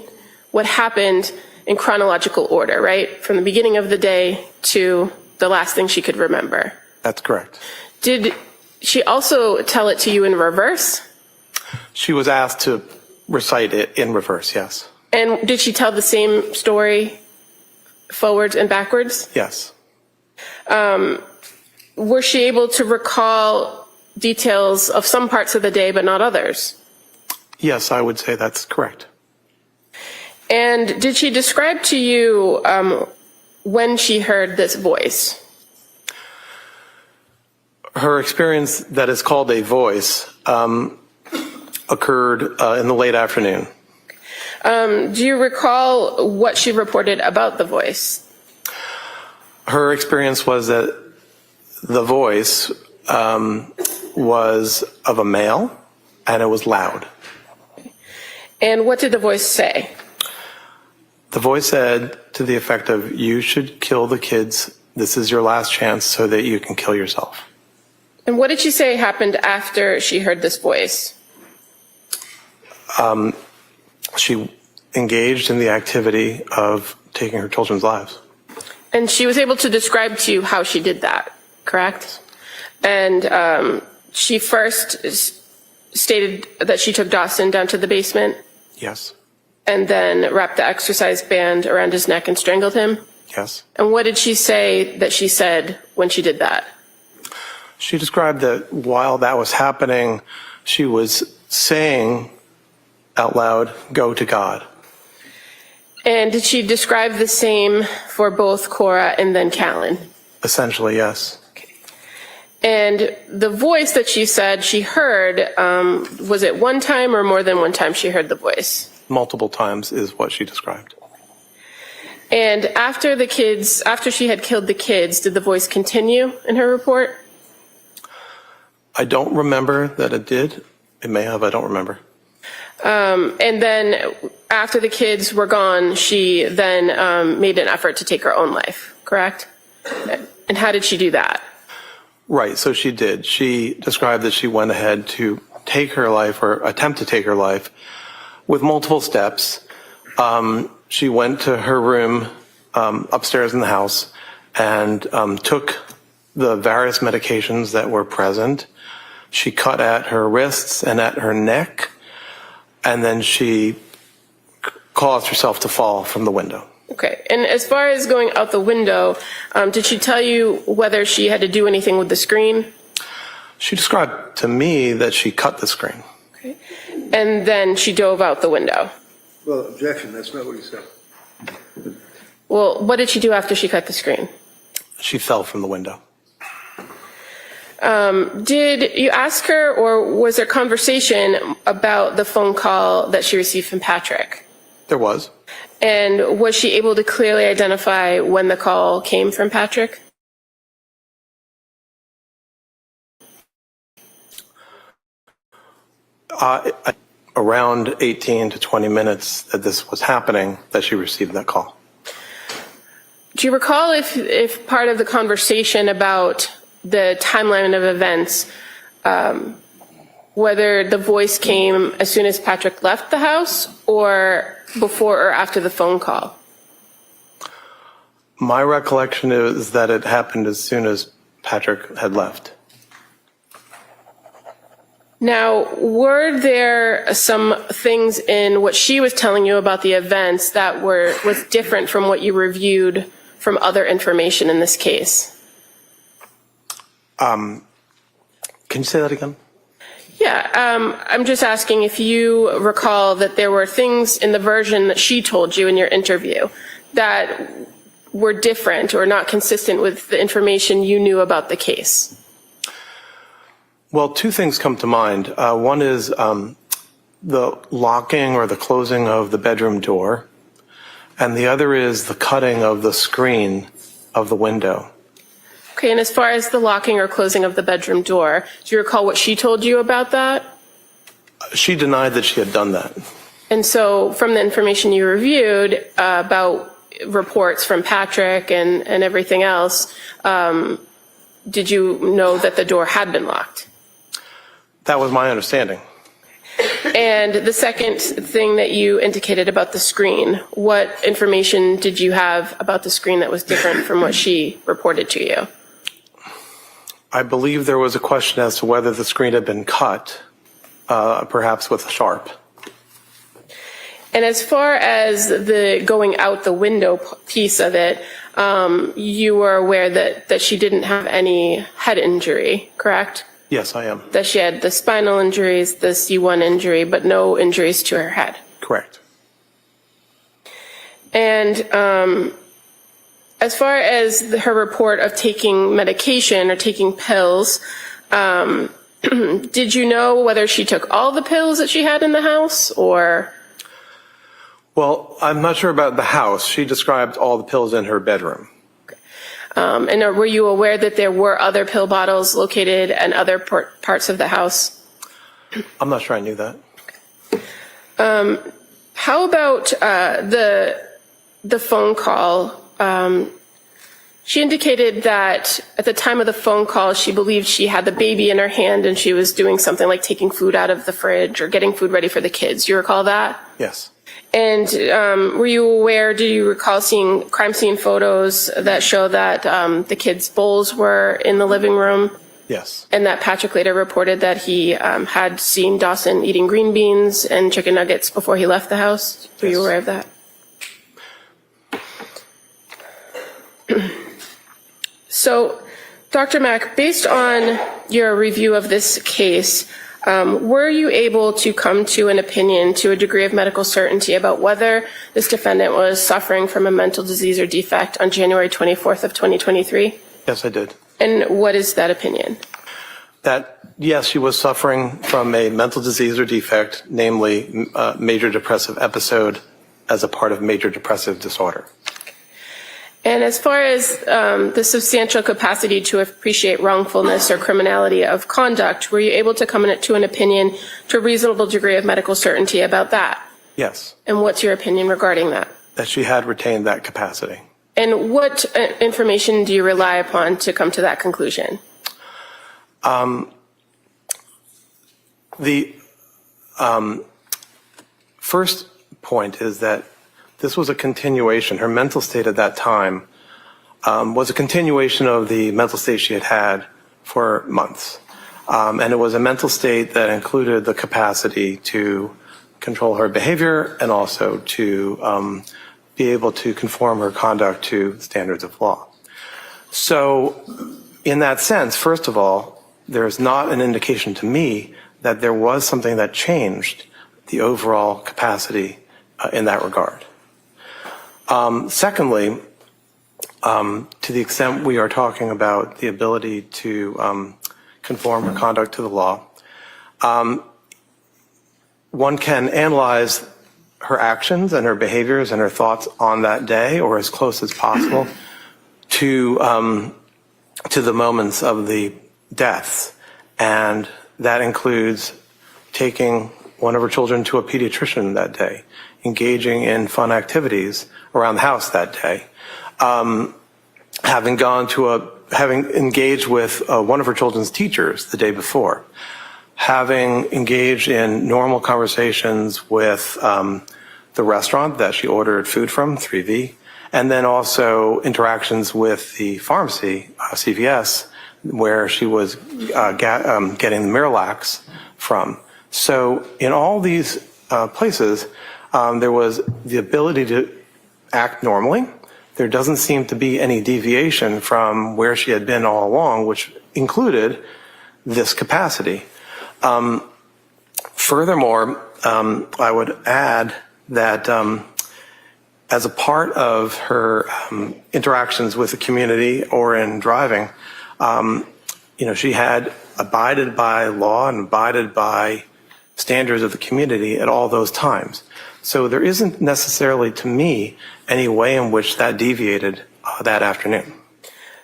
what happened in chronological order, right? From the beginning of the day to the last thing she could remember. That's correct. Did she also tell it to you in reverse? She was asked to recite it in reverse, yes. And did she tell the same story forwards and backwards? Yes. Was she able to recall details of some parts of the day but not others? Yes, I would say that's correct. And did she describe to you when she heard this voice? Her experience that is called a voice occurred in the late afternoon. Do you recall what she reported about the voice? Her experience was that the voice was of a male and it was loud. And what did the voice say? The voice said to the effect of, "You should kill the kids. This is your last chance so that you can kill yourself." And what did she say happened after she heard this voice? She engaged in the activity of taking her children's lives. And she was able to describe to you how she did that, correct? And she first stated that she took Dawson down to the basement? Yes. And then wrapped the exercise band around his neck and strangled him? Yes. And what did she say that she said when she did that? She described that while that was happening, she was saying out loud, "Go to God." And did she describe the same for both Cora and then Callan? Essentially, yes. Okay. And the voice that she said she heard, was it one time or more than one time she heard the voice? Multiple times is what she described. And after she had killed the kids, did the voice continue in her report? I don't remember that it did. It may have, I don't remember. And then after the kids were gone, she then made an effort to take her own life, correct? And how did she do that? Right, so she did. She described that she went ahead to take her life or attempt to take her life with multiple steps. She went to her room upstairs in the house and took the various medications that were present. She cut at her wrists and at her neck, and then she caused herself to fall from the window. Okay. And as far as going out the window, did she tell you whether she had to do anything with the screen? She described to me that she cut the screen. Okay. And then she dove out the window. Well, objection, that's not what he said. Well, what did she do after she cut the screen? She fell from the window. Did you ask her, or was there conversation about the phone call that she received from Patrick? There was. And was she able to clearly identify when the call came from Patrick? Around 18 to 20 minutes that this was happening, that she received that call. Do you recall if part of the conversation about the timeline of events, whether the voice came as soon as Patrick left the house or before or after the phone call? My recollection is that it happened as soon as Patrick had left. Now, were there some things in what she was telling you about the events that was different from what you reviewed from other information in this case? Can you say that again? Yeah, I'm just asking if you recall that there were things in the version that she told you in your interview that were different or not consistent with the information you knew about the case. Well, two things come to mind. One is the locking or the closing of the bedroom door, and the other is the cutting of the screen of the window. Okay, and as far as the locking or closing of the bedroom door, do you recall what she told you about that? She denied that she had done that. And so from the information you reviewed about reports from Patrick and everything else, did you know that the door had been locked? That was my understanding. And the second thing that you indicated about the screen, what information did you have about the screen that was different from what she reported to you? I believe there was a question as to whether the screen had been cut, perhaps with a sharp. And as far as the going out the window piece of it, you were aware that she didn't have any head injury, correct? Yes, I am. That she had the spinal injuries, the C1 injury, but no injuries to her head. Correct. And as far as her report of taking medication or taking pills, did you know whether she took all the pills that she had in the house or? Well, I'm not sure about the house. She described all the pills in her bedroom. And were you aware that there were other pill bottles located in other parts of the house? I'm not sure I knew that. How about the phone call? She indicated that at the time of the phone call, she believed she had the baby in her hand and she was doing something like taking food out of the fridge or getting food ready for the kids. You recall that? Yes. And were you aware, do you recall seeing crime scene photos that show that the kids' bowls were in the living room? Yes. And that Patrick later reported that he had seen Dawson eating green beans and chicken nuggets before he left the house? Were you aware of that? So, Dr. Mack, based on your review of this case, were you able to come to an opinion to a degree of medical certainty about whether this defendant was suffering from a mental disease or defect on January 24th of 2023? Yes, I did. And what is that opinion? That, yes, she was suffering from a mental disease or defect, namely major depressive episode as a part of major depressive disorder. And as far as the substantial capacity to appreciate wrongfulness or criminality of conduct, were you able to come to an opinion to a reasonable degree of medical certainty about that? Yes. And what's your opinion regarding that? That she had retained that capacity. And what information do you rely upon to come to that conclusion? The first point is that this was a continuation. Her mental state at that time was a continuation of the mental state she had had for months. And it was a mental state that included the capacity to control her behavior and also to be able to conform her conduct to standards of law. So in that sense, first of all, there's not an indication to me that there was something that changed the overall capacity in that regard. Secondly, to the extent we are talking about the ability to conform her conduct to the law, one can analyze her actions and her behaviors and her thoughts on that day, or as close as possible to the moments of the deaths. And that includes taking one of her children to a pediatrician that day, engaging in fun activities around the house that day, having engaged with one of her children's teachers the day before, having engaged in normal conversations with the restaurant that she ordered food from, 3V, and then also interactions with the pharmacy, CVS, where she was getting the Miralax from. So in all these places, there was the ability to act normally. There doesn't seem to be any deviation from where she had been all along, which included this capacity. Furthermore, I would add that as a part of her interactions with the community or in driving, she had abided by law and abided by standards of the community at all those times. So there isn't necessarily, to me, any way in which that deviated that afternoon.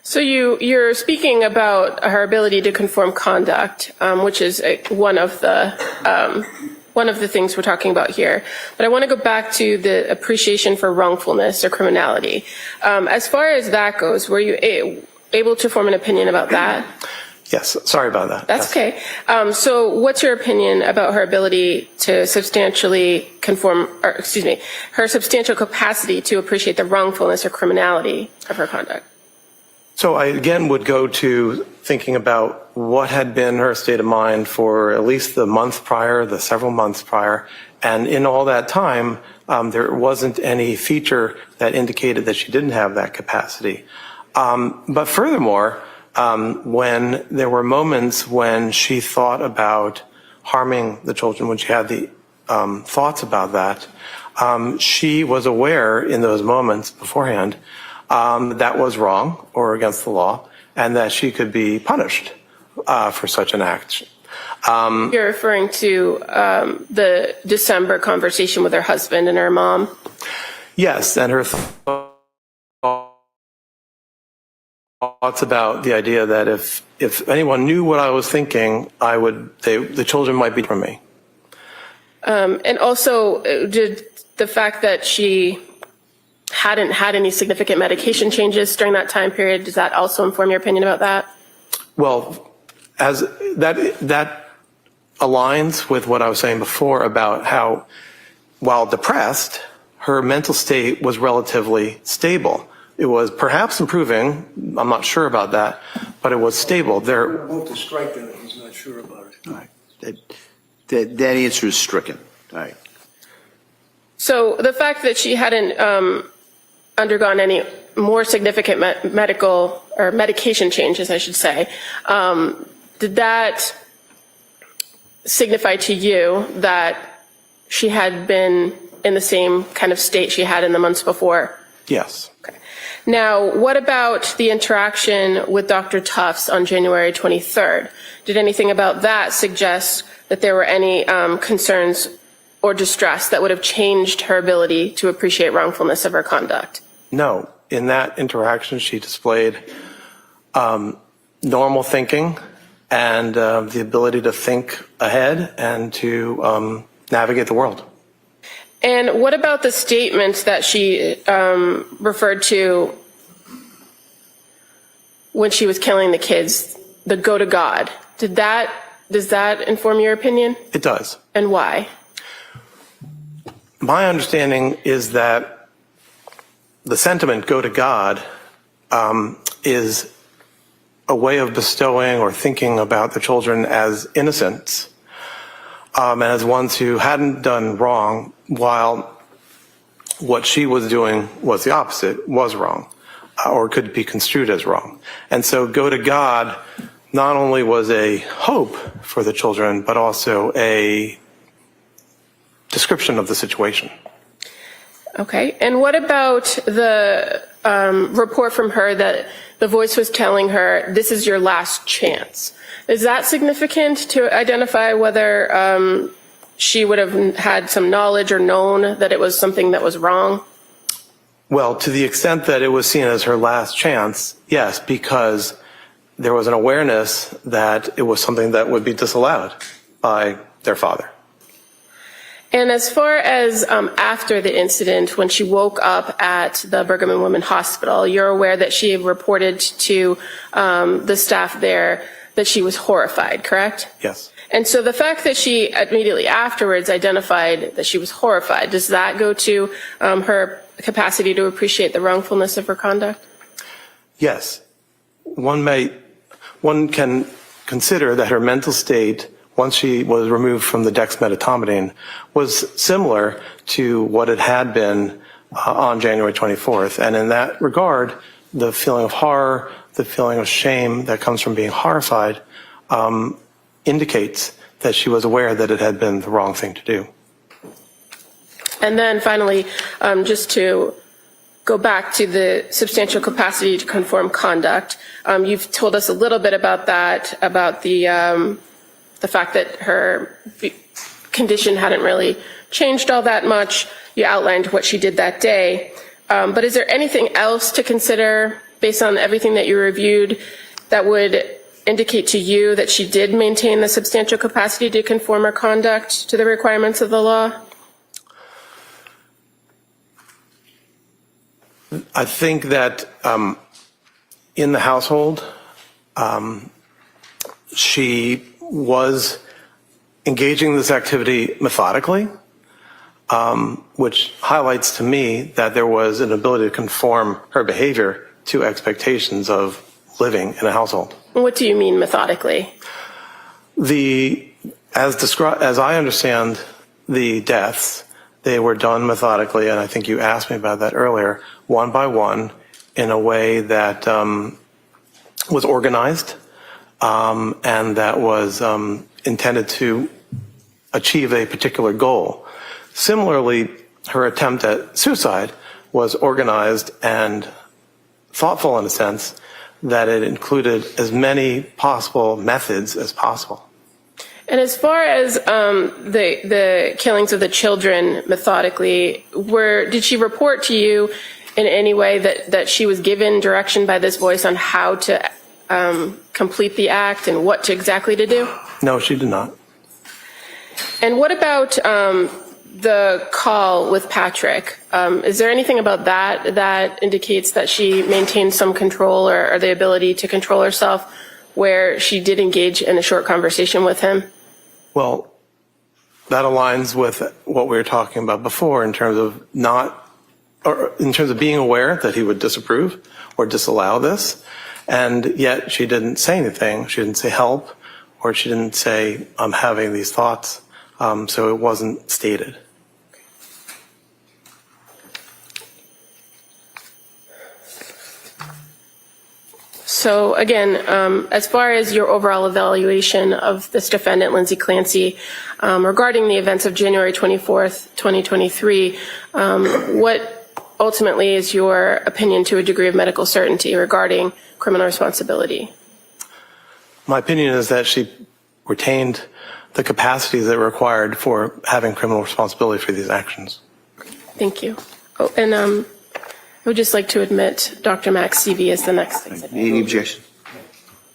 So you're speaking about her ability to conform conduct, which is one of the things we're talking about here. But I want to go back to the appreciation for wrongfulness or criminality. As far as that goes, were you able to form an opinion about that? Yes, sorry about that. That's yes. Okay. So what's your opinion about her ability to substantially conform, or her substantial capacity to appreciate the wrongfulness or criminality of her conduct? So I again would go to thinking about what had been her state of mind for at least the month prior, the several months prior, and in all that time, there wasn't any feature that indicated that she didn't have that capacity. But furthermore, when there were moments when she thought about harming the children, when she had the thoughts about that, she was aware in those moments beforehand that was wrong or against the law, and that she could be punished for such an act. You're referring to the December conversation with her husband and her mom? Yes, and her thoughts about the idea that if anyone knew what I was thinking, the children might be from me. And also, did the fact that she hadn't had any significant medication changes during that time period, does that also inform your opinion about that? Well, as that aligns with what I was saying before about how, while depressed, her mental state was relatively stable. It was perhaps improving. I'm not sure about that, but it was stable. We'll move to strike that if he's not sure about it. All right. That answer is stricken. All right. So the fact that she hadn't undergone any more significant medical or medication changes, I should say, did that signify to you that she had been in the same kind of state she had in the months before? Yes. Okay. Now, what about the interaction with Dr. Tufts on January 23rd? Did anything about that suggest that there were any concerns or distress that would have changed her ability to appreciate wrongfulness of her conduct? No. In that interaction, she displayed normal thinking and the ability to think ahead and to navigate the world. And what about the statements that she referred to when she was killing the kids, the go to God? Does that inform your opinion? It does. And why? My understanding is that the sentiment go to God is a way of bestowing or thinking about the children as innocents and as ones who hadn't done wrong, while what she was doing was the opposite, was wrong, or could be construed as wrong. And so go to God not only was a hope for the children, but also a description of the situation. Okay. And what about the report from her that the voice was telling her, this is your last chance? Is that significant to identify whether she would have had some knowledge or known that it was something that was wrong? Well, to the extent that it was seen as her last chance, yes, because there was an awareness that it was something that would be disallowed by their father. And as far as after the incident, when she woke up at the Brigham and Women's Hospital, you're aware that she reported to the staff there that she was horrified, correct? Yes. And so the fact that she immediately afterwards identified that she was horrified, does that go to her capacity to appreciate the wrongfulness of her conduct? Yes. One can consider that her mental state, once she was removed from the dexmedetomidine, was similar to what it had been on January 24th. And in that regard, the feeling of horror, the feeling of shame that comes from being horrified, indicates that she was aware that it had been the wrong thing to do. And then finally, just to go back to the substantial capacity to conform conduct, you've told us a little bit about that, about the fact that her condition hadn't really changed all that much. You outlined what she did that day. But is there anything else to consider based on everything that you reviewed that would indicate to you that she did maintain the substantial capacity to conform her conduct to the requirements of the law? I think that in the household, she was engaging in this activity methodically, which highlights to me that there was an ability to conform her behavior to expectations of living in a household. What do you mean methodically? As I understand the deaths, they were done methodically, and I think you asked me about that earlier, one by one, in a way that was organized and that was intended to achieve a particular goal. Similarly, her attempt at suicide was organized and thoughtful in a sense that it included as many possible methods as possible. And as far as the killings of the children methodically, did she report to you in any way that she was given direction by this voice on how to complete the act and what exactly to do? No, she did not. And what about the call with Patrick? Is there anything about that indicates that she maintained some control or the ability to control herself where she did engage in a short conversation with him? Well, that aligns with what we were talking about before in terms of being aware that he would disapprove or disallow this, and yet she didn't say anything. She didn't say help, or she didn't say, I'm having these thoughts, so it wasn't stated. So again, as far as your overall evaluation of this defendant, Lindsay Clancy, regarding the events of January 24th, 2023, what ultimately is your opinion to a degree of medical certainty regarding criminal responsibility? My opinion is that she retained the capacities that were required for having criminal responsibility for these actions. Thank you. Oh, and I would just like to admit Dr. Max Seavey as the next exhibit. Any objection?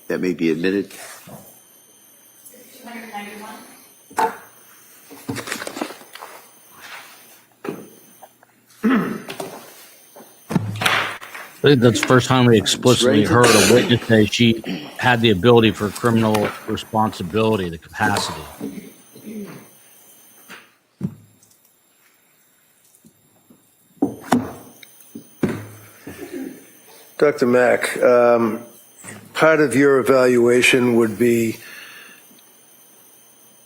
That may be admitted. 291. I think that's the first time we explicitly heard a witness say she had the ability for criminal responsibility, the capacity. Dr. Mack, part of your evaluation would be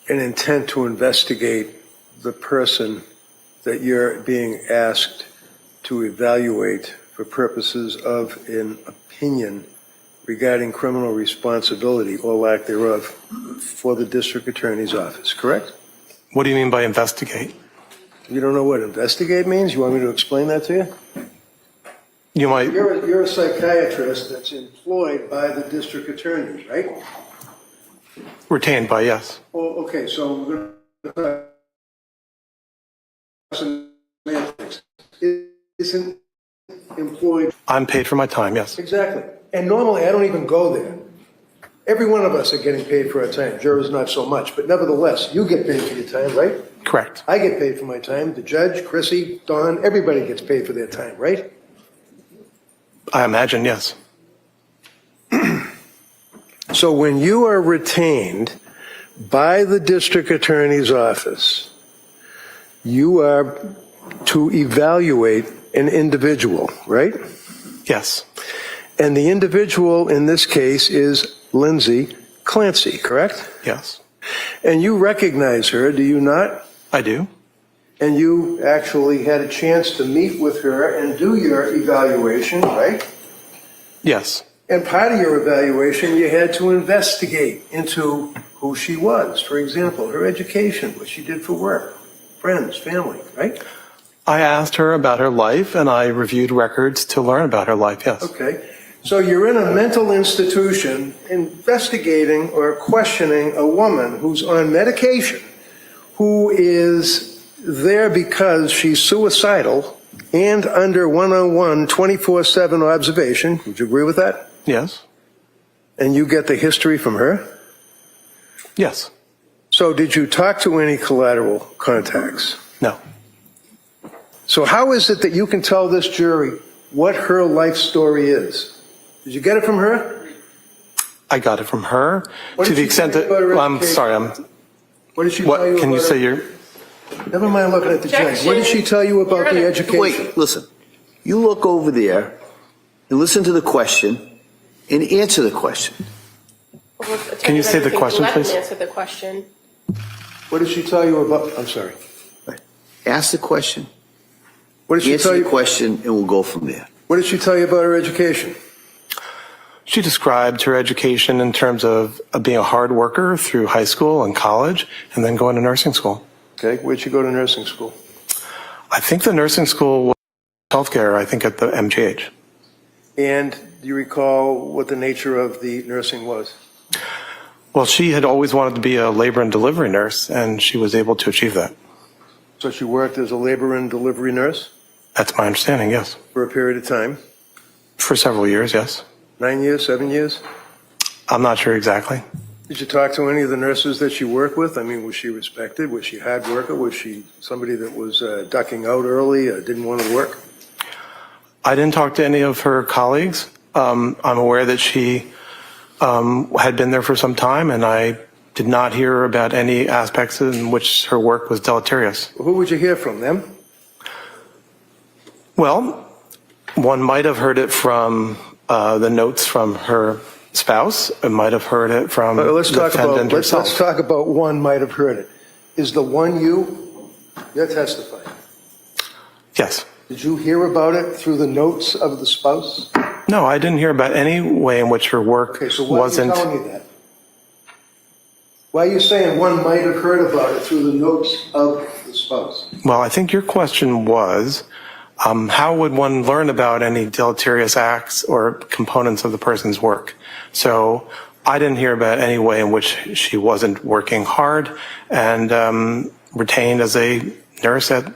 an intent to investigate the person that you're being asked to evaluate for purposes of an opinion regarding criminal responsibility or lack thereof for the district attorney's office, correct? What do you mean by investigate? You don't know what investigate means? You want me to explain that to you? You might. You're a psychiatrist that's employed by the district attorney, right? Retained by, yes. Oh, okay, so we're going to talk semantics. Isn't employed. I'm paid for my time, yes. Exactly. And normally I don't even go there. Every one of us are getting paid for our time. Jurors not so much, but nevertheless, you get paid for your time, right? Correct. I get paid for my time. The judge, Chrissy, Don, everybody gets paid for their time, right? I imagine, yes. So when you are retained by the district attorney's office, you are to evaluate an individual, right? Yes. And the individual in this case is Lindsay Clancy, correct? Yes. And you recognize her, do you not? I do. And you actually had a chance to meet with her and do your evaluation, right? Yes. And part of your evaluation, you had to investigate into who she was. For example, her education, what she did for work, friends, family, right? I asked her about her life, and I reviewed records to learn about her life, yes. Okay. So you're in a mental institution investigating or questioning a woman who's on medication, who is there because she's suicidal and under 101 24/7 observation. Would you agree with that? Yes. And you get the history from her? Yes. So did you talk to any collateral contacts? No. So how is it that you can tell this jury what her life story is? Did you get it from her? I got it from her What to did the she extent tell you that, about her well, I'm education? sorry, What did she tell you what, can you about say her? your, Never mind looking at the judge. What did she tell you about the education? Wait, listen. You look over there and listen to the question and answer the question. Can you say the question, please? Answer the question. What did she tell you about? I'm sorry. Ask the question, What did she answer tell the you? question, and we'll go from there. What did she tell you about her education? She described her education in terms of being a hard worker through high school and college, and then going to nursing school. Okay, where'd she go to nursing school? I think the nursing school was healthcare, I think at the MGH. And do you recall what the nature of the nursing was? Well, she had always wanted to be a labor and delivery nurse, and she was able to achieve that. So she worked as a labor and delivery nurse That's my understanding, yes. for a period of time? For several years, yes. 9 years, 7 years? I'm not sure exactly. Did you talk to any of the nurses that she worked with? I mean, was she respected? Was she a hard worker? Was she somebody that was ducking out early, didn't want to work? I didn't talk to any of her colleagues. I'm aware that she had been there for some time, and I did not hear about any aspects in which her work was deleterious. Who would you hear from, them? Well, one might have heard it from the notes from her spouse, and might have heard it from the defendant herself. Let's talk about one might have heard it. Is the one you're testifying? Yes. Did you hear about it through the notes of the spouse? No, I didn't hear about any way in which her work Okay, so why wasn't. are you telling me that? Why are you saying one might have heard about it through the notes of the spouse? Well, I think your question was, how would one learn about any deleterious acts or components of the person's work? So I didn't hear about any way in which she wasn't working hard and retained as a nurse at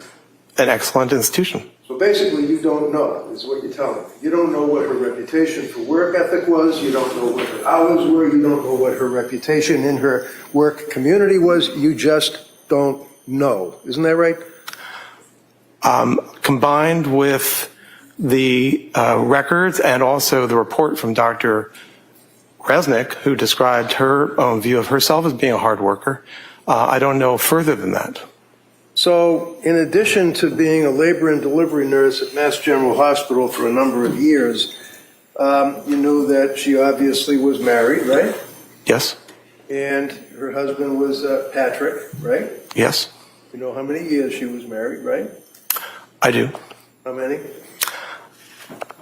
an excellent institution. So basically, you don't know, is what you're telling me. You don't know what her reputation for work ethic was. You don't know what her hours were. You don't know what her reputation in her work community was. You just don't know. Isn't that right? Combined with the records and also the report from Dr. Resnick, who described her own view of herself as being a hard worker, I don't know further than that. So in addition to being a labor and delivery nurse at Mass General Hospital for a number of years, you knew that she obviously was married, right? Yes. And her husband was Patrick, right? Yes. You know how many years she was married, right? I do. How many?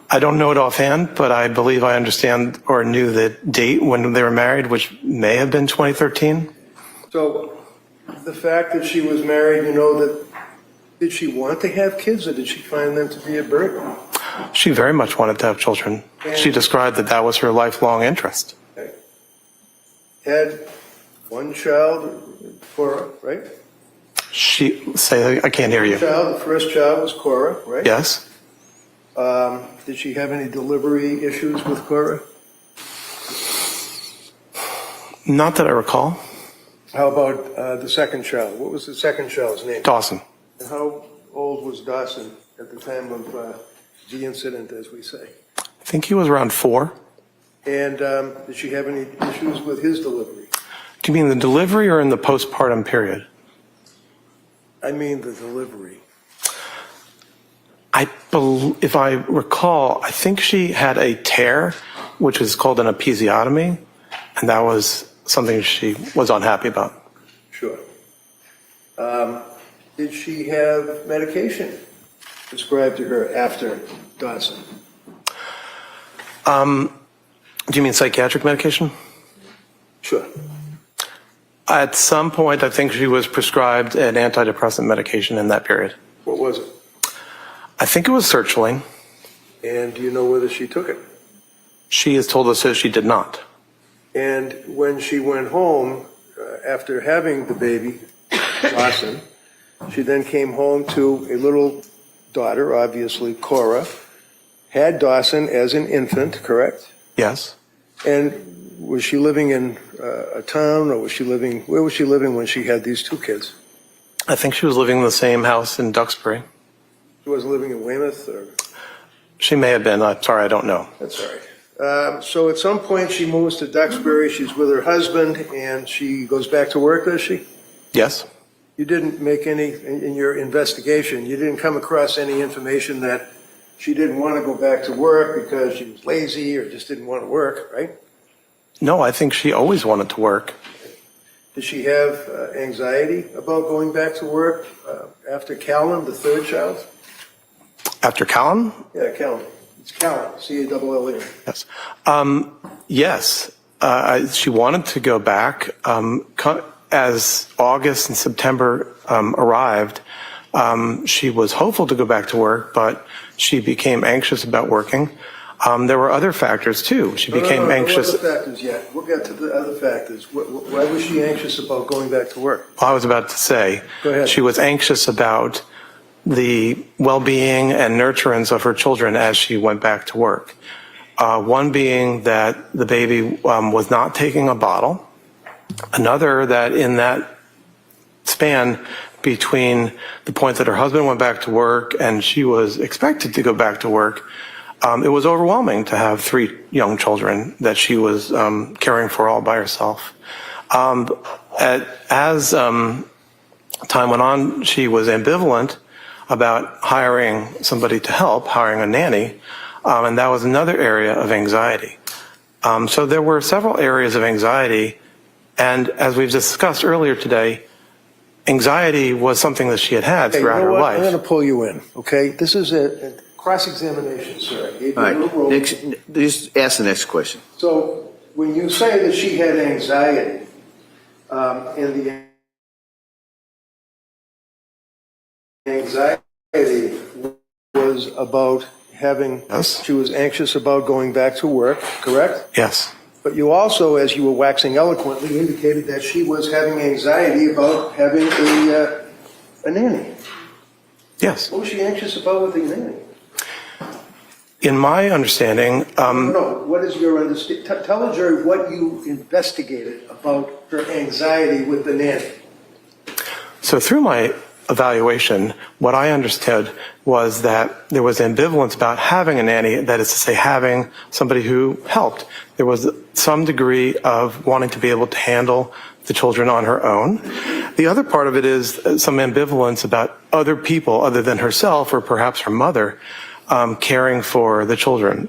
I don't know it offhand, but I believe I understand or knew the date when they were married, which may have been 2013. So the fact that she was married, you know, that did she want to have kids or did she find them to be a burden? She very much wanted to have children. She described that that was her lifelong interest. Okay. Had one child, Cora, right? I can't hear you. The first child was Cora, right? Yes. Did she have any delivery issues with Cora? Not that I recall. How about the second child? What was the second child's name? Dawson. And how old was Dawson at the time of the incident, as we say? I think he was around 4. And did she have any issues with his delivery? Do you mean the delivery or in the postpartum period? I mean the delivery. If I recall, I think she had a tear, which is called an episiotomy, and that was something she was unhappy about. Sure. Did she have medication prescribed to her after Dawson? Do you mean psychiatric medication? Sure. At some point, I think she was prescribed an antidepressant medication in that period. What was it? I think it was sertraline. And do you know whether she took it? She has told us that she did not. And when she went home after having the baby, Dawson, she then came home to a little daughter, obviously Cora, had Dawson as an infant, correct? Yes. And was she living in a town, or where was she living when she had these two kids? I think she was living in the same house in Duxbury. She wasn't living in Weymouth, or? She may have been. I'm sorry, I don't know. That's all right. So at some point she moves to Duxbury, she's with her husband, and she goes back to work, does she? Yes. You didn't make any, in your investigation, you didn't come across any information that she didn't want to go back to work because she was lazy or just didn't want to work, right? No, I think she always wanted to work. Did she have anxiety about going back to work after Callan, the third child? After Callan? Yeah, Callan. It's Callan, C-A-L-L-E. Yes. Yes. She wanted to go back. As August and September arrived, she was hopeful to go back to work, but she became anxious about working. There were other factors, too. She became anxious. No other factors yet. We'll get to the other factors. Why was she anxious about going back to work? I was about to say, go ahead. She was anxious about the well-being and nurturance of her children as she went back to work. One being that the baby was not taking a bottle. Another, that in that span between the point that her husband went back to work and she was expected to go back to work, it was overwhelming to have 3 young children that she was caring for all by herself. As time went on, she was ambivalent about hiring somebody to help, hiring a nanny, and that was another area of anxiety. So there were several areas of anxiety, and as we've discussed earlier today, anxiety was something that she had throughout her life. I'm going to pull you in, okay? This is a cross-examination, sir. All right, next, just ask the next question. So when you say that she had anxiety, and the anxiety was about having, yes. She was anxious about going back to work, correct? Yes. But you also, as you were waxing eloquently, indicated that she was having anxiety about having a nanny. Yes. What was she anxious about with the nanny? In my understanding... No, what is your understanding? Tell the jury what you investigated about her anxiety with the nanny. So through my evaluation, what I understood was that there was ambivalence about having a nanny, that is to say, having somebody who helped. There was some degree of wanting to be able to handle the children on her own. The other part of it is some ambivalence about other people other than herself, or perhaps her mother, caring for the children.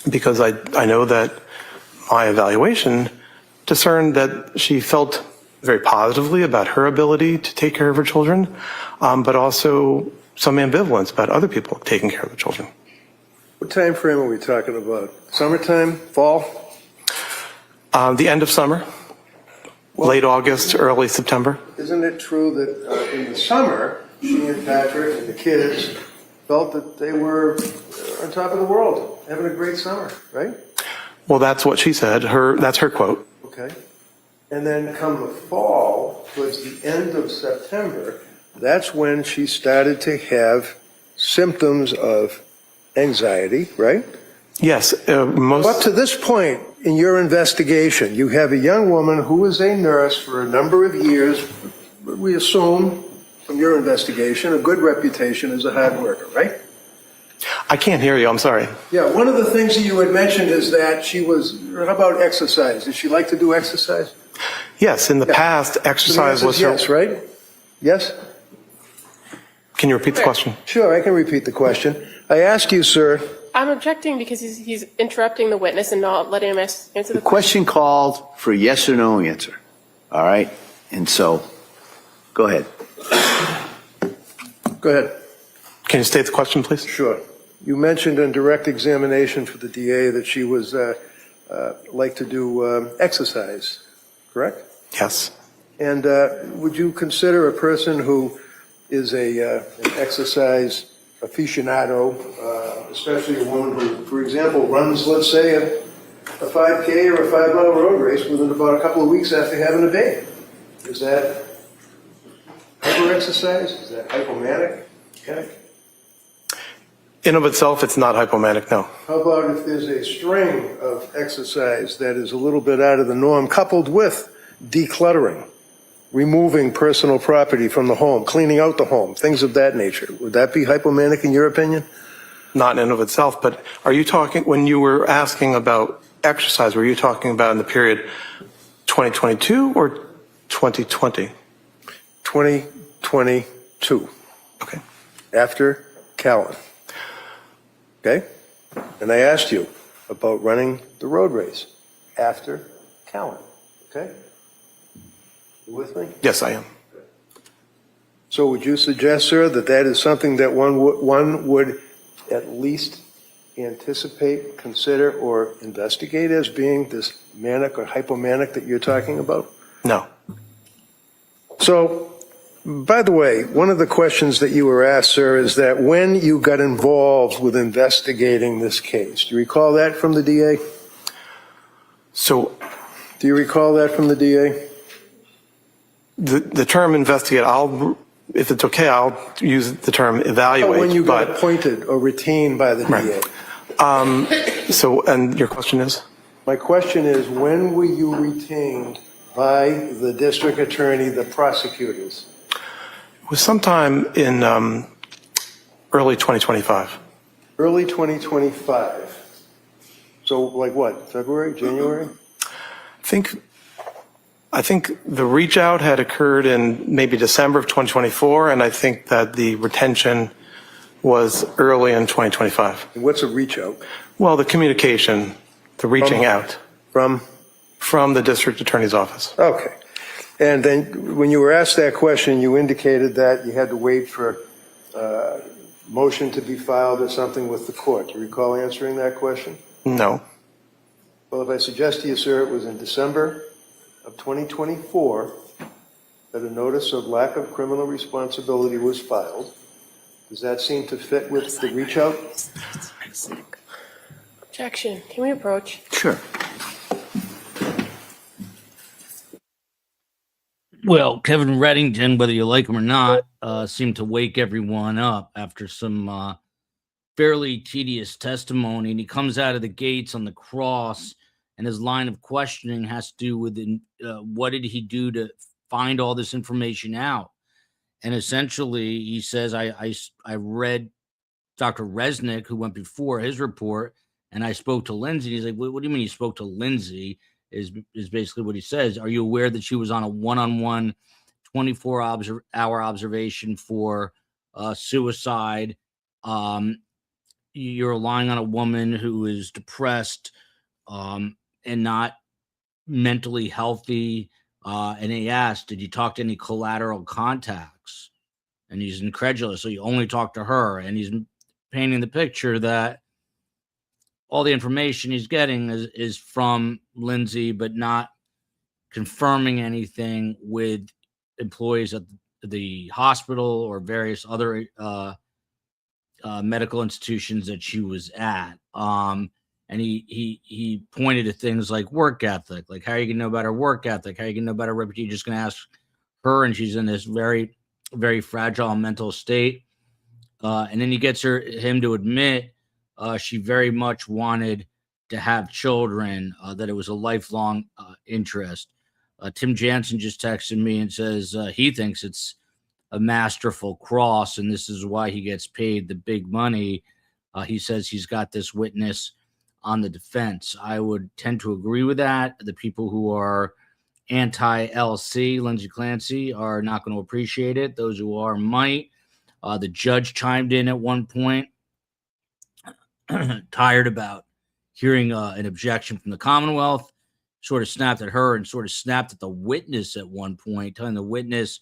Because I know that my evaluation discerned that she felt very positively about her ability to take care of her children, but also some ambivalence about other people taking care of the children. What time frame are we talking about? Summertime? Fall? The end of summer, late August, early September. Isn't it true that in the summer, she and Patrick and the kids felt that they were on top of the world, having a great summer, right? Well, that's what she said. That's her quote. Okay. And then come the fall, towards the end of September, that's when she started to have symptoms of anxiety, right? Yes. Up to this point in your investigation, you have a young woman who was a nurse for a number of years, we assume from your investigation, a good reputation as a hard worker, right? I can't hear you. I'm sorry. Yeah, one of the things that you had mentioned is that she was, how about exercise? Did she like to do exercise? Yes, in the past, exercise was her... Yes, right? Yes? Can you repeat the question? Sure, I can repeat the question. I asked you, sir. I'm objecting because he's interrupting the witness and not letting him answer the question. The question called for a yes or no answer. All right? And so, go ahead. Go ahead. Can you state the question, please? Sure. You mentioned in direct examination for the DA that she was like to do exercise, correct? Yes. And would you consider a person who is an exercise aficionado, especially a woman who, for example, runs, let's say, a 5K or a 5-mile road race within about a couple of weeks after having a baby? Is that hyper-exercise? Is that hypomanic? Okay. In of itself, it's not hypomanic, no. How about if there's a string of exercise that is a little bit out of the norm, coupled with decluttering, removing personal property from the home, cleaning out the home, things of that nature? Would that be hypomanic in your opinion? Not in of itself, but are you talking, when you were asking about exercise, were you talking about in the period 2022 or 2020? 2022. Okay. After Callan. Okay? And I asked you about running the road race after Callan. Okay? You with me? Yes, I am. So would you suggest, sir, that that is something that one would at least anticipate, consider, or investigate as being this manic or hypomanic that you're talking about? No. So, by the way, one of the questions that you were asked, sir, is that when you got involved with investigating this case, do you recall that from the DA? So, do you recall that from the DA? The term investigate, if it's okay, I'll use the term evaluate. When you got appointed or retained by the DA. So, and your question is? My question is, when were you retained by the district attorney, the prosecutors? It was sometime in early 2025. Early 2025. So, like what? February, January? I think the reach out had occurred in maybe December of 2024, and I think that the retention was early in 2025. And what's a reach out? Well, the communication, the reaching out. From the district attorney's office. Okay. And then when you were asked that question, you indicated that you had to wait for a motion to be filed or something with the court. Do you recall answering that question? No. Well, if I suggest to you, sir, it was in December of 2024 that a notice of lack of criminal responsibility was filed. Does that seem to fit with the reach out? Objection. Can we approach? Sure. Well, Kevin Reddington, whether you like him or not, seemed to wake everyone up after some fairly tedious testimony. And he comes out of the gates on the cross, and his line of questioning has to do with what did he do to find all this information out? And essentially, he says, I read Dr. Resnick, who went before his report, and I spoke to Lindsay. He's like, what do you mean you spoke to Lindsay? Is basically what he says. Are you aware that she was on a one-on-one 24-hour observation for suicide? You're relying on a woman who is depressed and not mentally healthy. And he asked, did you talk to any collateral contacts? And he's incredulous. So you only talked to her. And he's painting the picture that all the information he's getting is from Lindsay, but not confirming anything with employees at the hospital or various other medical institutions that she was at. And he pointed to things like work ethic, like how are you going to know about her work ethic? How are you going to know about her reputation? You're just going to ask her, and she's in this very, very fragile mental state. And then he gets him to admit she very much wanted to have children, that it was a lifelong interest. Tim Jansen just texted me and says he thinks it's a masterful cross, and this is why he gets paid the big money. He says he's got this witness on the defense. I would tend to agree with that. The people who are anti-LC, Lindsay Clancy, are not going to appreciate it. Those who are might. The judge chimed in at one point, tired about hearing an objection from the Commonwealth, sort of snapped at her and sort of snapped at the witness at one point, telling the witness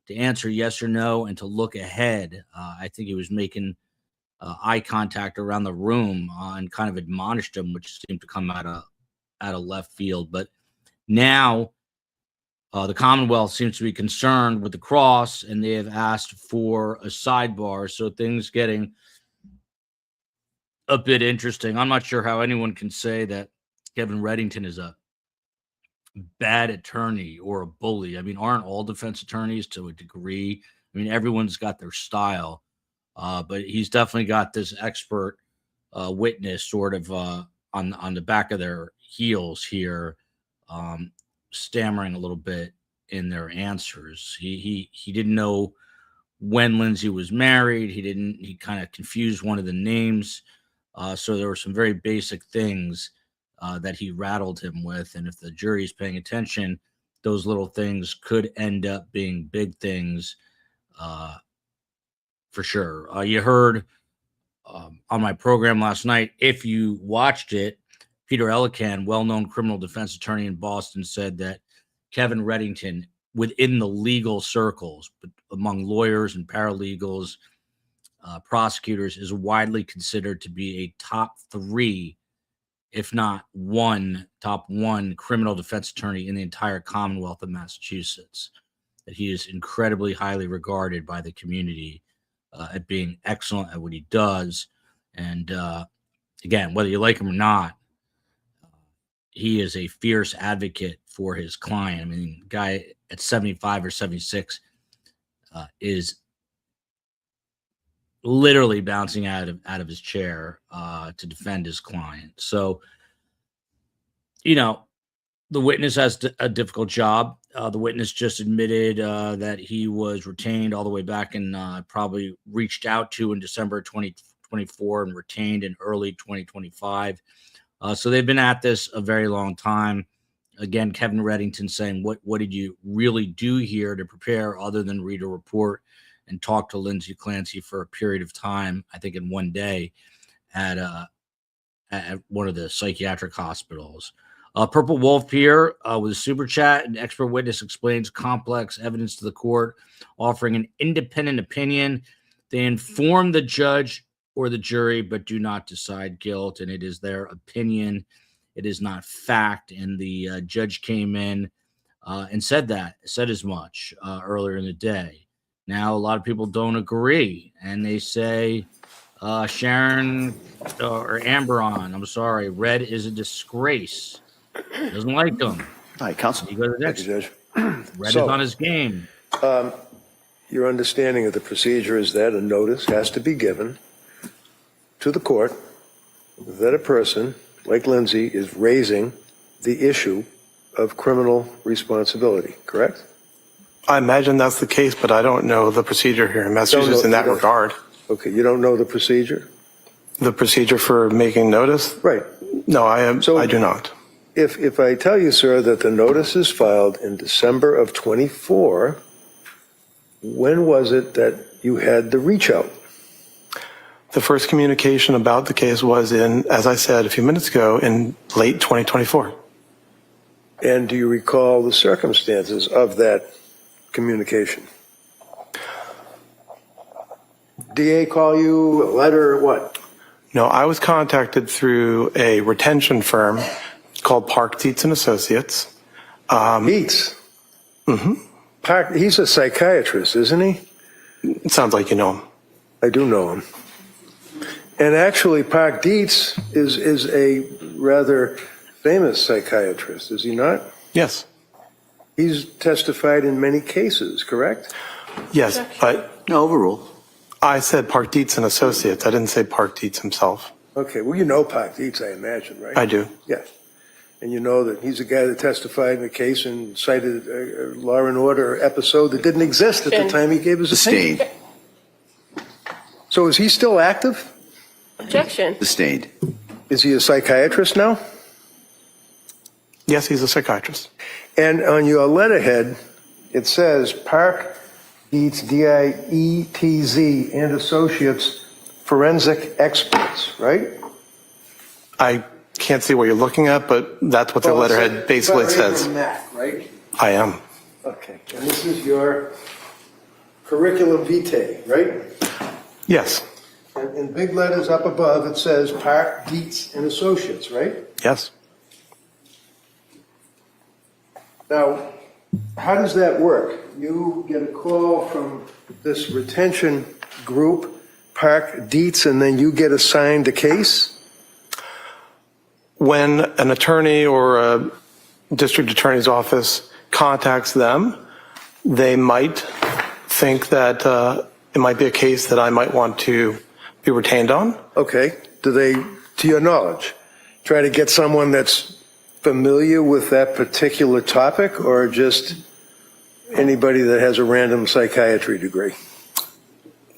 to answer yes or no and to look ahead. I think he was making eye contact around the room and kind of admonished him, which seemed to come out of left field. But now the Commonwealth seems to be concerned with the cross, and they have asked for a sidebar. So things getting a bit interesting. I'm not sure how anyone can say that Kevin Reddington is a bad attorney or a bully. I mean, aren't all defense attorneys to a degree? I mean, everyone's got their style, but he's definitely got this expert witness sort of on the back of their heels here, stammering a little bit in their answers. He didn't know when Lindsay was married. He kind of confused one of the names. So there were some very basic things that he rattled him with. And if the jury is paying attention, those little things could end up being big things for sure. You heard on my program last night, if you watched it, Peter Elican, well-known criminal defense attorney in Boston, said that Kevin Reddington, within the legal circles, but among lawyers and paralegals, prosecutors, is widely considered to be a top 3, if not top one criminal defense attorney in the entire Commonwealth of Massachusetts. That he is incredibly highly regarded by the community at being excellent at what he does. And again, whether you like him or not, he is a fierce advocate for his client. I mean, the guy at 75 or 76 is literally bouncing out of his chair to defend his client. So, you know, the witness has a difficult job. The witness just admitted that he was retained all the way back and probably reached out to in December 2024 and retained in early 2025. So they've been at this a very long time. Again, Kevin Reddington saying, what did you really do here to prepare other than read a report and talk to Lindsay Clancy for a period of time, I think in one day at one of the psychiatric hospitals. Purple Wolf here with a super chat. An expert witness explains complex evidence to the court, offering an independent opinion. They inform the judge or the jury, but do not decide guilt, and it is their opinion. It is not fact. And the judge came in and said as much earlier in the day. Now, a lot of people don't agree, and they say Sharon or Amberon, I'm sorry, Red is a disgrace. Doesn't like them. All right, counsel. You go to the next. Judge. Red is on his game. Your understanding of the procedure is that a notice has to be given to the court that a person like Lindsay is raising the issue of criminal responsibility, correct? I imagine that's the case, but I don't know the procedure here in Massachusetts in that regard. Okay, you don't know the procedure? The procedure for making notice? Right. No, I do not. If I tell you, sir, that the notice is filed in December of 24, when was it that you had the reach out? The first communication about the case was in, as I said a few minutes ago, in late 2024. And do you recall the circumstances of that communication? DA call you, a letter, what? No, I was contacted through a retention firm called Park Dietz and Associates. Dietz? Mm-hmm. He's a psychiatrist, isn't he? It sounds like you know him. I do know him. And actually, Park Dietz is a rather famous psychiatrist, is he not? Yes. He's testified in many cases, correct? Yes, but No, overruled. I said Park Dietz and Associates. I didn't say Park Dietz himself. Okay, well, you know Park Dietz, I imagine, right? I do. Yes. And you know that he's the guy that testified in the case and cited a Law and Order episode that didn't exist at the time he gave his opinion. Sustained. So is he still active? Objection. Sustained. Is he a psychiatrist now? Yes, he's a psychiatrist. And on your letterhead, it says Park Dietz, D-I-E-T-Z, and Associates, forensic experts, right? I can't see what you're looking at, but that's what the letterhead basically says. Mac, right? I am. Okay, and this is your curriculum vitae, right? Yes. And in big letters up above, it says Park Dietz and Associates, right? Yes. Now, how does that work? You get a call from this retention group, Park Dietz, and then you get assigned a case? When an attorney or a district attorney's office contacts them, they might think that it might be a case that I might want to be retained on. Okay. Do they, to your knowledge, try to get someone that's familiar with that particular topic, or just anybody that has a random psychiatry degree?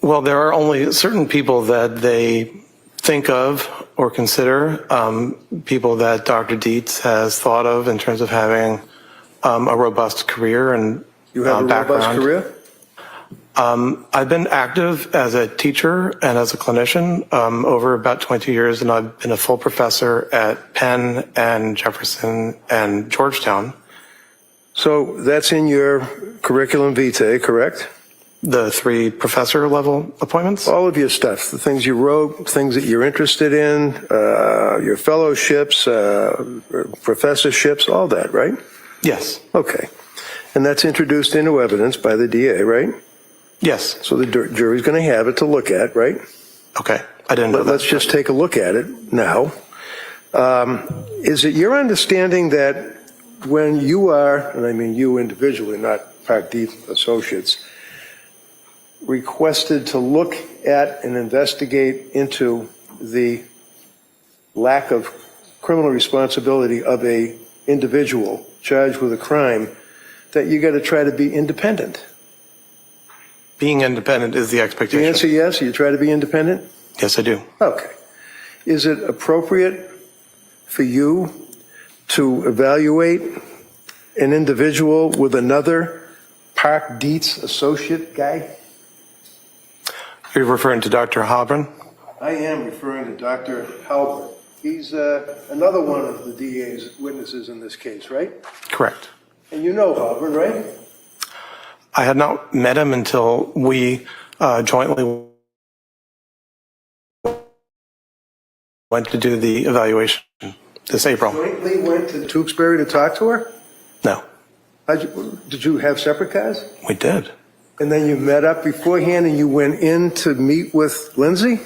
Well, there are only certain people that they think of or consider, people that Dr. Dietz has thought of in terms of having a robust career and You have a background. robust career? I've been active as a teacher and as a clinician over about 20 years, and I've been a full professor at Penn and Jefferson and Georgetown. So that's in your curriculum vitae, correct? The 3 professor level appointments? All of your stuff, the things you wrote, things that you're interested in, your fellowships, professorships, all that, right? Yes. Okay. And that's introduced into evidence by the DA, right? Yes. So the jury's going to have it to look at, right? Okay. I didn't know that. Let's just take a look at it now. Is it your understanding that when you are, and I mean you individually, not Park Dietz Associates, requested to look at and investigate into the lack of criminal responsibility of a individual charged with a crime, that you got to try to be independent? Being independent is the expectation. The answer yes, you try to be independent? Yes, I do. Okay. Is it appropriate for you to evaluate an individual with another Park Dietz associate guy? You're referring to Dr. Halbern? I am referring to Dr. Halbert. He's another one of the DA's witnesses in this case, right? Correct. And you know Halbert, right? I had not met him until we jointly went to do the evaluation this April. Jointly went to Duxbury to talk to her? No. Did you have separate cars? We did. And then you met up beforehand and you went in to meet with Lindsay?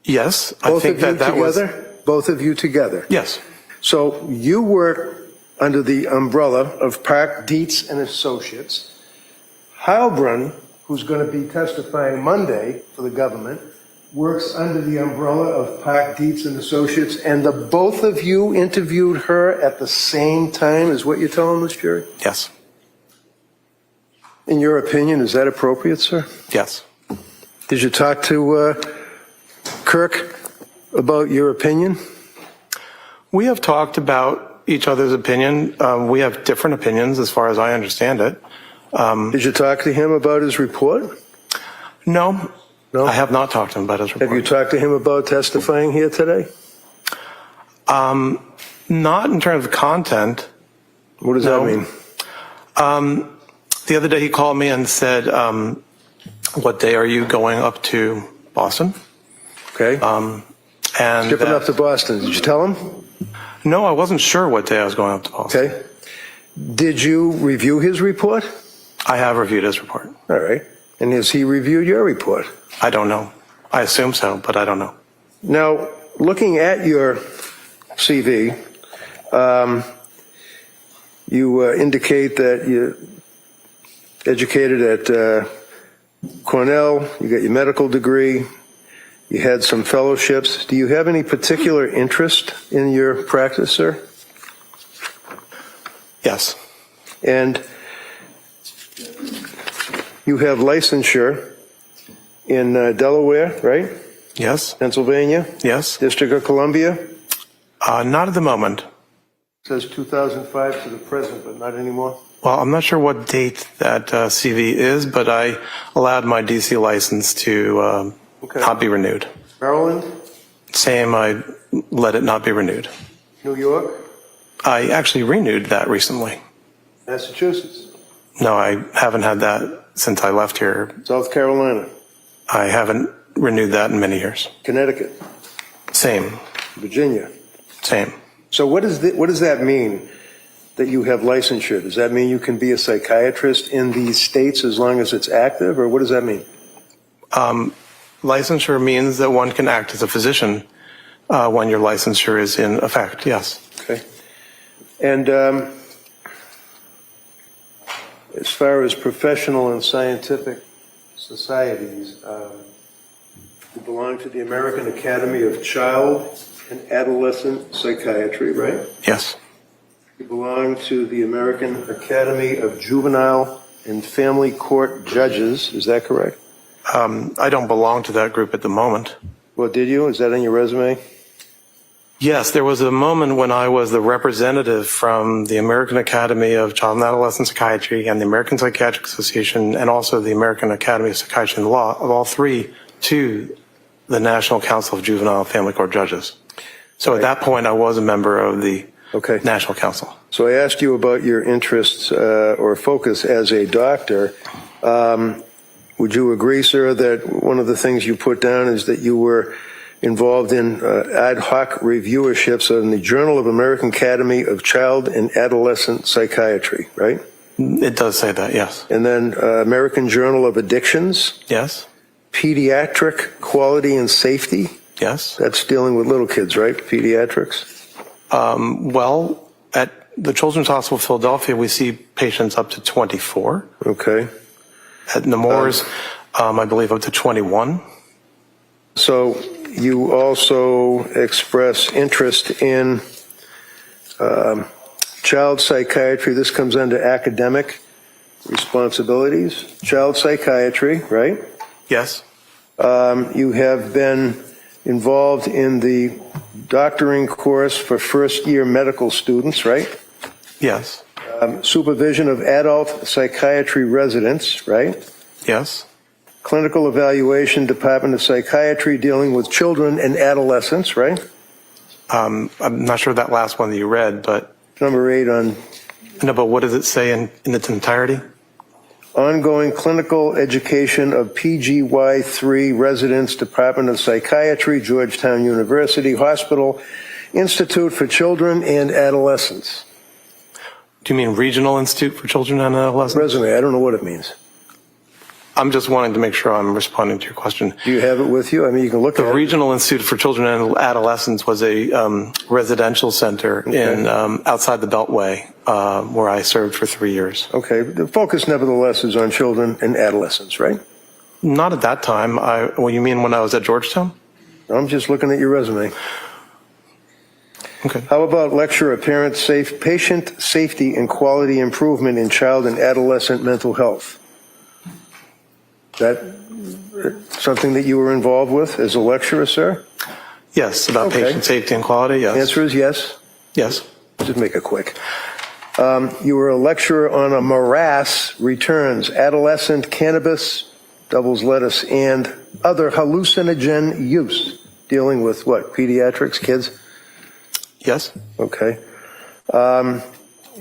Yes. Both I think of you that was. together? Both of you together? Yes. So you work under the umbrella of Park Dietz and Associates. Heilbrunn, who's going to be testifying Monday for the government, works under the umbrella of Park Dietz and Associates, and the both of you interviewed her at the same time, is what you're telling this jury? Yes. In your opinion, is that appropriate, sir? Yes. Did you talk to Kirk about your opinion? We have talked about each other's opinion. We have different opinions as far as I understand it. Did you talk to him about his report? No. No? I have not talked to him about his report. Have you talked to him about testifying here today? Not in terms of content. What does that mean? The other day he called me and said, what day are you going up to Boston? Okay. And Skipping up to Boston. Did you tell him? No, I wasn't sure what day I was going up to Boston. Okay. Did you review his report? I have reviewed his report. All right. And has he reviewed your report? I don't know. I assume so, but I don't know. Now, looking at your CV, you indicate that you're educated at Cornell, you got your medical degree, you had some fellowships. Do you have any particular interest in your practice, sir? Yes. And you have licensure in Delaware, right? Yes. Pennsylvania? Yes. District of Columbia? Not at the moment. It says 2005 to the present, but not anymore. Well, I'm not sure what date that CV is, but I allowed my DC license to not be renewed. Maryland? Same, I let it not be renewed. New York? I actually renewed that recently. Massachusetts? No, I haven't had that since I left here. South Carolina? I haven't renewed that in many years. Connecticut? Same. Virginia? Same. So what does that mean that you have licensure? Does that mean you can be a psychiatrist in these states as long as it's active, or what does that mean? Licensure means that one can act as a physician when your licensure is in effect, yes. Okay. And as far as professional and scientific societies, you belong to the American Academy of Child and Adolescent Psychiatry, right? Yes. You belong to the American Academy of Juvenile and Family Court Judges, is that correct? I don't belong to that group at the moment. Well, did you? Is that on your resume? Yes, there was a moment when I was the representative from the American Academy of Child and Adolescent Psychiatry and the American Psychiatric Association and also the American Academy of Psychiatry and Law, of all three, to the National Council of Juvenile and Family Court Judges. So at that point, I was a member of the National Council. So I asked you about your interests or focus as a doctor. Would you agree, sir, that one of the things you put down is that you were involved in ad hoc reviewerships in the Journal of American Academy of Child and Adolescent Psychiatry, right? It does say that, yes. And then American Journal of Addictions? Yes. Pediatric Quality and Safety? Yes. That's dealing with little kids, right? Pediatrics? Well, at the Children's Hospital of Philadelphia, we see patients up to 24. Okay. At Nemours, I believe up to 21. So you also express interest in child psychiatry. This comes under academic responsibilities. Child psychiatry, right? Yes. You have been involved in the doctoring course for first-year medical students, right? Yes. Supervision of adult psychiatry residents, right? Yes. Clinical evaluation, Department of Psychiatry, dealing with children and adolescents, right? I'm not sure that last one that you read, but... Number 8 on... No, but what does it say in its entirety? Ongoing clinical education of PGY3 residents, Department of Psychiatry, Georgetown University Hospital, Institute for Children and Adolescents. Do you mean Regional Institute for Children and Adolescents? Resume, I don't know what it means. I'm just wanting to make sure I'm responding to your question. Do you have it with you? I mean, you can look at it. The Regional Institute for Children and Adolescents was a residential center in outside the Beltway where I served for 3 years. Okay. The focus, nevertheless, is on children and adolescents, right? Not at that time. What you mean when I was at Georgetown? I'm just looking at your resume. Okay. How about lecture of patient safety and quality improvement in child and adolescent mental health? Is that something that you were involved with as a lecturer, sir? Yes, about patient safety and quality, yes. Answer is yes? Yes. Just make it quick. You were a lecturer on a morass returns, adolescent cannabis, doubles lettuce, and other hallucinogen use, dealing with what, pediatrics, kids? Yes. Okay.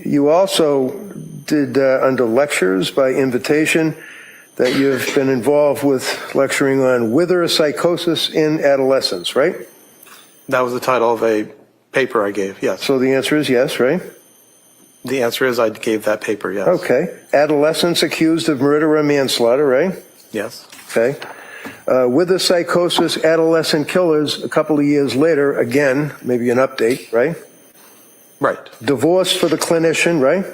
You also did, under lectures by invitation, that you've been involved with lecturing on wither psychosis in adolescents, right? That was the title of a paper I gave, yes. So the answer is yes, right? The answer is I gave that paper, yes. Okay. Adolescents accused of murder or manslaughter, right? Yes. Okay. Wither psychosis, adolescent killers, a couple of years later, again, maybe an update, right? Right. Divorce for the clinician, right?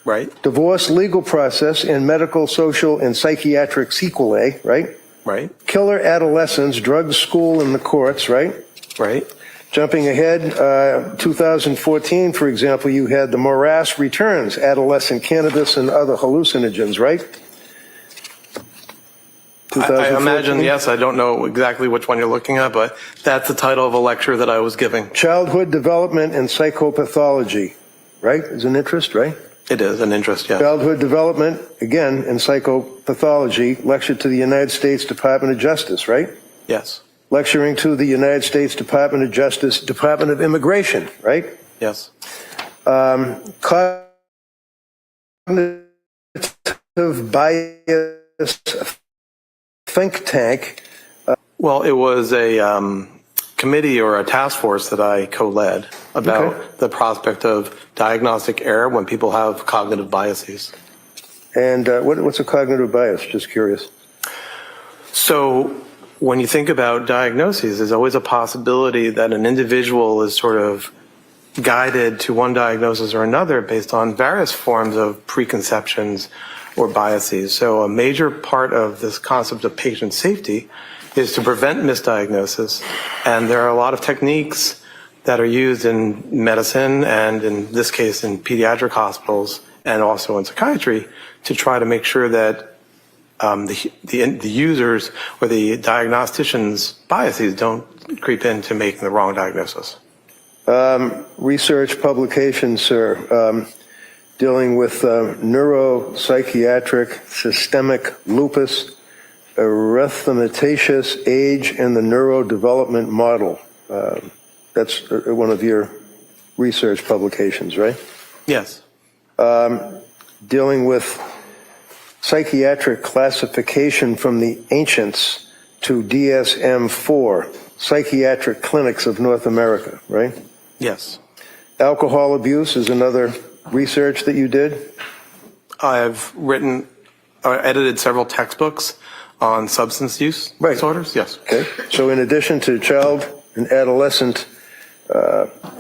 Right. Divorce legal process and medical, social, and psychiatric sequelae, right? Right. Killer adolescents, drugs, school, and the courts, right? Right. Jumping ahead, 2014, for example, you had the morass returns, adolescent cannabis and other hallucinogens, right? I imagine, yes. I don't know exactly which one you're looking at, but that's the title of a lecture that I was giving. Childhood development and psychopathology, right? Is an interest, right? It is an interest, yes. Childhood development, again, and psychopathology, lecture to the United States Department of Justice, right? Yes. Lecturing to the United States Department of Justice, Department of Immigration, right? Yes. Cognitive bias think tank. Well, it was a committee or a task force that I co-led about the prospect of diagnostic error when people have cognitive biases. And what's a cognitive bias? Just curious. So when you think about diagnoses, there's always a possibility that an individual is sort of guided to one diagnosis or another based on various forms of preconceptions or biases. So a major part of this concept of patient safety is to prevent misdiagnosis. And there are a lot of techniques that are used in medicine and in this case in pediatric hospitals and also in psychiatry to try to make sure that the users or the diagnosticians' biases don't creep into making the wrong diagnosis. Research publications, sir, dealing with neuropsychiatric systemic lupus, erythematosus age, and the neurodevelopment model. That's one of your research publications, right? Yes. Dealing with psychiatric classification from the ancients to DSM-4, psychiatric clinics of North America, right? Yes. Alcohol abuse is another research that you did? I've written or edited several textbooks on substance use disorders. Yes. Okay. So in addition to child and adolescent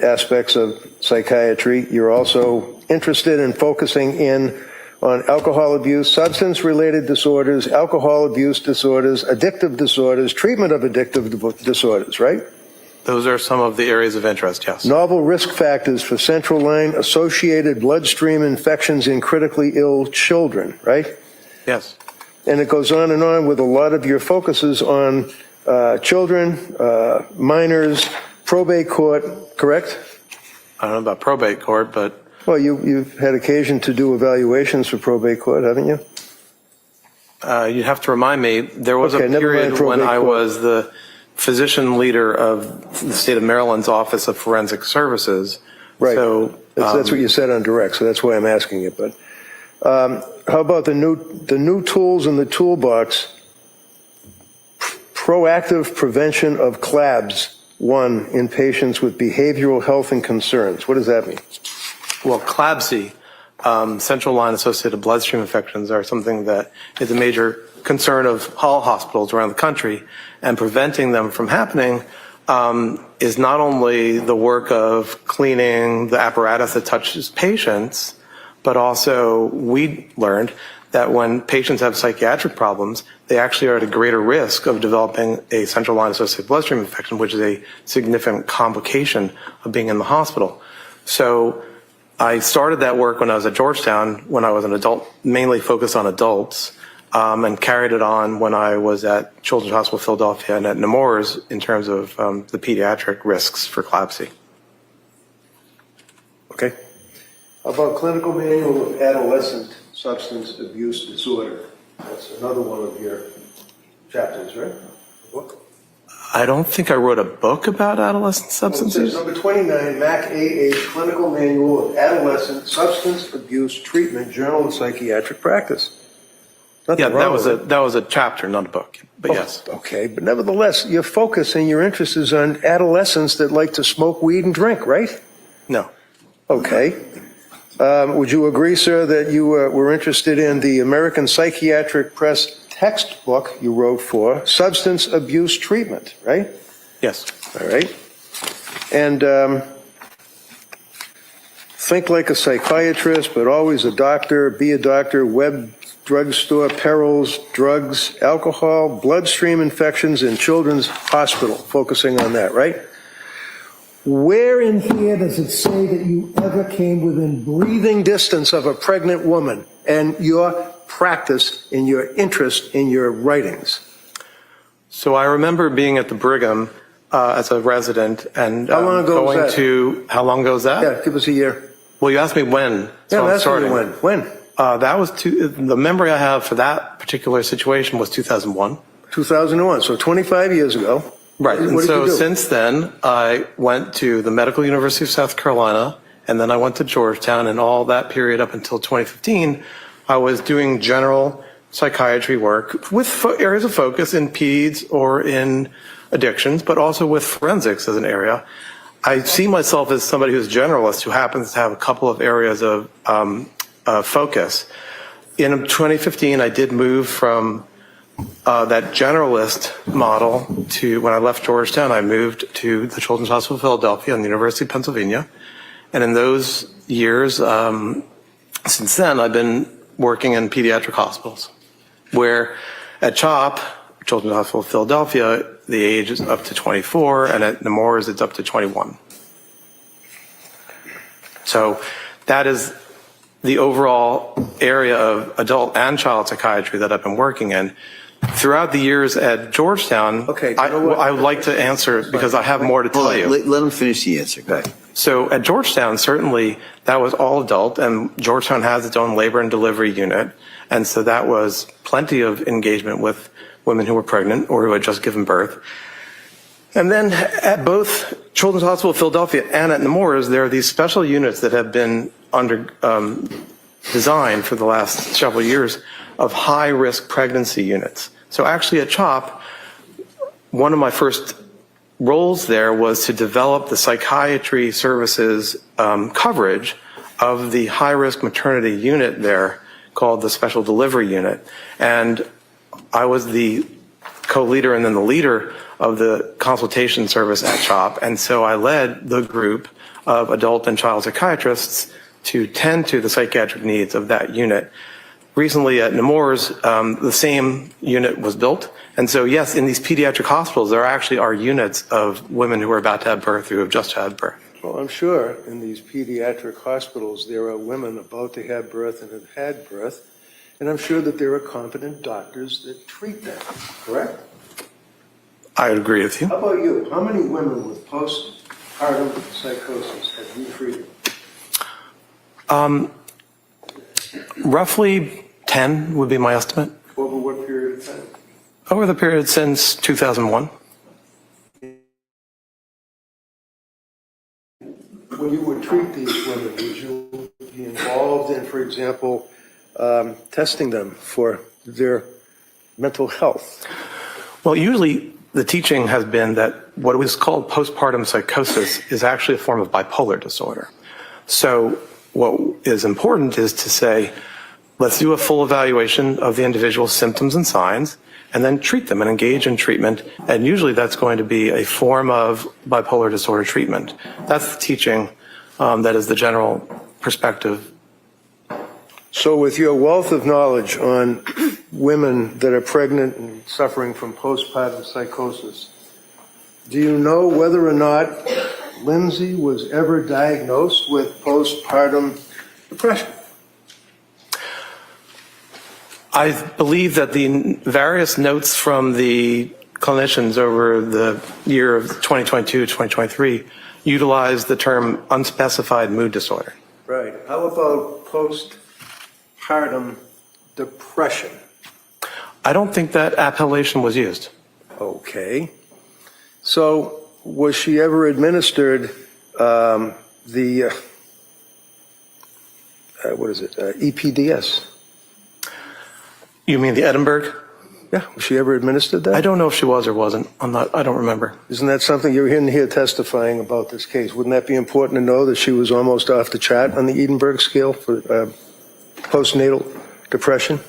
aspects of psychiatry, you're also interested in focusing in on alcohol abuse, substance-related disorders, alcohol abuse disorders, addictive disorders, treatment of addictive disorders, right? Those are some of the areas of interest, yes. Novel risk factors for central line associated bloodstream infections in critically ill children, right? Yes. And it goes on and on with a lot of your focuses on children, minors, probate court, correct? I don't know about probate court, but... Well, you've had occasion to do evaluations for probate court, haven't you? You have to remind me, there was a period when I was the physician leader of the state of Maryland's Office of Forensic Services. Right. So that's what you said on direct, so that's why I'm asking it. But how about the new tools in the toolbox? Proactive prevention of CLABS, 1 in patients with behavioral health and concerns. What does that mean? Well, CLABSI, central line associated bloodstream infections, are something that is a major concern of all hospitals around the country, and preventing them from happening is not only the work of cleaning the apparatus that touches patients, but also we learned that when patients have psychiatric problems, they actually are at a greater risk of developing a central line associated bloodstream infection, which is a significant complication of being in the hospital. So I started that work when I was at Georgetown, when I was an adult, mainly focused on adults, and carried it on when I was at Children's Hospital Philadelphia and at Nemours in terms of the pediatric risks for CLABSI. Okay. How about clinical manual of adolescent substance abuse disorder? That's another one of your chapters, right? Book? I don't think I wrote a book about adolescent substance use. Number 29, Mac A.H. Clinical Manual of Adolescent Substance Abuse Treatment, Journal of Psychiatric Practice. Nothing Yeah, wrong with it. that was a chapter, not a book. But yes. Okay, but nevertheless, your focus and your interest is on adolescents that like to smoke weed and drink, right? No. Okay. Would you agree, sir, that you were interested in the American Psychiatric Press textbook you wrote for substance abuse treatment, right? Yes. All right. And think like a psychiatrist, but always a doctor, be a doctor, web drugstore, perils, drugs, alcohol, bloodstream infections in children's hospital, focusing on that, right? Where in here does it say that you ever came within breathing distance of a pregnant woman and your practice and your interest in your writings? So I remember being at the Brigham as a resident and how long ago going was that? to, how long ago is that? Yeah, give us a year. Well, you asked me when. So Yeah, I'm that's starting. when. That was the memory I have for that particular situation was 2001. 2001, so 25 years ago. Right. And What did so you do? since then, I went to the Medical University of South Carolina, and then I went to Georgetown, and all that period up until 2015, I was doing general psychiatry work with areas of focus in peds or in addictions, but also with forensics as an area. I see myself as somebody who's a generalist who happens to have a couple of areas of focus. In 2015, I did move from that generalist model to, when I left Georgetown, I moved to the Children's Hospital of Philadelphia and the University of Pennsylvania. And in those years, since then, I've been working in pediatric hospitals, where at CHOP, Children's Hospital of Philadelphia, the age is up to 24, and at Nemours, it's up to 21. So that is the overall area of adult and child psychiatry that I've been working in. Throughout the years at Georgetown, Okay, I would like to answer because I have more to tell you. Let him finish the answer. Go ahead. So at Georgetown, certainly that was all adult, and Georgetown has its own labor and delivery unit. And so that was plenty of engagement with women who were pregnant or who had just given birth. And then at both Children's Hospital of Philadelphia and at Nemours, there are these special units that have been designed for the last several years of high-risk pregnancy units. So actually at CHOP, one of my first roles there was to develop the psychiatry services coverage of the high-risk maternity unit there called the Special Delivery Unit. And I was the co-leader and then the leader of the consultation service at CHOP. And so I led the group of adult and child psychiatrists to tend to the psychiatric needs of that unit. Recently at Nemours, the same unit was built. And so, yes, in these pediatric hospitals, there actually are units of women who are about to have birth, who have just had birth. Well, I'm sure in these pediatric hospitals, there are women about to have birth and have had birth, and I'm sure that there are competent doctors that treat them, correct? I agree with you. How about you? How many women with postpartum psychosis have you treated? Roughly 10 would be my estimate. Over what period of time? Over the period since 2001. When you would treat these women, would you be involved in, for example, testing them for their mental health? Well, usually the teaching has been that what was called postpartum psychosis is actually a form of bipolar disorder. So what is important is to say, let's do a full evaluation of the individual's symptoms and signs, and then treat them and engage in treatment. And usually that's going to be a form of bipolar disorder treatment. That's the teaching that is the general perspective. So with your wealth of knowledge on women that are pregnant and suffering from postpartum psychosis, do you know whether or not Lindsay was ever diagnosed with postpartum depression? I believe that the various notes from the clinicians over the year of 2022 to 2023 utilized the term unspecified mood disorder. Right. How about postpartum depression? I don't think that appellation was used. Okay. So was she ever administered EPDS? You mean the Edinburgh? Yeah, was she ever administered that? I don't know if she was or wasn't. I don't remember. Isn't that something you're in here testifying about this case? Wouldn't that be important to know that she was almost off the chart on the Edinburgh scale for postnatal depression?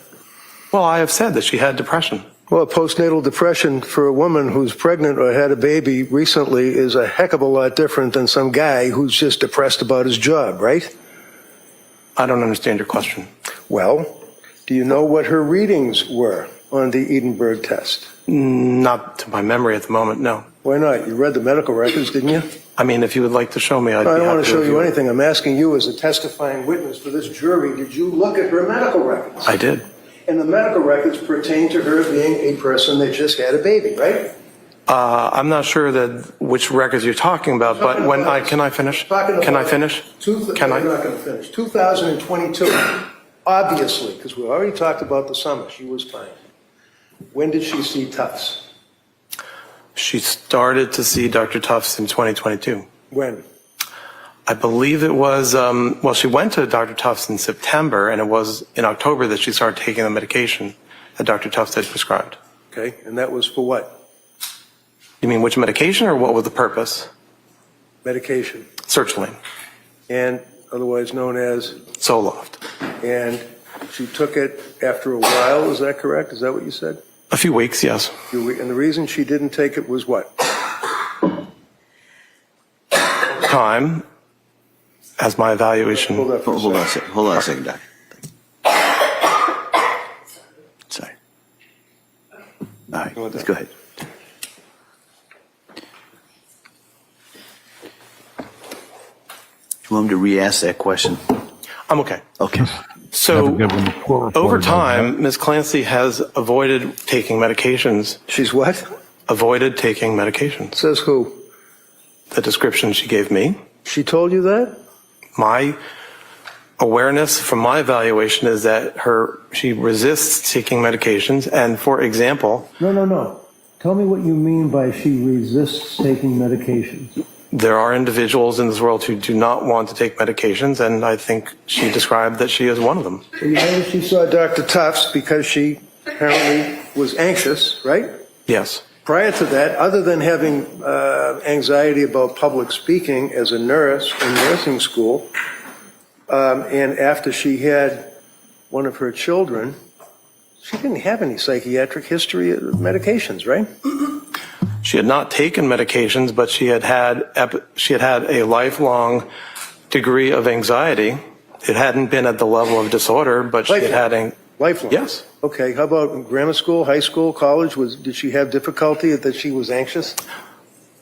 Well, I have said that she had depression. Well, postnatal depression for a woman who's pregnant or had a baby recently is a heck of a lot different than some guy who's just depressed about his job, right? I don't understand your question. Well, do you know what her readings were on the Edinburgh test? Not to my memory at the moment, no. Why not? You read the medical records, didn't you? I mean, if you would like to show me, I'd be I happy don't want to show you review it. anything. I'm asking you as a testifying witness for this jury, did you look at her medical records? I did. And the medical records pertain to her being a person that just had a baby, right? I'm not sure that which records you're talking about, but when can I finish? Can I finish? Can I? I'm not going to finish. 2022, obviously, because we already talked about the summer. She was fine. When did she see Tufts? She started to see Dr. Tufts in 2022. When? I believe it was, well, she went to Dr. Tufts in September, and it was in October that she started taking the medication that Dr. Tufts had prescribed. Okay, and that was for what? You mean which medication, or what was the purpose? Medication. Sertraline. And otherwise known as? Zoloft. And she took it after a while, is that correct? Is that what you said? A few weeks, yes. And the reason she didn't take it was what? Time, as my evaluation. Hold on a second, Doc. Sorry. All right, let's go ahead. You want me to re-ask that question? I'm okay. Okay. So, over time, Ms. Clancy has avoided taking medications. She's what? Avoided taking medications. Says who? The description she gave me. She told you that? My awareness from my evaluation is that she resists taking medications, and for example... No. Tell me what you mean by she resists taking medications. There are individuals in this world who do not want to take medications, and I think she described that she is one of them. So you know she saw Dr. Tufts because she apparently was anxious, right? Yes. Prior to that, other than having anxiety about public speaking as a nurse in nursing school, and after she had one of her children, she didn't have any psychiatric history of medications, right? She had not taken medications, but she had had a lifelong degree of anxiety. It hadn't been at the level of disorder, but she had had lifelong. Yes. Okay. How about in grammar school, high school, college? Did she have difficulty that she was anxious?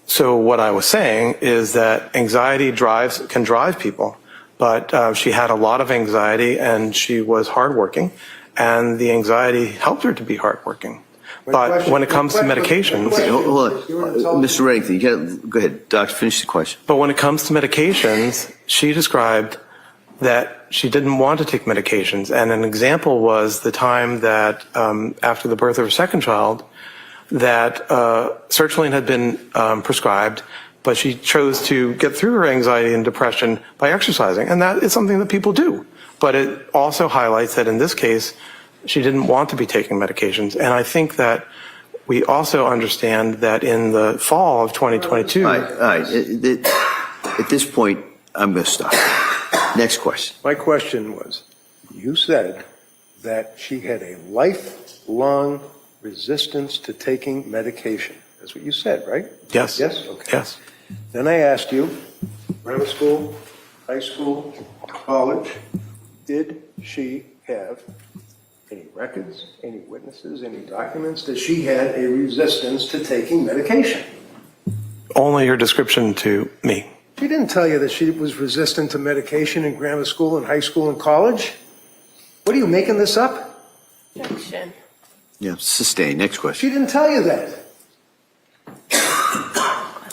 So what I was saying is that anxiety can drive people, but she had a lot of anxiety, and she was hardworking, and the anxiety helped her to be hardworking. But when it comes to medications... Okay, hold on. Mr. Reddington, go ahead. Doctor, finish the question. But when it comes to medications, she described that she didn't want to take medications. And an example was the time that after the birth of her second child, that sertraline had been prescribed, but she chose to get through her anxiety and depression by exercising. And that is something that people do. But it also highlights that in this case, she didn't want to be taking medications. And I think that we also understand that in the fall of 2022... All right. At this point, I'm going to stop. Next question. My question was, you said that she had a lifelong resistance to taking medication. That's what you said, right? Yes. Yes? Okay. Yes. Then I asked you, grammar school, high school, college, did she have any records, any witnesses, any documents that she had a resistance to taking medication? Only her description to me. She didn't tell you that she was resistant to medication in grammar school and high school and college? What are you, making this up? Objection. Yeah, sustain. Next question. She didn't tell you that.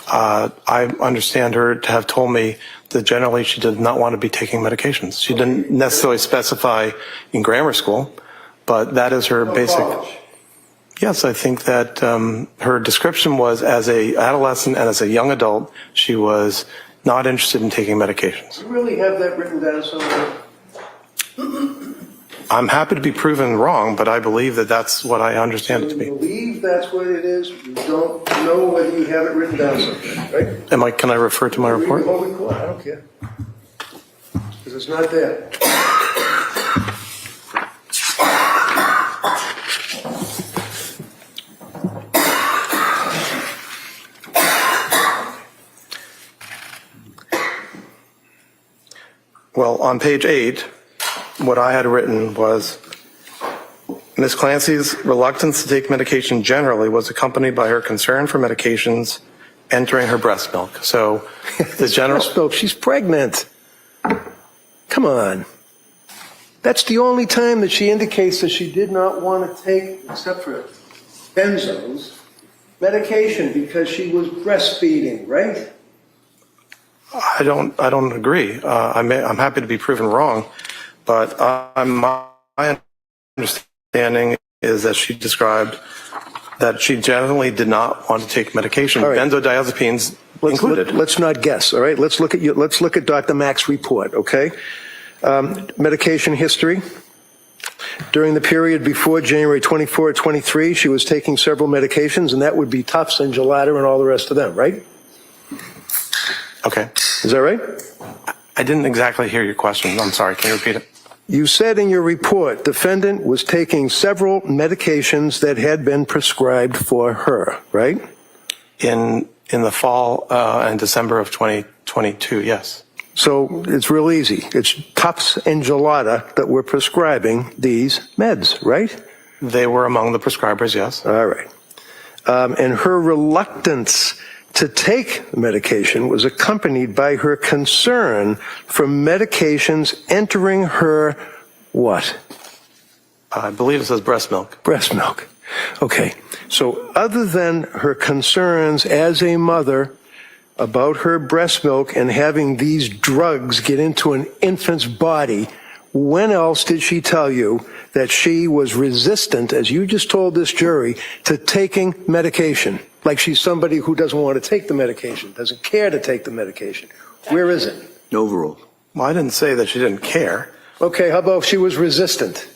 I understand her to have told me that generally she did not want to be taking medications. She didn't necessarily specify in grammar school, but that is her basic... College. Yes, I think that her description was as a adolescent and as a young adult, she was not interested in taking medications. You really have that written down somewhere? I'm happy to be proven wrong, but I believe that that's what I understand it to be. You believe that's what it is? You don't know whether you have it written down somewhere, right? Can I refer to my report? Read the whole report. I don't care. Because it's not there. Well, on page 8, what I had written was, Ms. Clancy's reluctance to take medication generally was accompanied by her concern for medications entering her breast milk. So the general... breast milk, she's pregnant. Come on. That's the only time that she indicates that she did not want to take, except for benzos, medication because she was breastfeeding, right? I don't agree. I'm happy to be proven wrong, but my understanding is that she described that she generally did not want to take medication, right. Benzodiazepines included. Let's not guess. All right. Let's look at Dr. Mack's report. Okay. Medication history. During the period before January 24, 23, she was taking several medications, and that would be Tufts and Gelada and all the rest of them, right? Okay. Is that right? I didn't exactly hear your question. I'm sorry. Can you repeat it? You said in your report, defendant was taking several medications that had been prescribed for her, right? In the fall and December of 2022, yes. So it's real easy. It's Tufts and Gelada that were prescribing these meds, right? They were among the prescribers, yes. All right. And her reluctance to take medication was accompanied by her concern for medications entering her what? I believe it says breast milk. Breast milk. Okay. So other than her concerns as a mother about her breast milk and having these drugs get into an infant's body, when else did she tell you that she was resistant, as you just told this jury, to taking medication? Like she's somebody who doesn't want to take the medication, doesn't care to take the medication. Where is it? Overruled. Well, I didn't say that she didn't care. Okay, how about if she was resistant?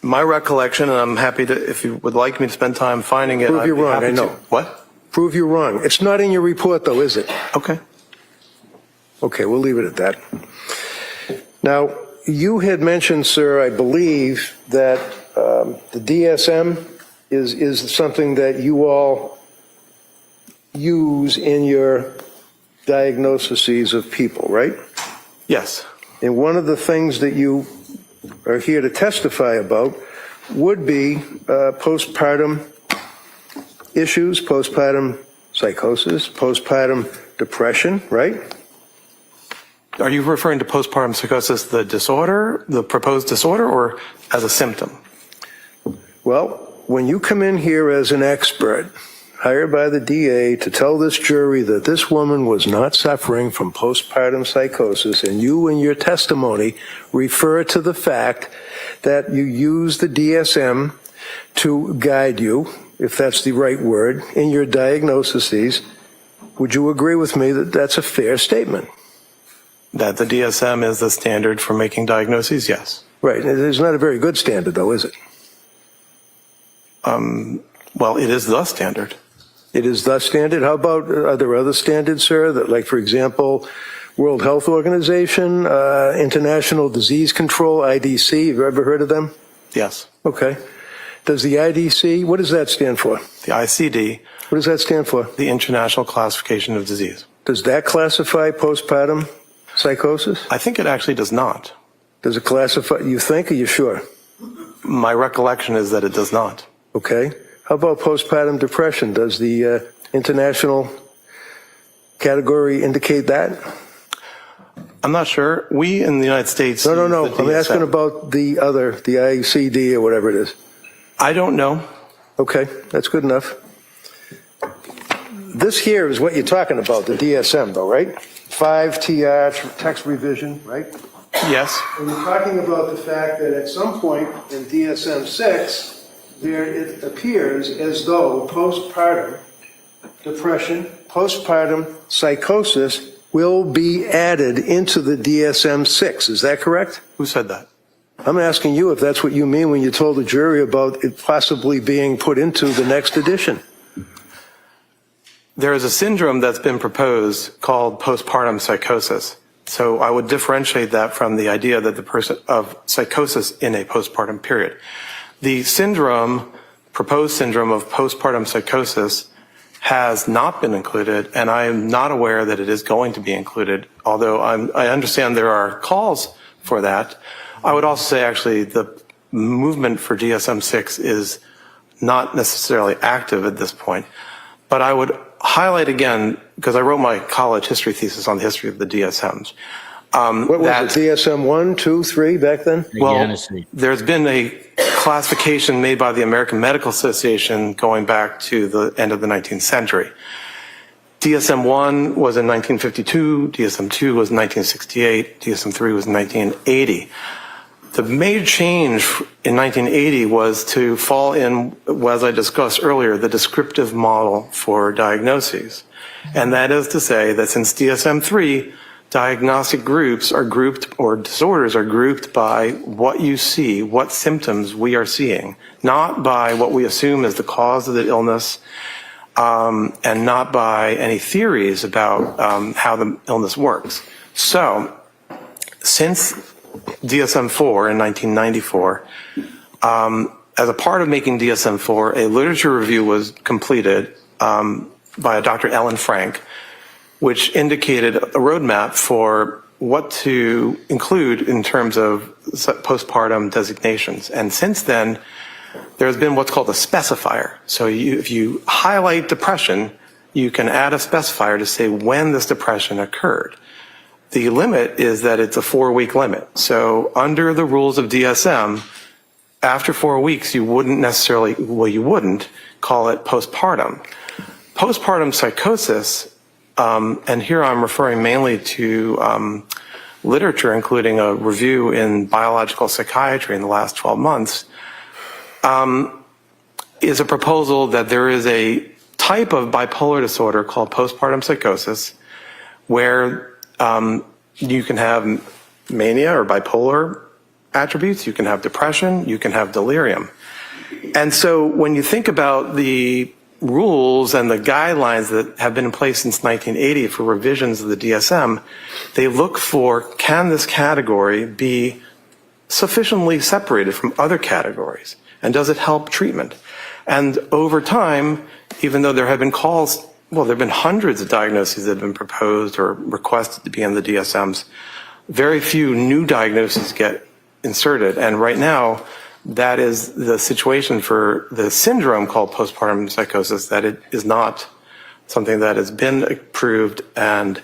My recollection, and I'm happy to, if you would like me to spend time finding it. Prove you're wrong, I know. What? Prove you're wrong. It's not in your report, though, is it? Okay. Okay, we'll leave it at that. Now, you had mentioned, sir, I believe, that the DSM is something that you all use in your diagnoses of people, right? Yes. And one of the things that you are here to testify about would be postpartum issues, postpartum psychosis, postpartum depression, right? Are you referring to postpartum psychosis, the disorder, the proposed disorder, or as a symptom? Well, when you come in here as an expert, hired by the DA to tell this jury that this woman was not suffering from postpartum psychosis, and you in your testimony refer to the fact that you use the DSM to guide you, if that's the right word, in your diagnoses, would you agree with me that that's a fair statement? That the DSM is the standard for making diagnoses? Yes. Right. It's not a very good standard, though, is it? Well, it is the standard. It is the standard. How about, are there other standards, sir, that, like, for example, World Health Organization, International Disease Control, IDC, have you ever heard of them? Yes. Okay. Does the IDC, what does that stand for? The ICD. What does that stand for? The International Classification of Disease. Does that classify postpartum psychosis? I think it actually does not. Does it classify, you think, or you sure? My recollection is that it does not. Okay. How about postpartum depression? Does the international category indicate that? I'm not sure. We in the United States... No. I'm asking about the other, the ICD or whatever it is. I don't know. Okay, that's good enough. This here is what you're talking about, the DSM, though, right? 5 TR, text revision, right? Yes. And you're talking about the fact that at some point in DSM-6, there it appears as though postpartum depression, postpartum psychosis will be added into the DSM-6. Is that correct? Who said that? I'm asking you if that's what you mean when you told the jury about it possibly being put into the next edition. There is a syndrome that's been proposed called postpartum psychosis. So I would differentiate that from the idea that the person of psychosis in a postpartum period. The syndrome, proposed syndrome of postpartum psychosis has not been included, and I am not aware that it is going to be included, although I understand there are calls for that. I would also say actually the movement for DSM-6 is not necessarily active at this point, but I would highlight again, because I wrote my college history thesis on the history of the DSMs. What was it, DSM 1, 2, 3 back then? Well, there's been a classification made by the American Medical Association going back to the end of the 19th century. DSM 1 was in 1952, DSM 2 was in 1968, DSM 3 was in 1980. The major change in 1980 was to fall in, as I discussed earlier, the descriptive model for diagnoses. And that is to say that since DSM-3, diagnostic groups are grouped, or disorders are grouped by what you see, what symptoms we are seeing, not by what we assume is the cause of the illness, and not by any theories about how the illness works. So, since DSM-4 in 1994, as a part of making DSM-4, a literature review was completed by a Dr. Ellen Frank, which indicated a roadmap for what to include in terms of postpartum designations. And since then, there's been what's called a specifier. So if you highlight depression, you can add a specifier to say when this depression occurred. The limit is that it's a 4-week limit. So under the rules of DSM, after 4 weeks, you wouldn't necessarily, well, you wouldn't call it postpartum. Postpartum psychosis, and here I'm referring mainly to literature, including a review in biological psychiatry in the last 12 months, is a proposal that there is a type of bipolar disorder called postpartum psychosis, where you can have mania or bipolar attributes, you can have depression, you can have delirium. And so when you think about the rules and the guidelines that have been in place since 1980 for revisions of the DSM, they look for, can this category be sufficiently separated from other categories? And does it help treatment? And over time, even though there have been calls, well, there have been hundreds of diagnoses that have been proposed or requested to be in the DSMs, very few new diagnoses get inserted. And right now, that is the situation for the syndrome called postpartum psychosis, that it is not something that has been approved, and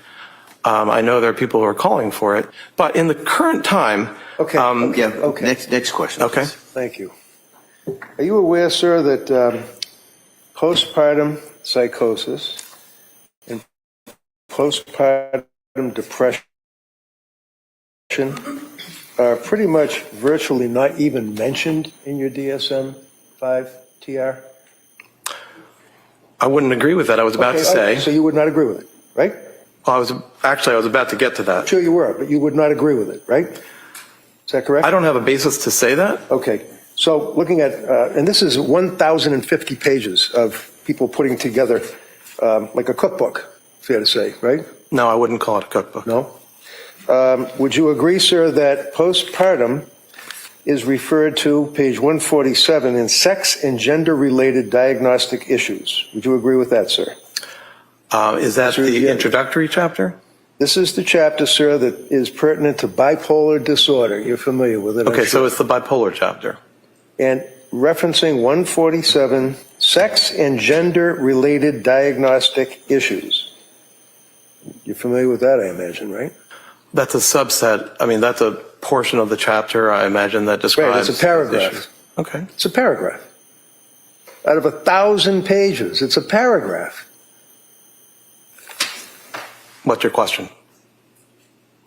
I know there are people who are calling for it. But in the current time... Okay. Next question. Okay. Please. Thank you. Are you aware, sir, that postpartum psychosis and postpartum depression are pretty much virtually not even mentioned in your DSM-5 TR? I wouldn't agree with that. I was about to say. So you would not agree with it, right? Well, I was about to get to that. Sure you were, but you would not agree with it, right? Is that correct? I don't have a basis to say that. Okay. So looking at, and this is 1,050 pages of people putting together like a cookbook, fair to say, right? No, I wouldn't call it a cookbook. No? Would you agree, sir, that postpartum is referred to, page 147, in sex and gender-related diagnostic issues? Would you agree with that, sir? Is that the introductory chapter? This is the chapter, sir, that is pertinent to bipolar disorder. You're familiar with it, Okay, so it's the bipolar chapter. And referencing 147, sex and gender-related diagnostic issues. You're familiar with that, I imagine, right? That's a subset. I mean, that's a portion of the chapter, I imagine, that describes... Right, it's a paragraph. issues. Okay. It's a paragraph. Out of 1,000 pages, it's a paragraph. What's your question?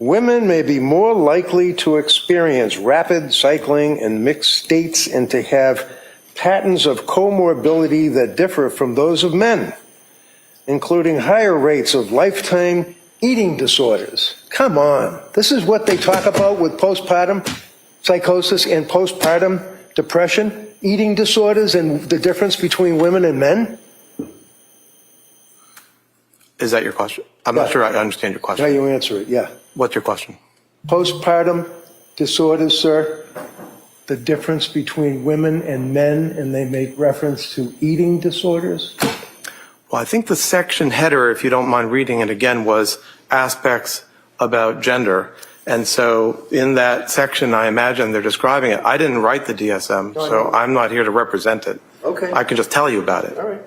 women may be more likely to experience rapid cycling in mixed states and to have patterns of comorbidity that differ from those of men, including higher rates of lifetime eating disorders. Come on. This is what they talk about with postpartum psychosis and postpartum depression, eating disorders, and the difference between women and men? Is that your question? I'm not sure I understand your How question. you answer it, yeah. What's your question? Postpartum disorders, sir, the difference between women and men, and they make reference to eating disorders? Well, I think the section header, if you don't mind reading it again, was aspects about gender. And so in that section, I imagine they're describing it. I didn't write the DSM, so I'm not here to represent it. Okay. I can just tell you about it. All right.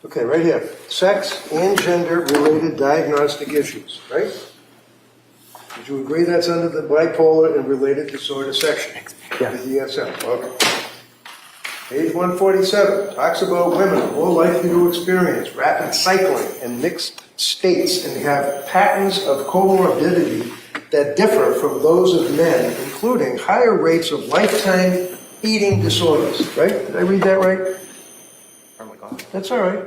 Okay, right here. Sex and gender-related diagnostic issues, right? Would you agree that's under the bipolar and related disorder section? Yes. The DSM, okay. Page 147 talks about women more likely to experience rapid cycling in mixed states and have patterns of comorbidity that differ from those of men, including higher rates of lifetime eating disorders, right? Did I read that right? Oh my God. That's all right.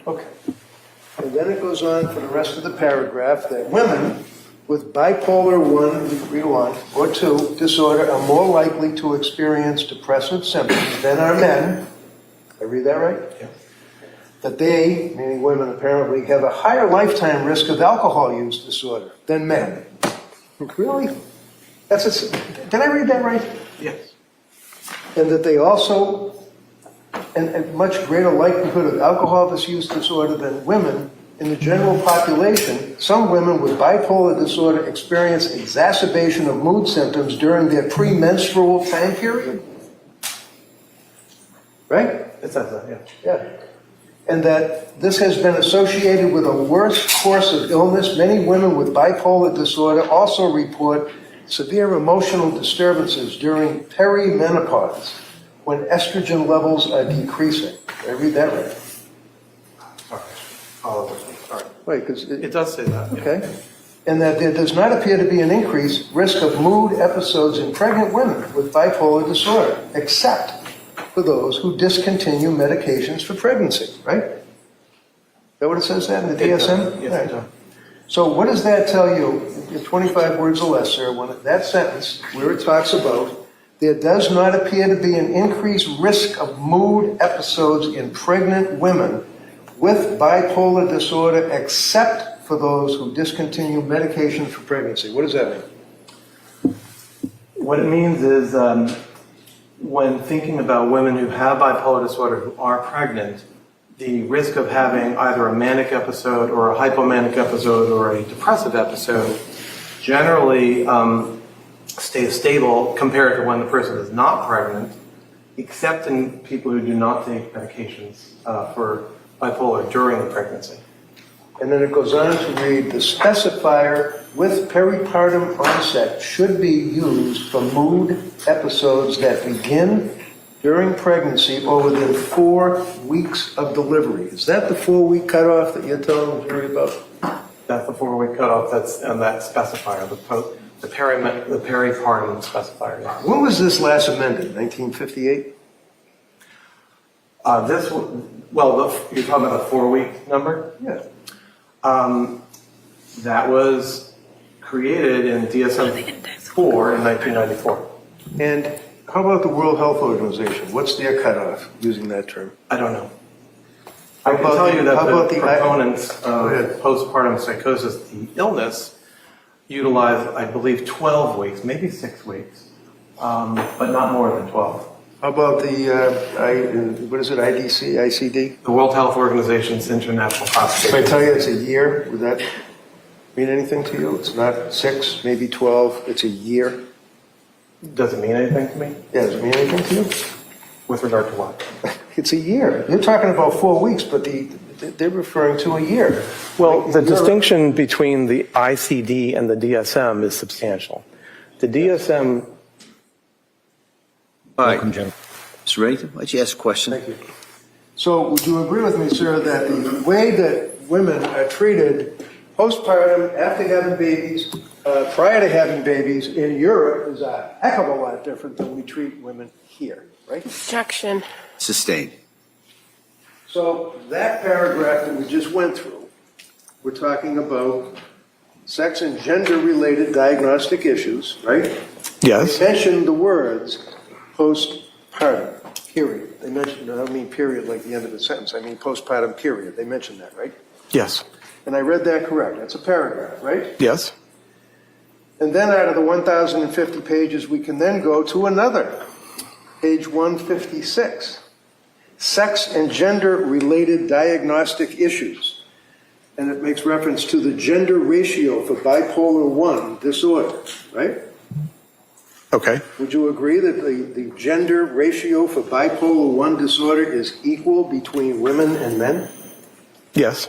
Okay. And then it goes on for the rest of the paragraph that women with bipolar 1 or 2 disorder are more likely to experience depressive symptoms than are men. Did I read that right? Yeah. That they, meaning women apparently, have a higher lifetime risk of alcohol use disorder than men. Really? Did I read that right? Yes. And that they also, and a much greater likelihood of alcohol misuse disorder than women in the general population. Some women with bipolar disorder experience exacerbation of mood symptoms during their premenstrual time period. Right? It says that, yeah. Yeah. And that this has been associated with a worse course of illness. Many women with bipolar disorder also report severe emotional disturbances during perimenopause when estrogen levels are decreasing. Did I read that right? Sorry. Wait, because It does say that. okay. And that there does not appear to be an increased risk of mood episodes in pregnant women with bipolar disorder, except for those who discontinue medications for pregnancy, right? Is that what it says that in the DSM? Yes, it does. So what does that tell you, in 25 words or less, sir, when that sentence, where it talks about, there does not appear to be an increased risk of mood episodes in pregnant women with bipolar disorder, except for those who discontinue medication for pregnancy. What does that mean? What it means is when thinking about women who have bipolar disorder who are pregnant, the risk of having either a manic episode or a hypomanic episode or a depressive episode generally stays stable compared to when the person is not pregnant, except in people who do not take medications for bipolar during the pregnancy. And then it goes on to read, the specifier with peripartum onset should be used for mood episodes that begin during pregnancy or within 4 weeks of delivery. Is that the 4-week cutoff that you're telling the jury about? That's the 4-week cutoff. That's and that specifier, the peripartum specifier. Yes. When was this last amended? 1958? You're talking about the 4-week number? Yeah. That was created in DSM-4 in 1994. And how about the World Health Organization? What's their cutoff using that term? I don't know. I can tell you that the proponents of postpartum psychosis, the illness, utilize, I believe, 12 weeks, maybe 6 weeks, but not more than 12. How about the, what is it, IDC, ICD? The World Health Organization's International Classification. If I tell you it's a year, would that mean anything to you? It's not 6, maybe 12, it's a year. Does it mean anything to me? Yeah, does it mean anything to you? With regard to what? It's a year. You're talking about 4 weeks, but they're referring to a year. Well, the distinction between the ICD and the DSM is substantial. The DSM... All right. Welcome, Jim. Mr. Reddington, why don't you ask a question? Thank you. So would you agree with me, sir, that the way that women are treated postpartum, after having babies, prior to having babies in Europe is a heck of a lot different than we treat women here, right? Objection. Sustained. So that paragraph that we just went through, we're talking about sex and gender-related diagnostic issues, right? Yes. They mentioned the words postpartum, period. They mentioned, I don't mean period like the end of the sentence, I mean postpartum, period. They mentioned that, right? Yes. And I read that correct. That's a paragraph, right? Yes. And then out of the 1,050 pages, we can then go to another, page 156. Sex and gender-related diagnostic issues. And it makes reference to the gender ratio for bipolar 1 disorder, right? Okay. Would you agree that the gender ratio for bipolar 1 disorder is equal between women and men? Yes.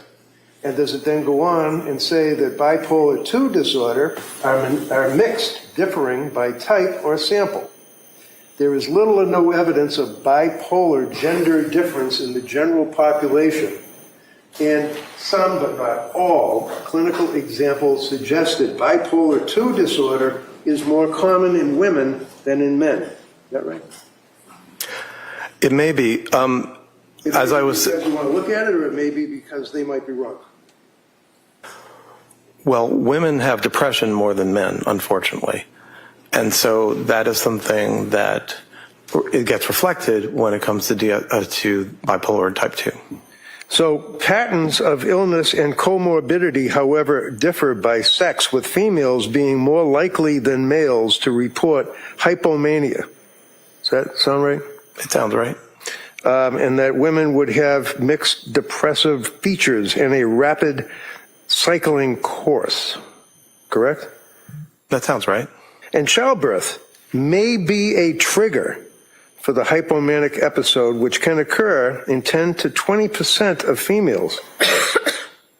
And does it then go on and say that bipolar 2 disorder are mixed, differing by type or sample? There is little or no evidence of bipolar gender difference in the general population, and some, but not all, clinical examples suggest that bipolar 2 disorder is more common in women than in men. Is that right? It may be. As I was, because you want to look at it, or it may be because they might be wrong. well, women have depression more than men, unfortunately. And so that is something that it gets reflected when it comes to bipolar type 2. So patterns of illness and comorbidity, however, differ by sex, with females being more likely than males to report hypomania. Does that sound right? It sounds right. And that women would have mixed depressive features and a rapid cycling course. Correct? That sounds right. And childbirth may be a trigger for the hypomanic episode, which can occur in 10 to 20% of females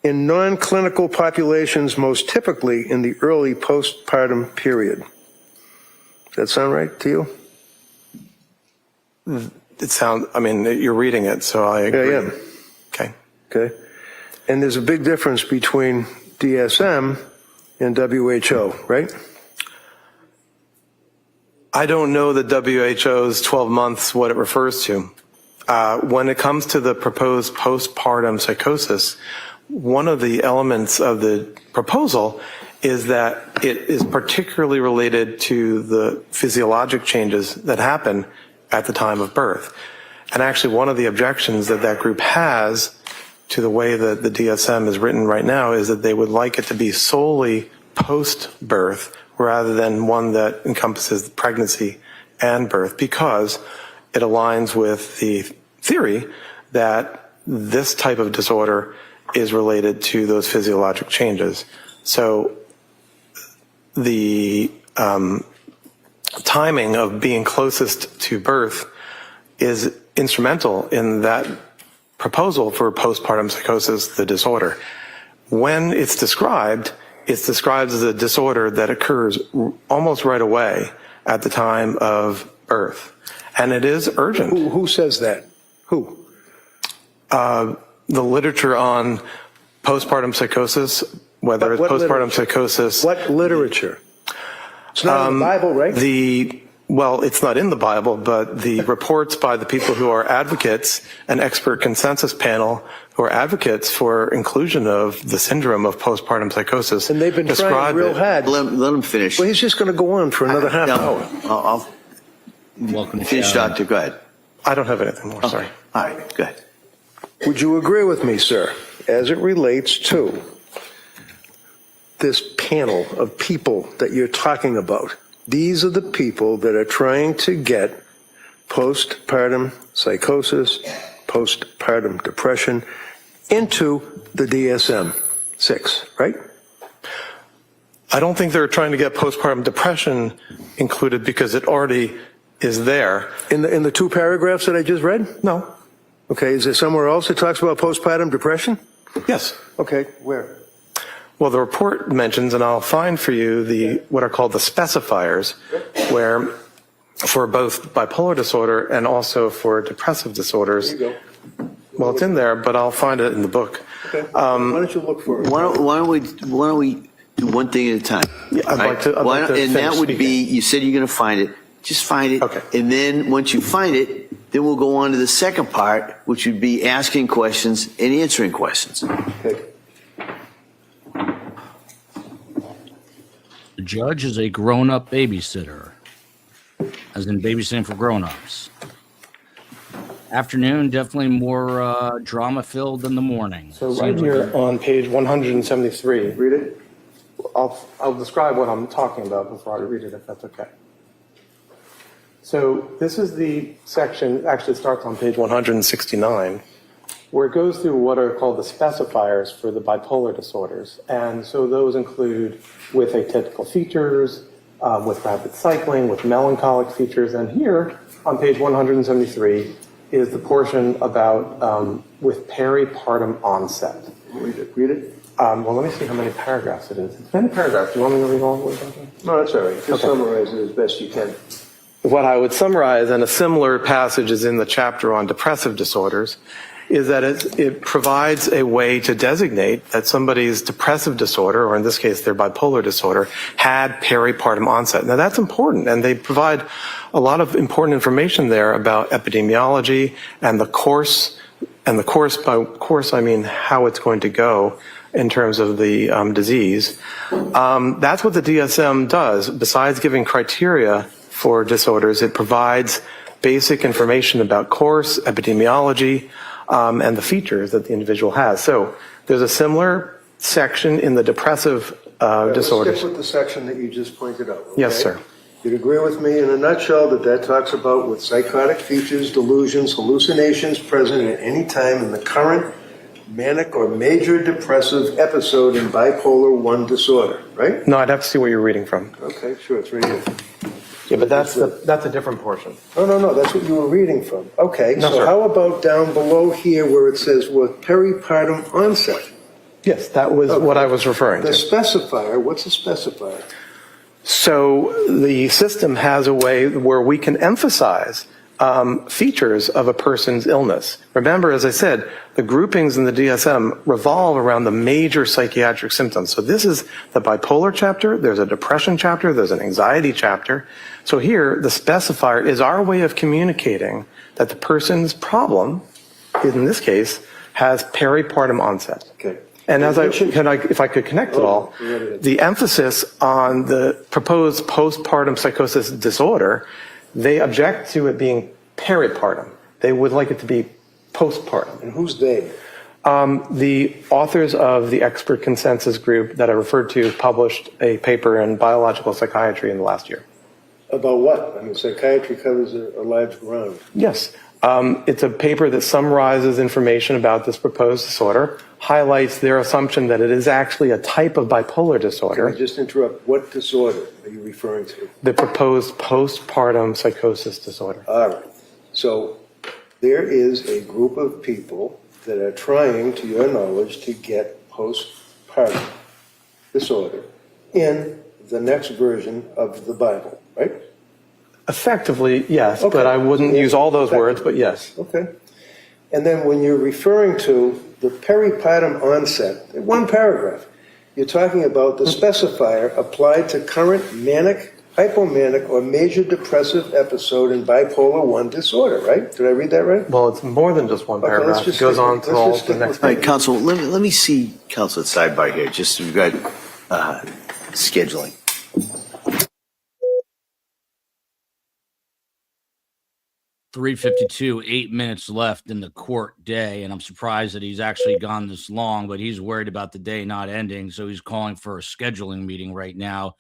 in non-clinical populations, most typically in the early postpartum period. Does that sound right to you? It sounds, I mean, you're reading it, so I agree. Yeah, yeah. Okay. Okay. And there's a big difference between DSM and WHO, right? I don't know the WHO's 12 months, what it refers to. When it comes to the proposed postpartum psychosis, one of the elements of the proposal is that it is particularly related to the physiologic changes that happen at the time of birth. And actually, one of the objections that that group has to the way that the DSM is written right now is that they would like it to be solely post-birth rather than one that encompasses pregnancy and birth, because it aligns with the theory that this type of disorder is related to those physiologic changes. So the timing of being closest to birth is instrumental in that proposal for postpartum psychosis, the disorder. When it's described as a disorder that occurs almost right away at the time of birth. And it is urgent. Who says that? Who? The literature on postpartum psychosis, whether it's postpartum psychosis. What literature? It's not in the Bible, right? Well, it's not in the Bible, but the reports by the people who are advocates, an expert consensus panel who are advocates for inclusion of the syndrome of postpartum psychosis. And they've been trying real hard. Let him finish. Well, he's just going to go on for another half hour. I'll Welcome, finish, Doctor. Go ahead. I don't have anything more, sorry. All right, go ahead. Would you agree with me, sir, as it relates to this panel of people that you're talking about? These are the people that are trying to get postpartum psychosis, postpartum depression into the DSM-6, right? I don't think they're trying to get postpartum depression included because it already is there. In the two paragraphs that I just read? No. Okay, is there somewhere else that talks about postpartum depression? Yes. Okay, where? Well, the report mentions, and I'll find for you what are called the specifiers, where for both bipolar disorder and also for depressive disorders. There you go. Well, it's in there, but I'll find it in the book. Okay. Why don't you look for it? Why don't we do one thing at a time? Yeah, I'd like to And finish that would speaking. be, you said you're going to find it. Just find it. Okay. And then once you find it, then we'll go on to the second part, which would be asking questions and answering questions. Okay. The judge is a grown-up babysitter, as in babysitting for grown-ups. Afternoon, definitely more drama-filled than the morning. So right here on page 173, Read it. I'll describe what I'm talking about before I read it, if that's okay. So this is the section, actually it starts on page 169, where it goes through what are called the specifiers for the bipolar disorders. And so those include with atypical features, with rapid cycling, with melancholic features. And here on page 173 is the portion about with peripartum onset. Read it. Read it. Well, let me see how many paragraphs it is. It's many paragraphs. Do you want me to read all the way down there? No, that's all right. Just summarize it as best you can. What I would summarize, and a similar passage is in the chapter on depressive disorders, is that it provides a way to designate that somebody's depressive disorder, or in this case their bipolar disorder, had peripartum onset. Now that's important, and they provide a lot of important information there about epidemiology and the course, by course I mean how it's going to go in terms of the disease. That's what the DSM does. Besides giving criteria for disorders, it provides basic information about course, epidemiology, and the features that the individual has. So there's a similar section in the depressive disorders. Let's stick with the section that you just pointed out. Okay? Yes, sir. You'd agree with me in a nutshell that talks about with psychotic features, delusions, hallucinations present at any time in the current manic or major depressive episode in bipolar 1 disorder, right? No, I'd have to see where you're reading from. Okay, sure, it's right here. Yeah, but that's a different portion. No, that's what you were reading from. Okay, No, so sir. how about down below here where it says with peripartum onset? Yes, that was what I was referring The to. specifier, what's a specifier? So the system has a way where we can emphasize features of a person's illness. Remember, as I said, the groupings in the DSM revolve around the major psychiatric symptoms. So this is the bipolar chapter, there's a depression chapter, there's an anxiety chapter. So here, the specifier is our way of communicating that the person's problem, in this case, has peripartum onset. Okay. And as if I could connect it all, the emphasis on the proposed postpartum psychosis disorder, they object to it being peripartum. They would like it to be postpartum. And who's they? The authors of the expert consensus group that I referred to published a paper in Biological Psychiatry in the last year. About what? I mean, psychiatry covers a large ground. Yes. It's a paper that summarizes information about this proposed disorder, highlights their assumption that it is actually a type of bipolar disorder. Can I just interrupt? What disorder are you referring to? The proposed postpartum psychosis disorder. All right. So there is a group of people that are trying, to your knowledge, to get postpartum disorder in the next version of the Bible, right? Effectively, yes, Okay. but I wouldn't use all those words, but yes. Okay. And then when you're referring to the peripartum onset, in one paragraph, you're talking about the specifier applied to current manic, hypomanic, or major depressive episode in bipolar 1 disorder, right? Did I read that right? Well, it's more than just one Okay, let's paragraph. just It goes stick on with- to let's all just the stick next with All right, Counsel, let me see Counsel at sidebar here, just so we've got scheduling. .352, 8 minutes left in the court day, and I'm surprised that he's actually gone this long, but he's worried about the day not ending, so he's calling for a scheduling meeting right now.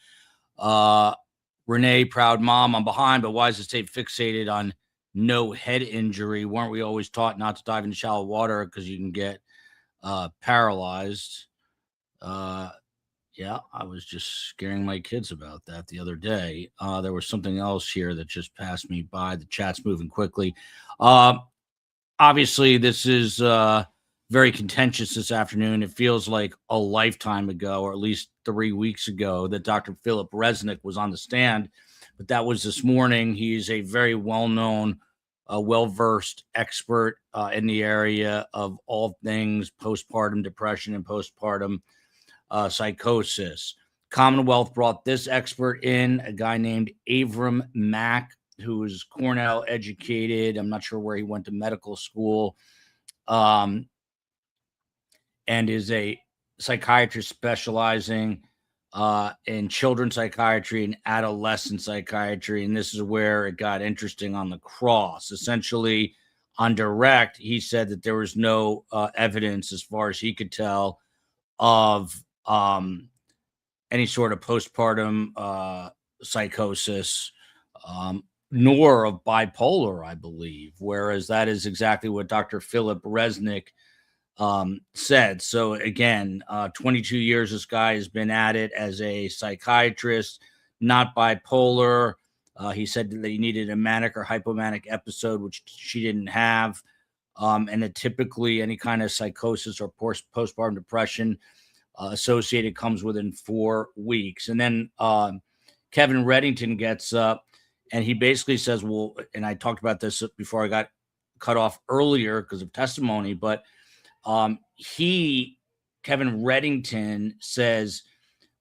Renee, proud mom, I'm behind, but why is the state fixated on no head injury? Weren't we always taught not to dive into shallow water because you can get paralyzed? Yeah, I was just scaring my kids about that the other day. There was something else here that just passed me by. The chat's moving quickly. Obviously, this is very contentious this afternoon. It feels like a lifetime ago, or at least 3 weeks ago, that Dr. Philip Resnick was on the stand. But that was this morning. He's a very well-known a well-versed expert in the area of all things postpartum depression and postpartum psychosis. Commonwealth brought this expert in, a guy named Avram Mack, who is Cornell educated. I'm not sure where he went to medical school, and is a psychiatrist specializing in children's psychiatry and adolescent psychiatry. And this is where it got interesting on the cross. Essentially, on direct, he said that there was no evidence, as far as he could tell, of any sort of postpartum psychosis, nor of bipolar, I believe, whereas that is exactly what Dr. Philip Resnick said. So again, 22 years this guy has been at it as a psychiatrist, not bipolar. He said that he needed a manic or hypomanic episode, which she didn't have. And that typically any kind of psychosis or postpartum depression associated comes within 4 weeks. And then Kevin Reddington gets up and he basically says, well, and I talked about this before I got cut off earlier because of testimony, but Kevin Reddington says,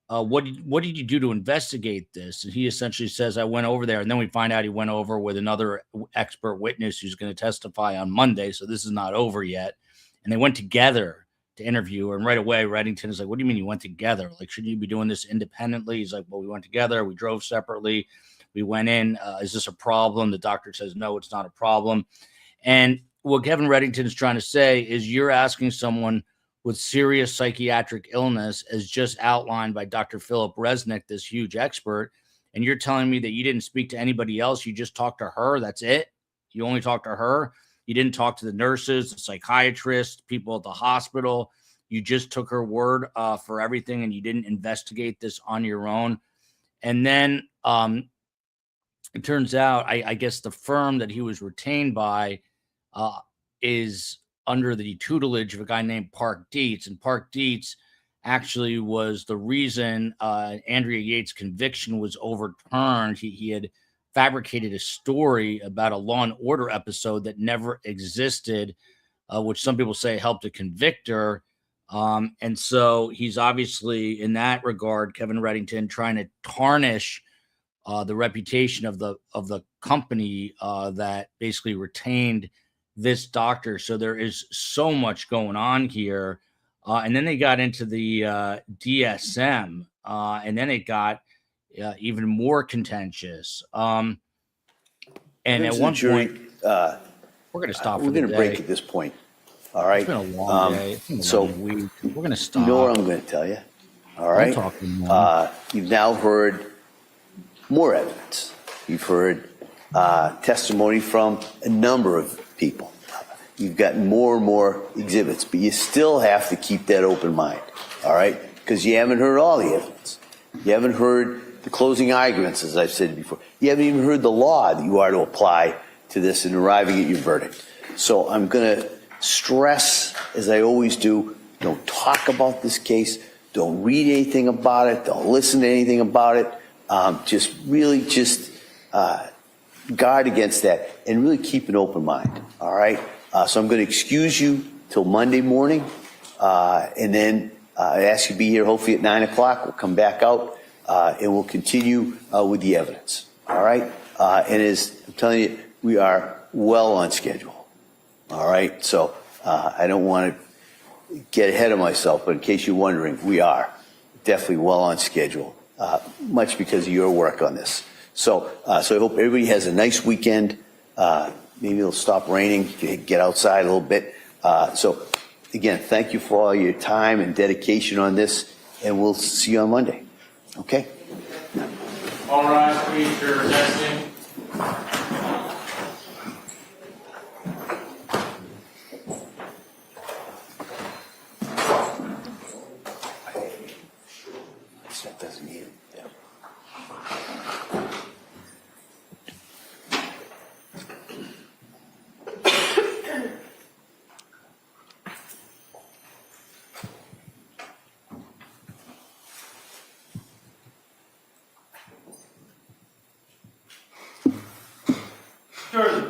what did you do to investigate this? And he essentially says, I went over there. And then we find out he went over with another expert witness who's going to testify on Monday. So this is not over yet. And they went together to interview her. And right away, Reddington is like, what do you mean you went together? Like, shouldn't you be doing this independently? He's like, well, we went together. We drove separately. We went in. Is this a problem? The doctor says, no, it's not a problem. And what Kevin Reddington is trying to say is you're asking someone with serious psychiatric illness, as just outlined by Dr. Philip Resnick, this huge expert, and you're telling me that you didn't speak to anybody else. You just talked to her. That's it. You only talked to her. You didn't talk to the nurses, the psychiatrists, people at the hospital. You just took her word for everything, and you didn't investigate this on your own. And then it turns out, I guess the firm that he was retained by is under the tutelage of a guy named Park Dietz. And Park Dietz actually was the reason Andrea Yates' conviction was overturned. He had fabricated a story about a Law and Order episode that never existed, which some people say helped to convict her. And so he's obviously, in that regard, Kevin Reddington, trying to tarnish the reputation of the company that basically retained this doctor. So there is so much going on here. And then they got into the DSM, and then it got even more contentious. And at one point, we're going to stop. We're going to break at this point. All right. It's been a long day. It's been a long week. We're going to stop. You know what I'm going to tell you. All right. You've now heard more evidence. You've heard testimony from a number of people. You've gotten more and more exhibits, but you still have to keep that open mind, all right? Because you haven't heard all the evidence. You haven't heard the closing arguments, as I've said before. You haven't even heard the law that you are to apply to this in arriving at your verdict. So I'm going to stress, as I always do, don't talk about this case. Don't read anything about it. Don't listen to anything about it. Just guard against that and really keep an open mind, all right? So I'm going to excuse you till Monday morning, and then I ask you to be here hopefully at 9 o'clock. We'll come back out, and we'll continue with the evidence, all right? And as I'm telling you, we are well on schedule, all right? So I don't want to get ahead of myself, but in case you're wondering, we are definitely well on schedule, much because of your work on this. So I hope everybody has a nice weekend. Maybe it'll stop raining. You can get outside a little bit. So again, thank you for all your time and dedication on this, and we'll see you on Monday. Okay? All rise, please, for testing. That doesn't need it. Yeah.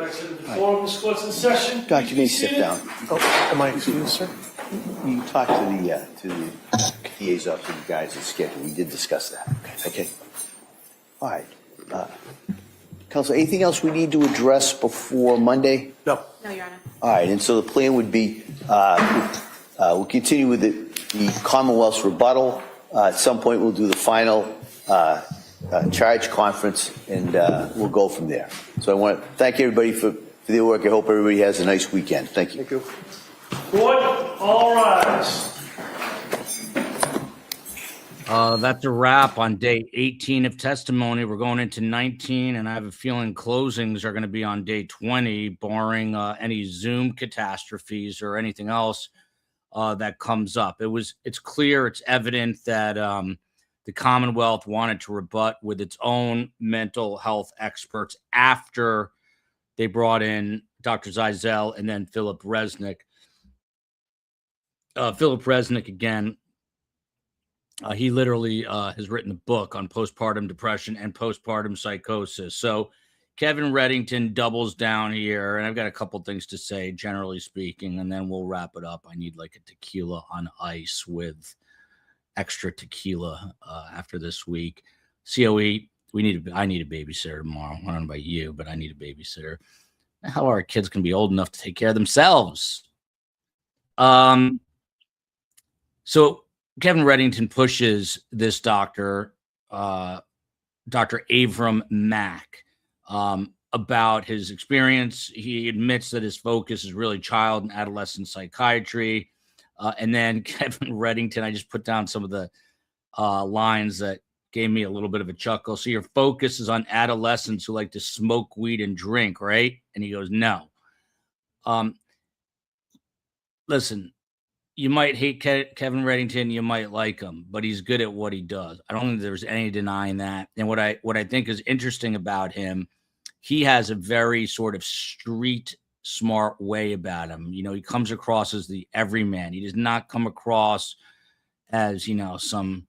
Could I say that the floor of this court's in session? Doctor, you may sit down. Oh, am I excused, sir? You talk to the DA's office, you guys' schedule. We did discuss that. Okay. All right. Counsel, anything else we need to address before Monday? No. No, Your Honor. All right, and so the plan would be, we'll continue with the Commonwealth's rebuttal. At some point, we'll do the final charge conference, and we'll go from there. So I want to thank everybody for their work. I hope everybody has a nice weekend. Thank you. Thank you. Court, all rise. That's a wrap on day 18 of testimony. We're going into 19, and I have a feeling closings are going to be on day 20, barring any Zoom catastrophes or anything else that comes up. It's clear, it's evident that the Commonwealth wanted to rebut with its own mental health experts after they brought in Dr. Zeisel and then Philip Resnick. Philip Resnick, again, he literally has written a book on postpartum depression and postpartum psychosis. So Kevin Reddington doubles down here, and I've got a couple things to say, generally speaking, and then we'll wrap it up. I need like a tequila on ice with extra tequila after this week. COE, I need a babysitter tomorrow. I don't know about you, but I need a babysitter. How our kids can be old enough to take care of themselves? So Kevin Reddington pushes this doctor, Dr. Avram Mack, about his experience. He admits that his focus is really child and adolescent psychiatry. And then Kevin Reddington, I just put down some of the lines that gave me a little bit of a chuckle. So your focus is on adolescents who like to smoke weed and drink, right? And he goes, no. Listen, you might hate Kevin Reddington, you might like him, but he's good at what he does. I don't think there's any denying that. And what I think is interesting about him, he has a very sort of street smart way about him. You know, he comes across as the everyman. He does not come across as, some,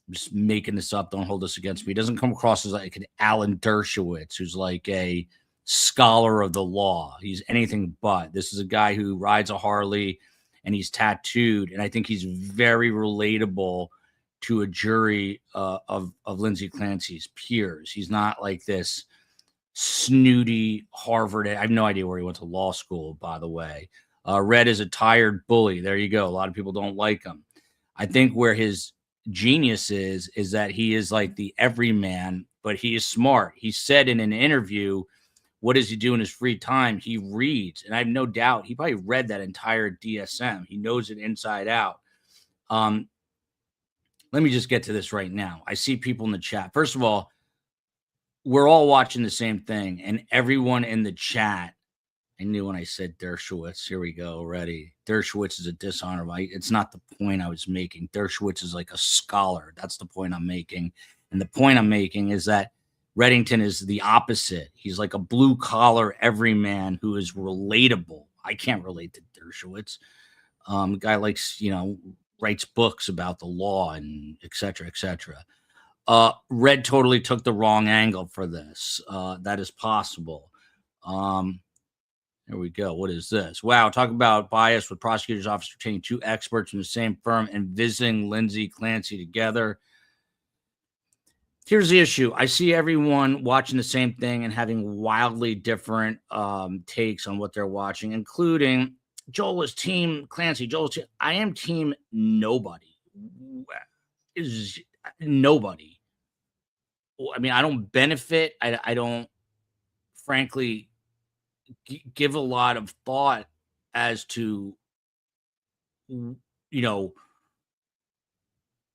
just making this up, don't hold this against me. He doesn't come across as like an Alan Dershowitz, who's like a scholar of the law. He's anything but. This is a guy who rides a Harley and he's tattooed, and I think he's very relatable to a jury of Lindsay Clancy's peers. He's not like this snooty Harvard. I have no idea where he went to law school, by the way. Red is a tired bully. There you go. A lot of people don't like him. I think where his genius is that he is like the everyman, but he is smart. He said in an interview, what does he do in his free time? He reads. And I have no doubt he probably read that entire DSM. He knows it inside out. Let me just get to this right now. I see people in the chat. First of all, we're all watching the same thing. And everyone in the chat, I knew when I said Dershowitz, here we go already. Dershowitz is a dishonor. It's not the point I was making. Dershowitz is like a scholar. That's the point I'm making. And the point I'm making is that Reddington is the opposite. He's like a blue collar everyman who is relatable. I can't relate to Dershowitz. Guy likes, writes books about the law and et cetera, et cetera. Red totally took the wrong angle for this. That is possible. There we go. What is this? Wow. Talk about bias with prosecutor's office retaining two experts from the same firm and visiting Lindsay Clancy together. Here's the issue. I see everyone watching the same thing and having wildly different takes on what they're watching, including Joel is team Clancy. I am team nobody. Is nobody. I mean, I don't benefit. I don't, frankly, give a lot of thought as to,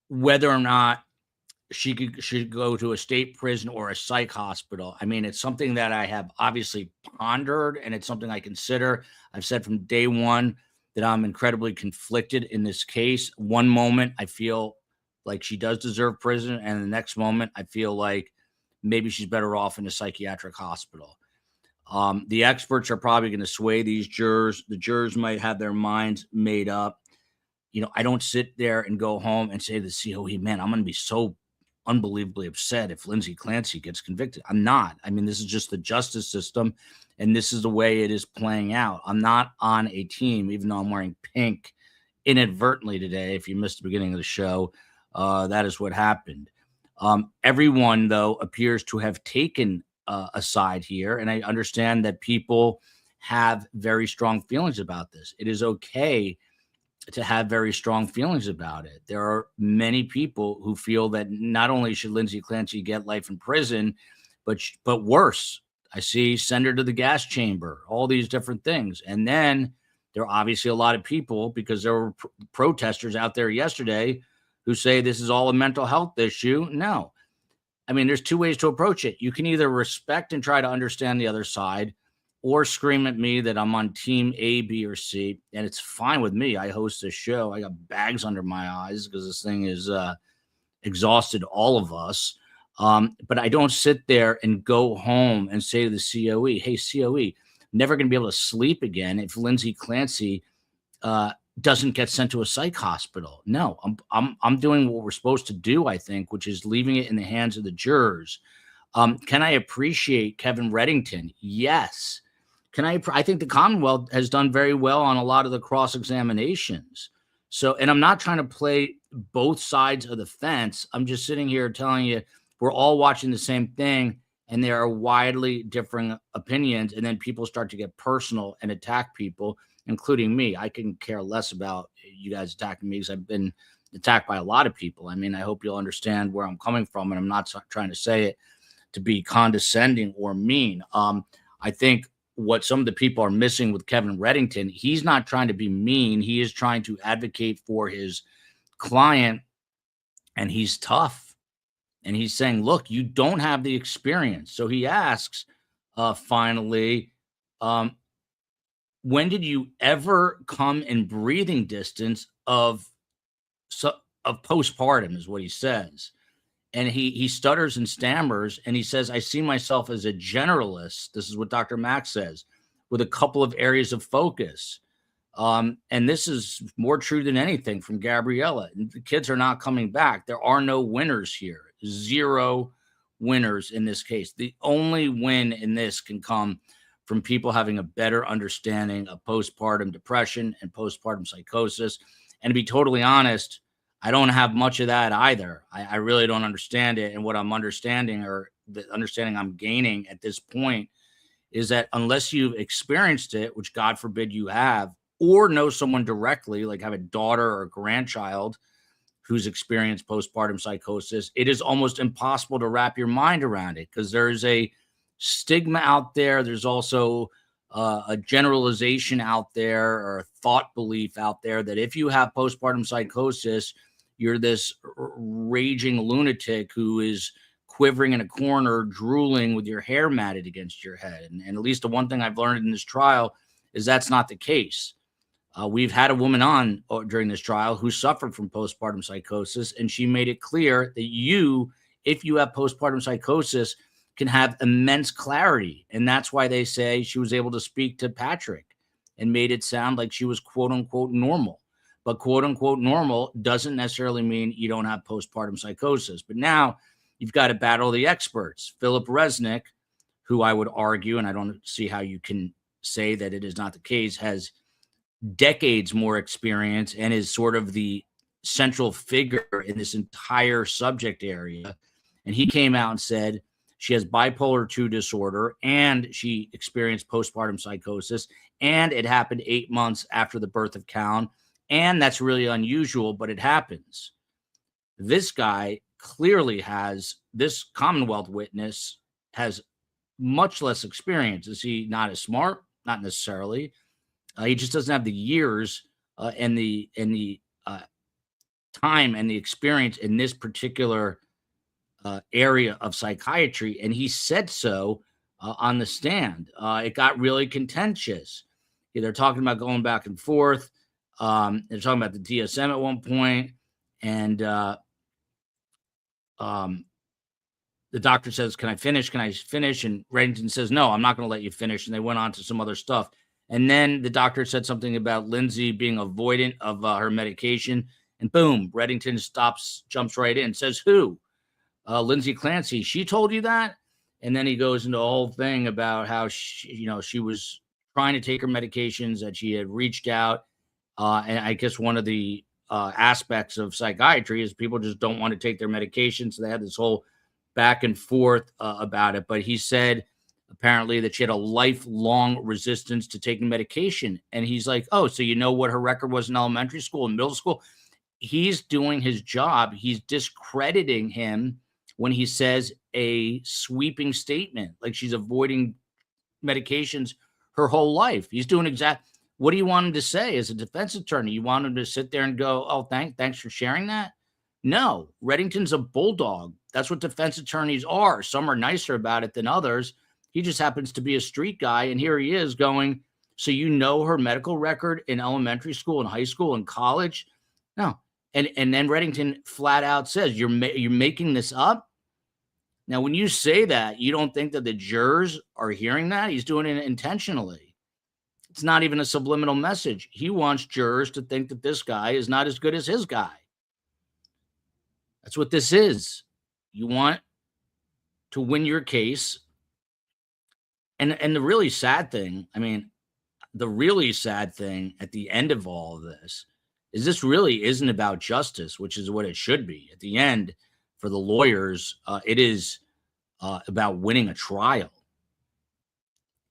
whether or not she should go to a state prison or a psych hospital. I mean, it's something that I have obviously pondered, and it's something I consider. I've said from day one that I'm incredibly conflicted in this case. One moment I feel like she does deserve prison, and the next moment I feel like maybe she's better off in a psychiatric hospital. The experts are probably going to sway these jurors. The jurors might have their minds made up. I don't sit there and go home and say to the COE, man, I'm going to be so unbelievably upset if Lindsay Clancy gets convicted. I'm not. I mean, this is just the justice system, and this is the way it is playing out. I'm not on a team, even though I'm wearing pink inadvertently today. If you missed the beginning of the show, that is what happened. Everyone, though, appears to have taken a side here, and I understand that people have very strong feelings about this. It is okay to have very strong feelings about it. There are many people who feel that not only should Lindsay Clancy get life in prison, but worse. I see send her to the gas chamber, all these different things. And then there are obviously a lot of people, because there were protesters out there yesterday who say this is all a mental health issue. No. I mean, there's two ways to approach it. You can either respect and try to understand the other side, or scream at me that I'm on team A, B, or C. And it's fine with me. I host this show. I got bags under my eyes because this thing is exhausted all of us. But I don't sit there and go home and say to the COE, hey, COE, never going to be able to sleep again if Lindsay Clancy doesn't get sent to a psych hospital. No, I'm doing what we're supposed to do, I think, which is leaving it in the hands of the jurors. Can I appreciate Kevin Reddington? Yes. I think the Commonwealth has done very well on a lot of the cross-examinations. So, and I'm not trying to play both sides of the fence. I'm just sitting here telling you we're all watching the same thing, and there are widely differing opinions. And then people start to get personal and attack people, including me. I can care less about you guys attacking me because I've been attacked by a lot of people. I mean, I hope you'll understand where I'm coming from, and I'm not trying to say it to be condescending or mean. I think what some of the people are missing with Kevin Reddington, he's not trying to be mean. He is trying to advocate for his client, and he's tough. And he's saying, look, you don't have the experience. So he asks, finally, when did you ever come in breathing distance of postpartum, is what he says. And he stutters and stammers, and he says, I see myself as a generalist. This is what Dr. Mack says, with a couple of areas of focus. And this is more true than anything from Gabriella. The kids are not coming back. There are no winners here. 0 winners in this case. The only win in this can come from people having a better understanding of postpartum depression and postpartum psychosis. And to be totally honest, I don't have much of that either. I really don't understand it. And what I'm understanding, or the understanding I'm gaining at this point, is that unless you've experienced it, which God forbid you have, or know someone directly, like have a daughter or a grandchild who's experienced postpartum psychosis, it is almost impossible to wrap your mind around it, because there's a stigma out there. There's also a generalization out there, or a thought belief out there, that if you have postpartum psychosis, you're this raging lunatic who is quivering in a corner, drooling with your hair matted against your head. And at least the one thing I've learned in this trial is that's not the case. We've had a woman on during this trial who suffered from postpartum psychosis, and she made it clear that if you have postpartum psychosis, can have immense clarity. And that's why they say she was able to speak to Patrick and made it sound like she was quote unquote normal. But quote unquote normal doesn't necessarily mean you don't have postpartum psychosis. But now you've got to battle the experts. Philip Resnick, who I would argue, and I don't see how you can say that it is not the case, has decades more experience and is sort of the central figure in this entire subject area. And he came out and said she has bipolar 2 disorder, and she experienced postpartum psychosis, and it happened 8 months after the birth of Callan. And that's really unusual, but it happens. This guy clearly has, this Commonwealth witness has much less experience. Is he not as smart? Not necessarily. He just doesn't have the years and the time and the experience in this particular area of psychiatry. And he said so on the stand. It got really contentious. They're talking about going back and forth. They're talking about the DSM at one point, and the doctor says, can I finish? Can I finish? And Reddington says, no, I'm not going to let you finish. And they went on to some other stuff. And then the doctor said something about Lindsay being avoidant of her medication. And boom, Reddington jumps right in, says who? Lindsay Clancy, she told you that? And then he goes into a whole thing about how she was trying to take her medications, that she had reached out. And I guess one of the aspects of psychiatry is people just don't want to take their medications. So they had this whole back and forth about it. But he said apparently that she had a lifelong resistance to taking medication. And he's like, oh, so you know what her record was in elementary school and middle school? He's doing his job. He's discrediting him when he says a sweeping statement, like she's avoiding medications her whole life. He's doing what do you want him to say as a defense attorney? You want him to sit there and go, oh, thanks for sharing that? No, Reddington's a bulldog. That's what defense attorneys are. Some are nicer about it than others. He just happens to be a street guy. And here he is going, so you know her medical record in elementary school and high school and college? No. And then Reddington flat out says, you're making this up? Now, when you say that, you don't think that the jurors are hearing that? He's doing it intentionally. It's not even a subliminal message. He wants jurors to think that this guy is not as good as his guy. That's what this is. You want to win your case. And the really sad thing, the really sad thing at the end of all of this is this really isn't about justice, which is what it should be. At the end, for the lawyers, it is about winning a trial.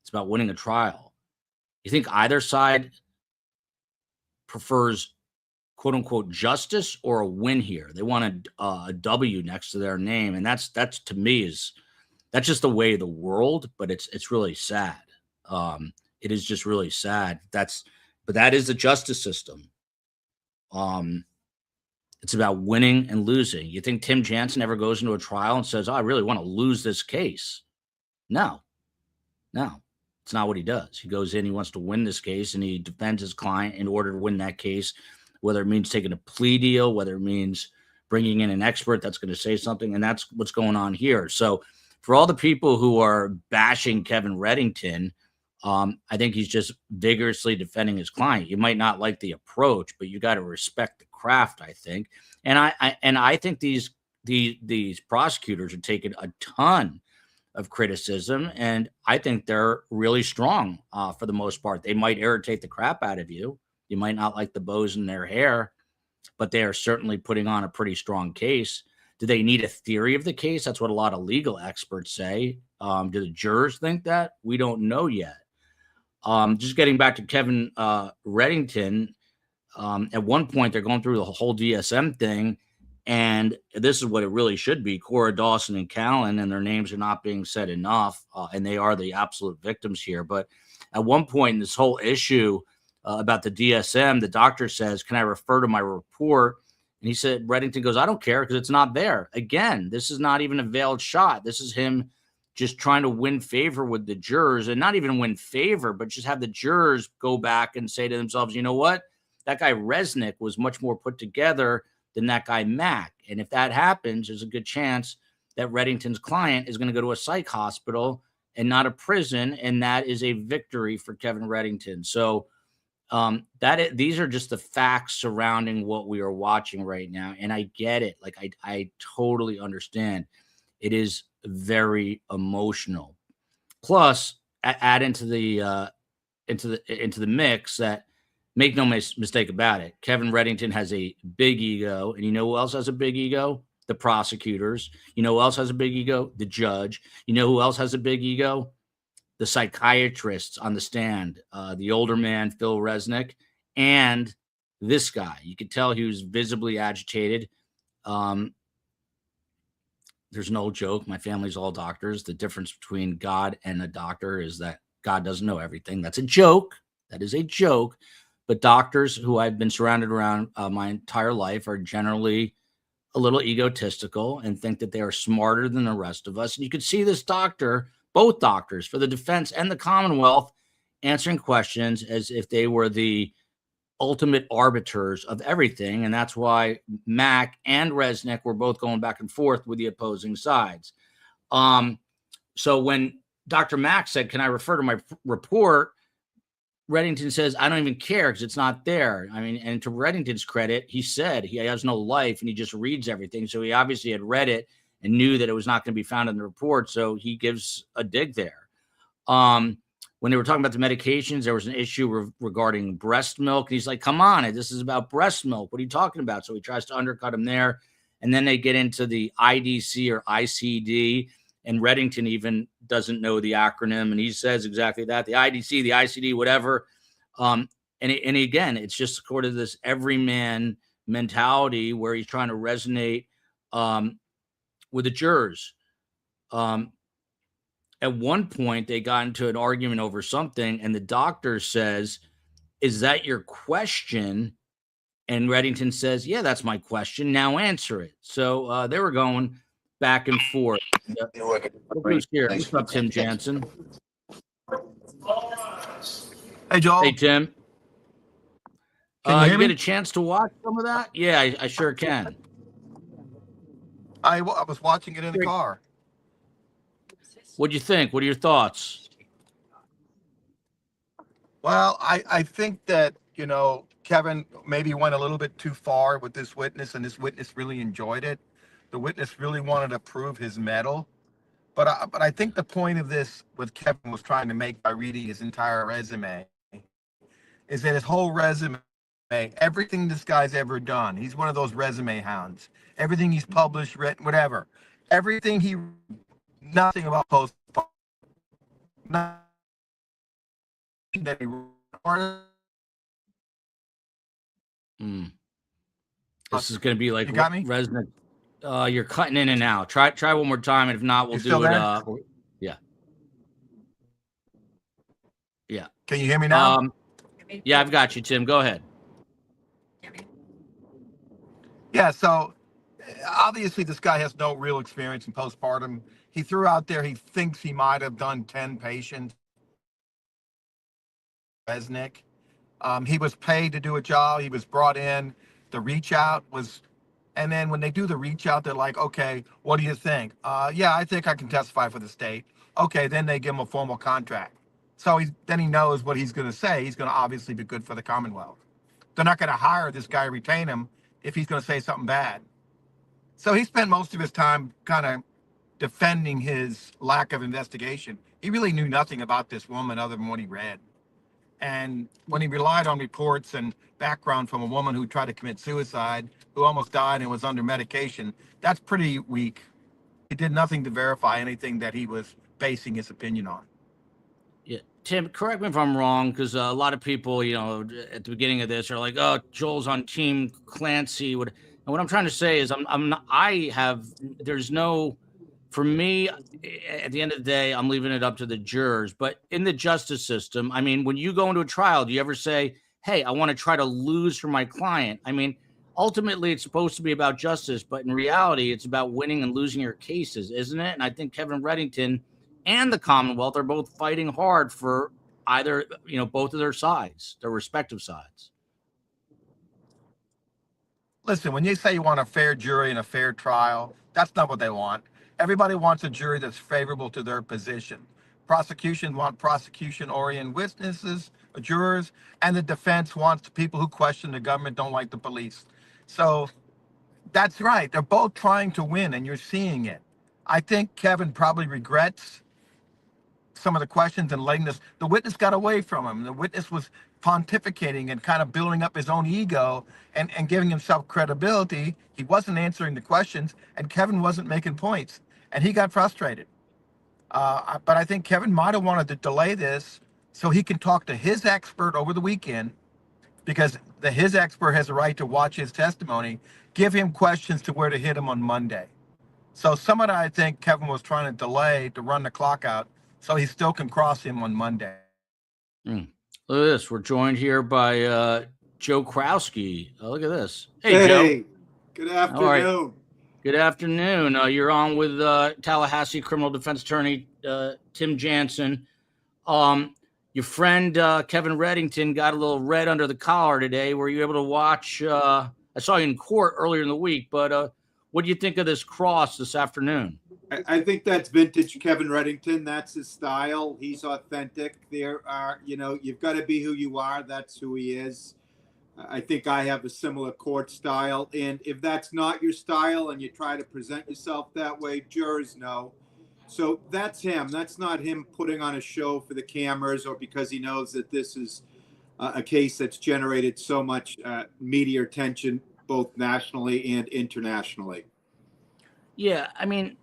It's about winning a trial. You think either side prefers quote unquote justice or a win here? They want a W next to their name. And that's to me that's just the way of the world, but it's really sad. It is just really sad. But that is the justice system. It's about winning and losing. You think Tim Jansen ever goes into a trial and says, oh, I really want to lose this case? No, it's not what he does. He goes in, he wants to win this case, and he defends his client in order to win that case, whether it means taking a plea deal, whether it means bringing in an expert that's going to say something. And that's what's going on here. So for all the people who are bashing Kevin Reddington, I think he's just vigorously defending his client. You might not like the approach, but you got to respect the craft, I think. And I think these prosecutors are taking a ton of criticism, and I think they're really strong for the most part. They might irritate the crap out of you. You might not like the bows in their hair, but they are certainly putting on a pretty strong case. Do they need a theory of the case? That's what a lot of legal experts say. Do the jurors think that? We don't know yet. Just getting back to Kevin Reddington, at one point they're going through the whole DSM thing, and this is what it really should be. Cora, Dawson, and Callan, and their names are not being said enough, and they are the absolute victims here. But at one point in this whole issue about the DSM, the doctor says, can I refer to my report? And he said, Reddington goes, I don't care because it's not there. Again, this is not even a veiled shot. This is him just trying to win favor with the jurors, and not even win favor, but just have the jurors go back and say to themselves, you know what? That guy Resnick was much more put together than that guy Mack. And if that happens, there's a good chance that Reddington's client is going to go to a psych hospital and not a prison. And that is a victory for Kevin Reddington. So these are just the facts surrounding what we are watching right now. And I get it. Like I totally understand. It is very emotional. Plus, add into the mix that, make no mistake about it, Kevin Reddington has a big ego, and you know who else has a big ego? The prosecutors. You know who else has a big ego? The judge. You know who else has a big ego? The psychiatrists on the stand, the older man, Phil Resnick, and this guy. You could tell he was visibly agitated. There's an old joke. My family's all doctors. The difference between God and a doctor is that God doesn't know everything. That's a joke. That is a joke. But doctors who I've been surrounded around my entire life are generally a little egotistical and think that they are smarter than the rest of us. And you could see this doctor, both doctors for the defense and the Commonwealth, answering questions as if they were the ultimate arbiters of everything. And that's why Mack and Resnick were both going back and forth with the opposing sides. So when Dr. Mack said, can I refer to my report? Reddington says, I don't even care because it's not there. I mean, and to Reddington's credit, he said he has no life and he just reads everything. So he obviously had read it and knew that it was not going to be found in the report. So he gives a dig there. When they were talking about the medications, there was an issue regarding breast milk. And he's like, come on, this is about breast milk. What are you talking about? So he tries to undercut him there. And then they get into the IDC or ICD, and Reddington even doesn't know the acronym. And he says exactly that, the IDC, the ICD, whatever. And again, it's just sort of this everyman mentality where he's trying to resonate with the jurors. At one point, they got into an argument over something, and the doctor says, is that your question? And Reddington says, yeah, that's my question. Now answer it. So they were going back and forth. Who's here? What's up, Tim Jansen? Hey, Joel. Hey, Tim. Can you get a chance to watch some of that? Yeah, I sure can. I was watching it in the car. What'd you think? What are your thoughts? Well, I think that, Kevin maybe went a little bit too far with this witness, and this witness really enjoyed it. The witness really wanted to prove his mettle. But I think the point of this, what Kevin was trying to make by reading his entire resume, is that his whole resume, everything this guy's ever done, he's one of those resume hounds. Everything he's published, written, whatever. Everything nothing about postpartum. Nothing that he wrote. This is going to be like You got me? resonant. You're cutting in and out. Try one more time, and if not, we'll do it. Yeah. Yeah. Can you hear me now? Yeah, I've got you, Tim. Go ahead. Yeah, so obviously this guy has no real experience in postpartum. He threw out there he thinks he might have done 10 patients. Resnick. He was paid to do a job. He was brought in. The reach out was, and then when they do the reach out, they're like, okay, what do you think? Yeah, I think I can testify for the state. Okay, then they give him a formal contract. So then he knows what he's going to say. He's going to obviously be good for the Commonwealth. They're not going to hire this guy, retain him, if he's going to say something bad. So he spent most of his time kind of defending his lack of investigation. He really knew nothing about this woman other than what he read. And when he relied on reports and background from a woman who tried to commit suicide, who almost died and was under medication, that's pretty weak. He did nothing to verify anything that he was basing his opinion on. Yeah, Tim, correct me if I'm wrong, because a lot of people, at the beginning of this are like, "Oh, Joel's on Team Clancy." And what I'm trying to say is, there's no, for me, at the end of the day, I'm leaving it up to the jurors. But in the justice system, I mean, when you go into a trial, do you ever say, "Hey, I want to try to lose for my client"? I mean, ultimately, it's supposed to be about justice, but in reality, it's about winning and losing your cases, isn't it? And I think Kevin Reddington and the Commonwealth are both fighting hard for either, both of their sides, their respective sides. Listen, when you say you want a fair jury and a fair trial, that's not what they want. Everybody wants a jury that's favorable to their position. Prosecution want prosecution-oriented witnesses, jurors, and the defense wants the people who question the government, don't like the police. So that's right. They're both trying to win, and you're seeing it. I think Kevin probably regrets some of the questions and letting the witness got away from him. The witness was pontificating and kind of building up his own ego and giving himself credibility. He wasn't answering the questions, and Kevin wasn't making points, and he got frustrated. But I think Kevin might have wanted to delay this so he can talk to his expert over the weekend, because his expert has a right to watch his testimony, give him questions to where to hit him on Monday. So some of that, I think Kevin was trying to delay to run the clock out so he still can cross him on Monday. Look at this. We're joined here by Joe Krowski. Look at this. Hey, Joe. Good afternoon. Good afternoon. You're on with Tallahassee criminal defense attorney Tim Jansen. Your friend Kevin Reddington got a little red under the collar today. Were you able to watch? I saw you in court earlier in the week, but what do you think of this cross this afternoon? I think that's vintage Kevin Reddington. That's his style. He's authentic. There are, you've got to be who you are. That's who he is. I think I have a similar court style. And if that's not your style and you try to present yourself that way, jurors know. So that's him. That's not him putting on a show for the cameras or because he knows that this is a case that's generated so much media attention, both nationally and internationally. Yeah, I mean,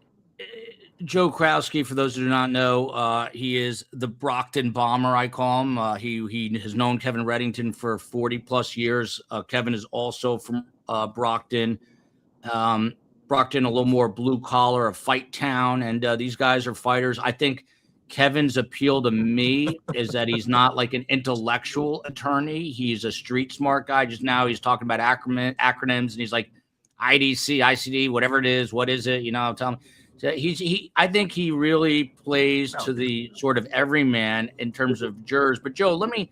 Joe Krowski, for those who do not know, he is the Brockton bomber, I call him. He has known Kevin Reddington for 40 plus years. Kevin is also from Brockton. Brockton, a little more blue collar, a fight town, and these guys are fighters. I think Kevin's appeal to me is that he's not like an intellectual attorney. He's a street smart guy. Just now he's talking about acronyms, and he's like IDC, ICD, whatever it is. What is it? You know, tell him. So I think he really plays to the sort of everyman in terms of jurors. But Joe, let me,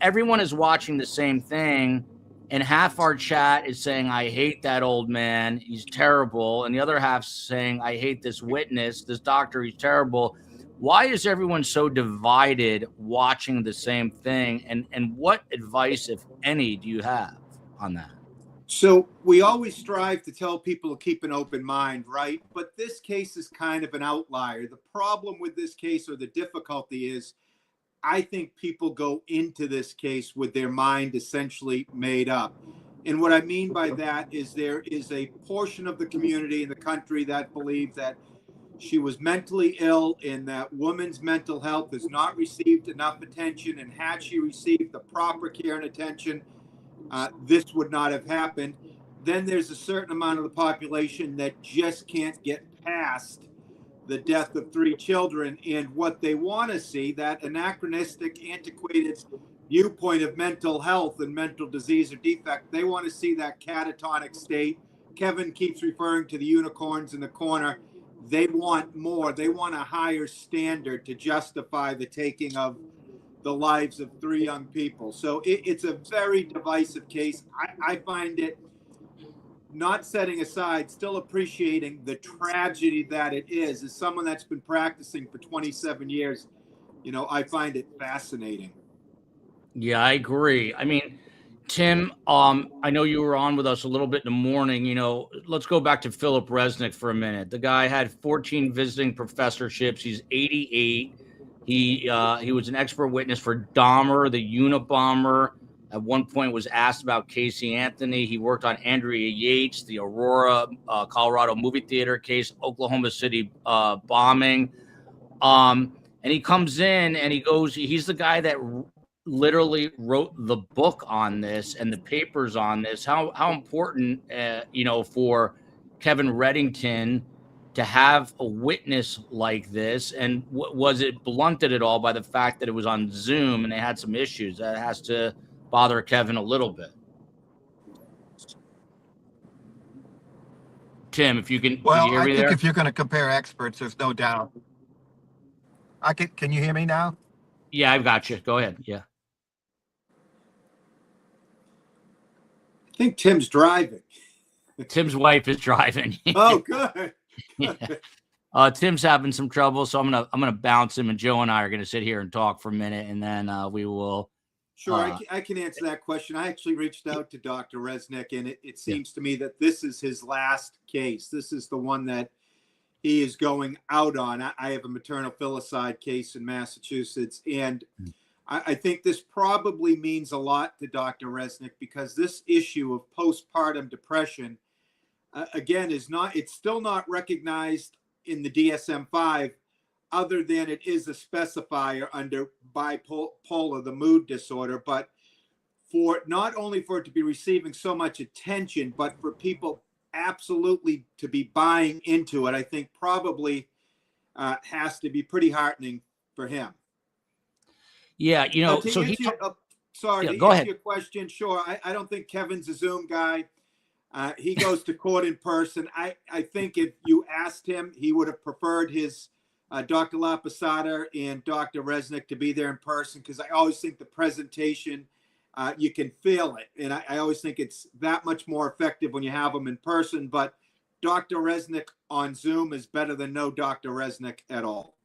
everyone is watching the same thing. And half our chat is saying, I hate that old man. He's terrible. And the other half saying, I hate this witness, this doctor. He's terrible. Why is everyone so divided watching the same thing? And what advice, if any, do you have on that? So we always strive to tell people to keep an open mind, right? But this case is kind of an outlier. The problem with this case, or the difficulty, is I think people go into this case with their mind essentially made up. And what I mean by that is there is a portion of the community in the country that believe that she was mentally ill and that woman's mental health has not received enough attention. And had she received the proper care and attention, this would not have happened. Then there's a certain amount of the population that just can't get past the death of 3 children, and what they want to see, that anachronistic, antiquated viewpoint of mental health and mental disease or defect, they want to see that catatonic state. Kevin keeps referring to the unicorns in the corner. They want more. They want a higher standard to justify the taking of the lives of 3 young people. So it's a very divisive case. I find it, not setting aside, still appreciating the tragedy that it is. As someone that's been practicing for 27 years, I find it fascinating. Yeah, I agree. I mean, Tim, I know you were on with us a little bit in the morning. Let's go back to Philip Resnick for a minute. The guy had 14 visiting professorships. He's 88. He was an expert witness for Dahmer, the Unabomber. At one point was asked about Casey Anthony. He worked on Andrea Yates, the Aurora, Colorado movie theater case, Oklahoma City bombing. And he comes in and he goes, he's the guy that literally wrote the book on this and the papers on this. How important, for Kevin Reddington to have a witness like this? And was it blunted at all by the fact that it was on Zoom and they had some issues? That has to bother Kevin a little bit. Tim, if you can, Well, can you hear me I think there? if you're going to compare experts, there's no doubt. Can you hear me now? Yeah, I've got you. Go ahead. Yeah. I think Tim's driving. Tim's wife is driving. Oh, good. Yeah. Tim's having some trouble, so I'm gonna bounce him, and Joe and I are gonna sit here and talk for a minute, and then we will. Sure, I can answer that question. I actually reached out to Dr. Resnick, and it seems to me that this is his last case. This is the one that he is going out on. I have a maternal filicide case in Massachusetts, and I think this probably means a lot to Dr. Resnick, because this issue of postpartum depression, again, it's still not recognized in the DSM-5, other than it is a specifier under bipolar, the mood disorder. But for not only for it to be receiving so much attention, but for people absolutely to be buying into it, I think probably has to be pretty heartening for him. Yeah, so he. Sorry, yeah, to go answer ahead. your question, sure. I don't think Kevin's a Zoom guy. He goes to court in person. I think if you asked him, he would have preferred his Dr. Laposada and Dr. Resnick to be there in person, because I always think the presentation, you can feel it. And I always think it's that much more effective when you have them in person. But Dr. Resnick on Zoom is better than no Dr. Resnick at all.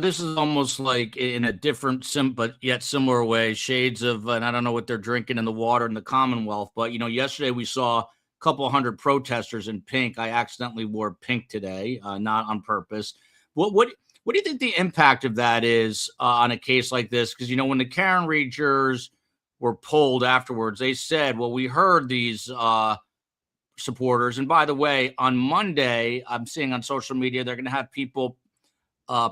This is almost like in a different, but yet similar way, shades of, and I don't know what they're drinking in the water in the Commonwealth, but, yesterday we saw a couple hundred protesters in pink. I accidentally wore pink today, not on purpose. What do you think the impact of that is on a case like this? Because, when the Karen Reed jurors were polled afterwards, they said, well, we heard these supporters. And by the way, on Monday, I'm seeing on social media, they're going to have people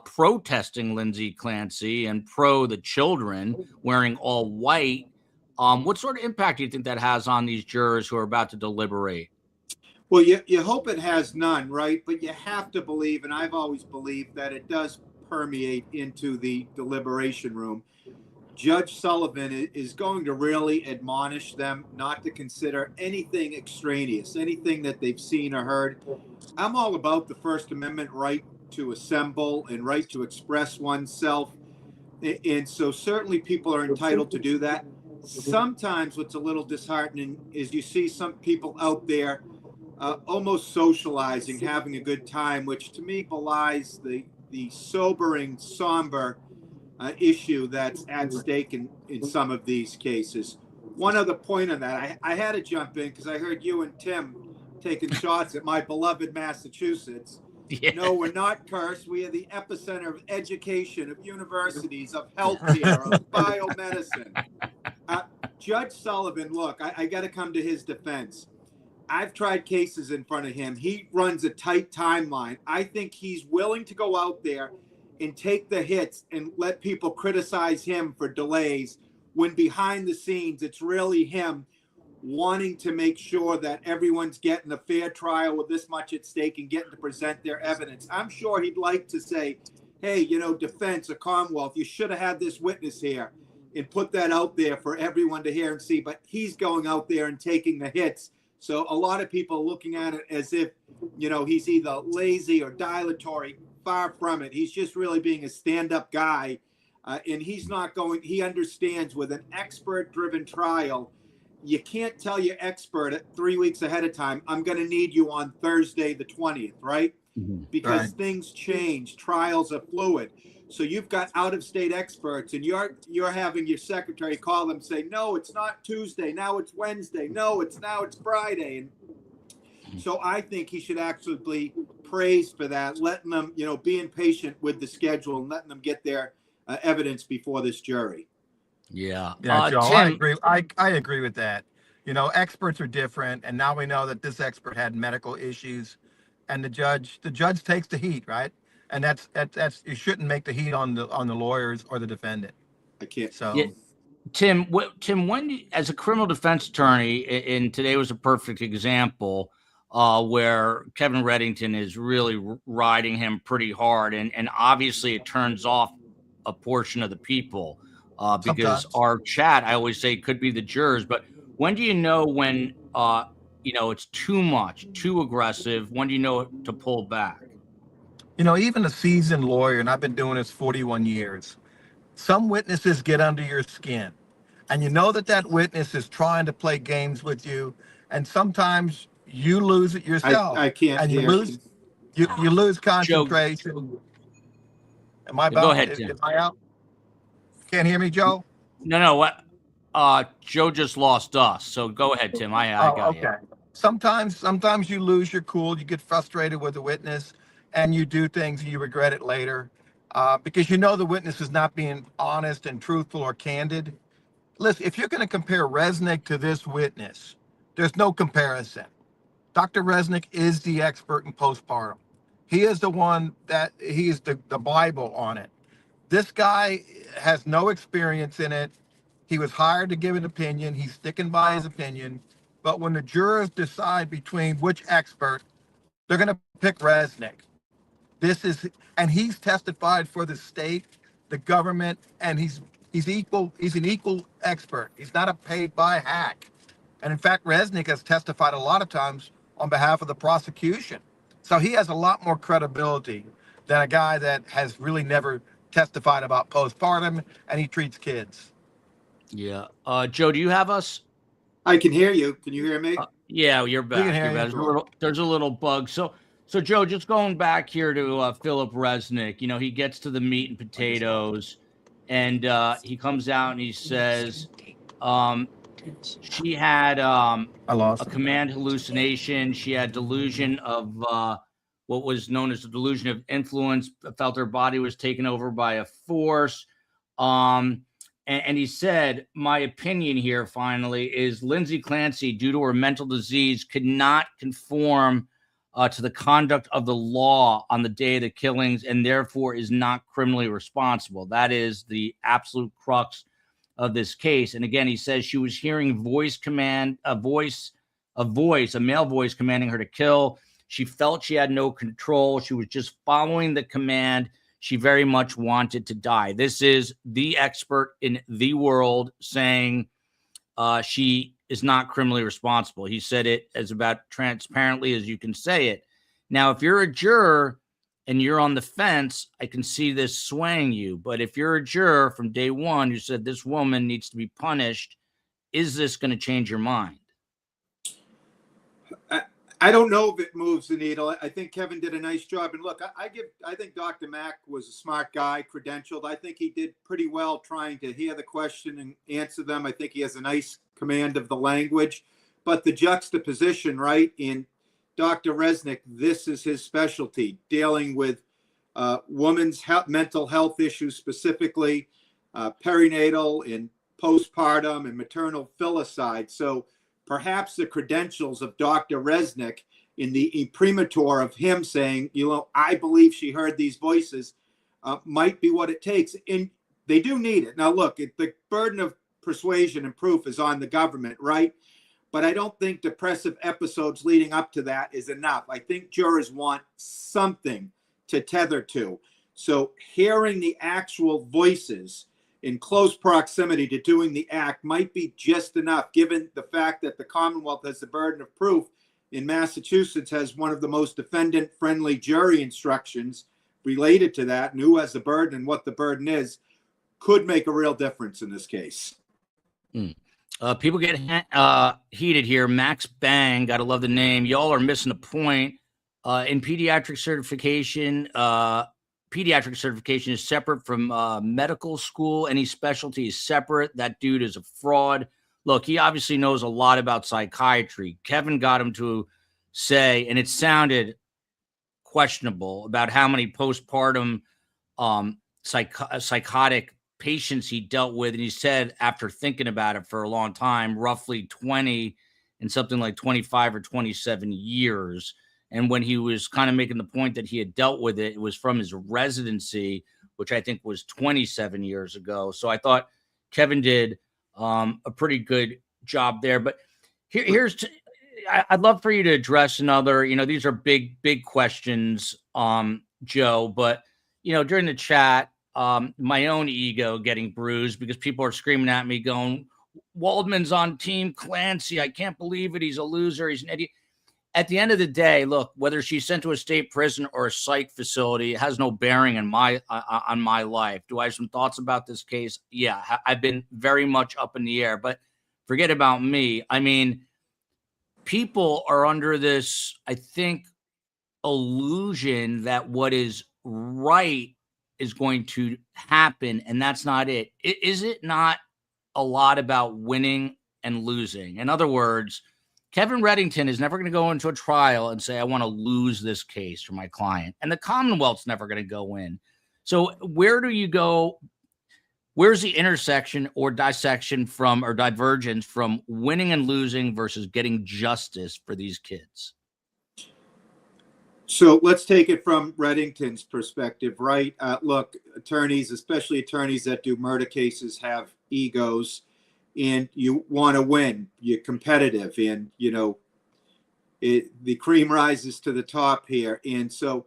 protesting Lindsay Clancy and pro the children wearing all white. What sort of impact do you think that has on these jurors who are about to deliberate? Well, you hope it has none, right? But you have to believe, and I've always believed, that it does permeate into the deliberation room. Judge Sullivan is going to really admonish them not to consider anything extraneous, anything that they've seen or heard. I'm all about the First Amendment right to assemble and right to express oneself. And so certainly people are entitled to do that. Sometimes what's a little disheartening is you see some people out there almost socializing, having a good time, which to me belies the sobering, somber issue that's at stake in some of these cases. One other point on that, I had to jump in because I heard you and Tim taking shots at my beloved Massachusetts. Yeah. No, we're not cursed. We are the epicenter of education, of universities, of healthcare, of biomedicine. Judge Sullivan, look, I got to come to his defense. I've tried cases in front of him. He runs a tight timeline. I think he's willing to go out there and take the hits and let people criticize him for delays when behind the scenes, it's really him wanting to make sure that everyone's getting a fair trial with this much at stake and getting to present their evidence. I'm sure he'd like to say, hey, defense or Commonwealth, you should have had this witness here and put that out there for everyone to hear and see. But he's going out there and taking the hits. So a lot of people are looking at it as if, he's either lazy or dilatory. Far from it. He's just really being a stand-up guy. And he's not going, he understands with an expert-driven trial, you can't tell your expert 3 weeks ahead of time, I'm going to need you on Thursday the 20th, right? Mm-hmm. Because things change, trials are fluid. So you've got out-of-state experts, and you're having your secretary call them, say, no, it's not Tuesday, now it's Wednesday, no, it's Friday. And so I think he should actually be praised for that, letting them, being patient with the schedule and letting them get their evidence before this jury. Yeah, Joe, Tim, I agree with that. Experts are different, and now we know that this expert had medical issues, and the judge takes the heat, right? And that's you shouldn't make the heat on the lawyers or the defendant. I can't. So, yeah. Tim, when as a criminal defense attorney, and today was a perfect example where Kevin Reddington is really riding him pretty hard, and obviously it turns off a portion of the people because sometimes. our chat, I always say, could be the jurors. But when do you know when it's too much, too aggressive? When do you know to pull back? Even a seasoned lawyer, and I've been doing this 41 years, some witnesses get under your skin, and you know that witness is trying to play games with you, and sometimes you lose it yourself. I can't. And you lose concentration. Joe, am I go ahead, Tim. Am I out? Can't hear me, Joe? No. What? Joe just lost us. So go ahead, Tim. I got you. Sometimes you lose your cool. You get frustrated with the witness, and you do things and you regret it later because the witness is not being honest and truthful or candid. Listen, if you're going to compare Resnick to this witness, there's no comparison. Dr. Resnick is the expert in postpartum. He is the one he is the Bible on it. This guy has no experience in it. He was hired to give an opinion. He's sticking by his opinion. But when the jurors decide between which expert, they're going to pick Resnick. And he's testified for the state, the government, and he's equal. He's an equal expert. He's not a paid-by hack. And in fact, Resnick has testified a lot of times on behalf of the prosecution. So he has a lot more credibility than a guy that has really never testified about postpartum, and he treats kids. Yeah. Joe, do you have us? I can hear you. Can you hear me? Yeah, you're back. There's a little bug. So So, Joe, just going back here to Philip Resnick, you know, he gets to the meat and potatoes, and he comes out and he says she had a command hallucination. She had delusion of what was known as the delusion of influence, felt her body was taken over by a force. And he said, my opinion here finally is Lindsay Clancy, due to her mental disease, could not conform to the conduct of the law on the day of the killings, and therefore is not criminally responsible. That is the absolute crux of this case. And again, he says she was hearing a male voice commanding her to kill. She felt she had no control. She was just following the command. She very much wanted to die. This is the expert in the world saying she is not criminally responsible. He said it as about transparently as you can say it. Now, if you're a juror and you're on the fence, I can see this swaying you. But if you're a juror from day one who said this woman needs to be punished, is this going to change your mind? I don't know if it moves the needle. I think Kevin did a nice job. And look, I think Dr. Mack was a smart guy, credentialed. I think he did pretty well trying to hear the question and answer them. I think he has a nice command of the language. But the juxtaposition, right, in Dr. Resnick, this is his specialty, dealing with women's mental health issues, specifically perinatal and postpartum and maternal filicide. So perhaps the credentials of Dr. Resnick in the imprimatur of him saying, you know, I believe she heard these voices might be what it takes. And they do need it. Now, look, the burden of persuasion and proof is on the government, right? But I don't think depressive episodes leading up to that is enough. I think jurors want something to tether to. So hearing the actual voices in close proximity to doing the act might be just enough, given the fact that the Commonwealth has the burden of proof. In Massachusetts has one of the most defendant-friendly jury instructions related to that, and who has the burden and what the burden is, could make a real difference in this case. People get heated here. Max Bang, gotta love the name. Y'all are missing a point. In pediatric certification is separate from medical school. Any specialty is separate. That dude is a fraud. Look, he obviously knows a lot about psychiatry. Kevin got him to say, and it sounded questionable, about how many postpartum psychotic patients he dealt with. And he said, after thinking about it for a long time, roughly 20 in something like 25 or 27 years. And when he was kind of making the point that he had dealt with it, it was from his residency, which I think was 27 years ago. So I thought Kevin did a pretty good job there. But I'd love for you to address another, you know, these are big questions, Joe, but, you know, during the chat, my own ego getting bruised because people are screaming at me going, Waldman's on Team Clancy. I can't believe it. He's a loser. He's an idiot. At the end of the day, look, whether she's sent to a state prison or a psych facility, it has no bearing on my life. Do I have some thoughts about this case? Yeah, I've been very much up in the air, but forget about me. I mean, people are under this, I think, illusion that what is right is going to happen, and that's not it. Is it not a lot about winning and losing? In other words, Kevin Reddington is never going to go into a trial and say, I want to lose this case for my client. And the Commonwealth's never going to go in. So where do you go? Where's the intersection or dissection from, or divergence from winning and losing versus getting justice for these kids? So let's take it from Reddington's perspective, right? Look, attorneys, especially attorneys that do murder cases, have egos. And you want to win, you're competitive, and, you know, the cream rises to the top here. And so,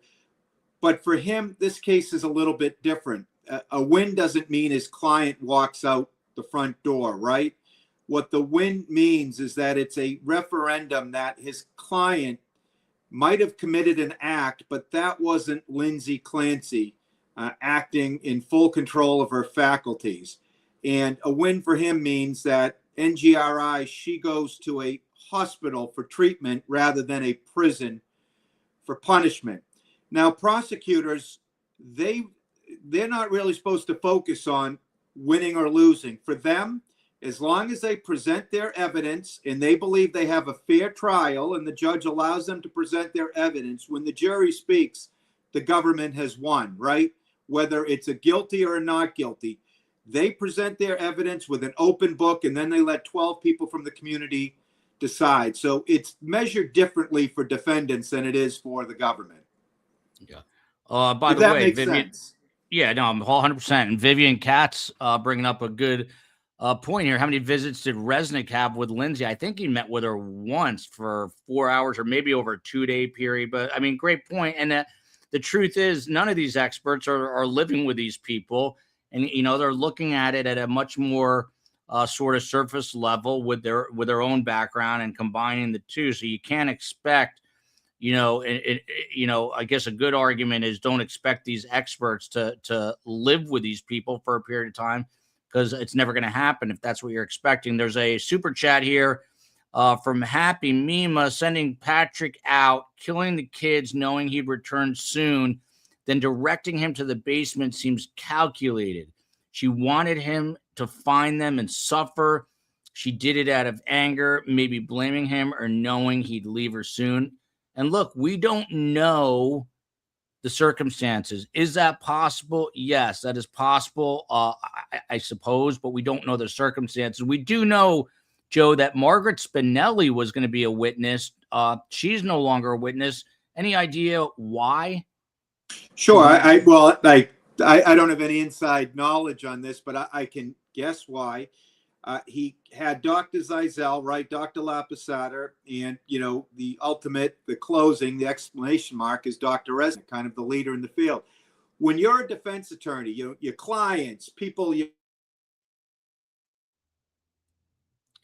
but for him, this case is a little bit different. A win doesn't mean his client walks out the front door, right? What the win means is that it's a referendum that his client might have committed an act, but that wasn't Lindsay Clancy acting in full control of her faculties. And a win for him means that NGRI, she goes to a hospital for treatment rather than a prison for punishment. Now, prosecutors, they're not really supposed to focus on winning or losing. For them, as long as they present their evidence and they believe they have a fair trial and the judge allows them to present their evidence, when the jury speaks, the government has won, right? Whether it's a guilty or a not guilty. They present their evidence with an open book, and then they let 12 people from the community decide. So it's measured differently for defendants than it is for the government. Yeah. By the way, Vivian, yeah, no, I'm 100%. And Vivian Katz bringing up a good point here. How many visits did Resnick have with Lindsay? I think he met with her once for 4 hours or maybe over a 2-day period. But I mean, great point. And the truth is, none of these experts are living with these people. And, you know, they're looking at it at a much more sort of surface level with their own background and combining the two. So you can't expect, you know, I guess a good argument is don't expect these experts to live with these people for a period of time, because it's never going to happen if that's what you're expecting. There's a super chat here from Happy Mima sending Patrick out, killing the kids, knowing he'd return soon, then directing him to the basement seems calculated. She wanted him to find them and suffer. She did it out of anger, maybe blaming him or knowing he'd leave her soon. And look, we don't know the circumstances. Is that possible? Yes, that is possible, I suppose, but we don't know the circumstances. We do know, Joe, that Margaret Spinelli was going to be a witness. She's no longer a witness. Any idea why? Sure. I don't have any inside knowledge on this, but I can guess why. He had Dr. Zeisel, right? Dr. Lapisater, and, you know, the closing, the exclamation mark is Dr. Resnick, kind of the leader in the field. When you're a defense attorney, your clients, people.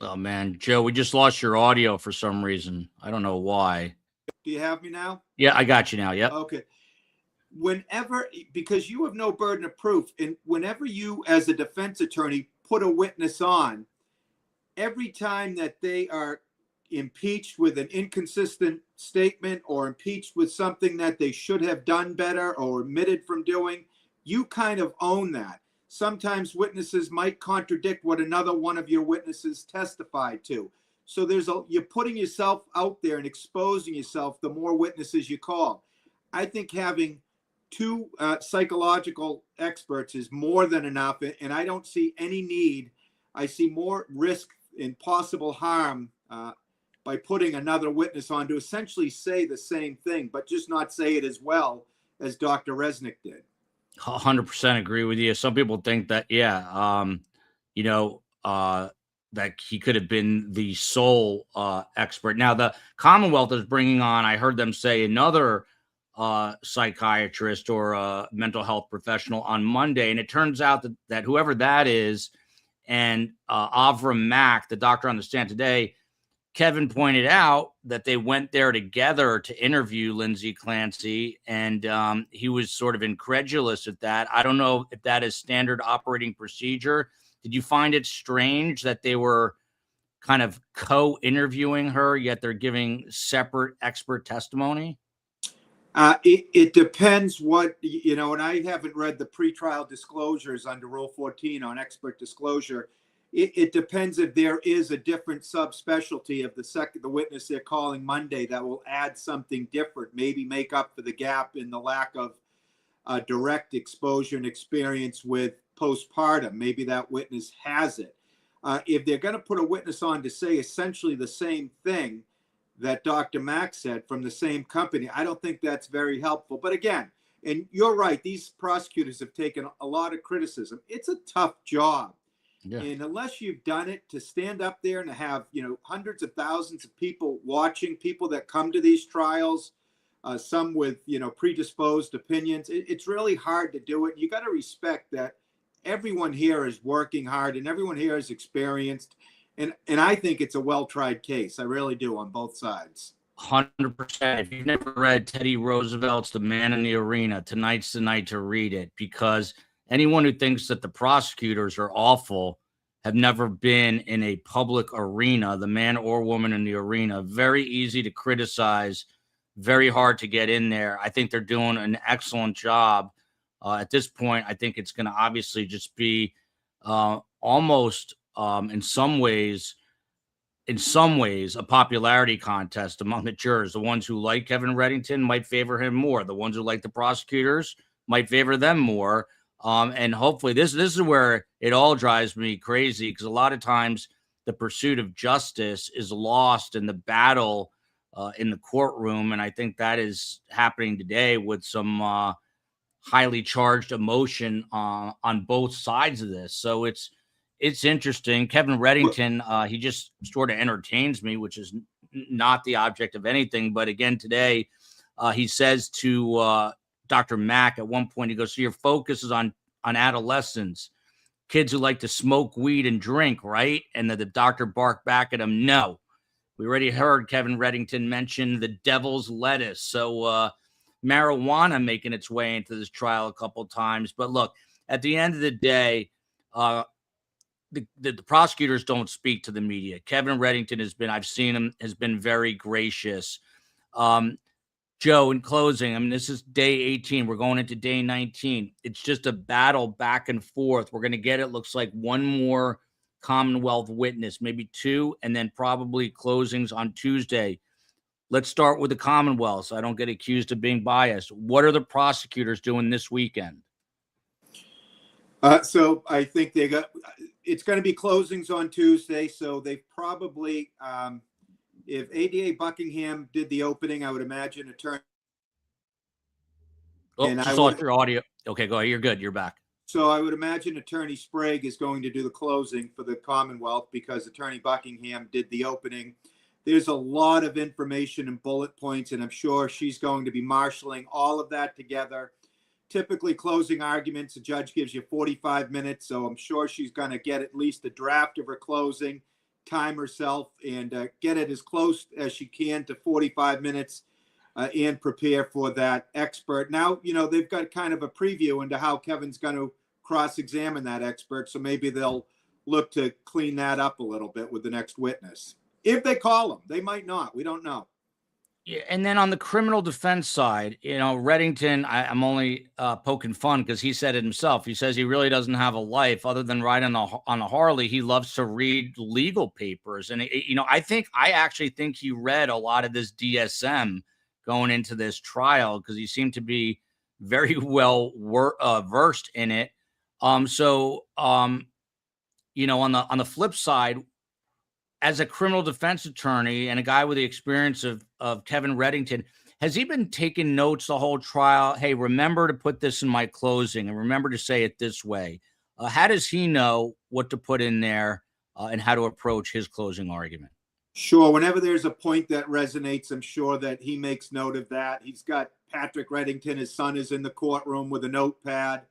Oh, man, Joe, we just lost your audio for some reason. I don't know why. Do you have me now? Yeah, I got you now. Yep. Okay. Whenever, because you have no burden of proof, and whenever you, as a defense attorney, put a witness on, every time that they are impeached with an inconsistent statement or impeached with something that they should have done better or omitted from doing, you kind of own that. Sometimes witnesses might contradict what another one of your witnesses testified to. So you're putting yourself out there and exposing yourself the more witnesses you call. I think having two psychological experts is more than enough, and I don't see any need. I see more risk and possible harm by putting another witness on to essentially say the same thing, but just not say it as well as Dr. Resnick did. 100% agree with you. Some people think that, that he could have been the sole expert. Now, the Commonwealth is bringing on, I heard them say, another psychiatrist or a mental health professional on Monday. And it turns out that whoever that is, and Avram Mack, the doctor on the stand today, Kevin pointed out that they went there together to interview Lindsay Clancy, and he was sort of incredulous at that. I don't know if that is standard operating procedure. Did you find it strange that they were kind of co-interviewing her, yet they're giving separate expert testimony? It depends what, and I haven't read the pretrial disclosures under Rule 14 on expert disclosure. It depends if there is a different subspecialty of the witness they're calling Monday that will add something different, maybe make up for the gap in the lack of direct exposure and experience with postpartum. Maybe that witness has it. If they're going to put a witness on to say essentially the same thing that Dr. Mack said from the same company, I don't think that's very helpful. But again, and you're right, these prosecutors have taken a lot of criticism. It's a tough job. Yeah. And unless you've done it, to stand up there and to have, hundreds of thousands of people watching, people that come to these trials, some with, predisposed opinions, it's really hard to do it. You got to respect that everyone here is working hard and everyone here is experienced. And I think it's a well-tried case. I really do, on both sides. 100%. If you've never read Teddy Roosevelt's The Man in the Arena, tonight's the night to read it, because anyone who thinks that the prosecutors are awful have never been in a public arena, the man or woman in the arena. Very easy to criticize very hard to get in there. I think they're doing an excellent job. At this point, I think it's going to obviously just be almost in some ways, a popularity contest among the jurors. The ones who like Kevin Reddington might favor him more. The ones who like the prosecutors might favor them more. And hopefully this is where it all drives me crazy, because a lot of times the pursuit of justice is lost in the battle in the courtroom. And I think that is happening today with some highly charged emotion on both sides of this. So it's interesting. Kevin Reddington, he just sort of entertains me, which is not the object of anything. But again, today he says to Dr. Mack at one point, he goes, so your focus is on adolescents, kids who like to smoke weed and drink, right? And the doctor barked back at him, no. We already heard Kevin Reddington mention the devil's lettuce. So marijuana making its way into this trial a couple of times. But look, at the end of the day, the prosecutors don't speak to the media. Kevin Reddington I've seen him, has been very gracious. Joe, in closing, I mean, this is day 18. We're going into day 19. It's just a battle back and forth. We're going to get, it looks like, one more Commonwealth witness, maybe two, and then probably closings on Tuesday. Let's start with the Commonwealth so I don't get accused of being biased. What are the prosecutors doing this weekend? So I think it's going to be closings on Tuesday. So they probably, if ADA Buckingham did the opening, I would imagine attorney. Oh, and just lost your audio. Okay, go ahead. You're good. You're back. So I would imagine Attorney Sprague is going to do the closing for the Commonwealth because Attorney Buckingham did the opening. There's a lot of information and bullet points, and I'm sure she's going to be marshaling all of that together. Typically, closing arguments, the judge gives you 45 minutes, so I'm sure she's going to get at least a draft of her closing, time herself, and get it as close as she can to 45 minutes and prepare for that expert. Now, they've got kind of a preview into how Kevin's going to cross-examine that expert, so maybe they'll look to clean that up a little bit with the next witness. If they call him, they might not. We don't know. Yeah, and then on the criminal defense side, Reddington, I'm only poking fun because he said it himself. He says he really doesn't have a life other than riding on a Harley. He loves to read legal papers. And, I actually think he read a lot of this DSM going into this trial because he seemed to be very well versed in it. On the flip side, as a criminal defense attorney and a guy with the experience of Kevin Reddington, has he been taking notes the whole trial? Hey, remember to put this in my closing and remember to say it this way. How does he know what to put in there and how to approach his closing argument? Sure. Whenever there's a point that resonates, I'm sure that he makes note of that. He's got Patrick Reddington, his son, is in the courtroom with a notepad.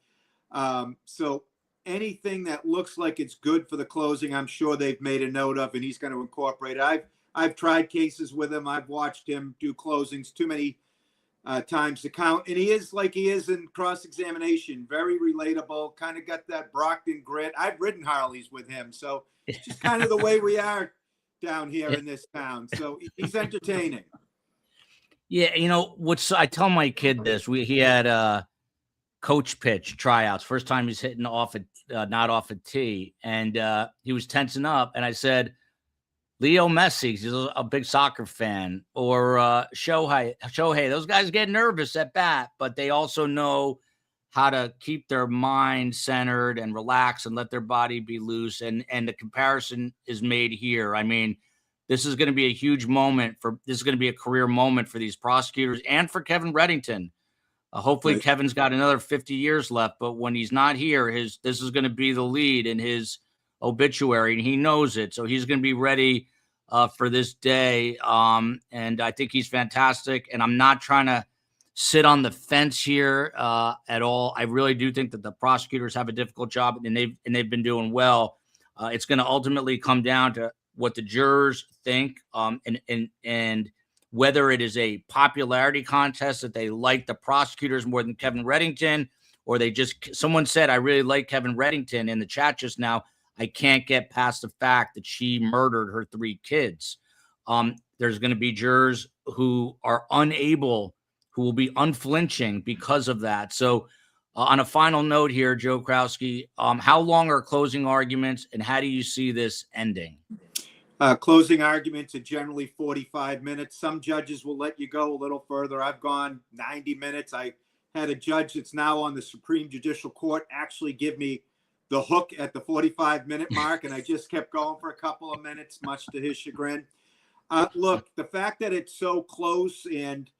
So anything that looks like it's good for the closing, I'm sure they've made a note of, and he's going to incorporate it. I've tried cases with him. I've watched him do closings too many times to count. And he is like he is in cross-examination, very relatable, kind of got that Brockton grit. I've ridden Harleys with him. So it's just kind of the way we are down here in this town. So he's entertaining. Yeah, I tell my kid this. He had coach pitch tryouts. First time he's hitting off not off a tee, and he was tensing up. And I said, Leo Messi, he's a big soccer fan, or Shohei. Those guys get nervous at bat, but they also know how to keep their mind centered and relax and let their body be loose. And the comparison is made here. I mean, this is going to be a huge moment this is going to be a career moment for these prosecutors and for Kevin Reddington. Hopefully Kevin's got another 50 years left, but when he's not here, this is going to be the lead in his obituary, and he knows it. So he's going to be ready for this day. And I think he's fantastic. And I'm not trying to sit on the fence here at all. I really do think that the prosecutors have a difficult job, and they've been doing well. It's going to ultimately come down to what the jurors think, and whether it is a popularity contest that they like the prosecutors more than Kevin Reddington, or someone said, I really like Kevin Reddington in the chat just now. I can't get past the fact that she murdered her 3 kids. There's going to be jurors who are unable, who will be unflinching because of that. So on a final note here, Joe Krowski, how long are closing arguments and how do you see this ending? Closing arguments are generally 45 minutes. Some judges will let you go a little further. I've gone 90 minutes. I had a judge that's now on the Supreme Judicial Court actually give me the hook at the 45-minute mark, and I just kept going for a couple of minutes, much to his chagrin. Look, the fact that it's so close and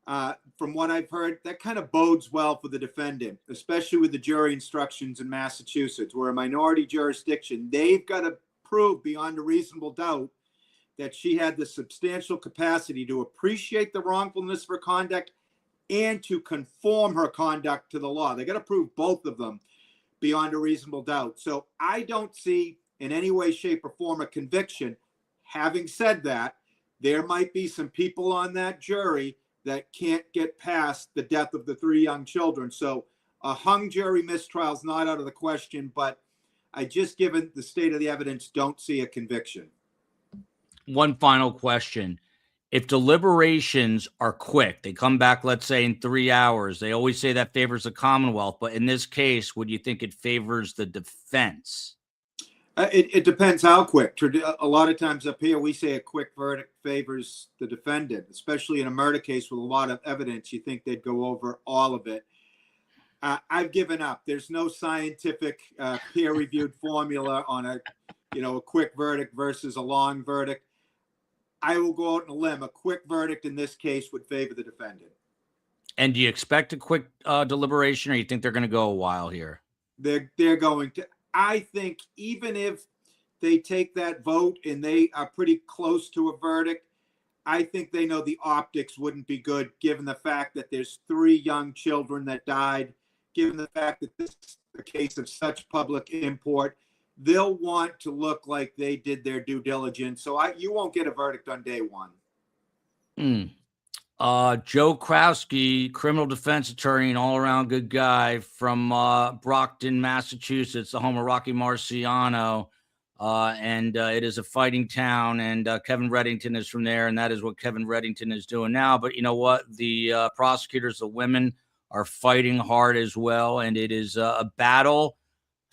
from what I've heard, that kind of bodes well for the defendant, especially with the jury instructions in Massachusetts. We're a minority jurisdiction. They've got to prove beyond a reasonable doubt that she had the substantial capacity to appreciate the wrongfulness of her conduct and to conform her conduct to the law. They got to prove both of them beyond a reasonable doubt. So I don't see in any way, shape, or form a conviction. Having said that, there might be some people on that jury that can't get past the death of the 3 young children. So a hung jury mistrial is not out of the question, but I just, given the state of the evidence, don't see a conviction. One final question. If deliberations are quick, they come back, let's say, in 3 hours, they always say that favors the Commonwealth. But in this case, would you think it favors the defense? It depends how quick. A lot of times up here, we say a quick verdict favors the defendant, especially in a murder case with a lot of evidence. You think they'd go over all of it. I've given up. There's no scientific peer-reviewed formula on a quick verdict versus a long verdict. I will go out on a limb. A quick verdict in this case would favor the defendant. And do you expect a quick deliberation, or you think they're going to go a while here? They're going to. I think even if they take that vote and they are pretty close to a verdict, I think they know the optics wouldn't be good, given the fact that there's 3 young children that died, given the fact that this is a case of such public import. They'll want to look like they did their due diligence. So you won't get a verdict on day one. Joe Krowski, criminal defense attorney and all-around good guy from Brockton, Massachusetts, the home of Rocky Marciano. And it is a fighting town, and Kevin Reddington is from there, and that is what Kevin Reddington is doing now. But you know what? The prosecutors, the women, are fighting hard as well, and it is a battle.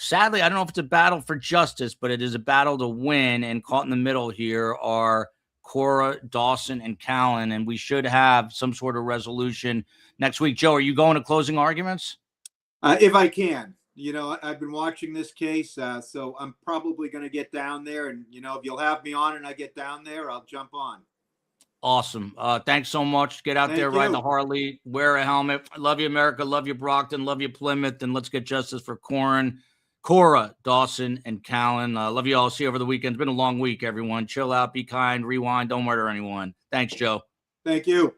Sadly, I don't know if it's a battle for justice, but it is a battle to win, and caught in the middle here are Cora, Dawson, and Callan, and we should have some sort of resolution next week. Joe, are you going to closing arguments? If I can. I've been watching this case, so I'm probably going to get down there. And, if you'll have me on and I get down there, I'll jump on. Awesome. Thanks so much. Get out there, ride the Harley, wear a helmet. I love you, America. Love you, Brockton. Love you, Plymouth. And let's get justice for Cora, Dawson, and Callan. Love you all. See you over the weekend. It's been a long week, everyone. Chill out, be kind, rewind, don't murder anyone. Thanks, Joe. Thank you.